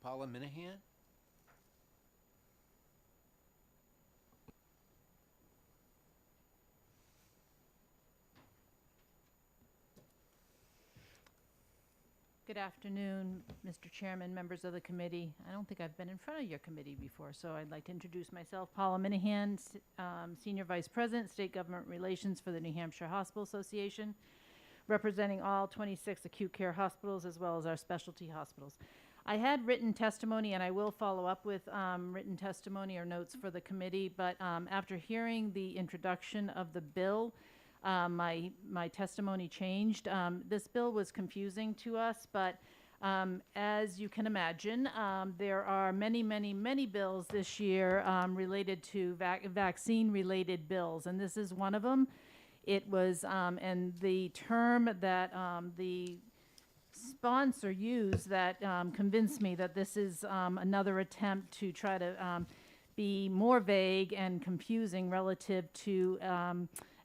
Paula Minahan? Good afternoon, Mr. Chairman, members of the committee. I don't think I've been in front of your committee before, so I'd like to introduce myself. Paula Minahan, Senior Vice President, State Government Relations for the New Hampshire Hospital Association, representing all 26 acute care hospitals as well as our specialty hospitals. I had written testimony, and I will follow up with written testimony or notes for the committee, but after hearing the introduction of the bill, my testimony changed. This bill was confusing to us, but as you can imagine, there are many bills this year related to vaccine-related bills, and this is one of them. It was, and the term that the sponsor used that convinced me that this is another attempt to try to be more vague and confusing relative to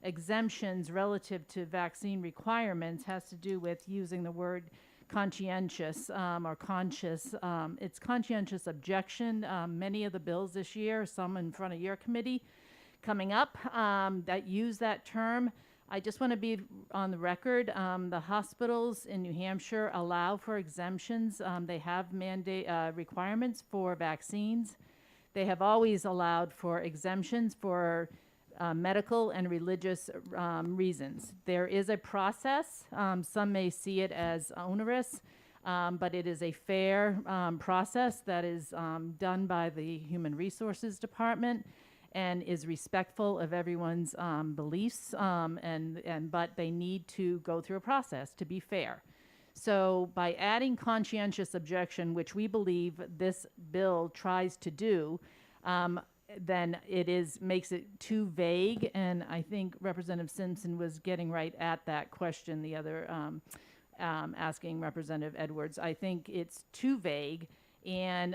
exemptions relative to vaccine requirements has to do with using the word conscientious or conscious. It's conscientious objection. Many of the bills this year, some in front of your committee coming up that use that term. I just want to be on the record. The hospitals in New Hampshire allow for exemptions. They have mandate requirements for vaccines. They have always allowed for exemptions for medical and religious reasons. There is a process. Some may see it as onerous, but it is a fair process that is done by the Human Resources Department and is respectful of everyone's beliefs, but they need to go through a process to be fair. So by adding conscientious objection, which we believe this bill tries to do, then it makes it too vague, and I think Representative Simpson was getting right at that question the other, asking Representative Edwards. I think it's too vague, and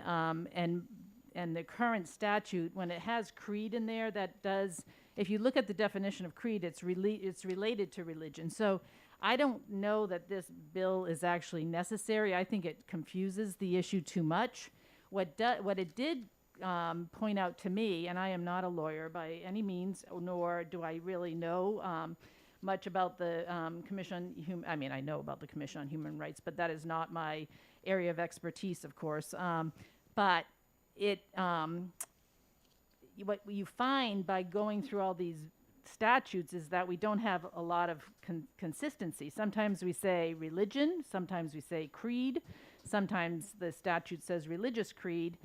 the current statute, when it has creed in there, that does, if you look at the definition of creed, it's related to religion. So I don't know that this bill is actually necessary. I think it confuses the issue too much. What it did point out to me, and I am not a lawyer by any means, nor do I really know much about the Commission on I know about the Commission on Human Rights, but that is not my area of expertise, of course. But what you find by going through all these statutes is that we don't have a lot of consistency. Sometimes we say religion, sometimes we say creed, sometimes the statute says religious creed.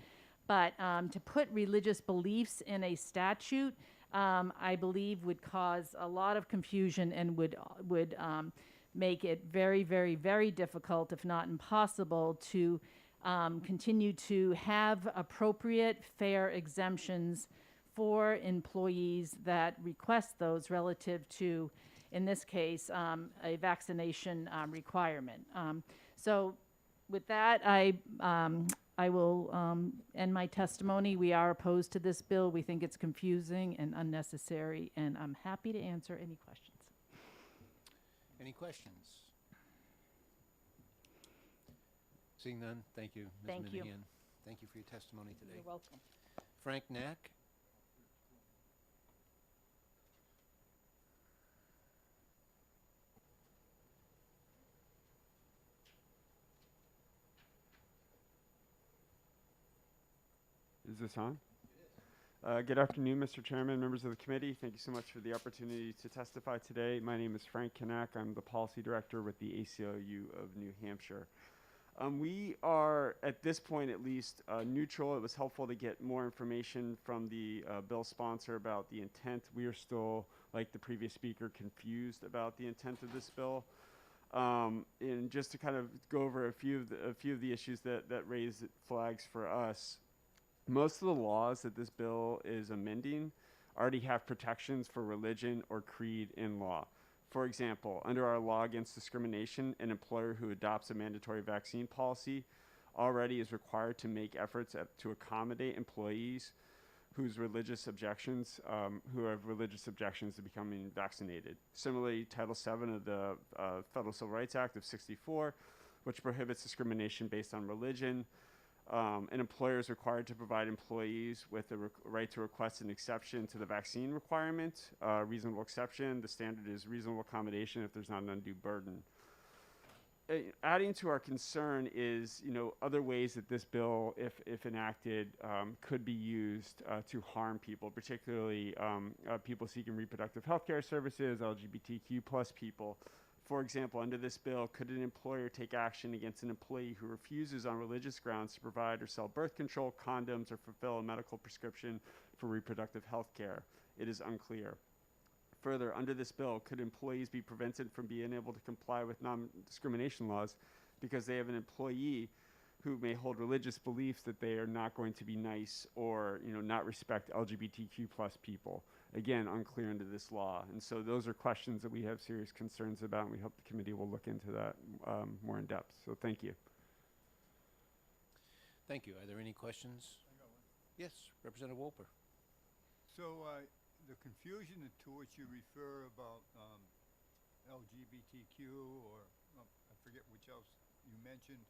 But to put religious beliefs in a statute, I believe would cause a lot of confusion and would make it very, very, very difficult, if not impossible, to continue to have appropriate, fair exemptions for employees that request those relative to, in this case, a vaccination requirement. So with that, I will end my testimony. We are opposed to this bill. We think it's confusing and unnecessary, and I'm happy to answer any questions. Any questions? Seeing none, thank you, Ms. Thank you. Minahan. Thank you for your testimony today. You're welcome. Frank Knack? Is this on? Good afternoon, Mr. Chairman, members of the committee. Thank you so much for the opportunity to testify today. My name is Frank Knack. I'm the policy director with the ACLU of New Hampshire. We are, at this point at least, neutral. It was helpful to get more information from the bill sponsor about the intent. We are still, like the previous speaker, confused about the intent of this bill. And just to kind of go over a few of the issues that raise flags for us. Most of the laws that this bill is amending already have protections for religion or creed in law. For example, under our law against discrimination, an employer who adopts a mandatory vaccine policy already is required to make efforts to accommodate employees whose religious objections, who have religious objections to becoming vaccinated. Similarly, Title VII of the Federal Civil Rights Act of '64, which prohibits discrimination based on religion. An employer is required to provide employees with the right to request an exception to the vaccine requirement. Reasonable exception, the standard is reasonable accommodation if there's not an undue burden. Adding to our concern is, other ways that this bill, if enacted, could be used to harm people, particularly people seeking reproductive health care services, LGBTQ plus people. For example, under this bill, could an employer take action against an employee who refuses on religious grounds to provide or sell birth control, condoms, or fulfill a medical prescription for reproductive health care? It is unclear. Further, under this bill, could employees be prevented from being able to comply with non-discrimination laws because they have an employee who may hold religious beliefs that they are not going to be nice or not respect LGBTQ plus people? Again, unclear under this law. And so those are questions that we have serious concerns about, and we hope the committee will look into that more in depth. So thank you. Thank you. Are there any questions? Yes, Representative Wolper. So the confusion to which you refer about LGBTQ or I forget which else you mentioned,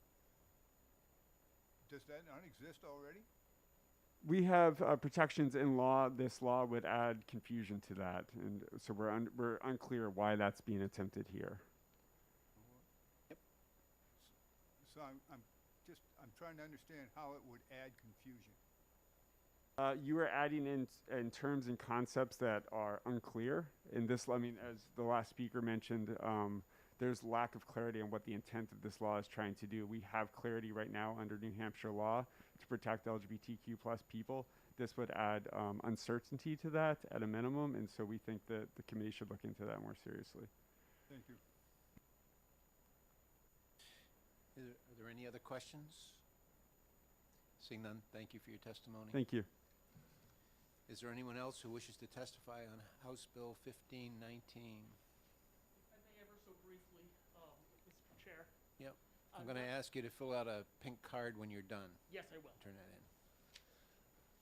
does that not exist already? We have protections in law. This law would add confusion to that, and so we're unclear why that's being attempted here. Yep. So I'm trying to understand how it would add confusion. You are adding in terms and concepts that are unclear. In this, as the last speaker mentioned, there's lack of clarity on what the intent of this law is trying to do. We have clarity right now under New Hampshire law to protect LGBTQ plus people. This would add uncertainty to that at a minimum, and so we think that the committee should look into that more seriously. Thank you. Are there any other questions? Seeing none, thank you for your testimony. Thank you. Is there anyone else who wishes to testify on House Bill 1519? If I may ever so briefly, Mr. Chair. Yep. I'm going to ask you to fill out a pink card when you're done. Yes, I will. Turn that in.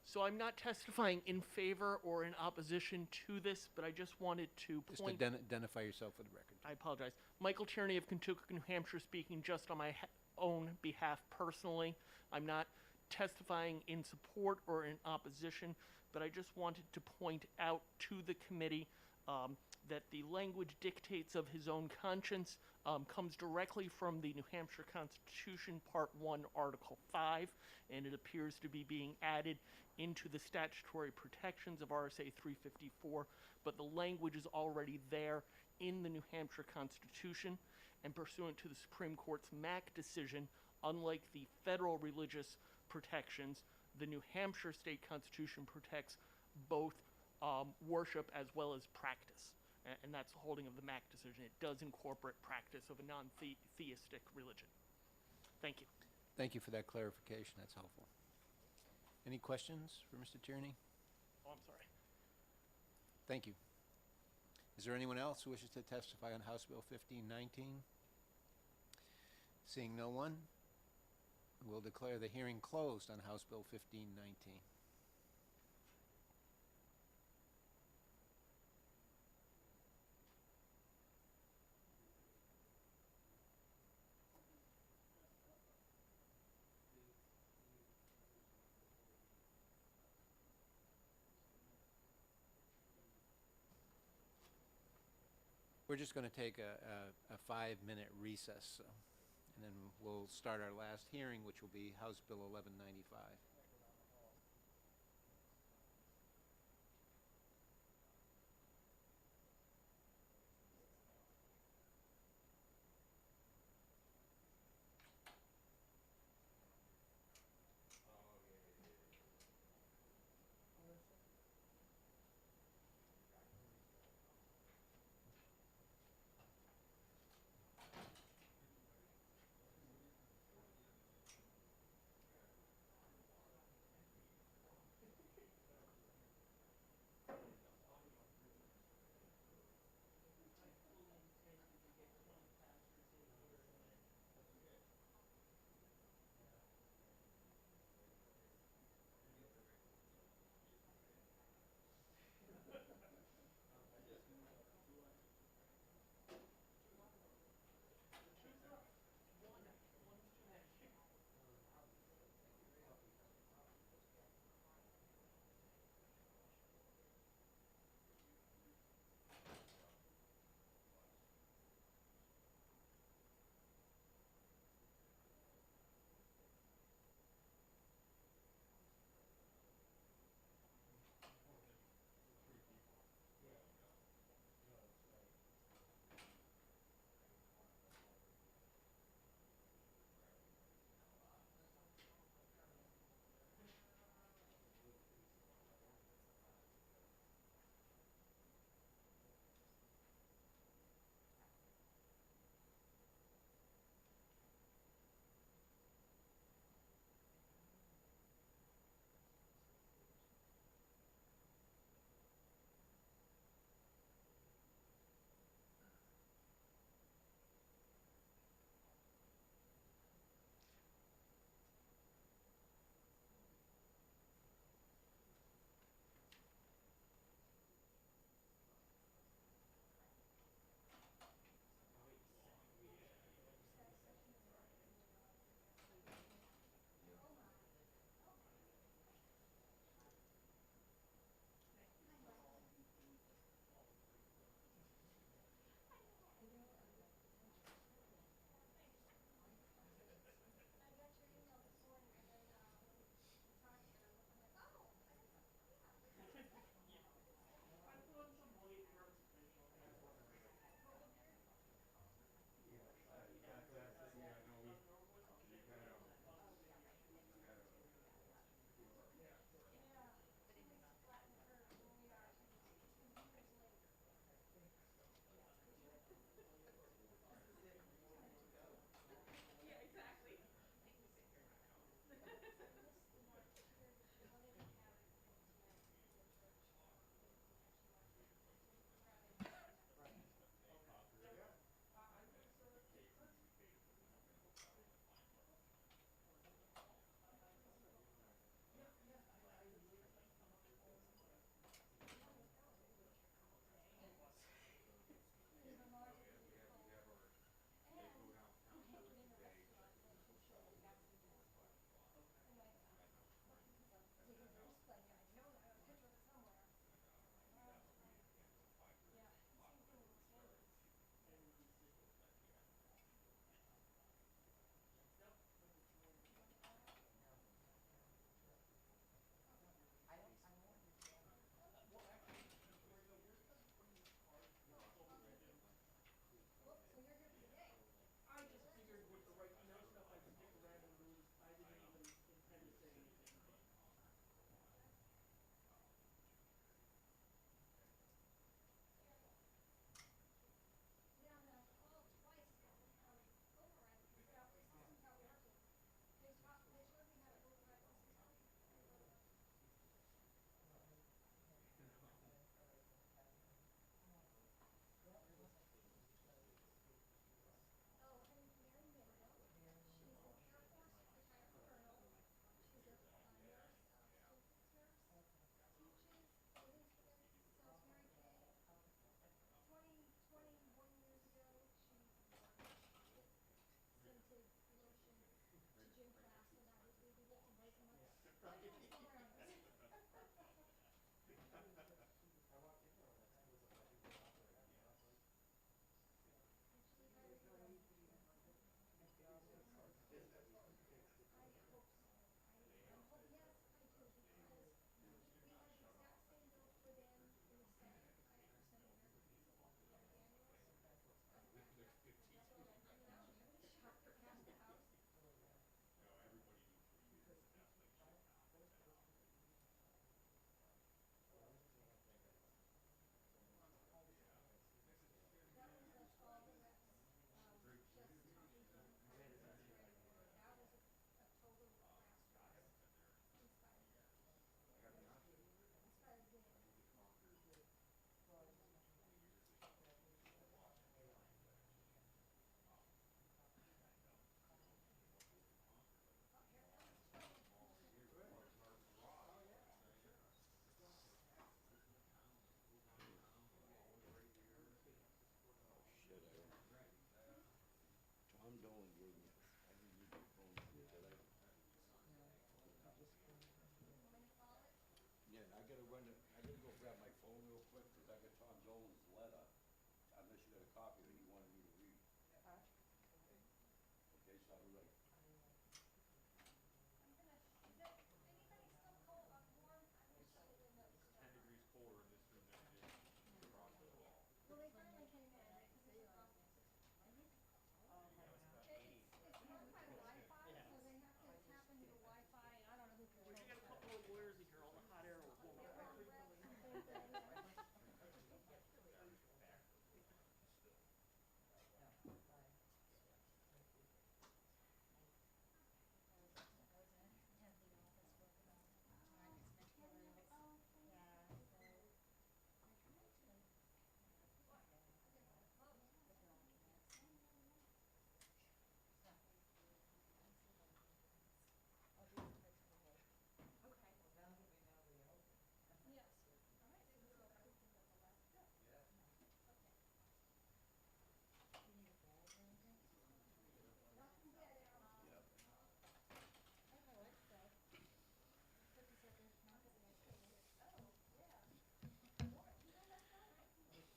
So I'm not testifying in favor or in opposition to this, but I just wanted to Just point. identify yourself for the record. I apologize. Michael Tierney of Kentucky, New Hampshire, speaking just on my own behalf personally. I'm not testifying in support or in opposition, but I just wanted to point out to the committee that the language dictates of his own conscience comes directly from the New Hampshire Constitution, Part 1, Article 5, and it appears to be being added into the statutory protections of RSA 354, but the language is already there in the New Hampshire Constitution, and pursuant to the Supreme Court's Mack decision, unlike the federal religious protections, the New Hampshire state constitution protects both worship as well as practice. And that's the holding of the Mack decision. It does incorporate practice of a non-theistic religion. Thank you. Thank you for that clarification. That's helpful. Any questions for Mr. Tierney? Oh, I'm sorry. Thank you. Is there anyone else who wishes to testify on House Bill 1519? Seeing no one, we'll declare the hearing closed on House Bill 1519. We're just going to take a 5-minute recess, and then we'll start our last hearing, which will be House Bill 1195. gotta run it, I gotta go grab my phone real quick, because I got Tom Dolan's letter, unless you got a copy that you wanted me to read. Okay, so I'll be right.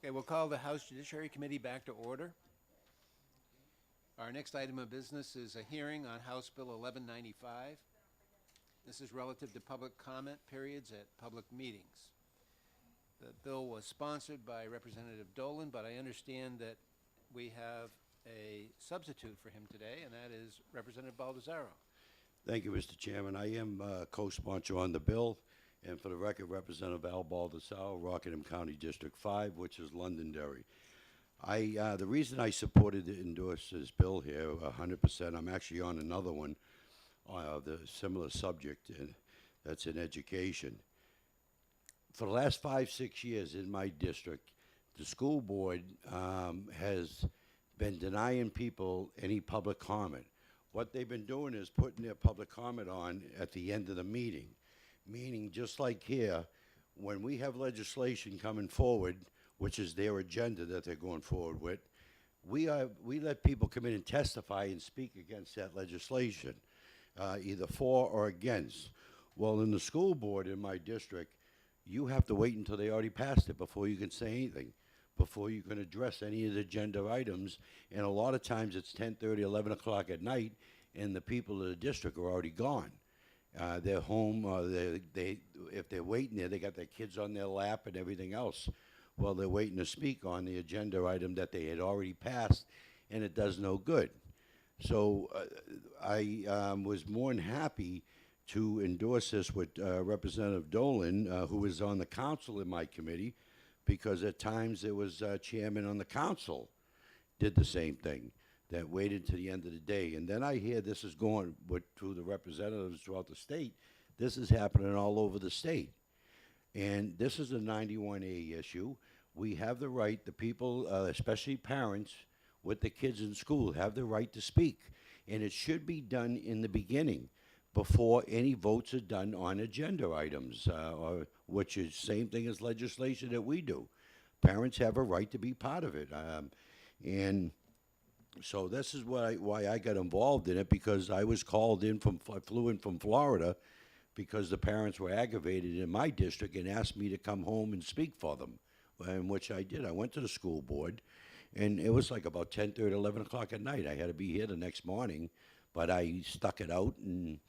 Okay, we'll call the House Judiciary Committee back to order. Our next item of business is a hearing on House Bill 1195. This is relative to public comment periods at public meetings. The bill was sponsored by Representative Dolan, but I understand that we have a substitute for him today, and that is Representative Baldessaro. Thank you, Mr. Chairman. I am co-sponsor on the bill, and for the record, Representative Al Baldessaro, Rockingham County District 5, which is Londonderry. The reason I supported and endorsed this bill here 100%, I'm actually on another one, the similar subject, and that's in education. For the last 5-6 years in my district, the school board has been denying people any public comment. What they've been doing is putting their public comment on at the end of the meeting. Meaning, just like here, when we have legislation coming forward, which is their agenda that they're going forward with, we let people come in and testify and speak against that legislation, either for or against. Well, in the school board in my district, you have to wait until they already passed it before you can say anything, before you can address any of the agenda items. And a lot of times it's 10:30, 11 o'clock at night, and the people of the district are already gone. They're home, if they're waiting there, they got their kids on their lap and everything else. Well, they're waiting to speak on the agenda item that they had already passed, and it does no good. So I was more than happy to endorse this with Representative Dolan, who is on the council in my committee, because at times there was a chairman on the council did the same thing, that waited to the end of the day. And then I hear this is going through the representatives throughout the state. This is happening all over the state. And this is a 91A issue. We have the right, the people, especially parents with the kids in school, have the right to speak. And it should be done in the beginning, before any votes are done on agenda items, which is same thing as legislation that we do. Parents have a right to be part of it. And so this is why I got involved in it, because I was called in I flew in from Florida because the parents were aggravated in my district and asked me to come home and speak for them, and which I did. I went to the school board, and it was like about 10:30, 11 o'clock at night. I had to be here the next morning, but I stuck it out and,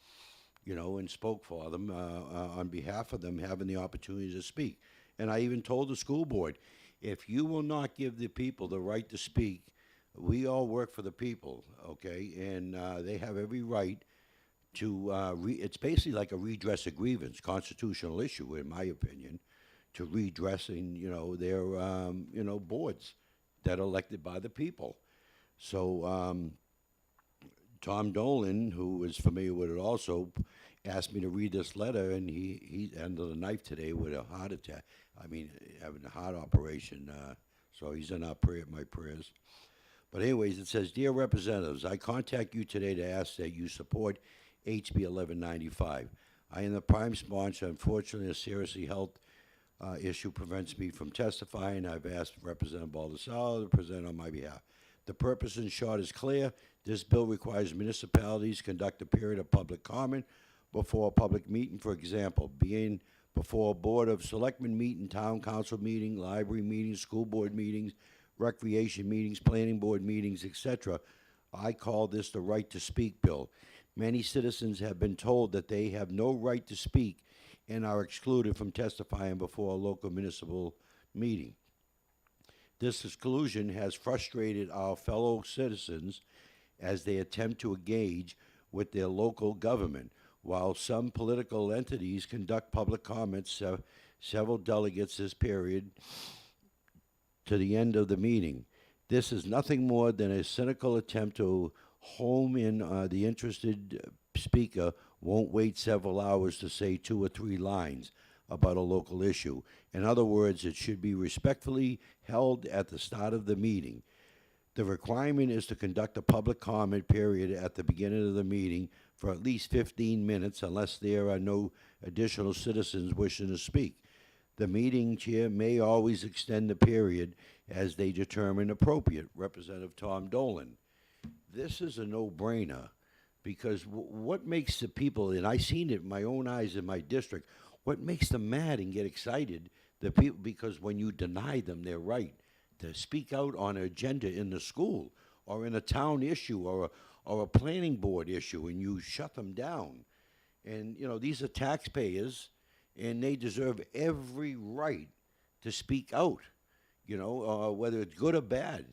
and spoke for them on behalf of them having the opportunity to speak. And I even told the school board, if you will not give the people the right to speak, we all work for the people, okay? And they have every right to, it's basically like a redress of grievance, constitutional issue, in my opinion, to redressing, their, boards that are elected by the people. So Tom Dolan, who is familiar with it also, asked me to read this letter, and he ended the knife today with a heart attack. Having a heart operation, so he's in my prayers. But anyways, it says, Dear Representatives, I contact you today to ask that you support HB 1195. I am the prime sponsor. Unfortunately, a serious health issue prevents me from testifying. I've asked Representative Baldessaro to present on my behalf. The purpose, in short, is clear. This bill requires municipalities conduct a period of public comment before a public meeting. For example, being before a Board of Selectmen meeting, Town Council meeting, library meetings, school board meetings, recreation meetings, planning board meetings, etc. I call this the right to speak bill. Many citizens have been told that they have no right to speak and are excluded from testifying before a local municipal meeting. This exclusion has frustrated our fellow citizens as they attempt to engage with their local government. While some political entities conduct public comments, several delegates this period to the end of the meeting. This is nothing more than a cynical attempt to home in the interested speaker won't wait several hours to say 2 or 3 lines about a local issue. In other words, it should be respectfully held at the start of the meeting. The requirement is to conduct a public comment period at the beginning of the meeting for at least 15 minutes unless there are no additional citizens wishing to speak. The meeting chair may always extend the period as they determine appropriate. Representative Tom Dolan. This is a no-brainer because what makes the people, and I've seen it in my own eyes in my district, what makes them mad and get excited, the people, because when you deny them their right to speak out on an agenda in the school or in a town issue or a planning board issue, and you shut them down. And, you know, these are taxpayers, and they deserve every right to speak out, you know, whether it's good or bad.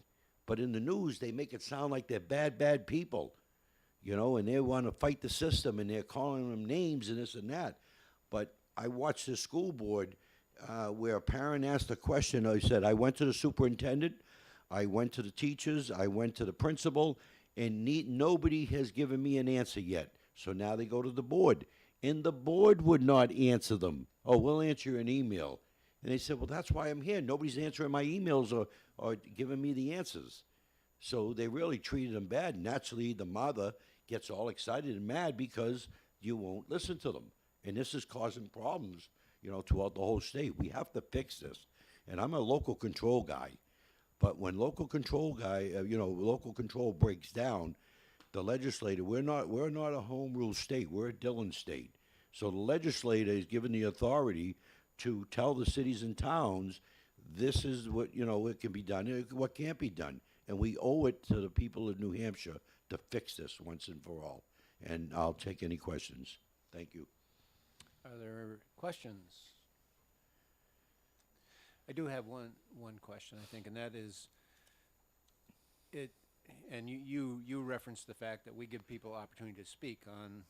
But in the news, they make it sound like they're bad, bad people, you know, and they want to fight the system, and they're calling them names and this and that. But I watched the school board where a parent asked a question. I said, I went to the superintendent, I went to the teachers, I went to the principal, and nobody has given me an answer yet. So now they go to the board, and the board would not answer them. Oh, we'll answer you an email. And they said, well, that's why I'm here. Nobody's answering my emails or giving me the answers. So they really treated them bad. Naturally, the mother gets all excited and mad because you won't listen to them. And this is causing problems, you know, throughout the whole state. We have to fix this. And I'm a local control guy. But when local control local control breaks down, the legislator, we're not a home rule state. We're a Dillon state. So the legislator is given the authority to tell the cities and towns, this is what, you know, what can be done and what can't be done. And we owe it to the people of New Hampshire to fix this once and for all. And I'll take any questions. Thank you. Are there questions? I do have one question, I think, and that is, and you referenced the fact that we give people opportunity to speak on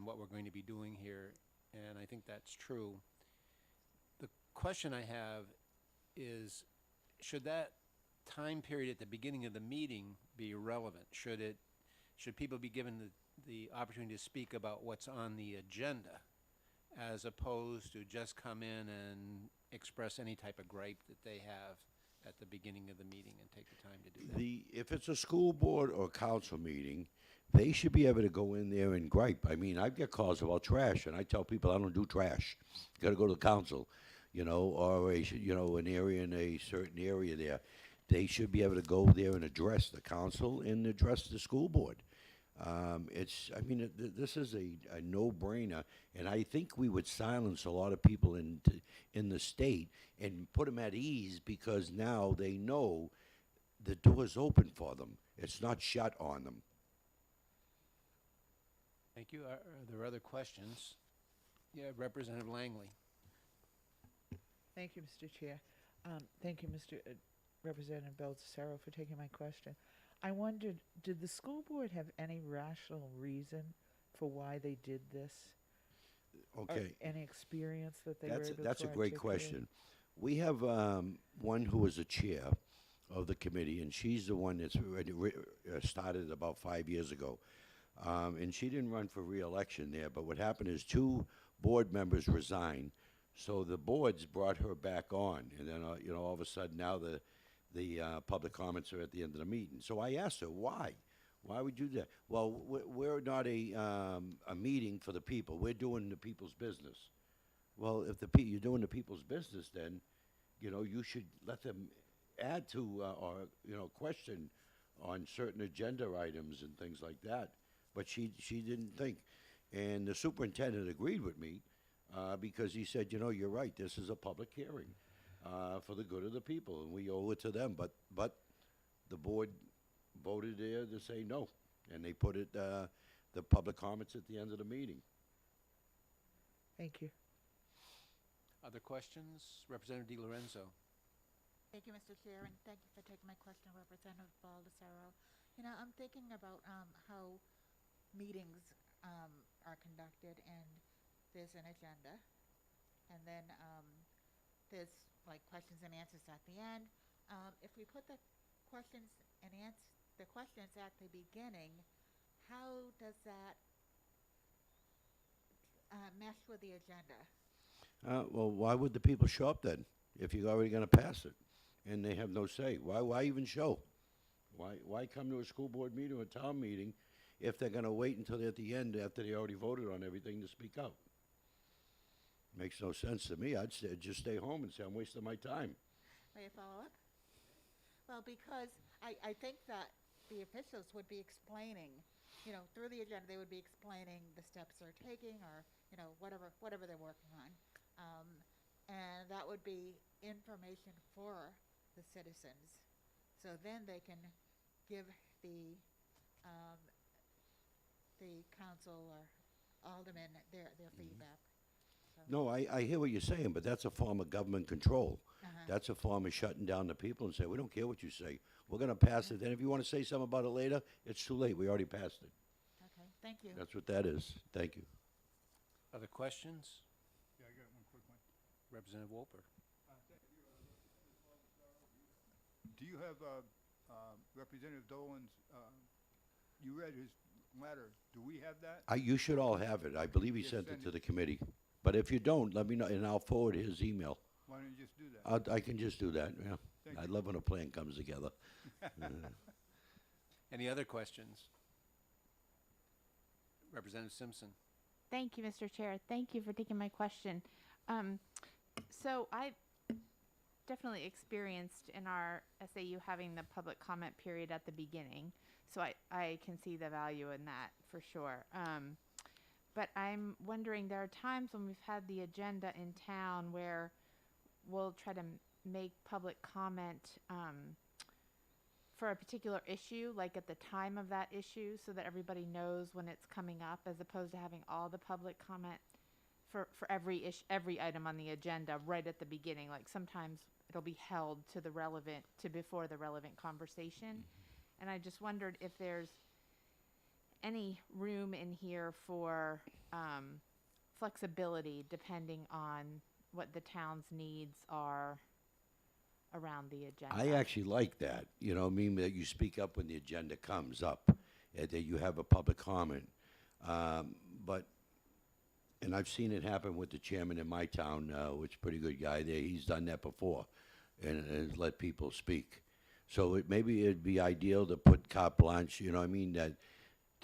what we're going to be doing here, and I think that's true. The question I have is, should that time period at the beginning of the meeting be relevant? Should people be given the opportunity to speak about what's on the agenda, as opposed to just come in and express any type of gripe that they have at the beginning of the meeting and take the time to do that? If it's a school board or council meeting, they should be able to go in there and gripe. I mean, I get calls about trash, and I tell people I don't do trash. You got to go to the council, you know, or an area in a certain area there. They should be able to go there and address the council and address the school board. This is a no-brainer, and I think we would silence a lot of people in the state and put them at ease because now they know the door's open for them. It's not shut on them. Thank you. Are there other questions? Yeah, Representative Langley. Thank you, Mr. Chair. Thank you, Mr. Representative Baldessaro, for taking my question. I wondered, did the school board have any rational reason for why they did this? Okay. Or any experience that they were able to That's a great articulate? question. We have one who is a chair of the committee, and she's the one that's started about 5 years ago. And she didn't run for re-election there, but what happened is 2 board members resigned, so the boards brought her back on, and then all of a sudden now the public comments are at the end of the meeting. So I asked her, why? Why would you do that? Well, we're not a meeting for the people. We're doing the people's business. Well, if you're doing the people's business, then, you know, you should let them add to or, you know, question on certain agenda items and things like that. But she didn't think. And the superintendent agreed with me. because he said, you know, you're right, this is a public hearing for the good of the people, and we owe it to them. But the board voted there to say no, and they put it, the public comments at the end of the meeting. Thank you. Other questions? Representative Di Lorenzo. Thank you, Mr. Chair, and thank you for taking my question, Representative Baldessaro. You know, I'm thinking about how meetings are conducted, and there's an agenda, and then there's like questions and answers at the end. If we put the questions at the beginning, how does that mesh with the agenda? Well, why would the people show up then, if you're already gonna pass it, and they have no say? Why even show? Why come to a school board meeting or a town meeting if they're gonna wait until they're at the end after they already voted on everything to speak out? Makes no sense to me. I'd just stay home and say, I'm wasting my time. May I follow up? Well, because I think that the officials would be explaining, you know, through the agenda, they would be explaining the steps they're taking, or, you know, whatever they're working on. And that would be information for the citizens. So then they can give the council or aldermen their feedback. So. No, I hear what you're saying, but that's a form of government control. That's a form of shutting down the people and say, we don't care what you say. We're going to pass it. Then if you want to say something about it later, it's too late. We already passed it. Okay, thank you. That's what that is. Thank you. Other questions? Yeah, I got one quick one. Representative Wolper. Do you have Representative Dolan's, you read his letter, do we have that? You should all have it. I believe he Yes, sent send it to it. the committee. But if you don't, let me know, and I'll forward his email. Why don't you just do that? I can just do that, yeah. Thank I you. love when a plan comes together. Any other questions? Representative Simpson. Thank you, Mr. Chair. Thank you for taking my question. So I definitely experienced in our SAU having the public comment period at the beginning. So I can see the value in that for sure. But I'm wondering, there are times when we've had the agenda in town where we'll try to make public comment for a particular issue, like at the time of that issue, so that everybody knows when it's coming up, as opposed to having all the public comment for every item on the agenda right at the beginning. Like sometimes it'll be held to before the relevant conversation. And I just wondered if there's any room in here for flexibility depending on what the town's needs are around the agenda. I actually like that, you know, I mean, that you speak up when the agenda comes up, that you have a public comment. But, and I've seen it happen with the chairman in my town, which is a pretty good guy there. He's done that before and let people speak. So maybe it'd be ideal to put carte blanche, you know what I mean, that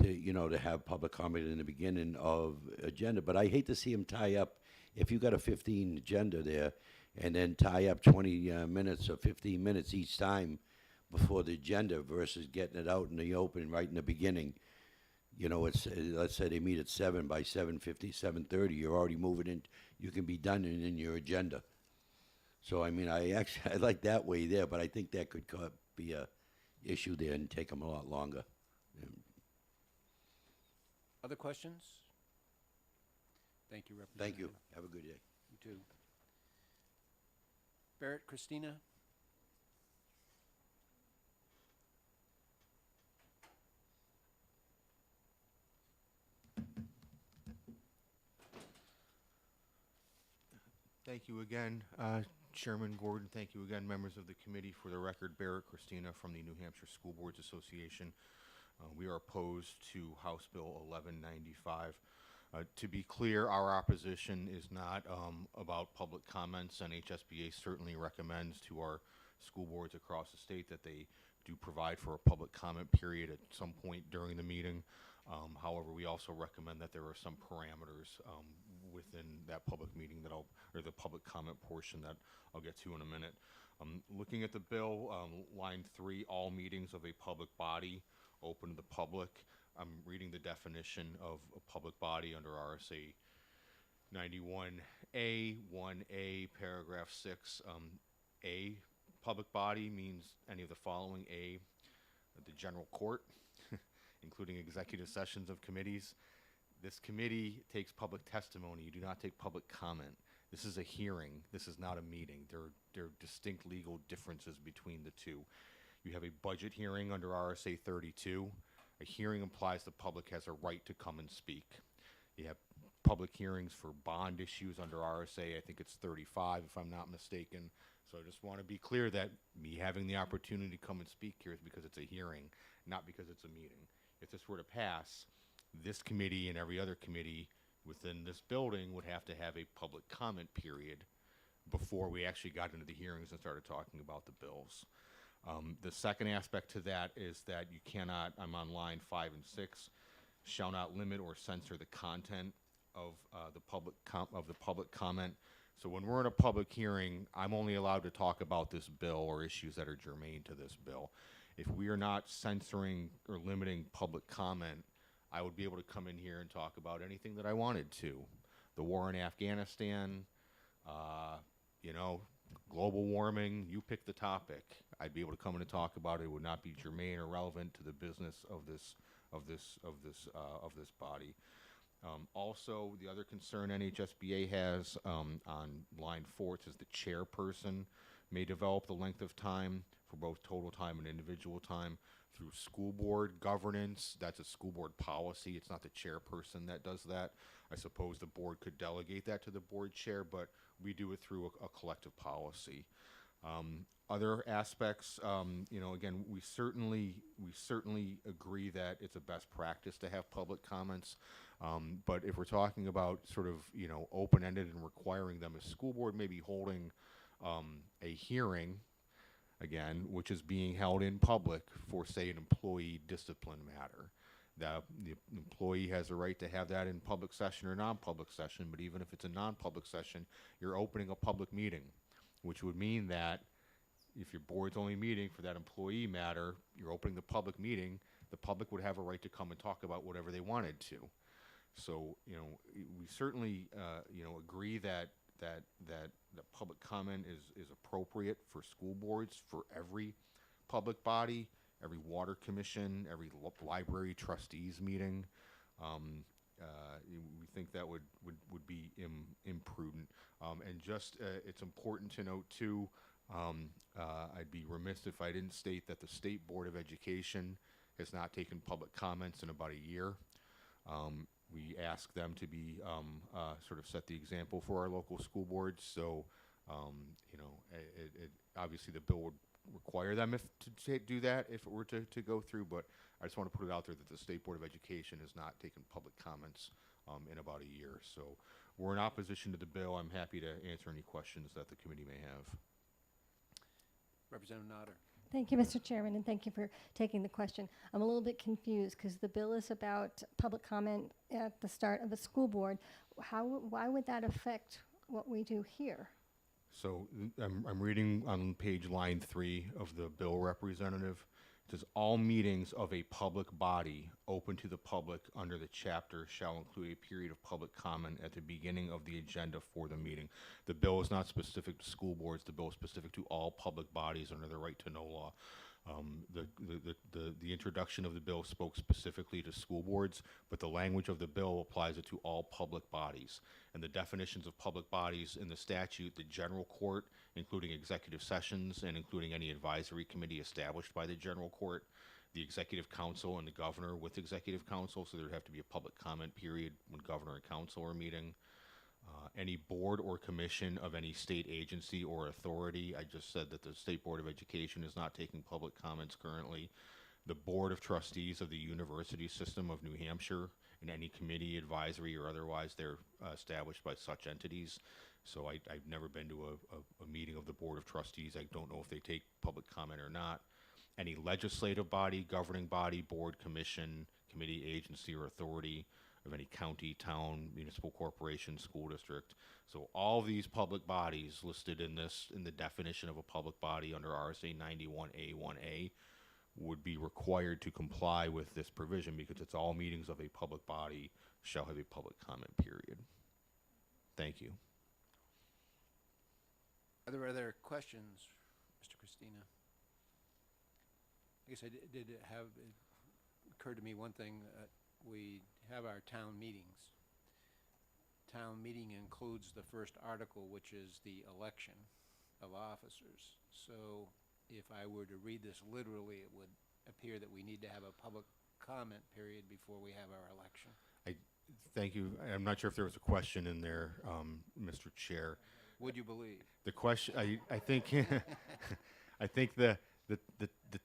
to have public comment in the beginning of agenda. But I hate to see him tie up, if you got a 15 agenda there, and then tie up 20 minutes or 15 minutes each time before the agenda versus getting it out in the open right in the beginning. You know, it's let's say they meet at 7, by 7:50, 7:30, you're already moving in, you can be done in your agenda. So, I mean, I like that way there, but I think that could be a issue there and take them a lot longer. Other questions? Thank you, Representative. Thank you. Have a good day. You too. Barrett, Christina? Thank you again, Chairman Gordon. Thank you again, members of the committee. For the record, Barrett Christina from the New Hampshire School Boards Association. We are opposed to House Bill 1195. To be clear, our opposition is not about public comments, and HSBA certainly recommends to our school boards across the state that they do provide for a public comment period at some point during the meeting. However, we also recommend that there are some parameters within that public meeting or the public comment portion that I'll get to in a minute. Looking at the bill, line 3, all meetings of a public body open to the public. I'm reading the definition of a public body under RSA 91A, 1A, paragraph 6. A, public body means any of the following. A, the general court, including executive sessions of committees. This committee takes public testimony. You do not take public comment. This is a hearing. This is not a meeting. There are distinct legal differences between the two. You have a budget hearing under RSA 32. A hearing implies the public has a right to come and speak. You have public hearings for bond issues under RSA, I think it's 35 if I'm not mistaken. So I just want to be clear that me having the opportunity to come and speak here is because it's a hearing, not because it's a meeting. If this were to pass, this committee and every other committee within this building would have to have a public comment period before we actually got into the hearings and started talking about the bills. The second aspect to that is that you cannot, I'm on line 5 and 6, shall not limit or censor the content of the public comment. So when we're in a public hearing, I'm only allowed to talk about this bill or issues that are germane to this bill. If we are not censoring or limiting public comment, I would be able to come in here and talk about anything that I wanted to. The war in Afghanistan, you know, global warming, you pick the topic. I'd be able to come in and talk about it. It would not be germane or relevant to the business of this body. Also, the other concern NHSBA has on line 4, it says the chairperson may develop the length of time for both total time and individual time through school board governance. That's a school board policy. It's not the chairperson that does that. I suppose the board could delegate that to the board chair, but we do it through a collective policy. Other aspects, you know, again, we certainly agree that it's a best practice to have public comments. But if we're talking about sort of, you know, open-ended and requiring them, a school board may be holding a hearing, again, which is being held in public for, say, an employee discipline matter. The employee has a right to have that in public session or non-public session, but even if it's a non-public session, you're opening a public meeting, which would mean that if your board's only meeting for that employee matter, you're opening the public meeting, the public would have a right to come and talk about whatever they wanted to. So, you know, we certainly, you know, agree that public comment is appropriate for school boards, for every public body, every water commission, every library trustees meeting. We think that would be imprudent. And just, it's important to note too, I'd be remiss if I didn't state that the State Board of Education has not taken public comments in about a year. We ask them to be, sort of set the example for our local school boards. So, you know, obviously the bill would require them to do that if it were to go through, but I just want to put it out there that the State Board of Education has not taken public comments in about a year. So we're in opposition to the bill. I'm happy to answer any questions that the committee may have. Representative Notter. Thank you, Mr. Chairman, and thank you for taking the question. I'm a little bit confused because the bill is about public comment at the start of a school board. Why would that affect what we do here? So I'm reading on line 3 of the bill, Representative. It says all meetings of a public body open to the public under the chapter shall include a period of public comment at the beginning of the agenda for the meeting. The bill is not specific to school boards. The bill is specific to all public bodies under the right to know law. The introduction of the bill spoke specifically to school boards, but the language of the bill applies it to all public bodies. And the definitions of public bodies in the statute, the general court, including executive sessions and including any advisory committee established by the general court, the executive council and the governor with executive council, so there'd have to be a public comment period when governor and council are meeting. Any board or commission of any state agency or authority. I just said that the State Board of Education is not taking public comments currently. The Board of Trustees of the University System of New Hampshire, and any committee, advisory, or otherwise, they're established by such entities. So I've never been to a meeting of the Board of Trustees. I don't know if they take public comment or not. Any legislative body, governing body, board, commission, committee, agency, or authority of any county, town, municipal corporation, school district. So all these public bodies listed in the definition of a public body under RSA 91A1A would be required to comply with this provision because it's all meetings of a public body shall have a public comment period. Thank you. Are there other questions, Mr. Christina? I guess I did have, it occurred to me one thing, we have our town meetings. Town meeting includes the first article, which is the election of officers. So if I were to read this literally, it would appear that we need to have a public comment period before we have our election. Thank you. I'm not sure if there was a question in there, Mr. Chair. Would you believe? The question, I think, I think the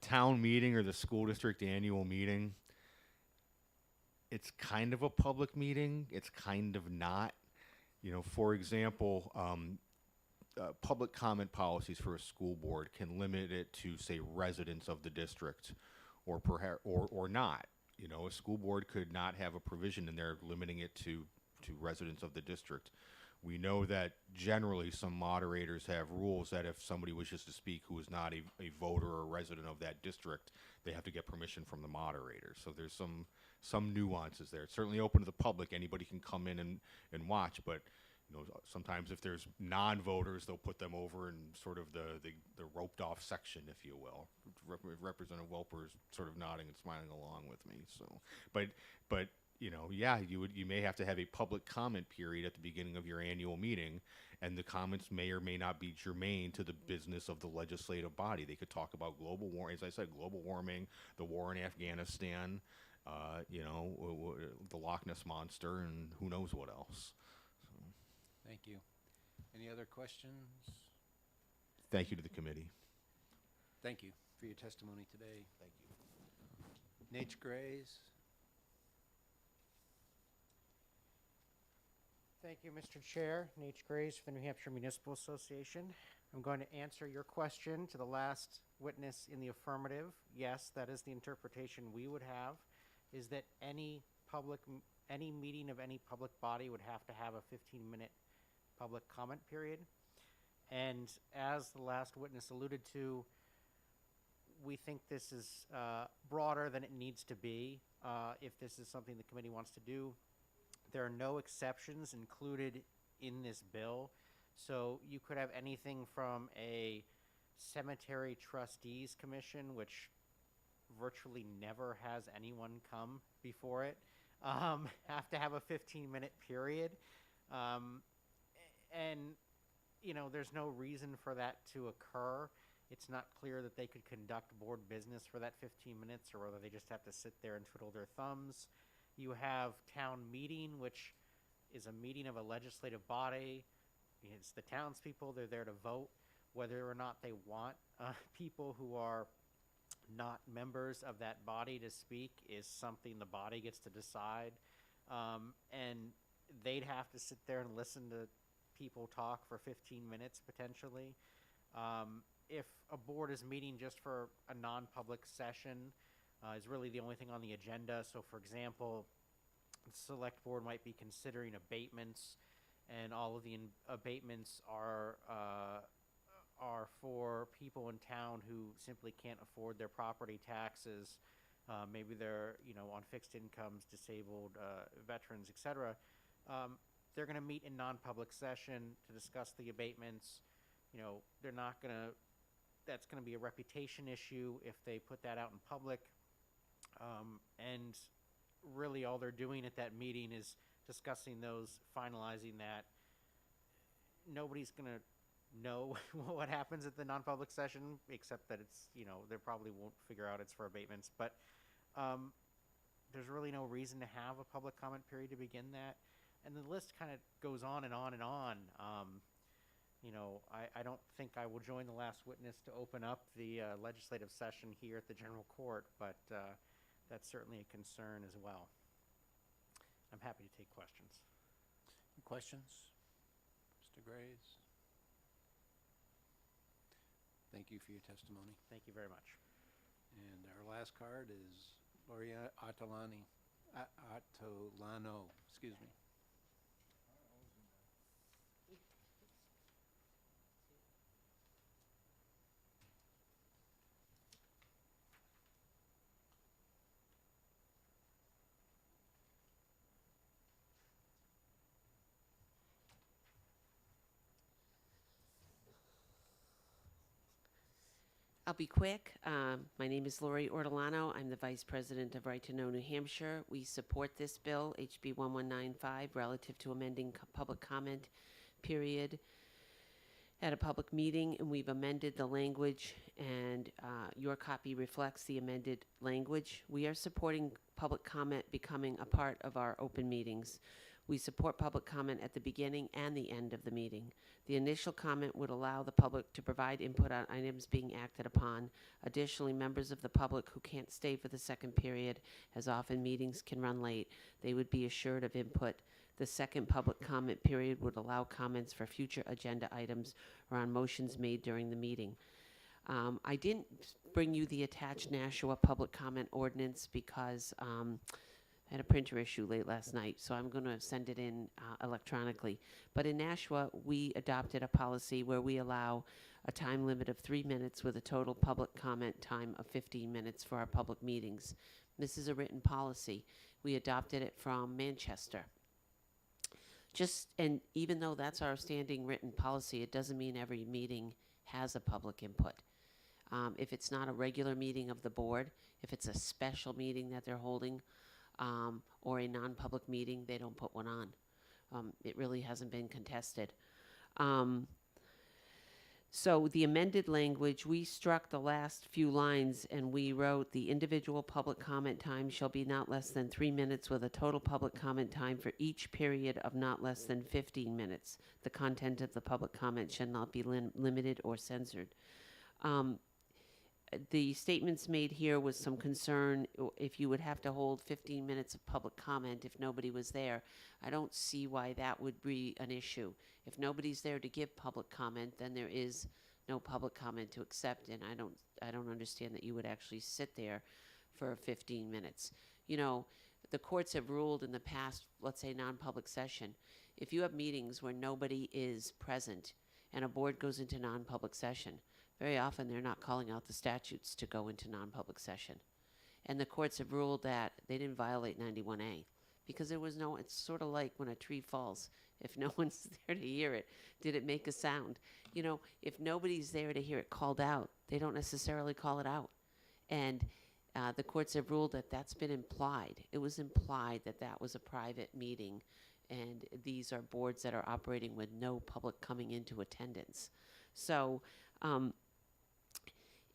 town meeting or the school district annual meeting, it's kind of a public meeting. It's kind of not. You know, for example, public comment policies for a school board can limit it to, say, residents of the district, or perhaps or not. You know, a school board could not have a provision in there limiting it to residents of the district. We know that generally some moderators have rules that if somebody wishes to speak who is not a voter or resident of that district, they have to get permission from the moderator. So there's some nuances there. It's certainly open to the public. Anybody can come in and watch, but you know, sometimes if there's non-voters, they'll put them over in sort of the roped off section, if you will. Representative Welper is sort of nodding and smiling along with me. So, but you know, yeah, you may have to have a public comment period at the beginning of your annual meeting, and the comments may or may not be germane to the business of the legislative body. They could talk about global warming, as I said, global warming, the war in Afghanistan, you know, the Loch Ness Monster, and who knows what else. Thank you. Any other questions? Thank you to the committee. Thank you for your testimony today. Thank you. Nate Grays. Thank you, Mr. Chair. Nate Graves for the New Hampshire Municipal Association. I'm going to answer your question to the last witness in the affirmative. Yes, that is the interpretation we would have, is that any meeting of any public body would have to have a 15-minute public comment period. And as the last witness alluded to, we think this is broader than it needs to be if this is something the committee wants to do. There are no exceptions included in this bill. So you could have anything from a cemetery trustees commission, which virtually never has anyone come before it, have to have a 15-minute period. And, you know, there's no reason for that to occur. It's not clear that they could conduct board business for that 15 minutes or whether they just have to sit there and twiddle their thumbs. You have town meeting, which is a meeting of a legislative body. It's the townspeople. They're there to vote. Whether or not they want people who are not members of that body to speak is something the body gets to decide. And they'd have to sit there and listen to people talk for 15 minutes potentially. If a board is meeting just for a non-public session, is really the only thing on the agenda. So for example, the select board might be considering abatements, and all of the abatements are for people in town who simply can't afford their property taxes. Maybe they're, you know, on fixed incomes, disabled, veterans, etc. They're going to meet in non-public session to discuss the abatements. You know, they're not going to, that's going to be a reputation issue if they put that out in public. And really all they're doing at that meeting is discussing those, finalizing that. Nobody's going to know what happens at the non-public session, except that it's, you know, they probably won't figure out it's for abatements. But there's really no reason to have a public comment period to begin that. And the list kind of goes on and on and on. You know, I don't think I will join the last witness to open up the legislative session here at the General Court, but that's certainly a concern as well. I'm happy to take questions. Any questions? Mr. Graves? Thank you for your testimony. Thank you very much. And our last card is Gloria Ortolano, excuse me. I'll be quick. My name is Lori Ordolano. I'm the Vice President of Right to Know New Hampshire. We support this bill, HB 1195, relative to amending public comment period at a public meeting, and we've amended the language, and your copy reflects the amended language. We are supporting public comment becoming a part of our open meetings. We support public comment at the beginning and the end of the meeting. The initial comment would allow the public to provide input on items being acted upon. Additionally, members of the public who can't stay for the second period, as often meetings can run late, they would be assured of input. The second public comment period would allow comments for future agenda items or on motions made during the meeting. I didn't bring you the attached Nashua public comment ordinance because I had a printer issue late last night, so I'm going to send it in electronically. But in Nashua, we adopted a policy where we allow a time limit of 3 minutes with a total public comment time of 15 minutes for our public meetings. This is a written policy. We adopted it from Manchester. And even though that's our standing written policy, it doesn't mean every meeting has a public input. If it's not a regular meeting of the board, if it's a special meeting that they're holding, or a non-public meeting, they don't put one on. It really hasn't been contested. So the amended language, we struck the last few lines and we wrote the individual public comment time shall be not less than 3 minutes with a total public comment time for each period of not less than 15 minutes. The content of the public comment should not be limited or censored. The statements made here was some concern if you would have to hold 15 minutes of public comment if nobody was there. I don't see why that would be an issue. If nobody's there to give public comment, then there is no public comment to accept, and I don't understand that you would actually sit there for 15 minutes. You know, the courts have ruled in the past, let's say non-public session, if you have meetings where nobody is present and a board goes into non-public session, very often they're not calling out the statutes to go into non-public session. And the courts have ruled that they didn't violate 91A because there was no, it's sort of like when a tree falls. If no one's there to hear it, did it make a sound? You know, if nobody's there to hear it called out, they don't necessarily call it out. And the courts have ruled that that's been implied. It was implied that that was a private meeting, and these are boards that are operating with no public coming into attendance. So,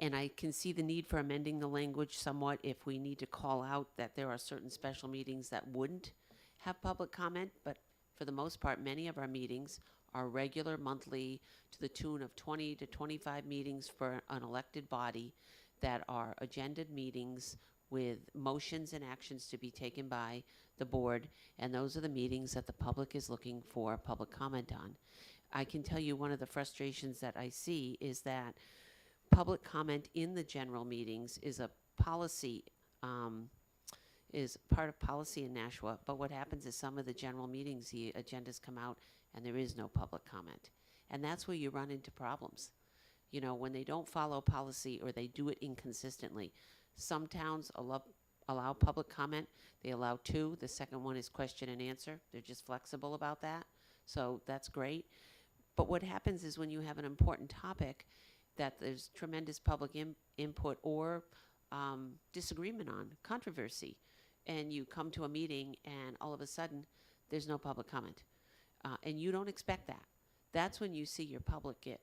and I can see the need for amending the language somewhat if we need to call out that there are certain special meetings that wouldn't have public comment, but for the most part, many of our meetings are regular monthly to the tune of 20 to 25 meetings for an elected body that are agended meetings with motions and actions to be taken by the board, and those are the meetings that the public is looking for public comment on. I can tell you one of the frustrations that I see is that public comment in the general meetings is a policy, is part of policy in Nashua, but what happens is some of the general meetings, the agendas come out and there is no public comment. And that's where you run into problems. You know, when they don't follow policy or they do it inconsistently. Some towns allow public comment. They allow 2. The second one is question and answer. They're just flexible about that. So that's great. But what happens is when you have an important topic that there's tremendous public input or disagreement on, controversy, and you come to a meeting and all of a sudden there's no public comment. And you don't expect that. That's when you see your public get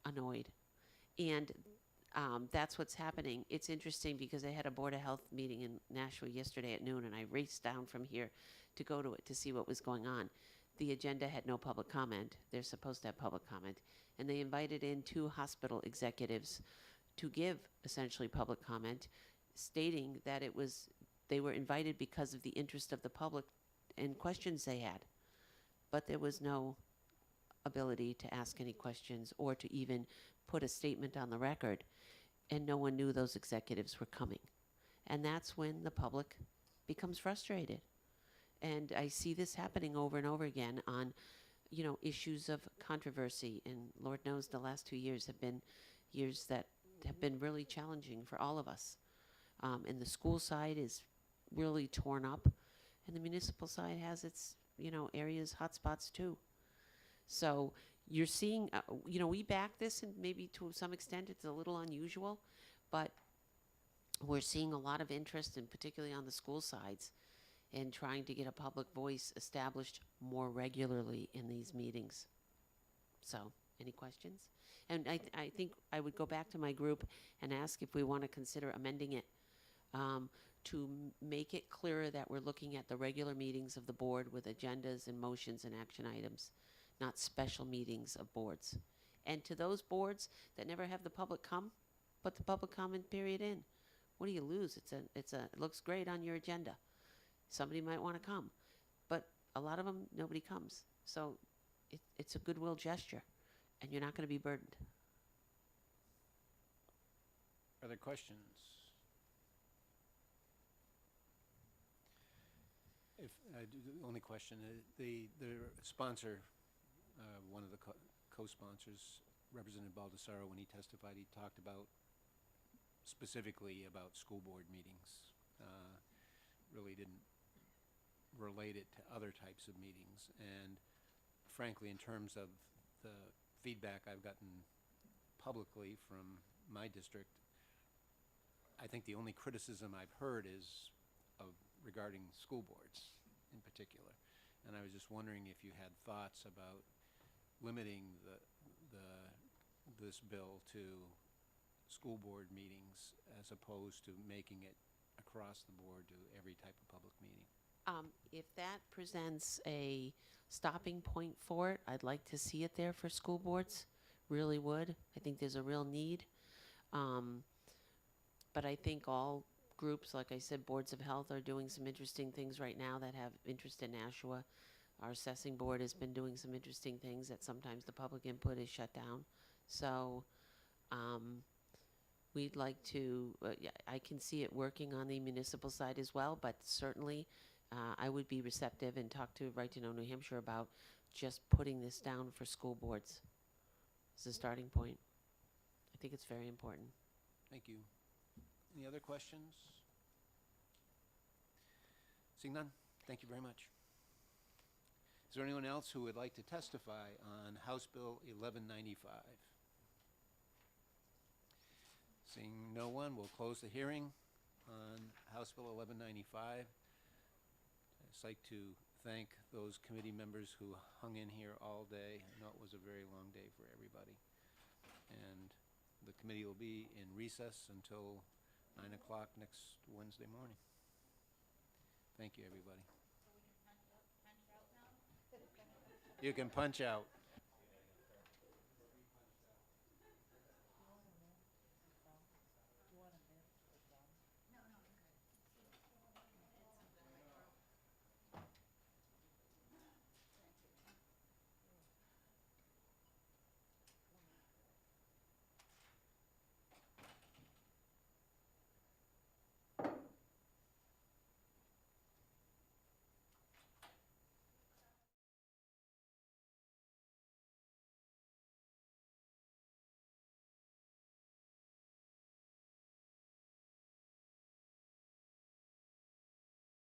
annoyed. And that's what's happening. It's interesting because I had a Board of Health meeting in Nashua yesterday at noon, and I raced down from here to go to it to see what was going on. The agenda had no public comment. They're supposed to have public comment. And they invited in 2 hospital executives to give essentially public comment, stating that they were invited because of the interest of the public and questions they had. But there was no ability to ask any questions or to even put a statement on the record, and no one knew those executives were coming. And that's when the public becomes frustrated. And I see this happening over and over again on, you know, issues of controversy. And Lord knows the last 2 years have been years that have been really challenging for all of us. And the school side is really torn up, and the municipal side has its, you know, areas, hot spots too. So, you're seeing, we back this, and maybe to some extent it's a little unusual, but we're seeing a lot of interest, and particularly on the school sides, in trying to get a public voice established more regularly in these meetings. So, any questions? And I think I would go back to my group and ask if we want to consider amending it to make it clearer that we're looking at the regular meetings of the board with agendas and motions and action items, not special meetings of boards. And to those boards that never have the public come, put the public comment period in. What do you lose? It looks great on your agenda. Somebody might want to come, but a lot of them, nobody comes. So it's a goodwill gesture, and you're not going to be burdened. Other questions? If the only question, the sponsor, one of the co-sponsors, Representative Baldessaro, when he testified, he talked about specifically about school board meetings. Really didn't relate it to other types of meetings. And frankly, in terms of the feedback I've gotten publicly from my district, I think the only criticism I've heard is regarding school boards in particular. And I was just wondering if you had thoughts about limiting this bill to school board meetings as opposed to making it across the board to every type of public meeting. If that presents a stopping point for it, I'd like to see it there for school boards. Really would. I think there's a real need. But I think all groups, like I said, boards of health are doing some interesting things right now that have interest in Nashua. Our assessing board has been doing some interesting things that sometimes the public input is shut down. So we'd like to, I can see it working on the municipal side as well, but certainly I would be receptive and talk to Right to Know New Hampshire about just putting this down for school boards as a starting point. I think it's very important. Thank you. Any other questions? Seeing none, thank you very much. Is there anyone else who would like to testify on House Bill 1195? Seeing no one, we'll close the hearing on House Bill 1195. I'd just like to thank those committee members who hung in here all day. I know it was a very long day for everybody. And the committee will be in recess until 9 o'clock next Wednesday morning. Thank you, everybody. You can punch out.